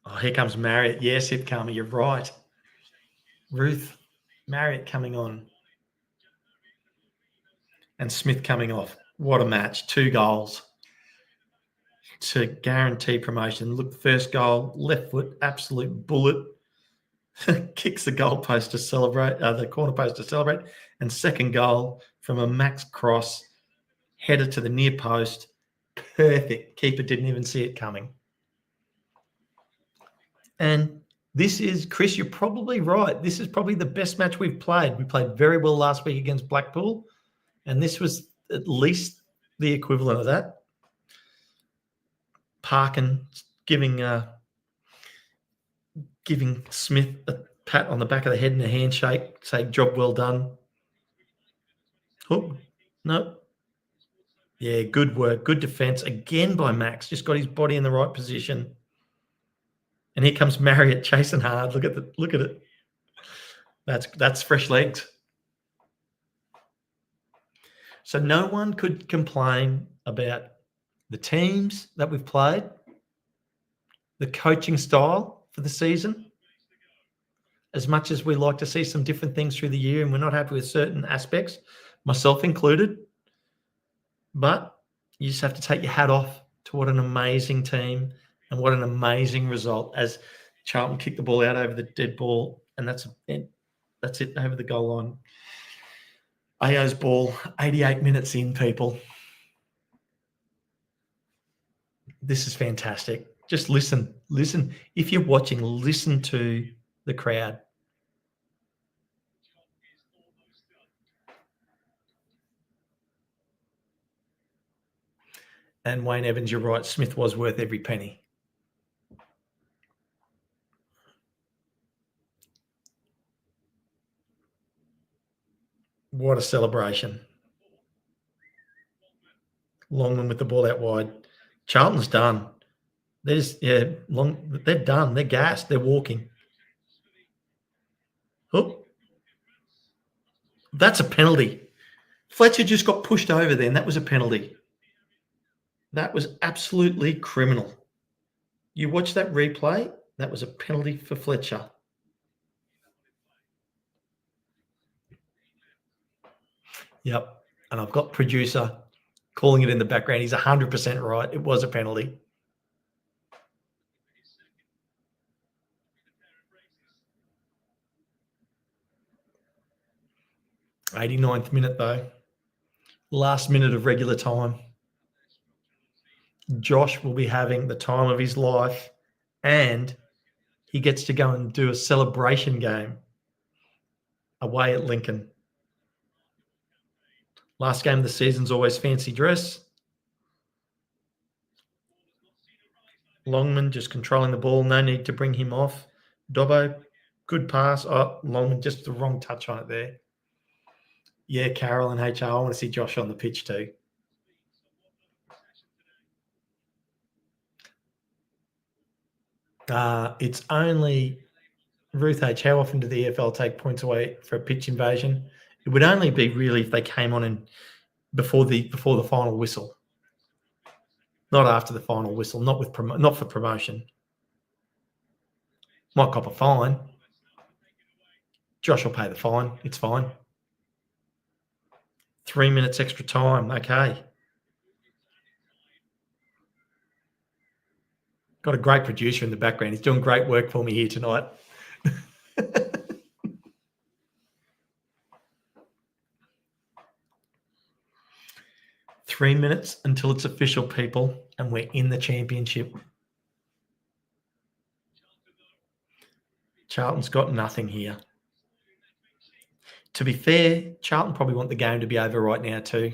Oh, here comes Marriott. Yes, it coming. You're right. Ruth Marriott coming on. And Smith coming off. What a match. 2 goals to guarantee promotion. Look, first goal, left foot, absolute bullet. Kicks the goal post to celebrate, the corner post to celebrate. And second goal from a Max cross, headed to the near post. Perfect. Keeper didn't even see it coming. And this is, Chris, you're probably right. This is probably the best match we've played. We played very well last week against Blackpool, and this was at least the equivalent of that. Parkin giving Smith a pat on the back of the head and a handshake, saying, job well done. Oh, no. Yeah, good work. Good defence. Again by Max. Just got his body in the right position. And here comes Marriott chasing hard. Look at it. That's fresh legs. So no one could complain about the teams that we've played, the coaching style for the season. As much as we like to see some different things through the year and we're not happy with certain aspects, myself included, but you just have to take your hat off to what an amazing team and what an amazing result as Charlton kicked the ball out over the dead ball, and that's it over the goal line. Ayo's ball, 88 minutes in, people. This is fantastic. Just listen. If you're watching, listen to the crowd. And Wayne Evans, you're right. Smith was worth every penny. What a celebration. Longman with the ball out wide. Charlton's done. They're done. They're gassed. They're walking. Oh, that's a penalty. Fletcher just got pushed over there, and that was a penalty. That was absolutely criminal. You watch that replay, that was a penalty for Fletcher. Yep. And I've got producer calling it in the background. He's 100% right. It was a penalty. '89th minute, though. Last minute of regular time. Josh will be having the time of his life, and he gets to go and do a celebration game away at Lincoln. Last game of the season's always fancy dress. Longman just controlling the ball. No need to bring him off. Dobbo, good pass. Oh, Longman, just the wrong touch on it there. Yeah, Carol and HR, I want to see Josh on the pitch too. It's only Ruth H. How often do the EFL take points away for a pitch invasion? It would only be really if they came on and before the final whistle, not after the final whistle, not for promotion. Might cop a fine. Josh will pay the fine. It's fine. 3 minutes extra time. Okay. Got a great producer in the background. He's doing great work for me here tonight. 3 minutes until it's official, people, and we're in the championship. Charlton's got nothing here. To be fair, Charlton probably want the game to be over right now too.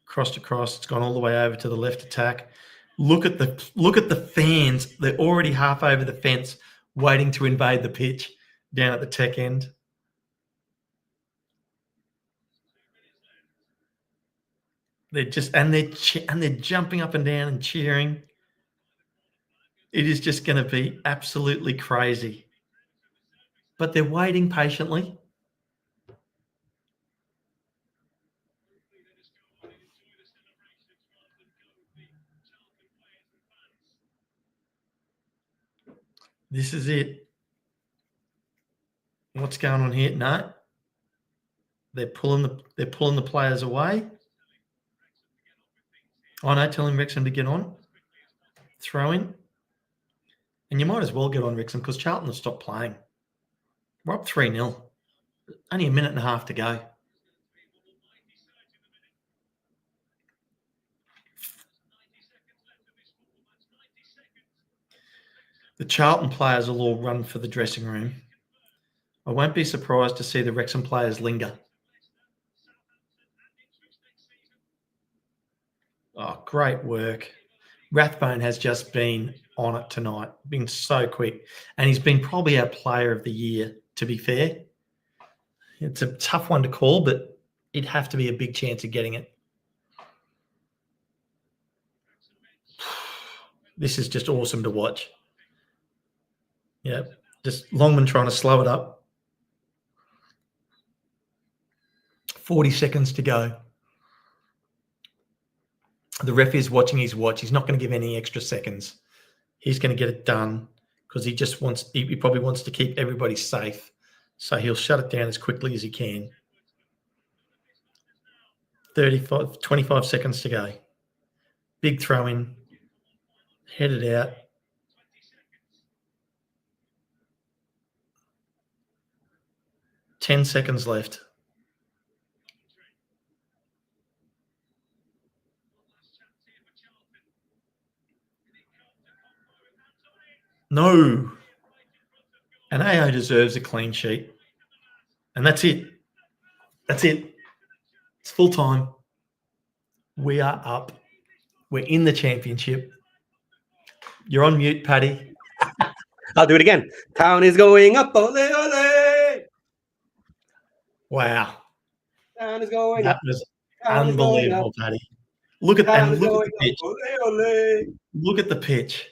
Crossed across, it's gone all the way over to the left attack. Look at the fans. They're already half over the fence, waiting to invade the pitch down at the tech end. They're jumping up and down and cheering. It is just going to be absolutely crazy. But they're waiting patiently. This is it. What's going on here? No. They're pulling the players away. Oh no, telling Wrexham to get on. Throw in. And you might as well get on Wrexham because Charlton have stopped playing. We're up 3-0. Only a minute and a half to go. The Charlton players will all run for the dressing room. I won't be surprised to see the Wrexham players linger. Oh, great work. Rathbone has just been on it tonight, been so quick. And he's been probably our player of the year, to be fair. It's a tough one to call, but it'd have to be a big chance of getting it. This is just awesome to watch. Yeah, just Longman trying to slow it up. 40 seconds to go. The ref is watching his watch. He's not going to give any extra seconds. He's going to get it done because he probably wants to keep everybody safe. So he'll shut it down as quickly as he can. 25 seconds to go. Big throw in. Headed out. Ten seconds left. No. And AO deserves a clean sheet. And that's it. That's it. It's full time. We are up. We're in the championship. You're on mute, Paddy. I'll do it again. Town is going up. Ole, ole. Wow. Town is going That up. was Town unbelievable, Paddy. Look at Town and is look at going the pitch. up. Ole, ole. Look at the pitch.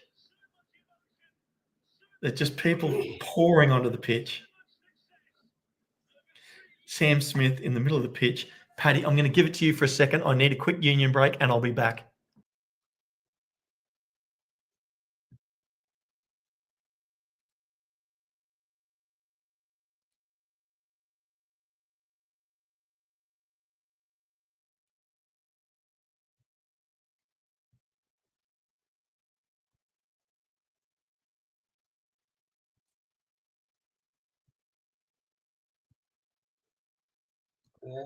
There's just people pouring onto the pitch. Sam Smith in the middle of the pitch. Paddy, I'm going to give it to you for a second. I need a quick union break and I'll be back.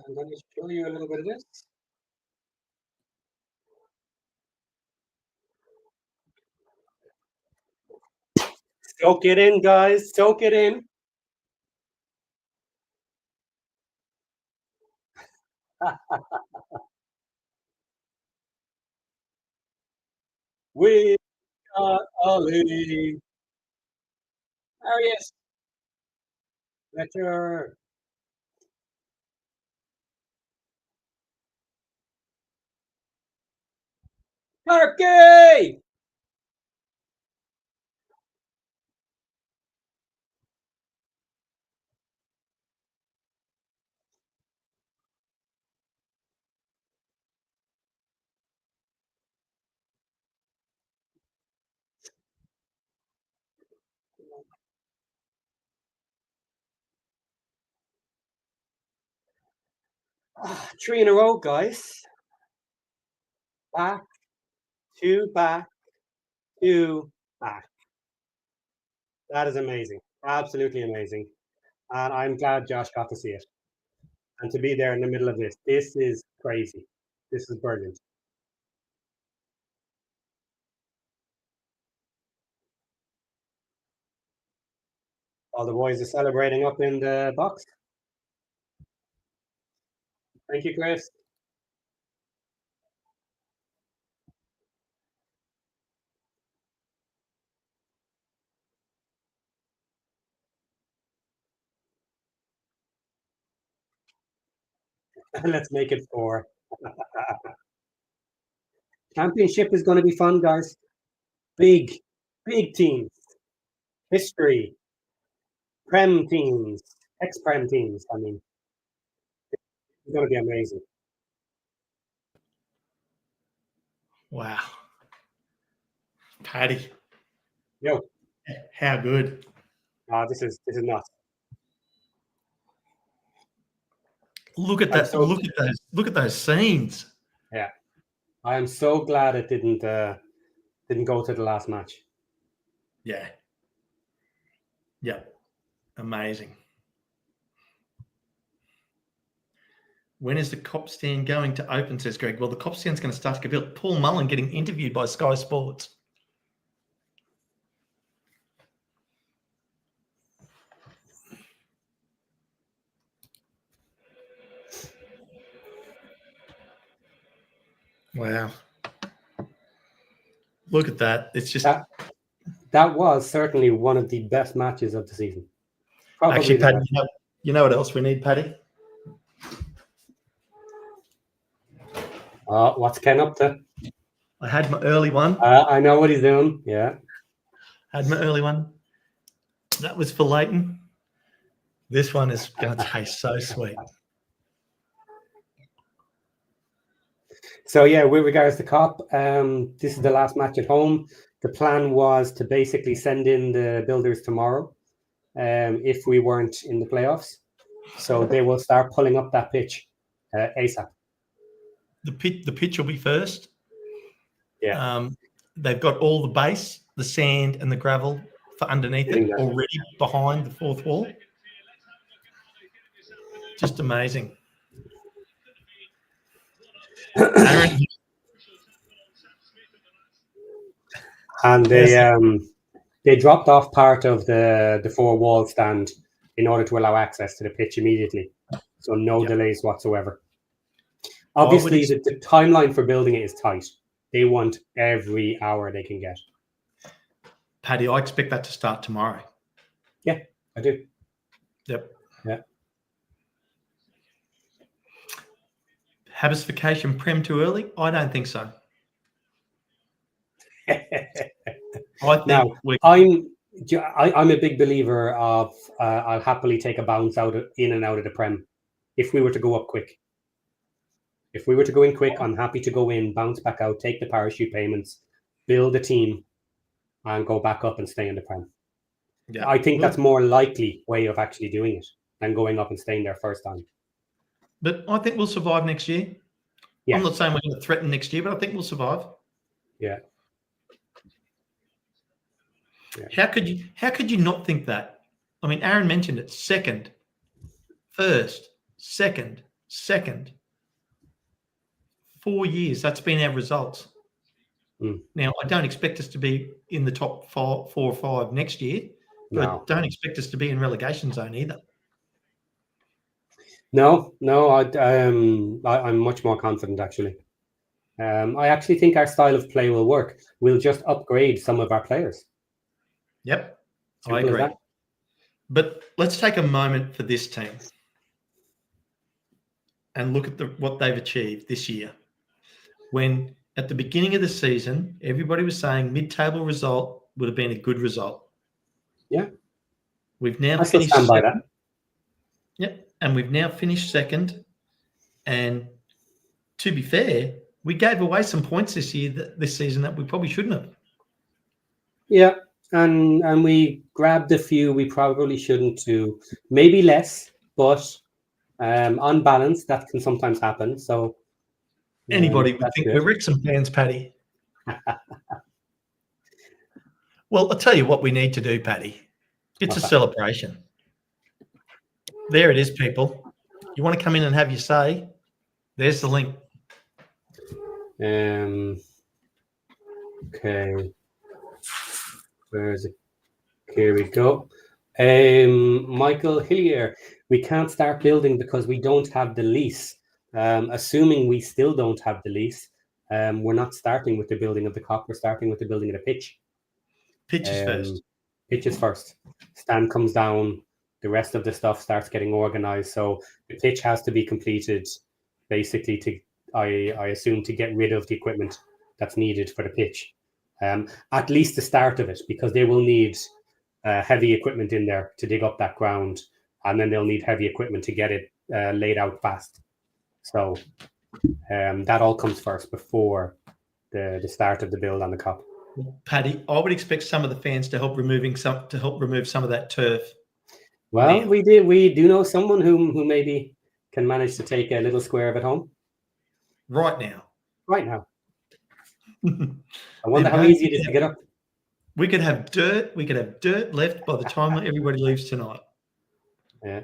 I'm going to show you a little bit of this. Soak it in, guys. Soak it in. We got a lead. Arius. Better. Turkey! 3 in a row, guys. Back, 2 back, 2 back. That is amazing. Absolutely amazing. And I'm glad Josh got to see it. And to be there in the middle of this. This is crazy. This is brilliant. All the boys are celebrating up in the box. Thank you, Chris. Let's make it 4. Championship is going to be fun, guys. Big teams. History. Prem teams. Ex-Prem teams, I mean. It's going to be amazing. Wow. Paddy. Yo. How good. This is nuts. Look at that. Look at those scenes. Yeah. I am so glad it didn't go to the last match. Yeah. Yeah. Amazing. When is the cop stand going to open, says Greg? Well, the cop stand's going to start to get built. Paul Mullen getting interviewed by Sky Sports. Wow. Look at that. It's just... That was certainly one of the best matches of the season. Probably actually, Paddy, you know what else we need, Paddy? What's Ken up to? I had my early one. I know what he's doing. Yeah. Had my early one. That was for Leighton. This one is going to taste so sweet. So, yeah, with regards to Cop, this is the last match at home. The plan was to basically send in the builders tomorrow if we weren't in the playoffs. So they will start pulling up that pitch ASAP. The pitch will be first. Yeah. They've got all the base, the sand and the gravel for underneath it already behind the fourth wall. Just amazing. Aaron. And they dropped off part of the 4 wall stand in order to allow access to the pitch immediately. So no delays whatsoever. Obviously, the timeline for building it is tight. They want every hour they can get. Paddy, I expect that to start tomorrow. Yeah, I do. Yep. Yeah. Habisification Prem too early? I don't think so. I'm a big believer of I'll happily take a bounce in and out of the Prem if we were to go up quick. If we were to go in quick, I'm happy to go in, bounce back out, take the parachute payments, build a team, and go back up and stay in the Prem. Yeah, I think that's more likely way of actually doing it than going up and staying there first time. But I think we'll survive next year. Yeah. I'm not saying we're going to threaten next year, but I think we'll survive. Yeah. How could you not think that? I mean, Aaron mentioned it. Second, first, second. 4 years. That's been our results. Now, I don't expect us to be in the top 4 or 5 next year, but I don't expect us to be in relegation zone either. No, I'm much more confident actually. I actually think our style of play will work. We'll just upgrade some of our players. Yep, I agree. But let's take a moment for this team and look at what they've achieved this year. When at the beginning of the season, everybody was saying mid-table result would have been a good result. Yeah. We've now I finished stand by second. that. Yep. And we've now finished second. And to be fair, we gave away some points this season that we probably shouldn't have. Yeah. And we grabbed a few we probably shouldn't do. Maybe less, but On balance, that can sometimes happen. So Anybody would that's think good. we're Wrexham fans, Paddy. Well, I'll tell you what we need to do, Paddy. It's a celebration. There it is, people. You want to come in and have your say? There's the link. Okay. Where is it? Here we go. Michael Hillier, we can't start building because we don't have the lease. Assuming we still don't have the lease, we're not starting with the building of the cop. We're starting with the building of the pitch. Pitch is first. Pitch is first. Stand comes down. The rest of the stuff starts getting organized. So the pitch has to be completed, basically, to I assume to get rid of the equipment that's needed for the pitch. At least the start of it, because they will need heavy equipment in there to dig up that ground, and then they'll need heavy equipment to get it laid out fast. So that all comes first before the start of the build on the cop. Paddy, I would expect some of the fans to help remove some of that turf. Well, we do know someone who maybe can manage to take a little square of it home. Right now. I wonder how easy it is to get up. We could have dirt. We could have dirt left by the time everybody leaves tonight. Yeah.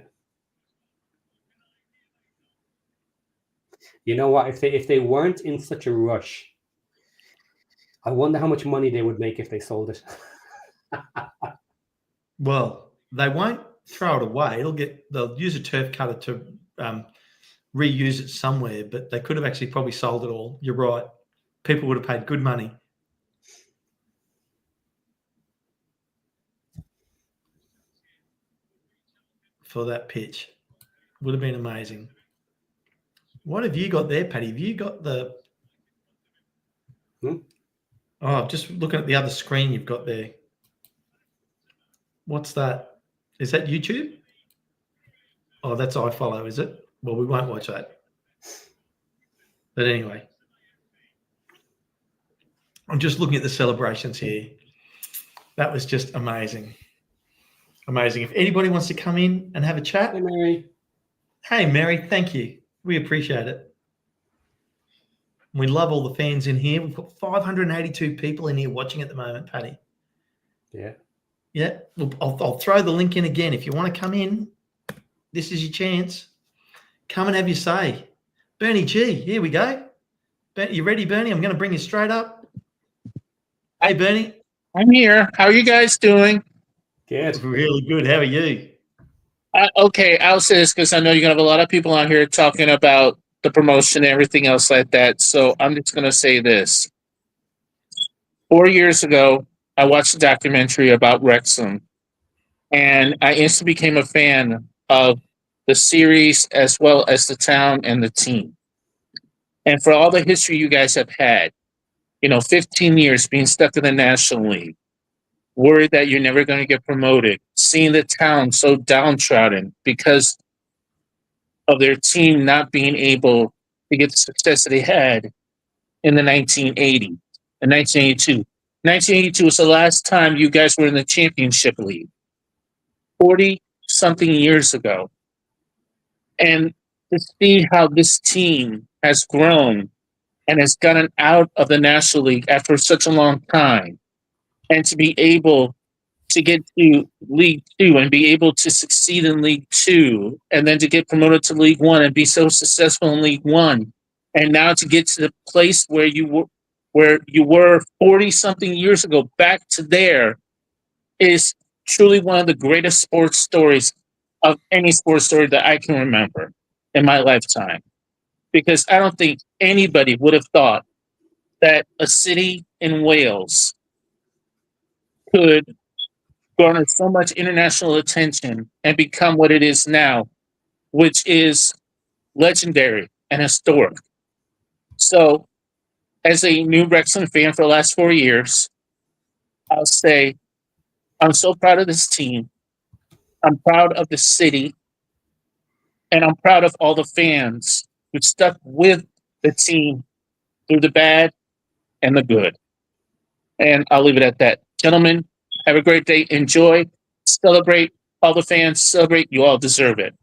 You know what? If they weren't in such a rush, I wonder how much money they would make if they sold it. Well, they won't throw it away. They'll use a turf cutter to reuse it somewhere, but they could have actually probably sold it all. You're right. People would have paid good money. For that pitch. Would have been amazing. What have you got there, Paddy? Have you got the... Oh, just looking at the other screen you've got there. What's that? Is that YouTube? Oh, that's iFollow, is it? Well, we won't watch that. But anyway. I'm just looking at the celebrations here. That was just amazing. Amazing. If anybody wants to come in and have a chat. Hey, Mary. Hey, Mary. Thank you. We appreciate it. We love all the fans in here. We've got 582 people in here watching at the moment, Paddy. Yeah. Yeah. I'll throw the link in again. If you want to come in, this is your chance. Come and have your say. Bernie G, here we go. You ready, Bernie? I'm going to bring you straight up. Hey, Bernie. I'm here. How are you guys doing? Good. Really good. How are you? Okay, I'll say this because I know you're going to have a lot of people on here talking about the promotion and everything else like that. So I'm just going to say this. 4 years ago, I watched a documentary about Wrexham, and I instantly became a fan of the series as well as the town and the team. And for all the history you guys have had, 15 years being stuck in the National League, worried that you're never going to get promoted, seeing the town so downtrodden because of their team not being able to get the success that they had in the 1980 and 1982. 1982 was the last time you guys were in the championship league, 40-something years ago. And to see how this team has grown and has gotten out of the National League after such a long time, and to be able to get to League Two and be able to succeed in League Two, and then to get promoted to League One and be so successful in League One, and now to get to the place where you were 40-something years ago, back to there, is truly one of the greatest sports stories of any sports story that I can remember in my lifetime. Because I don't think anybody would have thought that a city in Wales could garner so much international attention and become what it is now, which is legendary and historic. So, as a new Wrexham fan for the last 4 years, I'll say I'm so proud of this team. I'm proud of the city. And I'm proud of all the fans who stuck with the team through the bad and the good. And I'll leave it at that. Gentlemen, have a great day. Enjoy. Celebrate. All the fans, celebrate. You all deserve it.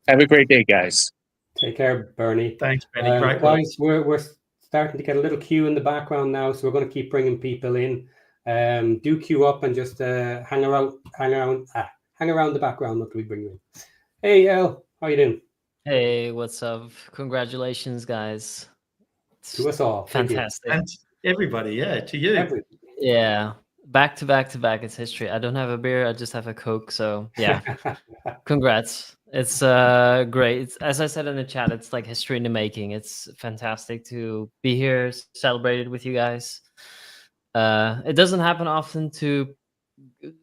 Have a great day, guys. Take care, Bernie. Thanks, Bernie. Great work. Guys, we're starting to get a little queue in the background now, so we're going to keep bringing people in. Do queue up and just hang around the background until we bring you in. Hey, El, how you doing? Hey, what's up? Congratulations, guys. To us all. Fantastic. And everybody, yeah, to you. Yeah. Back to back to back. It's history. I don't have a beer. I just have a Coke. So yeah, congrats. It's great. It's, as I said in the chat, it's like history in the making. It's fantastic to be here, celebrated with you guys. It doesn't happen often to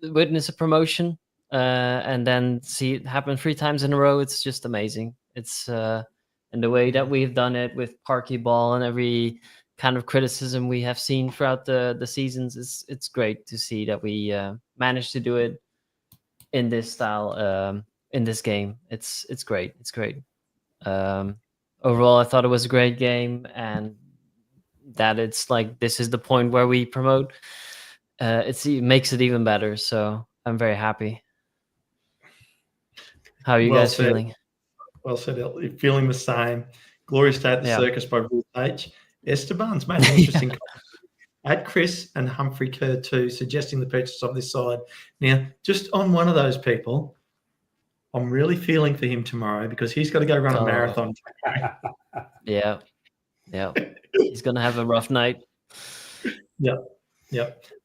witness a promotion and then see it happen 3 times in a row. It's just amazing. It's and the way that we've done it with Parky Ball and every kind of criticism we have seen throughout the seasons, it's great to see that we managed to do it in this style, in this game. It's great. It's great. Overall, I thought it was a great game, and that it's like this is the point where we promote. It makes it even better. So I'm very happy. How are you guys feeling? Well said. Feeling the same. Glorious Day at the Circus by Bruce H. Esteban's made an interesting comment. At Chris and Humphrey Kerr too, suggesting the purchase of this side. Now, just on one of those people, I'm really feeling for him tomorrow because he's got to go run a marathon. Yeah. He's gonna have a rough night. Yeah.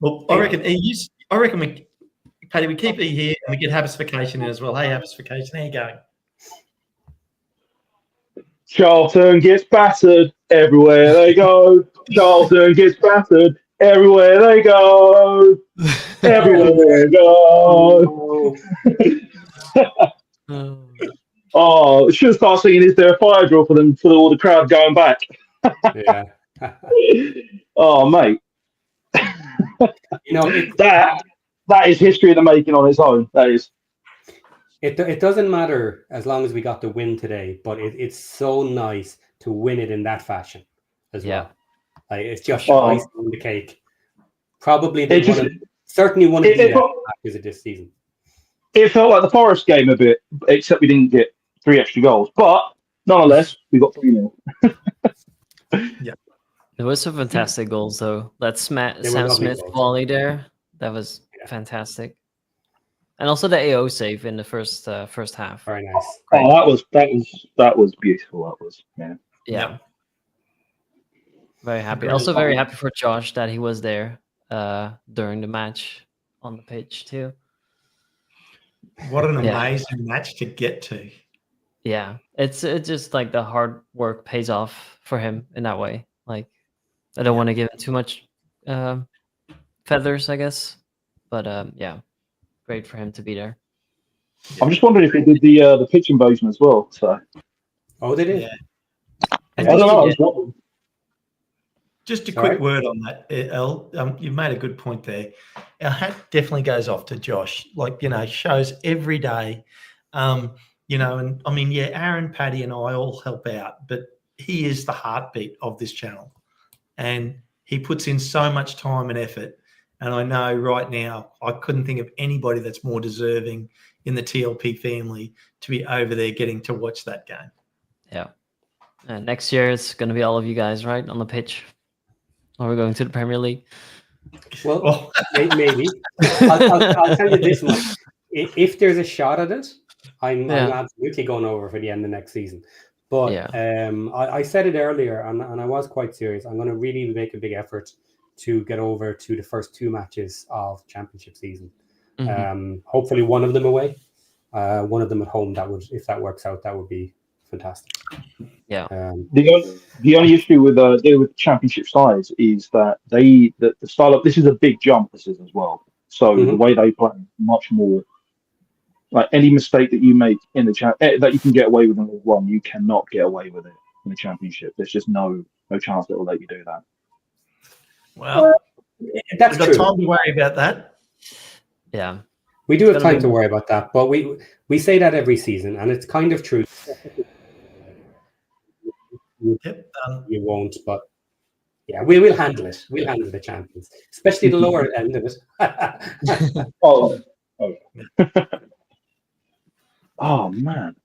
Well, I reckon Paddy, we keep E here and we get habisification in as well. Hey, habisification, how you going? Charlton gets battered everywhere they go. Charlton gets battered everywhere they go. Everywhere they go. Oh, should start singing "Is There a Fire Drill" for them for all the crowd going back. Yeah. Oh, mate. You know that is history in the making on its own. That is. It doesn't matter as long as we got the win today, but it's so nice to win it in that fashion as well. Like, it's just icing on the cake. Probably certainly one of the best matches of this season. It felt like the Forest game a bit, except we didn't get 3 extra goals. But nonetheless, we got 3-0. Yeah. There was some fantastic goals though. That Sam Smith volley there, that was fantastic. And also the AO save in the first half. Very nice. Oh, that was beautiful. That was, yeah. Very happy. Also very happy for Josh that he was there during the match on the pitch too. What an amazing match to get to. Yeah, it's just like the hard work pays off for him in that way. Like, I don't want to give it too much feathers, I guess, but yeah, great for him to be there. I'm just wondering if they did the pitch invasion as well. So, they did. Yeah. I don't know. Just a quick word on that, El. You've made a good point there. Our hat definitely goes off to Josh. Like, shows every day. And I mean, Aaron, Paddy, and I all help out, but he is the heartbeat of this channel, and he puts in so much time and effort. And I know right now I couldn't think of anybody that's more deserving in the TLP family to be over there getting to watch that game. Yeah. Next year it's going to be all of you guys, right, on the pitch. Or we're going to the Premier League. Well, maybe. I'll tell you this much: if there's a shot at it, I'm absolutely going over for the end of next season. But I said it earlier, and I was quite serious. I'm going to really make a big effort to get over to the first 2 matches of Championship season. Mm-hmm. Hopefully, one of them away, one of them at home. That would, if that works out, that would be fantastic. Yeah. The only issue with Championship sides is that the style of this is a big jump. This is as well. So the way they play much more. Like any mistake that you make in the that you can get away with in League One, you cannot get away with it in the Championship. There's just no chance that will let you do that. Well, that's we've got time to worry about that. Yeah, we do have time to worry about that, but we say that every season, and it's kind of true. You won't, but yeah, we will handle it. We'll handle the champions, especially the lower end of it. Oh man.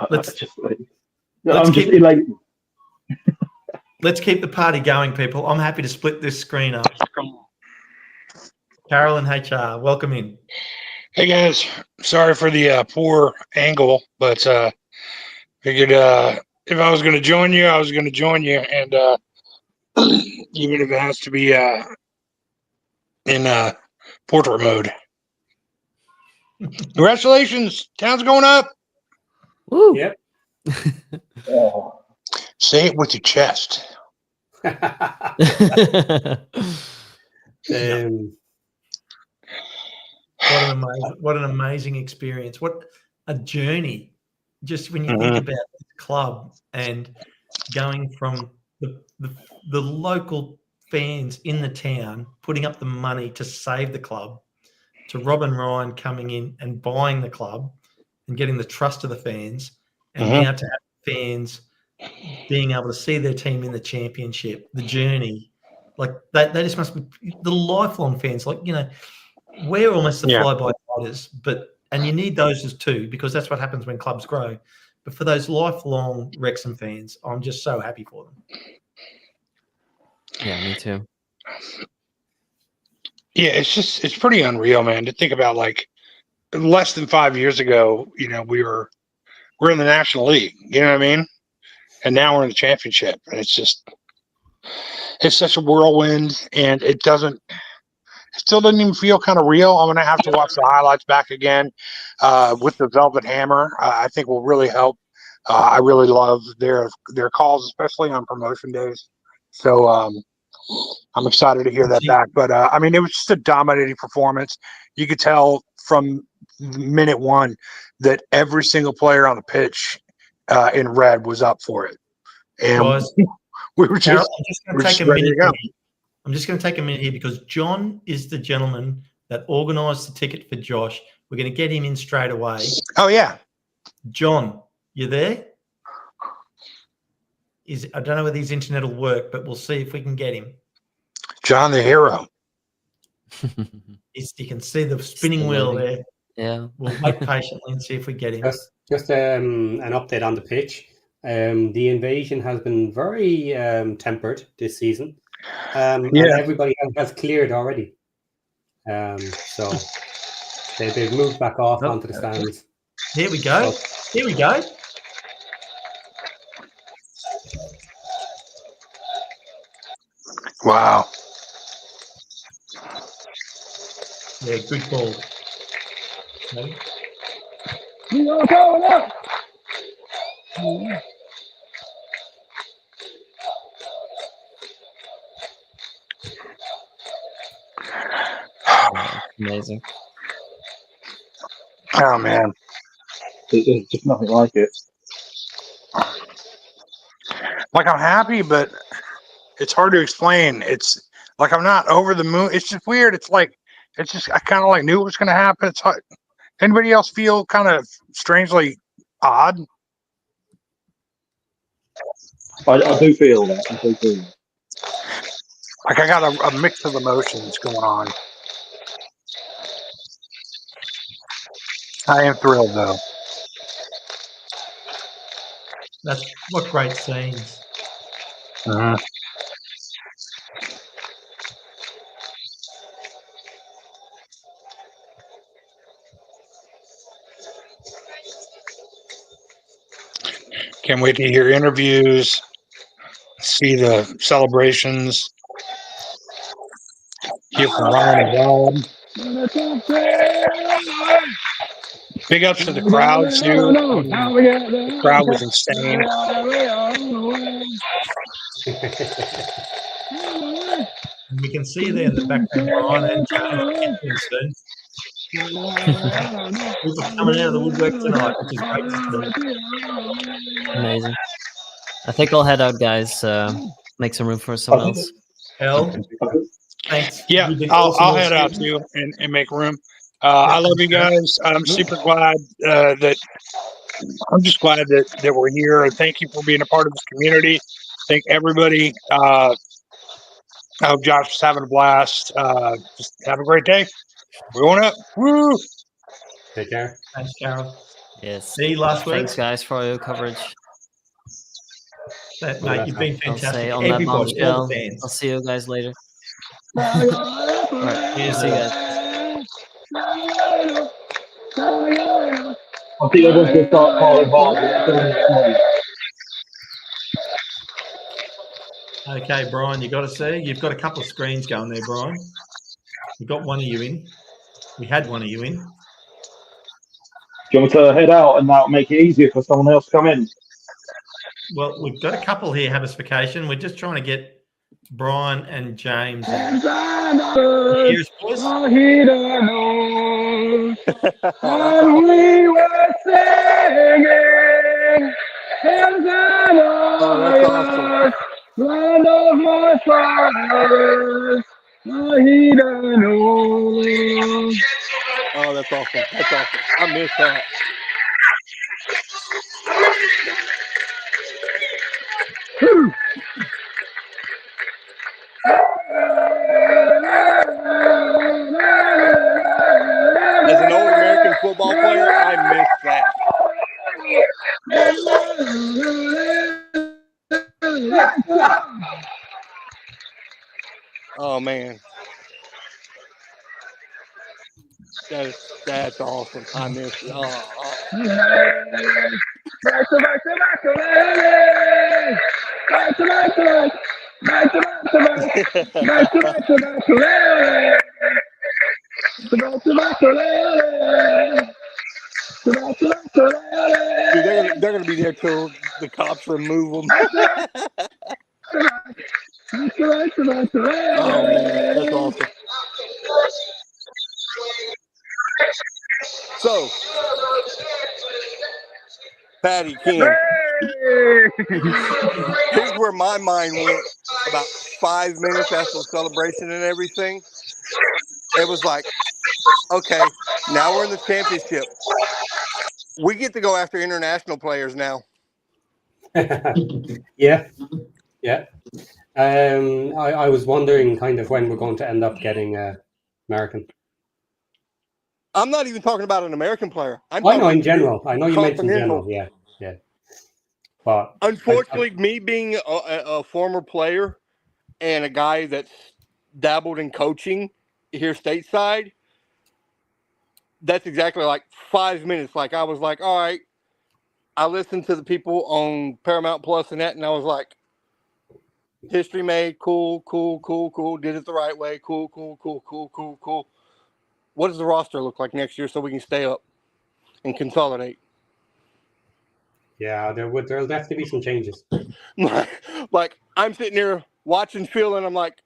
Let's I'm just elated. Let's keep the party going, people. I'm happy to split this screen up. Carol and HR, welcome in. Hey guys, sorry for the poor angle, but figured if I was going to join you, I was going to join you, and even if it has to be in portrait mode. Congratulations, town's going up. Woo! Yep. Say it with your chest. What an amazing experience. What a journey. Just when you think about this club and going from the local fans in the town putting up the money to save the club to Rob and Ryan coming in and buying the club and getting the trust of the fans, and now to have fans being able to see their team in the championship, the journey, like that just must be the lifelong fans. Like, you know, we're almost the fly-by-nighters, and you need those as too, because that's what happens when clubs grow. But for those lifelong Wrexham fans, I'm just so happy for them. Yeah, me too. Yeah, it's pretty unreal, man, to think about. Like, less than 5 years ago, you know, we're in the National League, you know what I mean? And now we're in the championship, and it's such a whirlwind, and it still doesn't even feel kind of real. I'm gonna have to watch the highlights back again with the Velvet Hammer. I think will really help. I really love their calls, especially on promotion days. So I'm excited to hear that back. But I mean, it was just a dominating performance. You could tell from minute one that every single player on the pitch in red was up for it, and Guys, we were just. I'm just going to take a minute. I'm just going to take a minute here because John is the gentleman that organised the ticket for Josh. We're going to get him in straight away. Oh yeah, John, you there? I don't know whether his internet will work, but we'll see if we can get him. John the hero. You can see the spinning wheel there. Yeah. We'll wait patiently and see if we get him. Just an update on the pitch. The invasion has been very tempered this season. And everybody has cleared already. So they've moved back off onto the stands. Here we go. Here we go. Wow. Yeah, good ball. We are going up. Amazing. Oh man, there's just nothing like it. Like, I'm happy, but it's hard to explain. It's like I'm not over the moon. It's just weird. It's like I kind of like knew it was going to happen. It's hard. Anybody else feel kind of strangely odd? I do feel that. I do feel that. Like I got a mix of emotions going on. I am thrilled though. That's what great scenes. Can't wait to hear interviews, see the celebrations, hear from Ryan and Rob. Big ups to the crowd too. The crowd was insane. We can see there in the background, Ryan and Charlton soon. People coming out of the woodwork tonight, which is great to see. Amazing. I think I'll head out, guys. Make some room for someone else. Thanks. Yeah, I'll head out too and make room. I love you guys. I'm super glad that we're here. Thank you for being a part of this community. Thank everybody. I hope Josh is having a blast. Just have a great day. We're going up. Woo! Take care. Thanks, Carol. Yes. See you last week. Thanks, guys, for your coverage. Mate, you've been I'll say fantastic. on that Everybody, all bombshell, the fans. I'll see you guys later. All right. See you guys. I think everyone's going to start calling hard. Okay, Brian, you got to see. You've got a couple of screens going there, Brian. We've got one of you in. We had one of you in. Do you want me to head out and that'll make it easier for someone else to come in? Well, we've got a couple here, Habisification. We're just trying to get Brian and James. Here's boys. And we were singing, Oh, that's awesome. Land of my fathers, Oh, that's awesome. That's awesome. I missed that. As an old American football player, I missed that. Oh man, that's awesome. I missed it. Dude, they're gonna be there till the cops remove them. Oh man, that's awesome. So, Patty King, here's where my mind went about 5 minutes after the celebration and everything. It was like, okay, now we're in the championship. We get to go after international players now. Yeah. I was wondering kind of when we're going to end up getting American. I'm not even talking about an American player. I know in general. I know you mentioned general. Yeah. But unfortunately, me being a former player and a guy that's dabbled in coaching here stateside, that's exactly like 5 minutes. Like I was like, all right. I listened to the people on Paramount Plus and that, and I was like, history made, cool. Did it the right way, cool. What does the roster look like next year so we can stay up and consolidate? Yeah, there'll definitely be some changes. Like I'm sitting there watching Phil, and I'm like,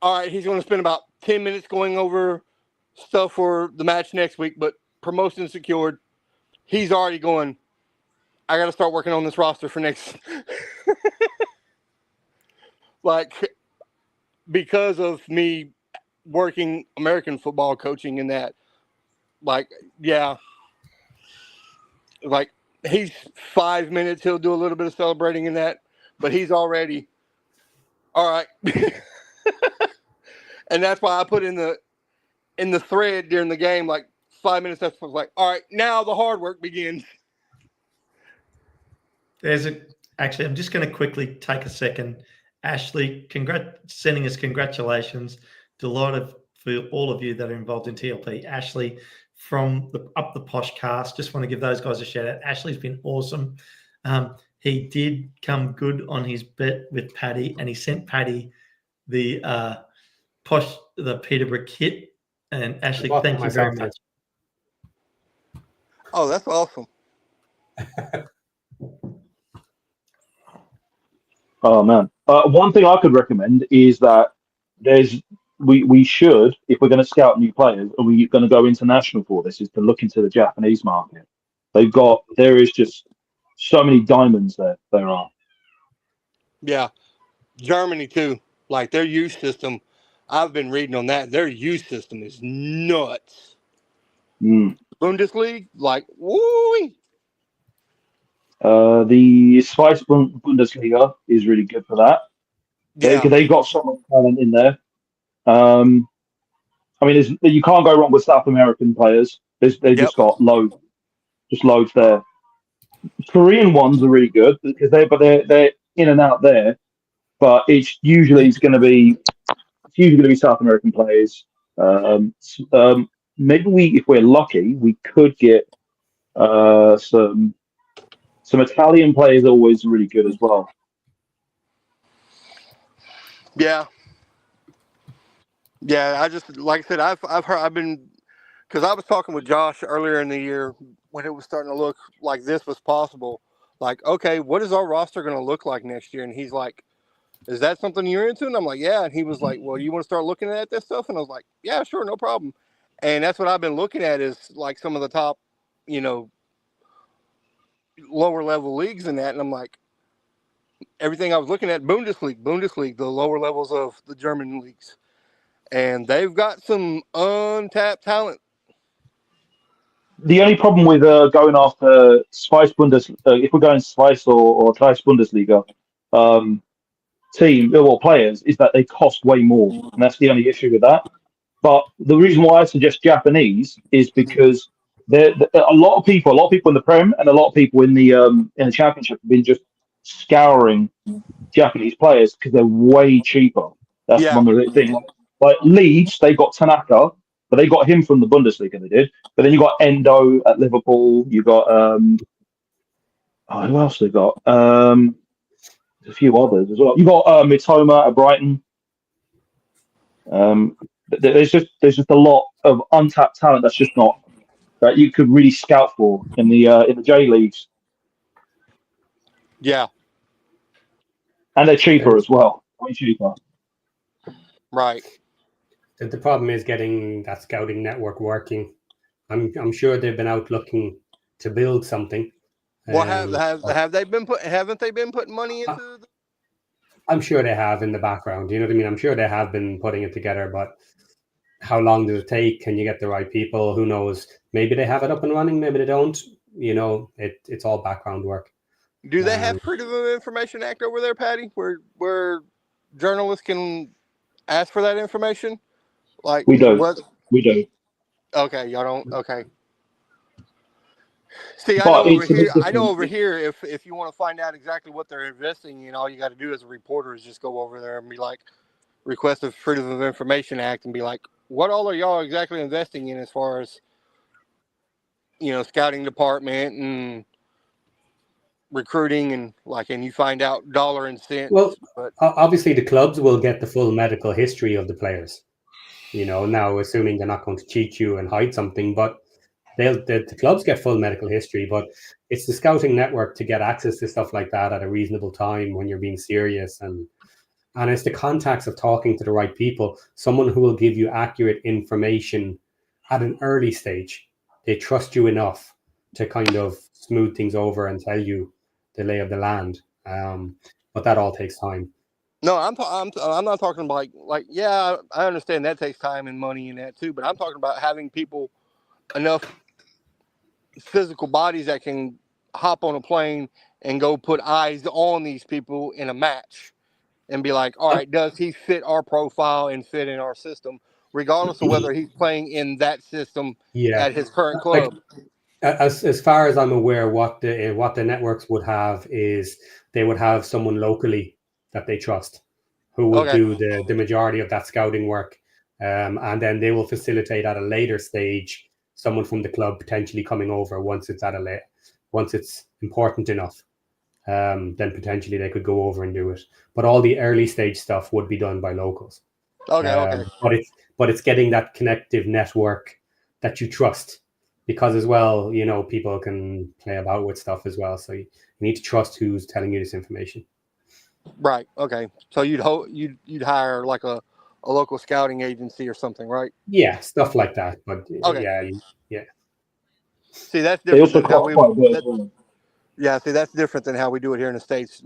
all right, he's going to spend about 10 minutes going over stuff for the match next week, but promotion secured. He's already going, I got to start working on this roster for next. Like, because of me working American football coaching and that, like, yeah. Like, he's 5 minutes. He'll do a little bit of celebrating in that, but he's already, all right. And that's why I put in the thread during the game, like 5 minutes after, I was like, all right, now the hard work begins. Actually, I'm just going to quickly take a second. Ashley, sending us congratulations. Delighted for all of you that are involved in TLP. Ashley from the Up the Posh cast. Just want to give those guys a shout out. Ashley's been awesome. He did come good on his bet with Paddy, and he sent Paddy the Peterborough kit. And Ashley, thank you very much. Oh, that's awesome. Oh man! One thing I could recommend is that we should, if we're going to scout new players and we're going to go international for this, is to look into the Japanese market. There is just so many diamonds there are. Yeah, Germany too. Like their youth system, I've been reading on that. Their youth system is nuts. Bundesliga, like woo. The Spice Bundesliga is really good for that. Yeah. They got so much talent in there. I mean, you can't go wrong with South American players. They just got loads. just loads there. Korean ones are really good because they're in and out there, but it's usually going to be South American players. Maybe if we're lucky, we could get some Italian players. Always really good as well. Yeah. I just, like I said, I've been, because I was talking with Josh earlier in the year when it was starting to look like this was possible. Like, okay, what is our roster going to look like next year? And he's like, is that something you're into? And I'm like, yeah. And he was like, well, you want to start looking at this stuff? And I was like, yeah, sure, no problem. And that's what I've been looking at is like some of the top, lower level leagues and that. And I'm like, everything I was looking at, Bundesliga, the lower levels of the German leagues. And they've got some untapped talent. The only problem with going after Spice if we're going Spice or Thais Bundesliga players, is that they cost way more, and that's the only issue with that. But the reason why I suggest Japanese is because a lot of people in the Prem and a lot of people in the Championship have been just scouring Japanese players because they're way cheaper. That's one of the things. Like Leeds, they got Tanaka, but they got him from the Bundesliga. They did, but then you got Endo at Liverpool. You got who else they got? There's a few others as well. You got Mitoma at Brighton. There's just a lot of untapped talent that's just not that you could really scout for in the J leagues. Yeah, and they're cheaper as well. Way cheaper. Right. The problem is getting that scouting network working. I'm sure they've been out looking to build something. Well, haven't they been putting money into? I'm sure they have in the background. You know what I mean? I'm sure they have been putting it together, but how long does it take? Can you get the right people? Who knows? Maybe they have it up and running. Maybe they don't. It's all background work. Do they have Freedom of Information Act over there, Patty, where journalists can ask for that information? Like we do. We do. Okay, y'all don't. Okay. See, I know over here, if you want to find out exactly what they're investing in, all you got to do as a reporter is just go over there and be like, request the Freedom of Information Act and be like, what all are y'all exactly investing in as far as, scouting department and recruiting and you find out dollar and cents. Well, obviously the clubs will get the full medical history of the players. Now assuming they're not going to cheat you and hide something, but the clubs get full medical history, but it's the scouting network to get access to stuff like that at a reasonable time when you're being serious, and it's the contacts of talking to the right people, someone who will give you accurate information at an early stage. They trust you enough to kind of smooth things over and tell you the lay of the land, but that all takes time. No, I'm not talking about yeah, I understand that takes time and money and that too, but I'm talking about having people enough physical bodies that can hop on a plane and go put eyes on these people in a match and be like, all right, does he fit our profile and fit in our system, regardless of whether he's playing in that system at his current club? As far as I'm aware, what the networks would have is they would have someone locally that they trust who will do the majority of that scouting work, and then they will facilitate at a later stage someone from the club potentially coming over once it's important enough. Then potentially they could go over and do it. But all the early stage stuff would be done by locals. Okay. But it's getting that connective network that you trust, because as well, people can play about with stuff as well. So you need to trust who's telling you this information. Right. Okay. So you'd hire like a local scouting agency or something, right? Yeah, stuff like that. But yeah. See, that's different than how see, that's different than how we do it here in the States.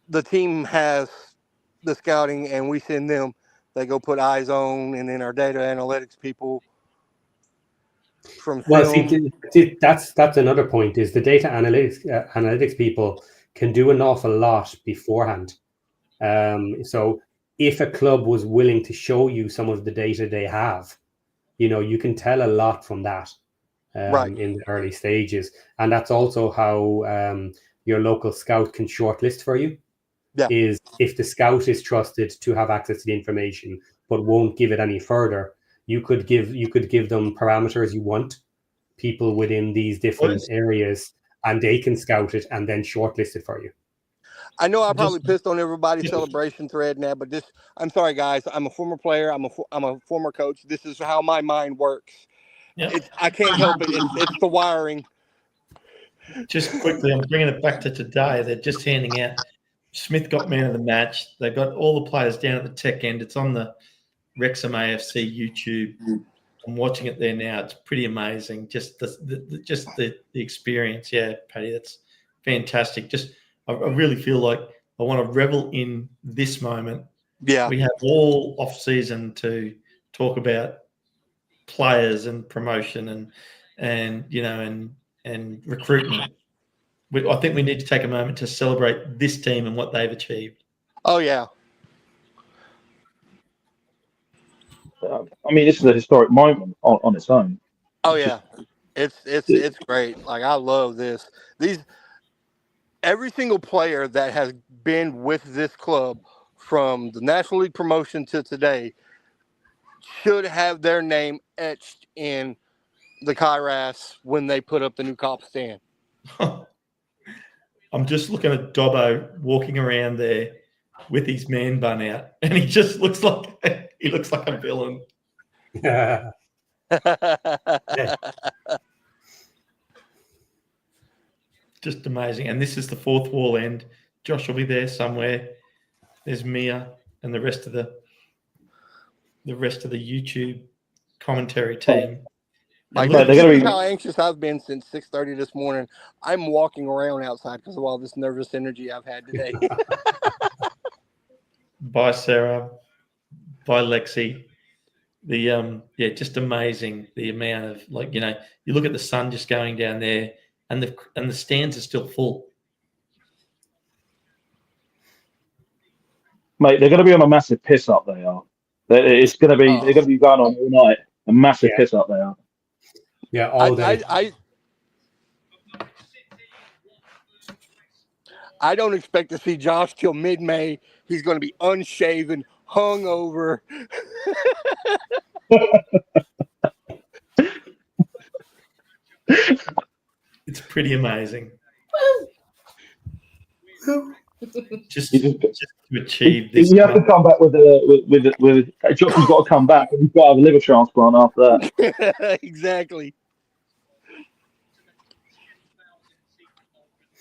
The team has the scouting and we send them. They go put eyes on, and then our data analytics people from film. See, that's another point, is the data analytics people can do an awful lot beforehand. So if a club was willing to show you some of the data they have, you can tell a lot from that. in the early stages. And that's also how your local scout can shortlist for you. Yeah. Is if the scout is trusted to have access to the information but won't give it any further, you could give them parameters you want, people within these different areas, and they can scout it and then shortlist it for you. I know I probably pissed on everybody's celebration thread now, but I'm sorry, guys. I'm a former player. I'm a former coach. This is how my mind works. Yep. I can't help it. It's the wiring. Just quickly, I'm bringing it back to today. They're just handing out. Smith got man of the match. They've got all the players down at the tech end. It's on the Wrexham AFC YouTube. I'm watching it there now. It's pretty amazing. Just the experience. Yeah, Paddy, that's fantastic. I really feel like I want to revel in this moment. Yeah. We have all off season to talk about players and promotion and recruitment. I think we need to take a moment to celebrate this team and what they've achieved. Oh yeah. I mean, this is a historic moment on its own. Oh yeah, it's great. Like I love this. Every single player that has been with this club from the National League promotion to today should have their name etched in the Cae Ras when they put up the new cop stand. I'm just looking at Dobbo walking around there with his man bun out, and he just looks like a villain. Yeah. Just amazing. And this is the fourth wall end. Josh will be there somewhere. There's Mia and the rest of the YouTube commentary team. Like, this is how anxious I've been since 6:30 this morning. I'm walking around outside because of all this nervous energy I've had today. By Sarah, by Lexi. Just amazing the amount of you look at the sun just going down there, and the stands are still full. Mate, they're going to be on a massive piss up there. It's going to be they're going to be going on all night. A massive piss up there. Yeah, all day. I don't expect to see Josh till mid-May. He's going to be unshaven, hungover. It's pretty amazing. just to achieve this. You have to come back with Josh has got to come back, and you've got to have a liver transplant after that. Exactly.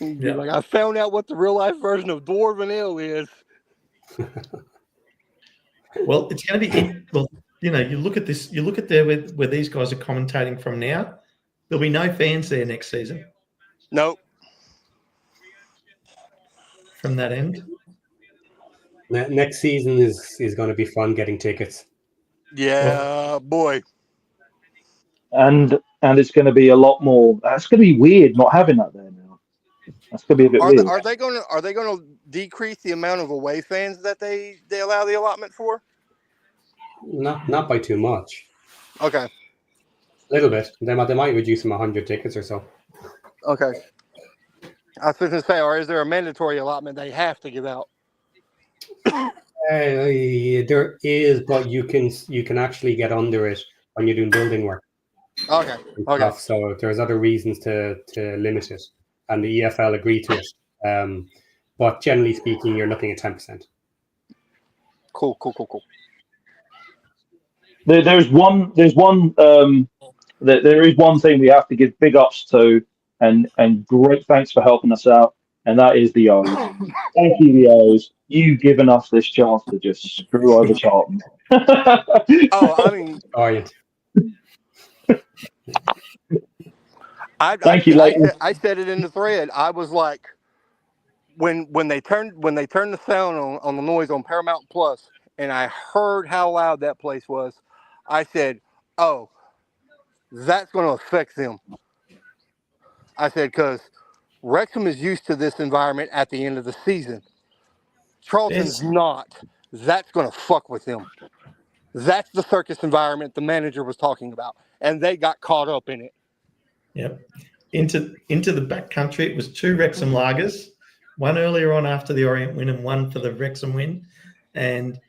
Yeah. Like I found out what the real life version of Dwarven Ale is. Well, it's going to be. Well, you look at this. You look at there where these guys are commentating from now. There'll be no fans there next season. Nope. From that end. Next season is going to be fun getting tickets. Yeah, boy. And it's going to be a lot more. It's going to be weird not having that there now. That's going to be a bit weird. Are they going to decrease the amount of away fans that they allow the allotment for? Not by too much. Okay. A little bit. They might reduce them 100 tickets or so. Okay. I was going to say, or is there a mandatory allotment they have to give out? There is, but you can actually get under it when you're doing building work. Okay. Okay. So there's other reasons to limit it, and the EFL agreed to it. But generally speaking, you're looking at 10%. Cool. There is one thing we have to give big ups to, and great thanks for helping us out, and that is the O's. Thank you, the O's. You've given us this chance to just screw over Charlton. I mean, thank you, ladies. I said it in the thread. I was like, when they turned the sound on the noise on Paramount Plus, and I heard how loud that place was, I said, "Oh, that's going to affect them." I said, because Wrexham is used to this environment at the end of the season. Charlton's not. That's going to fuck with them. That's the circus environment the manager was talking about, and they got caught up in it. Yep. Into the back country, it was 2 Wrexham lagers, one earlier on after the Orient win and one for the Wrexham win. And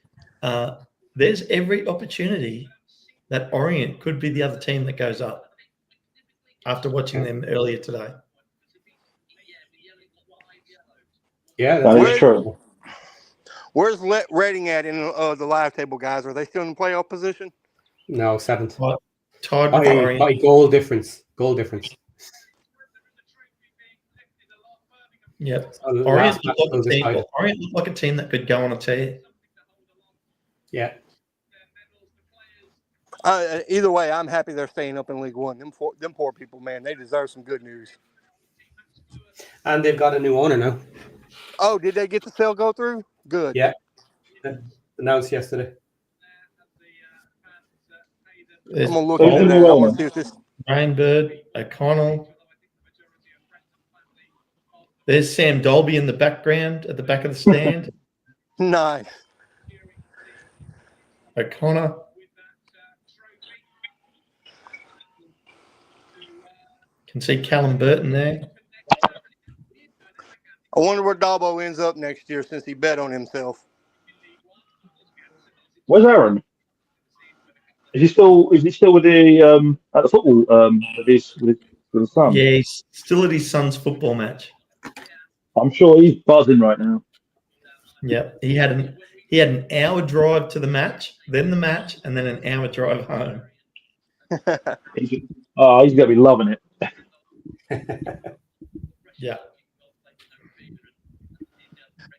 there's every opportunity that Orient could be the other team that goes up after watching them earlier today. Yeah, that is true. Where's Reading at in the live table, guys? Are they still in playoff position? No, 7th. Tied with Orient. By goal difference. Goal difference. Yep. So Orient last looked match like a team. decided. Orient looked like a team that could go on a tear. Yeah. Either way, I'm happy they're staying up in League One. Them poor people, man, they deserve some good news. And they've got a new owner now. Oh, did they get the sale go through? Good. Yeah. Announced yesterday. There's I'm gonna look into that. I want to see if this. Rainbird, O'Connell. There's Sam Dolby in the background at the back of the stand. Nice. O'Connor. Can see Callum Burton there. I wonder where Dalbo ends up next year since he bet on himself. Where's Aaron? Is he still with the at the football with his son? Yeah, he's still at his son's football match. I'm sure he's buzzing right now. Yep. He had an hour drive to the match, then the match, and then an hour drive home. He's gonna be loving it. Yeah.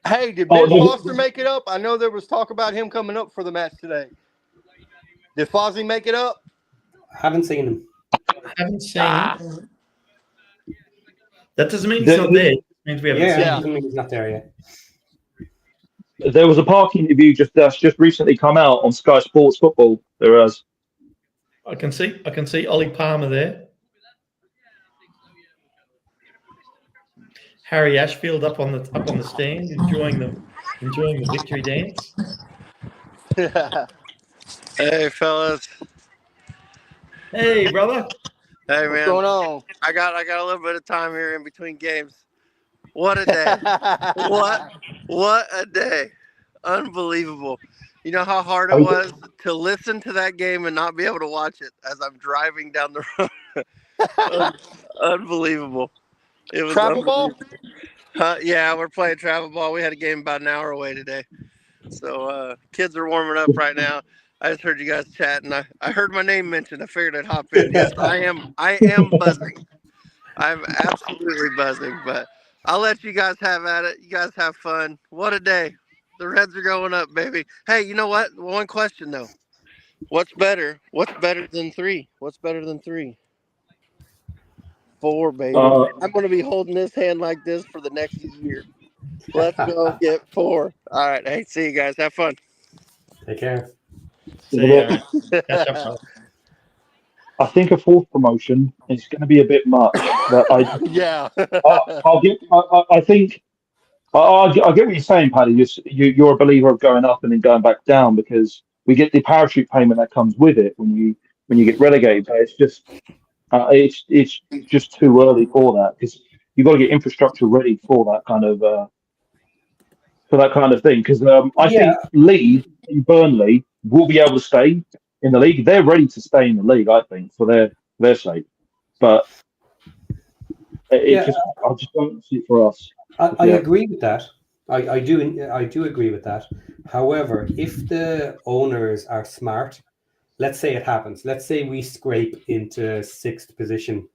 Hey, did Ben Foster make it up? I know there was talk about him coming up for the match today. Did Fozzie make it up? Haven't seen him. Haven't seen him. That doesn't mean he's not there. It means we haven't seen him. Doesn't mean he's not there yet. There was a Park interview that's just recently come out on Sky Sports Football. There is. I can see Ollie Palmer there. Harry Ashfield up on the stand, enjoying the victory dance. Hey fellas. Hey brother. Hey man. What's going on? I got a little bit of time here in between games. What a day. what a day. Unbelievable. You know how hard it was to listen to that game and not be able to watch it as I'm driving down the road. Unbelievable. It was travel ball? Yeah, we're playing travel ball. We had a game about an hour away today. So kids are warming up right now. I just heard you guys chatting. I heard my name mentioned. I figured I'd hop in. Yes, I am buzzing. I'm absolutely buzzing, but I'll let you guys have at it. You guys have fun. What a day. The Reds are going up, baby. Hey, you know what? One question though. What's better? What's better than 3? What's better than 3? 4, baby. I'm going to be holding this hand like this for the next year. Let's go get 4. All right. Hey, see you guys. Have fun. Take care. See ya. I think a 4th promotion is going to be a bit much. But yeah. I think I get what you're saying, Paddy. You're a believer of going up and then going back down because we get the parachute payment that comes with it when you get relegated. But it's just too early for that because you've got to get infrastructure ready for that kind of thing. Because I think Leeds and Burnley will be able to stay in the league. They're ready to stay in the league, I think, for their sake. But I just don't see it for us. I agree with that. I do agree with that. However, if the owners are smart, let's say it happens. Let's say we scrape into 6th position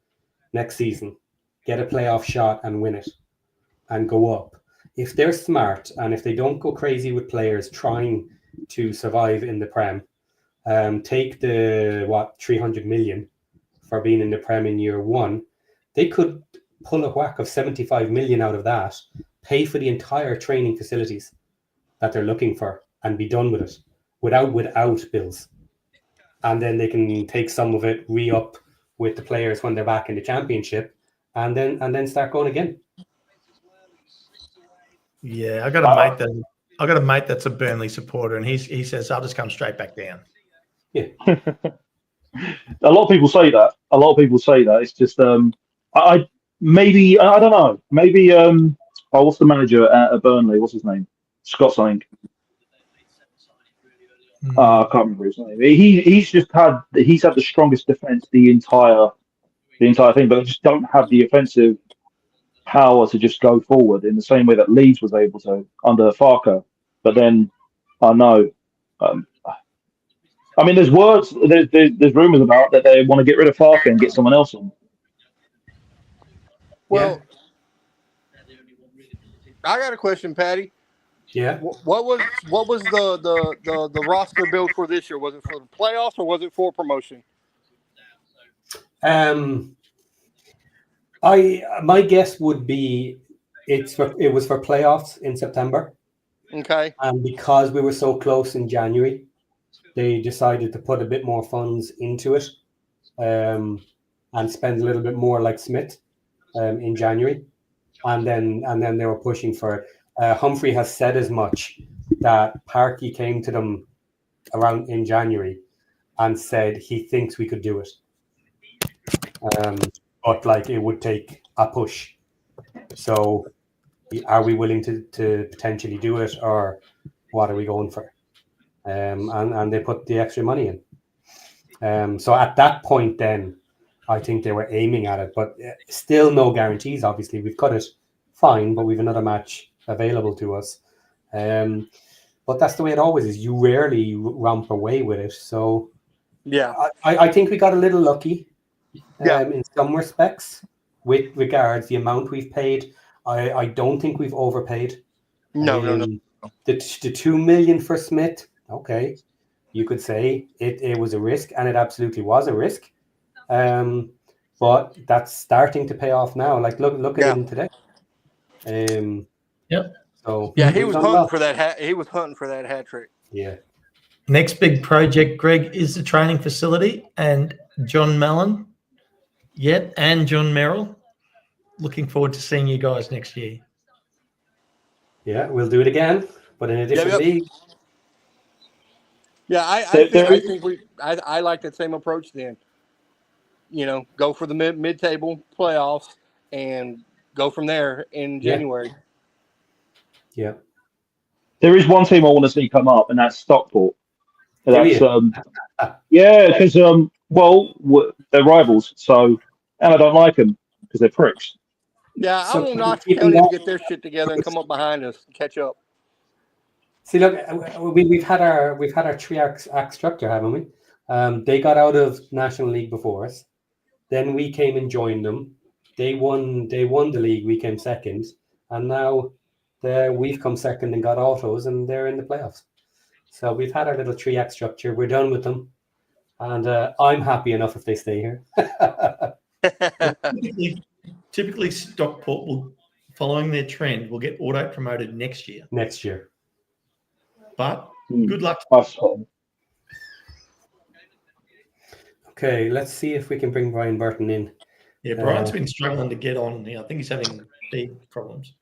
next season, get a playoff shot and win it and go up. If they're smart and if they don't go crazy with players trying to survive in the Prem, take the 300 million for being in the Prem in year 1, they could pull a whack of 75 million out of that, pay for the entire training facilities that they're looking for and be done with it without bills. And then they can take some of it, re-up with the players when they're back in the championship and then start going again. Yeah, I got a mate that's a Burnley supporter and he says I'll just come straight back down. Yeah. A lot of people say that. A lot of people say that. It's just I maybe I don't know. Maybe what's the manager at Burnley? What's his name? Scott something. I can't remember his name. He's had the strongest defense the entire thing, but they just don't have the offensive power to just go forward in the same way that Leeds was able to under Farker. But then I know. I mean, there's rumours about that they want to get rid of Farker and get someone else on. Well, I got a question, Patty. Yeah. What was the roster build for this year? Was it for the playoffs or was it for promotion? My guess would be it was for playoffs in September. Okay. And because we were so close in January, they decided to put a bit more funds into it, and spend a little bit more like Smith in January, and then they were pushing for it. Humphrey has said as much, that Parky came to them around in January and said he thinks we could do it, but like it would take a push. So are we willing to potentially do it, or what are we going for? And they put the extra money in. So at that point, then I think they were aiming at it, but still no guarantees. Obviously, we've cut it fine, but we've another match available to us. But that's the way it always is. You rarely romp away with it. So yeah, I think we got a little lucky in some respects with regards the amount we've paid. I don't think we've overpaid. No. The 2 million for Smith, okay, you could say it was a risk, and it absolutely was a risk. But that's starting to pay off now. Like look at him today. Yep. So yeah, he was hunting for that hat. He was hunting for that hat trick. Yeah. Next big project, Greg, is the training facility, and John Mallon, and John Merrill. Looking forward to seeing you guys next year. Yeah, we'll do it again, but in a different league. Yeah, I like that same approach then. Go for the mid-table playoffs and go from there in January. Yeah. There is one team I want to see come up, and that's Stockport. That's because they're rivals. So, and I don't like them because they're pricks. Yeah, I want Knox County to get their shit together and come up behind us and catch up. See, look, we've had our three-act structure, haven't we? They got out of National League before us. Then we came and joined them. They won the league. We came second, and now we've come second and got autos, and they're in the playoffs. So we've had our little three-act structure. We're done with them, and I'm happy enough if they stay here. Typically, Stockport will, following their trend, will get auto promoted next year. Next year. But good luck. Okay, let's see if we can bring Brian Burton in. Yeah, Brian's been struggling to get on here. I think he's having big problems.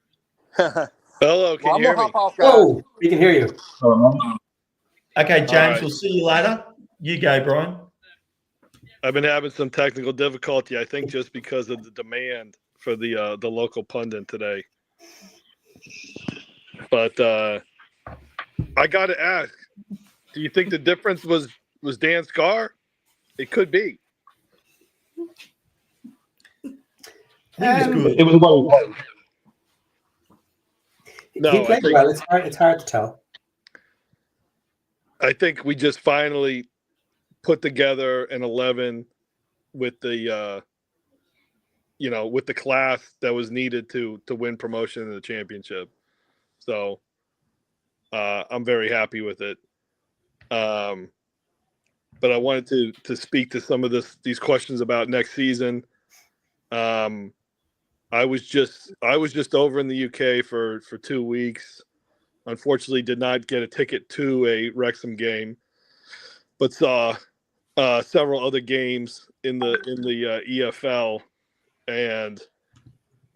Hello, can you hear me? Oh, we can hear you. Okay, James, right. We'll see you later. You go, Brian. I've been having some technical difficulty, I think, just because of the demand for the local pundit today. But I got to ask, do you think the difference was Dan Scar? It could be. It was well. No, he played well. It's hard to tell. I think we just finally put together an 11 with the with the class that was needed to win promotion in the championship. So I'm very happy with it. But I wanted to speak to some of these questions about next season. I was just over in the UK for 2 weeks. Unfortunately, did not get a ticket to a Wrexham game, but saw several other games in the EFL, and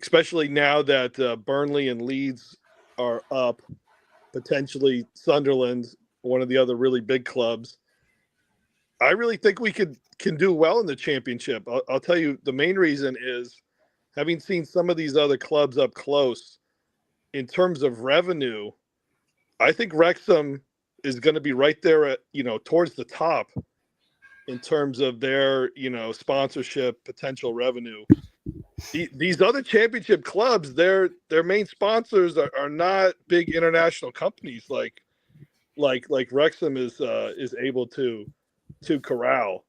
especially now that Burnley and Leeds are up, potentially Sunderland, one of the other really big clubs. I really think we can do well in the championship. I'll tell you, the main reason is having seen some of these other clubs up close in terms of revenue. I think Wrexham is going to be right there at, towards the top in terms of their, sponsorship potential revenue. These other championship clubs, their main sponsors are not big international companies like Wrexham is able to corral.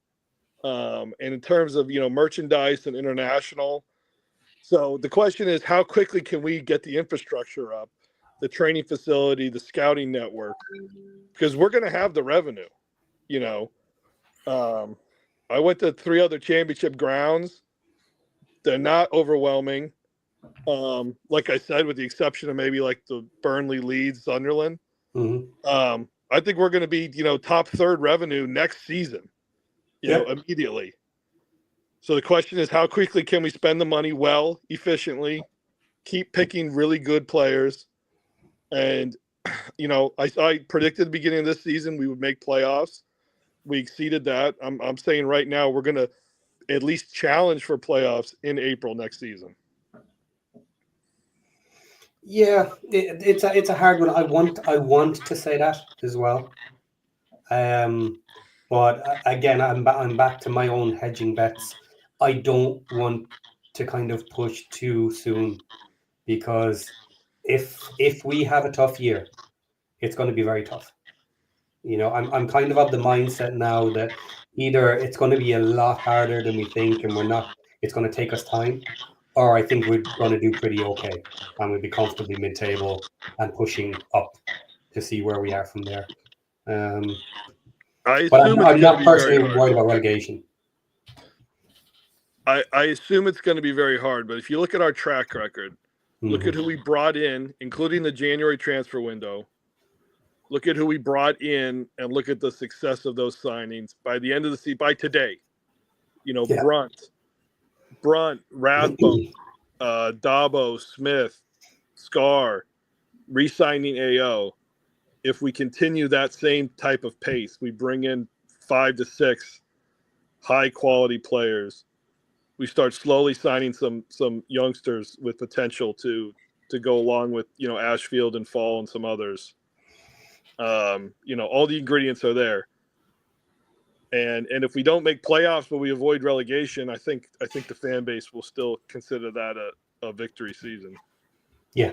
And in terms of merchandise and international, so the question is, how quickly can we get the infrastructure up, the training facility, the scouting network, because we're going to have the revenue. I went to 3 other championship grounds. They're not overwhelming. Like I said, with the exception of maybe like the Burnley, Leeds, Sunderland. Mm-hmm. I think we're going to be, top 3rd revenue next season, immediately. So the question is, how quickly can we spend the money well, efficiently, keep picking really good players? And, I predicted at the beginning of this season we would make playoffs. We exceeded that. I'm saying right now we're going to at least challenge for playoffs in April next season. Yeah, it's a hard one. I want to say that as well. But again, I'm back to my own hedging bets. I don't want to kind of push too soon, because if we have a tough year, it's going to be very tough. I'm kind of the mindset now that either it's going to be a lot harder than we think, and it's going to take us time, or I think we're going to do pretty okay, and we'll be comfortably mid-table and pushing up to see where we are from there. But I'm not personally worried about relegation. I assume it's going to be very hard, but if you look at our track record, look at who we brought in, including the January transfer window. Look at who we brought in, and look at the success of those signings. By the end of the season, by today, Brunt, Rathbone, Dabo, Smith, Scar, re-signing AO. If we continue that same type of pace, we bring in 5 to 6 high-quality players. We start slowly signing some youngsters with potential to go along with Ashfield and Fall and some others. All the ingredients are there. And if we don't make playoffs but we avoid relegation, I think the fan base will still consider that a victory season. Yeah.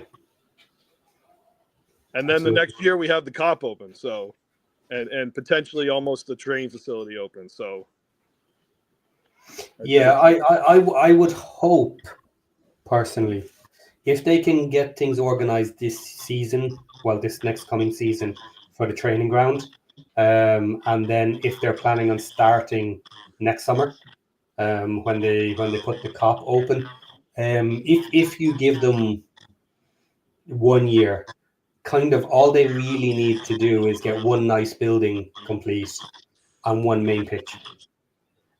And then the next year we have the COP open, so and potentially almost the training facility open. So yeah, I would hope personally, if they can get things organized this season, this next coming season for the training ground, and then if they're planning on starting next summer, when they put the COP open, if you give them 1 year, kind of all they really need to do is get one nice building complete and one main pitch,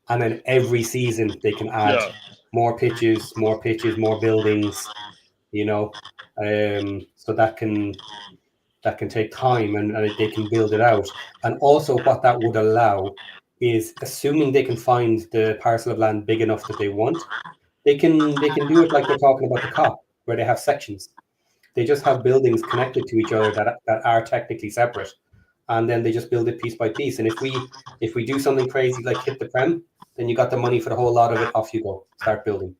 and then every season they can add more pitches, more buildings, so that can take time, and they can build it out. And also what that would allow is, assuming they can find the parcel of land big enough that they want, they can do it like they're talking about the COP, where they have sections. They just have buildings connected to each other that are technically separate, and then they just build it piece by piece. And if we do something crazy like hit the Prem, then you got the money for the whole lot of it. Off you go, start building.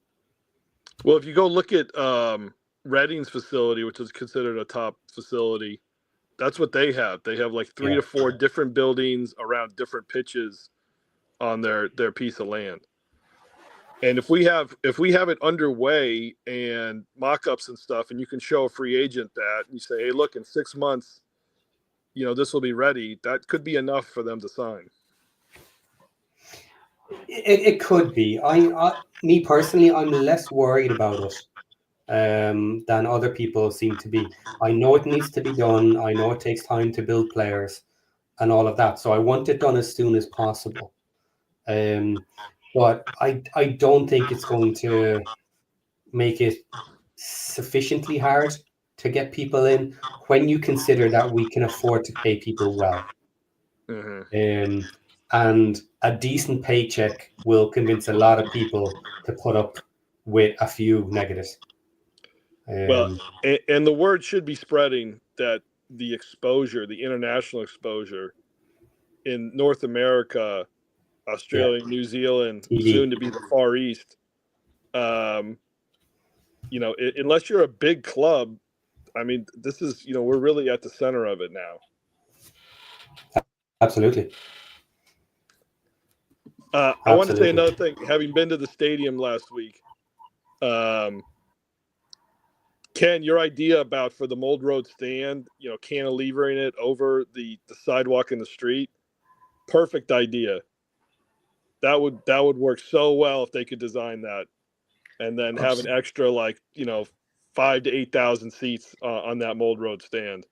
Well, if you go look at Reading's facility, which is considered a top facility, that's what they have. They have like 3 to 4 different buildings around different pitches on their piece of land. And if we have it underway and mock-ups and stuff, and you can show a free agent that, and you say, hey, look, in 6 months, this will be ready, that could be enough for them to sign. It could be. Me personally, I'm less worried about it than other people seem to be. I know it needs to be done. I know it takes time to build players and all of that. So I want it done as soon as possible. But I don't think it's going to make it sufficiently hard to get people in when you consider that we can afford to pay people well. and a decent paycheck will convince a lot of people to put up with a few negatives. Well, and the word should be spreading that the exposure, the international exposure in North America, Australia, New Zealand, soon to be the Far East. You know, unless you're a big club, I mean, this is, you know, we're really at the center of it now. Absolutely. I want to say another thing. Having been to the stadium last week, Ken, your idea about for the Mold Road stand, you know, cantilevering it over the sidewalk in the street, perfect idea. That would work so well if they could design that, and then have an extra, like, you know, 5,000 to 8,000 seats on that Mold Road stand.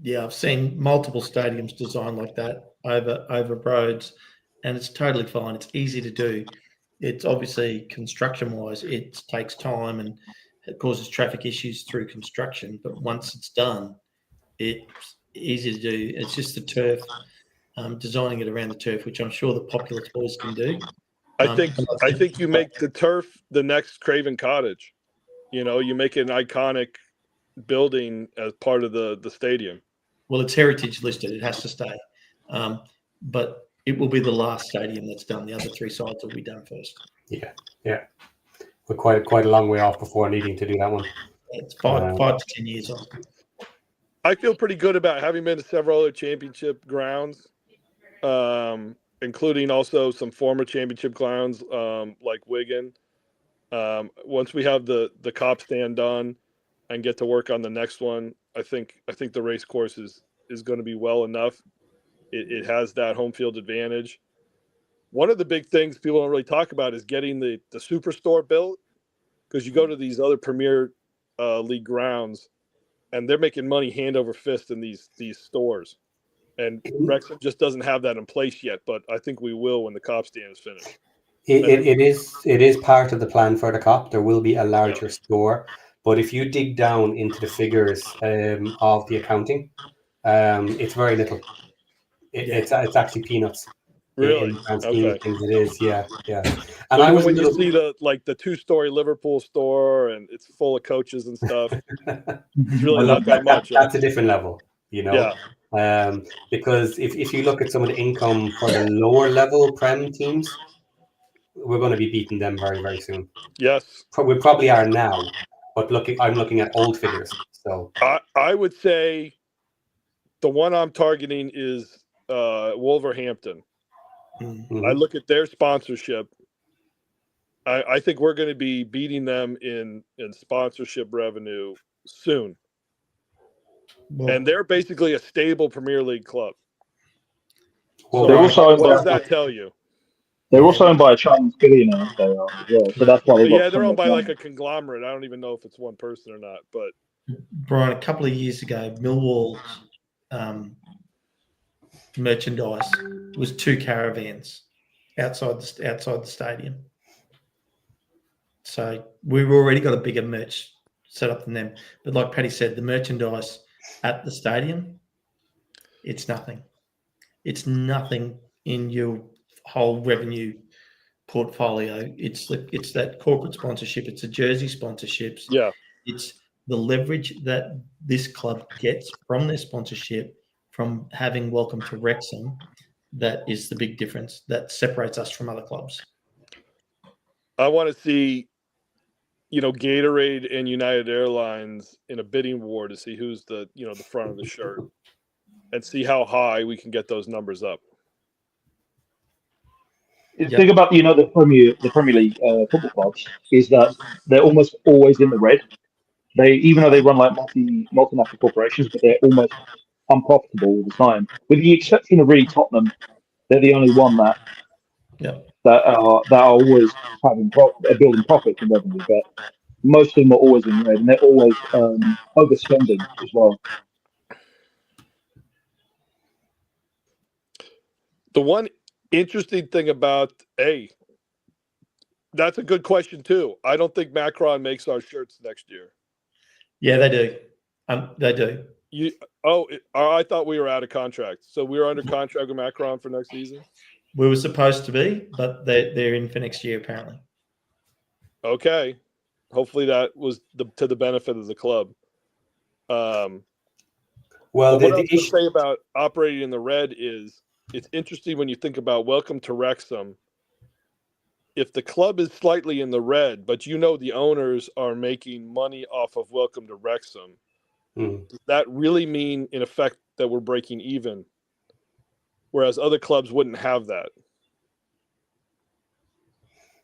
Yeah, I've seen multiple stadiums designed like that over roads, and it's totally fine. It's easy to do. It's obviously construction-wise, it takes time and it causes traffic issues through construction. But once it's done, it's easy to do. It's just the turf, designing it around the turf, which I'm sure the Populous boys can do. I think you make the turf the next Craven Cottage. You know, you make it an iconic building as part of the stadium. Well, it's heritage listed. It has to stay. But it will be the last stadium that's done. The other three sides will be done first. Yeah. We're quite a long way off before needing to do that one. It's 5 to 10 years off. I feel pretty good about having been to several other championship grounds, including also some former championship grounds like Wigan. Once we have the cop stand done and get to work on the next one, I think the race course is going to be well enough. It has that home field advantage. One of the big things people don't really talk about is getting the superstore built, because you go to these other Premier League grounds and they're making money hand over fist in these stores. And Wrexham just doesn't have that in place yet, but I think we will when the cop stand is finished. It is part of the plan for the COP. There will be a larger store, but if you dig down into the figures of the accounting, it's very little. It's actually peanuts. Really? In the grand scheme of things, it is. Yeah. And I when you see the 2-story Liverpool store and it's full of coaches and stuff, it's really not that much. That's a different level, you know. Yeah. Because if you look at some of the income for the lower level Prem teams, we're going to be beating them very, very soon. Yes. We probably are now, but I'm looking at old figures. So I would say the one I'm targeting is Wolverhampton. Mm-hmm. I look at their sponsorship. I think we're going to be beating them in sponsorship revenue soon. Well, and they're basically a stable Premier League club. Well, they're also owned what by, does that tell you? They're also owned by a Chinese billionaire, they are as well. So that's why they've got they're owned by money. like a conglomerate. I don't even know if it's one person or not. But Brian, a couple of years ago, Millwall's merchandise was 2 caravans outside the stadium. So we've already got a bigger merch set up than them. But like Paddy said, the merchandise at the stadium, it's nothing. It's nothing in your whole revenue portfolio. It's that corporate sponsorship. It's the jersey sponsorships. Yeah. It's the leverage that this club gets from their sponsorship, from having Welcome to Wrexham. That is the big difference that separates us from other clubs. I want to see, Gatorade and United Airlines in a bidding war to see who's the front of the shirt, and see how high we can get those numbers up. The thing about the Premier League football clubs is that they're almost always in the red. Even though they run like multinational corporations, but they're almost unprofitable all the time. With the exception of really Tottenham, they're the only one that are always building profits and revenue. But most of them are always in red, and they're always overspending as well. The one interesting thing about that's a good question too. I don't think Macron makes our shirts next year. Yeah, they do. They do. I thought we were out of contract. So we were under contract with Macron for next season? We were supposed to be, but they're in for next year, apparently. Okay. Hopefully that was to the benefit of the club. Well, what I was going to say about operating in the red is it's interesting when you think about Welcome to Wrexham. If the club is slightly in the red, but the owners are making money off of Welcome to Wrexham, does that really mean, in effect, that we're breaking even? Whereas other clubs wouldn't have that.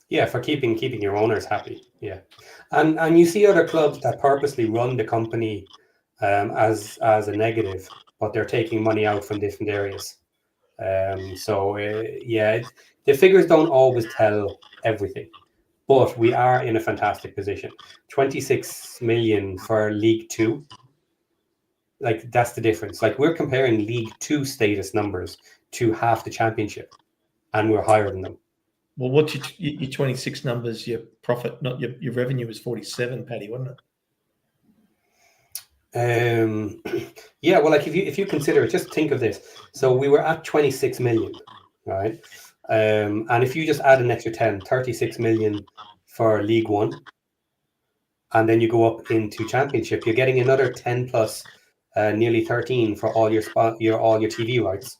Yeah, for keeping your owners happy. Yeah, and you see other clubs that purposely run the company as a negative, but they're taking money out from different areas. The figures don't always tell everything, but we are in a fantastic position. 26 million for League Two. Like, that's the difference. Like, we're comparing League Two status numbers to half the championship, and we're higher than them. Well, what's your 26 numbers? Your profit, not your revenue, was 47, Paddy, wasn't it? Yeah. Well, like if you consider it, just think of this. So we were at 26 million, right? And if you just add an extra 36 million for League One, and then you go up into Championship, you're getting another 10 plus, nearly 13 for all your TV rights.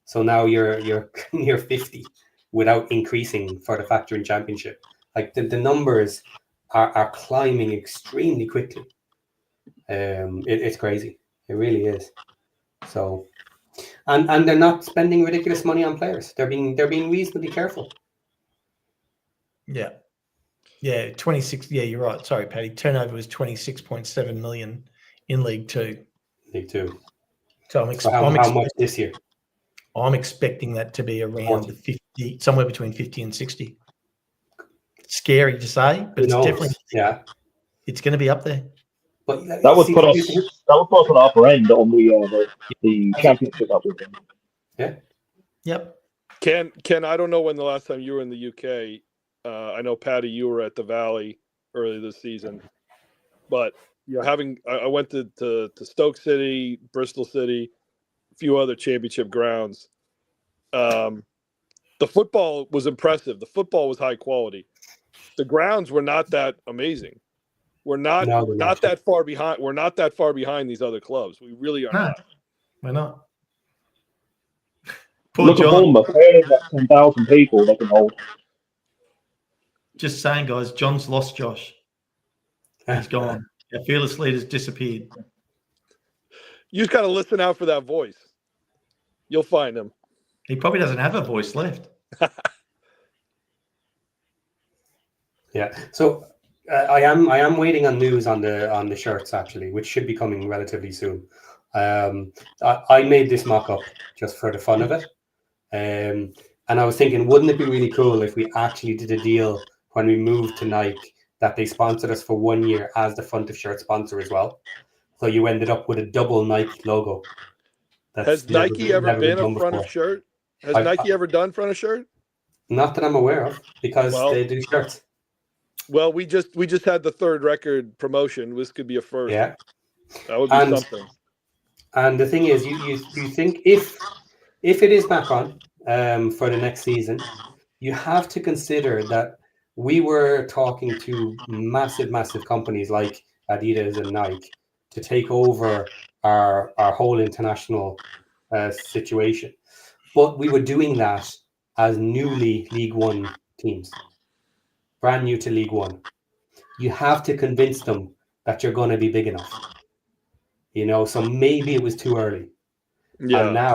So now you're near 50. Without increasing for the factor in Championship. Like the numbers are climbing extremely quickly. It's crazy. It really is. So, and they're not spending ridiculous money on players. They're being reasonably careful. Yeah. Yeah, 26. Yeah, you're right. Sorry, Paddy. Turnover was 26.7 million in League Two. League Two. So how much this year? I'm expecting that to be around 50, somewhere between 50 and 60. Scary to say, but it's definitely it's going to be up there. But that would put us at the upper end on the championship up with them. Yeah. Yep. Ken, I don't know when the last time you were in the UK. I know, Patty, you were at the Valley early this season, but I went to STōK City, Bristol City, a few other championship grounds. The football was impressive. The football was high quality. The grounds were not that amazing. We're not that far behind. We're not that far behind these other clubs. We really are not. We're not. Look at Bournemouth. They only got 10,000 people they can hold. Just saying, guys, John's lost Josh. He's gone. Our fearless leader's disappeared. You just got to listen out for that voice. You'll find him. He probably doesn't have a voice left. Yeah. So I am waiting on news on the shirts, actually, which should be coming relatively soon. I made this mock-up just for the fun of it. And I was thinking, wouldn't it be really cool if we actually did a deal when we moved to Nike that they sponsored us for 1 year as the front of shirt sponsor as well? So you ended up with a double Nike logo. Has Nike ever been a front of shirt? Has Nike ever done front of shirt? Not that I'm aware of, because they do shirts. Well, we just had the third record promotion. This could be a first. Yeah, that would be something. And the thing is, you think if it is back on for the next season, you have to consider that we were talking to massive companies like Adidas and Nike to take over our whole international situation, but we were doing that as newly League One teams, brand new to League One. You have to convince them that you're going to be big enough, so maybe it was too early. And now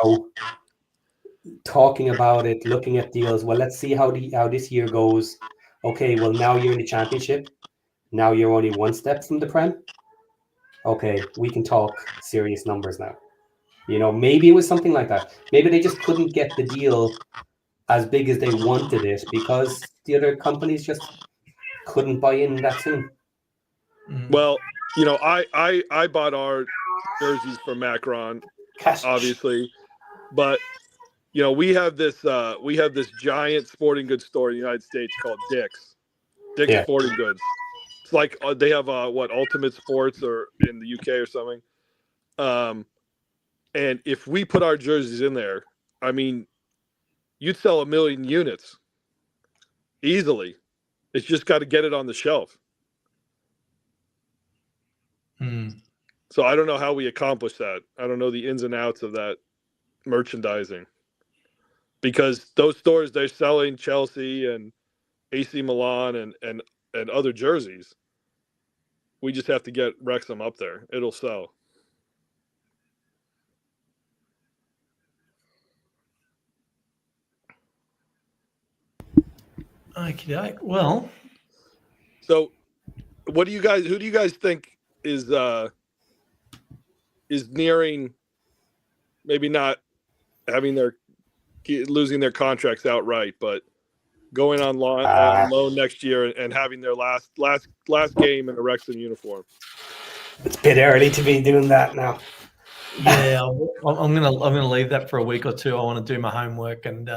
talking about it, looking at deals, well, let's see how this year goes. Okay, well, now you're in the Championship, now you're only one step from the Prem. Okay, we can talk serious numbers now. Maybe it was something like that. Maybe they just couldn't get the deal as big as they wanted it because the other companies just couldn't buy in that soon. Well, I bought our jerseys from Macron, obviously, but we have this giant sporting goods store in the United States called Dick's Sporting Goods. It's like they have Ultimate Sports or in the UK or something. And if we put our jerseys in there, I mean, you'd sell 1 million units easily. It's just got to get it on the shelf. So I don't know how we accomplish that. I don't know the ins and outs of that merchandising, because those stores, they're selling Chelsea and AC Milan and other jerseys. We just have to get Wrexham up there. It'll sell. Okay, well. So who do you guys think is nearing maybe not having losing their contracts outright, but going on loan next year and having their last game in a Wrexham uniform? It's a bit early to be doing that now. Yeah, I'm gonna leave that for a week or two. I want to do my homework and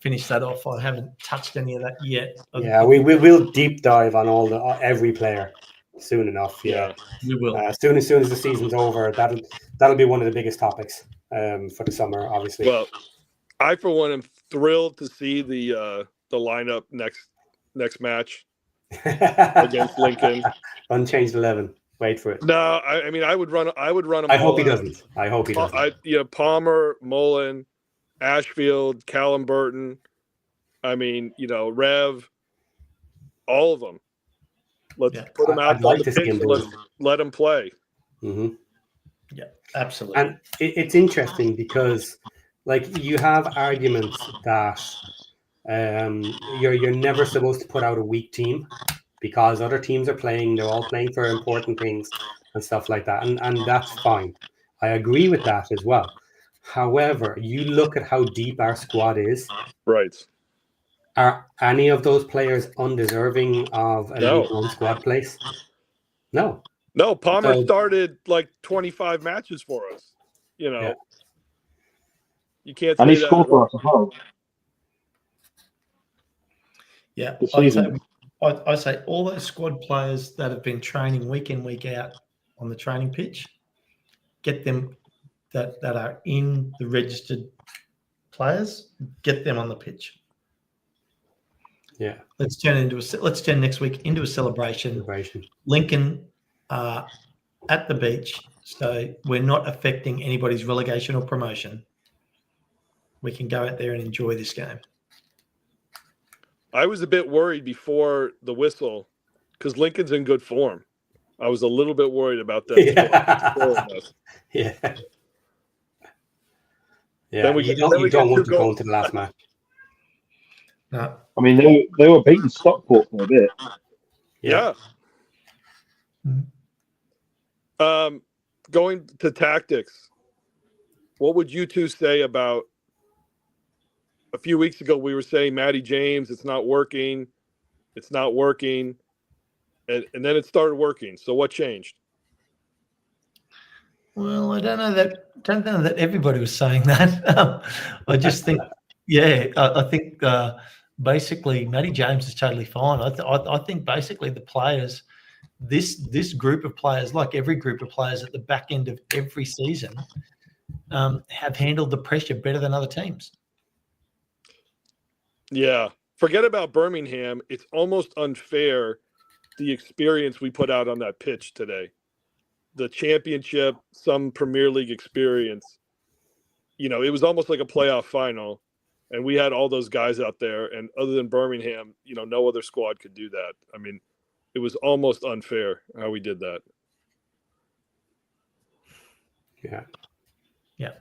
finish that off. I haven't touched any of that yet. Yeah, we'll deep dive on every player soon enough. Yeah, we will. As soon as the season's over, that'll be one of the biggest topics for the summer, obviously. Well, I for one am thrilled to see the lineup next match against Lincoln. Unchanged 11. Wait for it. No, I mean I would run them. I hope he doesn't. I hope he doesn't. Palmer, Mullen, Ashfield, Callum Burton. I mean, Rev, all of them. Let's put them out on the pitch. Let's let them play. Mm-hmm. Yeah, absolutely. And it's interesting because, like, you have arguments that you're never supposed to put out a weak team because other teams are playing. They're all playing for important things and stuff like that, and that's fine. I agree with that as well. However, you look at how deep our squad is. Right. Are any of those players undeserving of a League One squad place? No. No, Palmer started like 25 matches for us. You can't say and he that. scored for us as well. Yeah, season. I say all those squad players that have been training week in, week out on the training pitch, get them that are in the registered players, get them on the pitch. Yeah. Let's turn next week into a celebration. Lincoln at the beach, so we're not affecting anybody's relegation or promotion. We can go out there and enjoy this game. I was a bit worried before the whistle because Lincoln's in good form. I was a little bit worried about that. Yeah. Then you don't want to go into the last match. No. I mean, they were beating Stockport for a bit. Yeah. Going to tactics, what would you two say about a few weeks ago we were saying Matty James, it's not working. And then it started working. So what changed? Well, I don't know that everybody was saying that. I just think, I think basically Matty James is totally fine. I think basically the players, this group of players, like every group of players at the back end of every season, have handled the pressure better than other teams. Yeah. Forget about Birmingham. It's almost unfair, the experience we put out on that pitch today. The championship, some Premier League experience. It was almost like a playoff final. And we had all those guys out there. And other than Birmingham, no other squad could do that. I mean, it was almost unfair how we did that. Yeah. Yeah.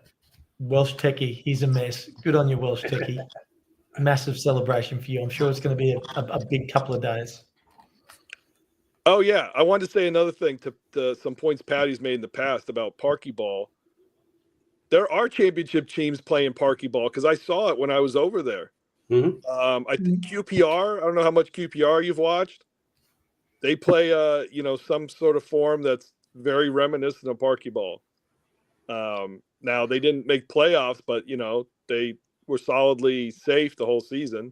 Welsh Techie, he's a mess. Good on you, Welsh Techie. Massive celebration for you. I'm sure it's going to be a big couple of days. Oh, yeah. I wanted to say another thing to some points Patty's made in the past about Parky Ball. There are championship teams playing Parky Ball because I saw it when I was over there. Mm-hmm. I think QPR, I don't know how much QPR you've watched. They play, some sort of form that's very reminiscent of Parky Ball. Now, they didn't make playoffs, but, they were solidly safe the whole season.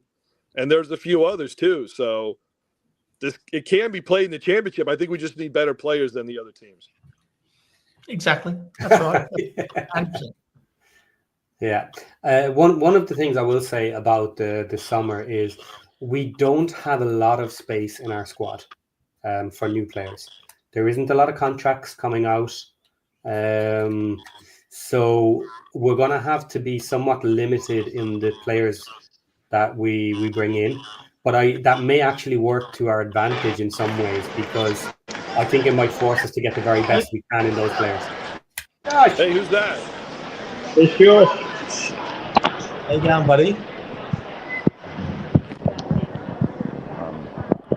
And there's a few others, too. So it can be played in the championship. I think we just need better players than the other teams. Exactly. That's right. 100%. Yeah. One of the things I will say about the summer is we don't have a lot of space in our squad for new players. There isn't a lot of contracts coming out. So we're going to have to be somewhat limited in the players that we bring in. But that may actually work to our advantage in some ways, because I think it might force us to get the very best we can in those players. Gosh. Hey, who's that? It's yours. How you going, buddy?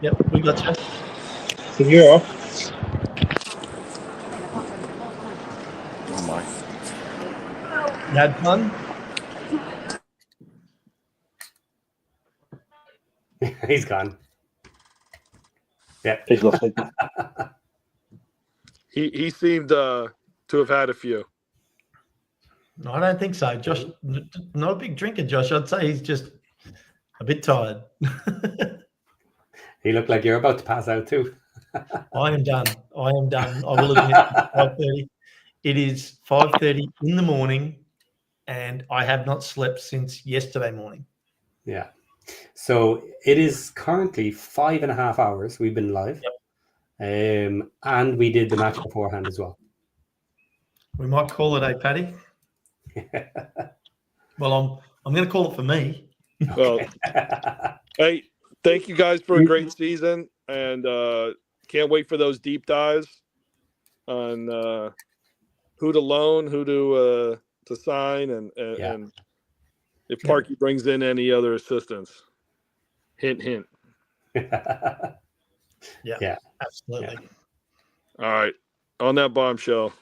Yep, we got you. Senor. Oh my. You had fun? He's gone. Yeah. He's lost it. He seemed to have had a few. No, I don't think so. Josh, not a big drinker, Josh. I'd say he's just a bit tired. You look like you're about to pass out too. I am done. I am done. I will admit it's 5:30. It is 5:30 in the morning, and I have not slept since yesterday morning. Yeah. So it is currently 5.5 hours we've been live. Yep. And we did the match beforehand as well. We might call it a Paddy. Well, I'm going to call it for me. Well, hey, thank you guys for a great season, and can't wait for those deep dives on who to loan, who to sign, and if Parky brings in any other assistance. Hint, hint. Yeah, absolutely. Yeah. All right, on that bombshell.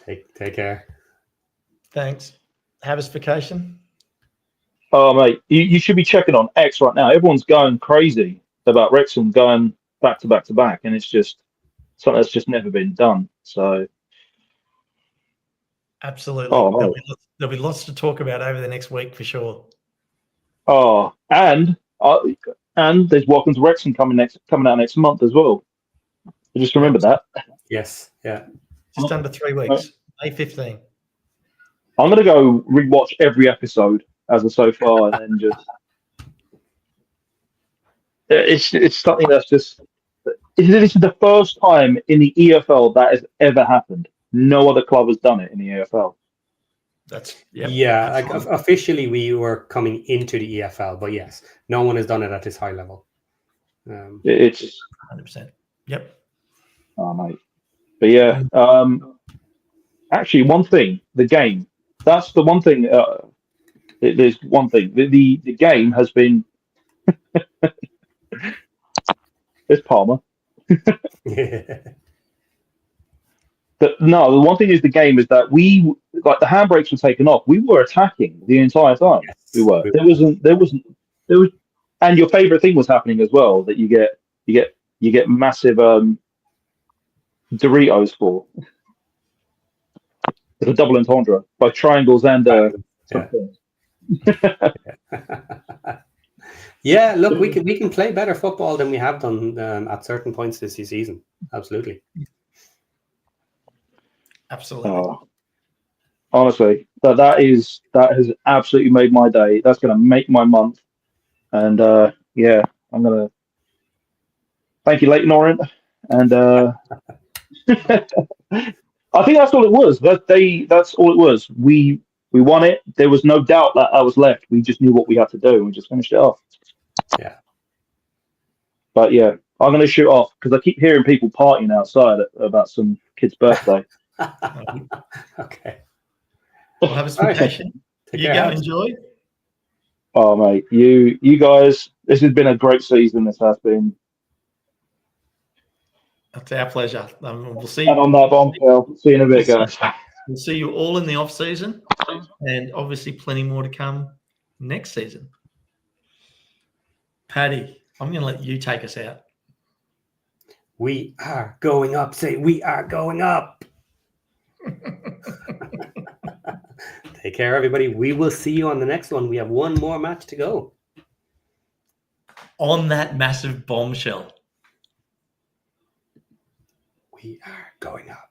Take care. Thanks. Haversification. Oh, mate, you should be checking on X right now. Everyone's going crazy about Wrexham going back to back to back, and it's just something that's just never been done. So, absolutely. Oh, there'll be lots to talk about over the next week for sure. Oh, and there's Welcome to Wrexham coming out next month as well. I just remembered that. Yes. Yeah. Just under 3 weeks. May 15. I'm going to go rewatch every episode as of so far, and then just it's something that's just. This is the first time in the EFL that has ever happened. No other club has done it in the EFL. Like officially we were coming into the EFL, but yes, no one has done it at this high level. It's 100%. Yep. Oh, mate. But yeah, actually, one thing, the game. That's the one thing. There's one thing. The game has been. It's Palmer. No, the one thing is the game is that we the handbrakes were taken off. We were attacking the entire time. Yes, we were. There wasn't. And your favorite thing was happening as well. That you get massive Doritos for. It's a double entendre by triangles and something. Yeah, look, we can play better football than we have done at certain points this season. Absolutely. Absolutely. Honestly, that has absolutely made my day. That's going to make my month. And yeah, I'm going to thank you, Leighton Orient. And I think that's all it was. That's all it was. We won it. There was no doubt that was left. We just knew what we had to do, and we just finished it off. Yeah. But yeah, I'm going to shoot off because I keep hearing people partying outside about some kid's birthday. Okay. We'll have a vacation. You go enjoy. Oh mate, you guys, this has been a great season. This has been. It's our pleasure. We'll see. And on that bombshell, see you in a bit, guys. We'll see you all in the off season, and obviously plenty more to come next season. Paddy, I'm going to let you take us out. We are going up. Say, we are going up. Take care, everybody. We will see you on the next one. We have one more match to go. On that massive bombshell. We are going up.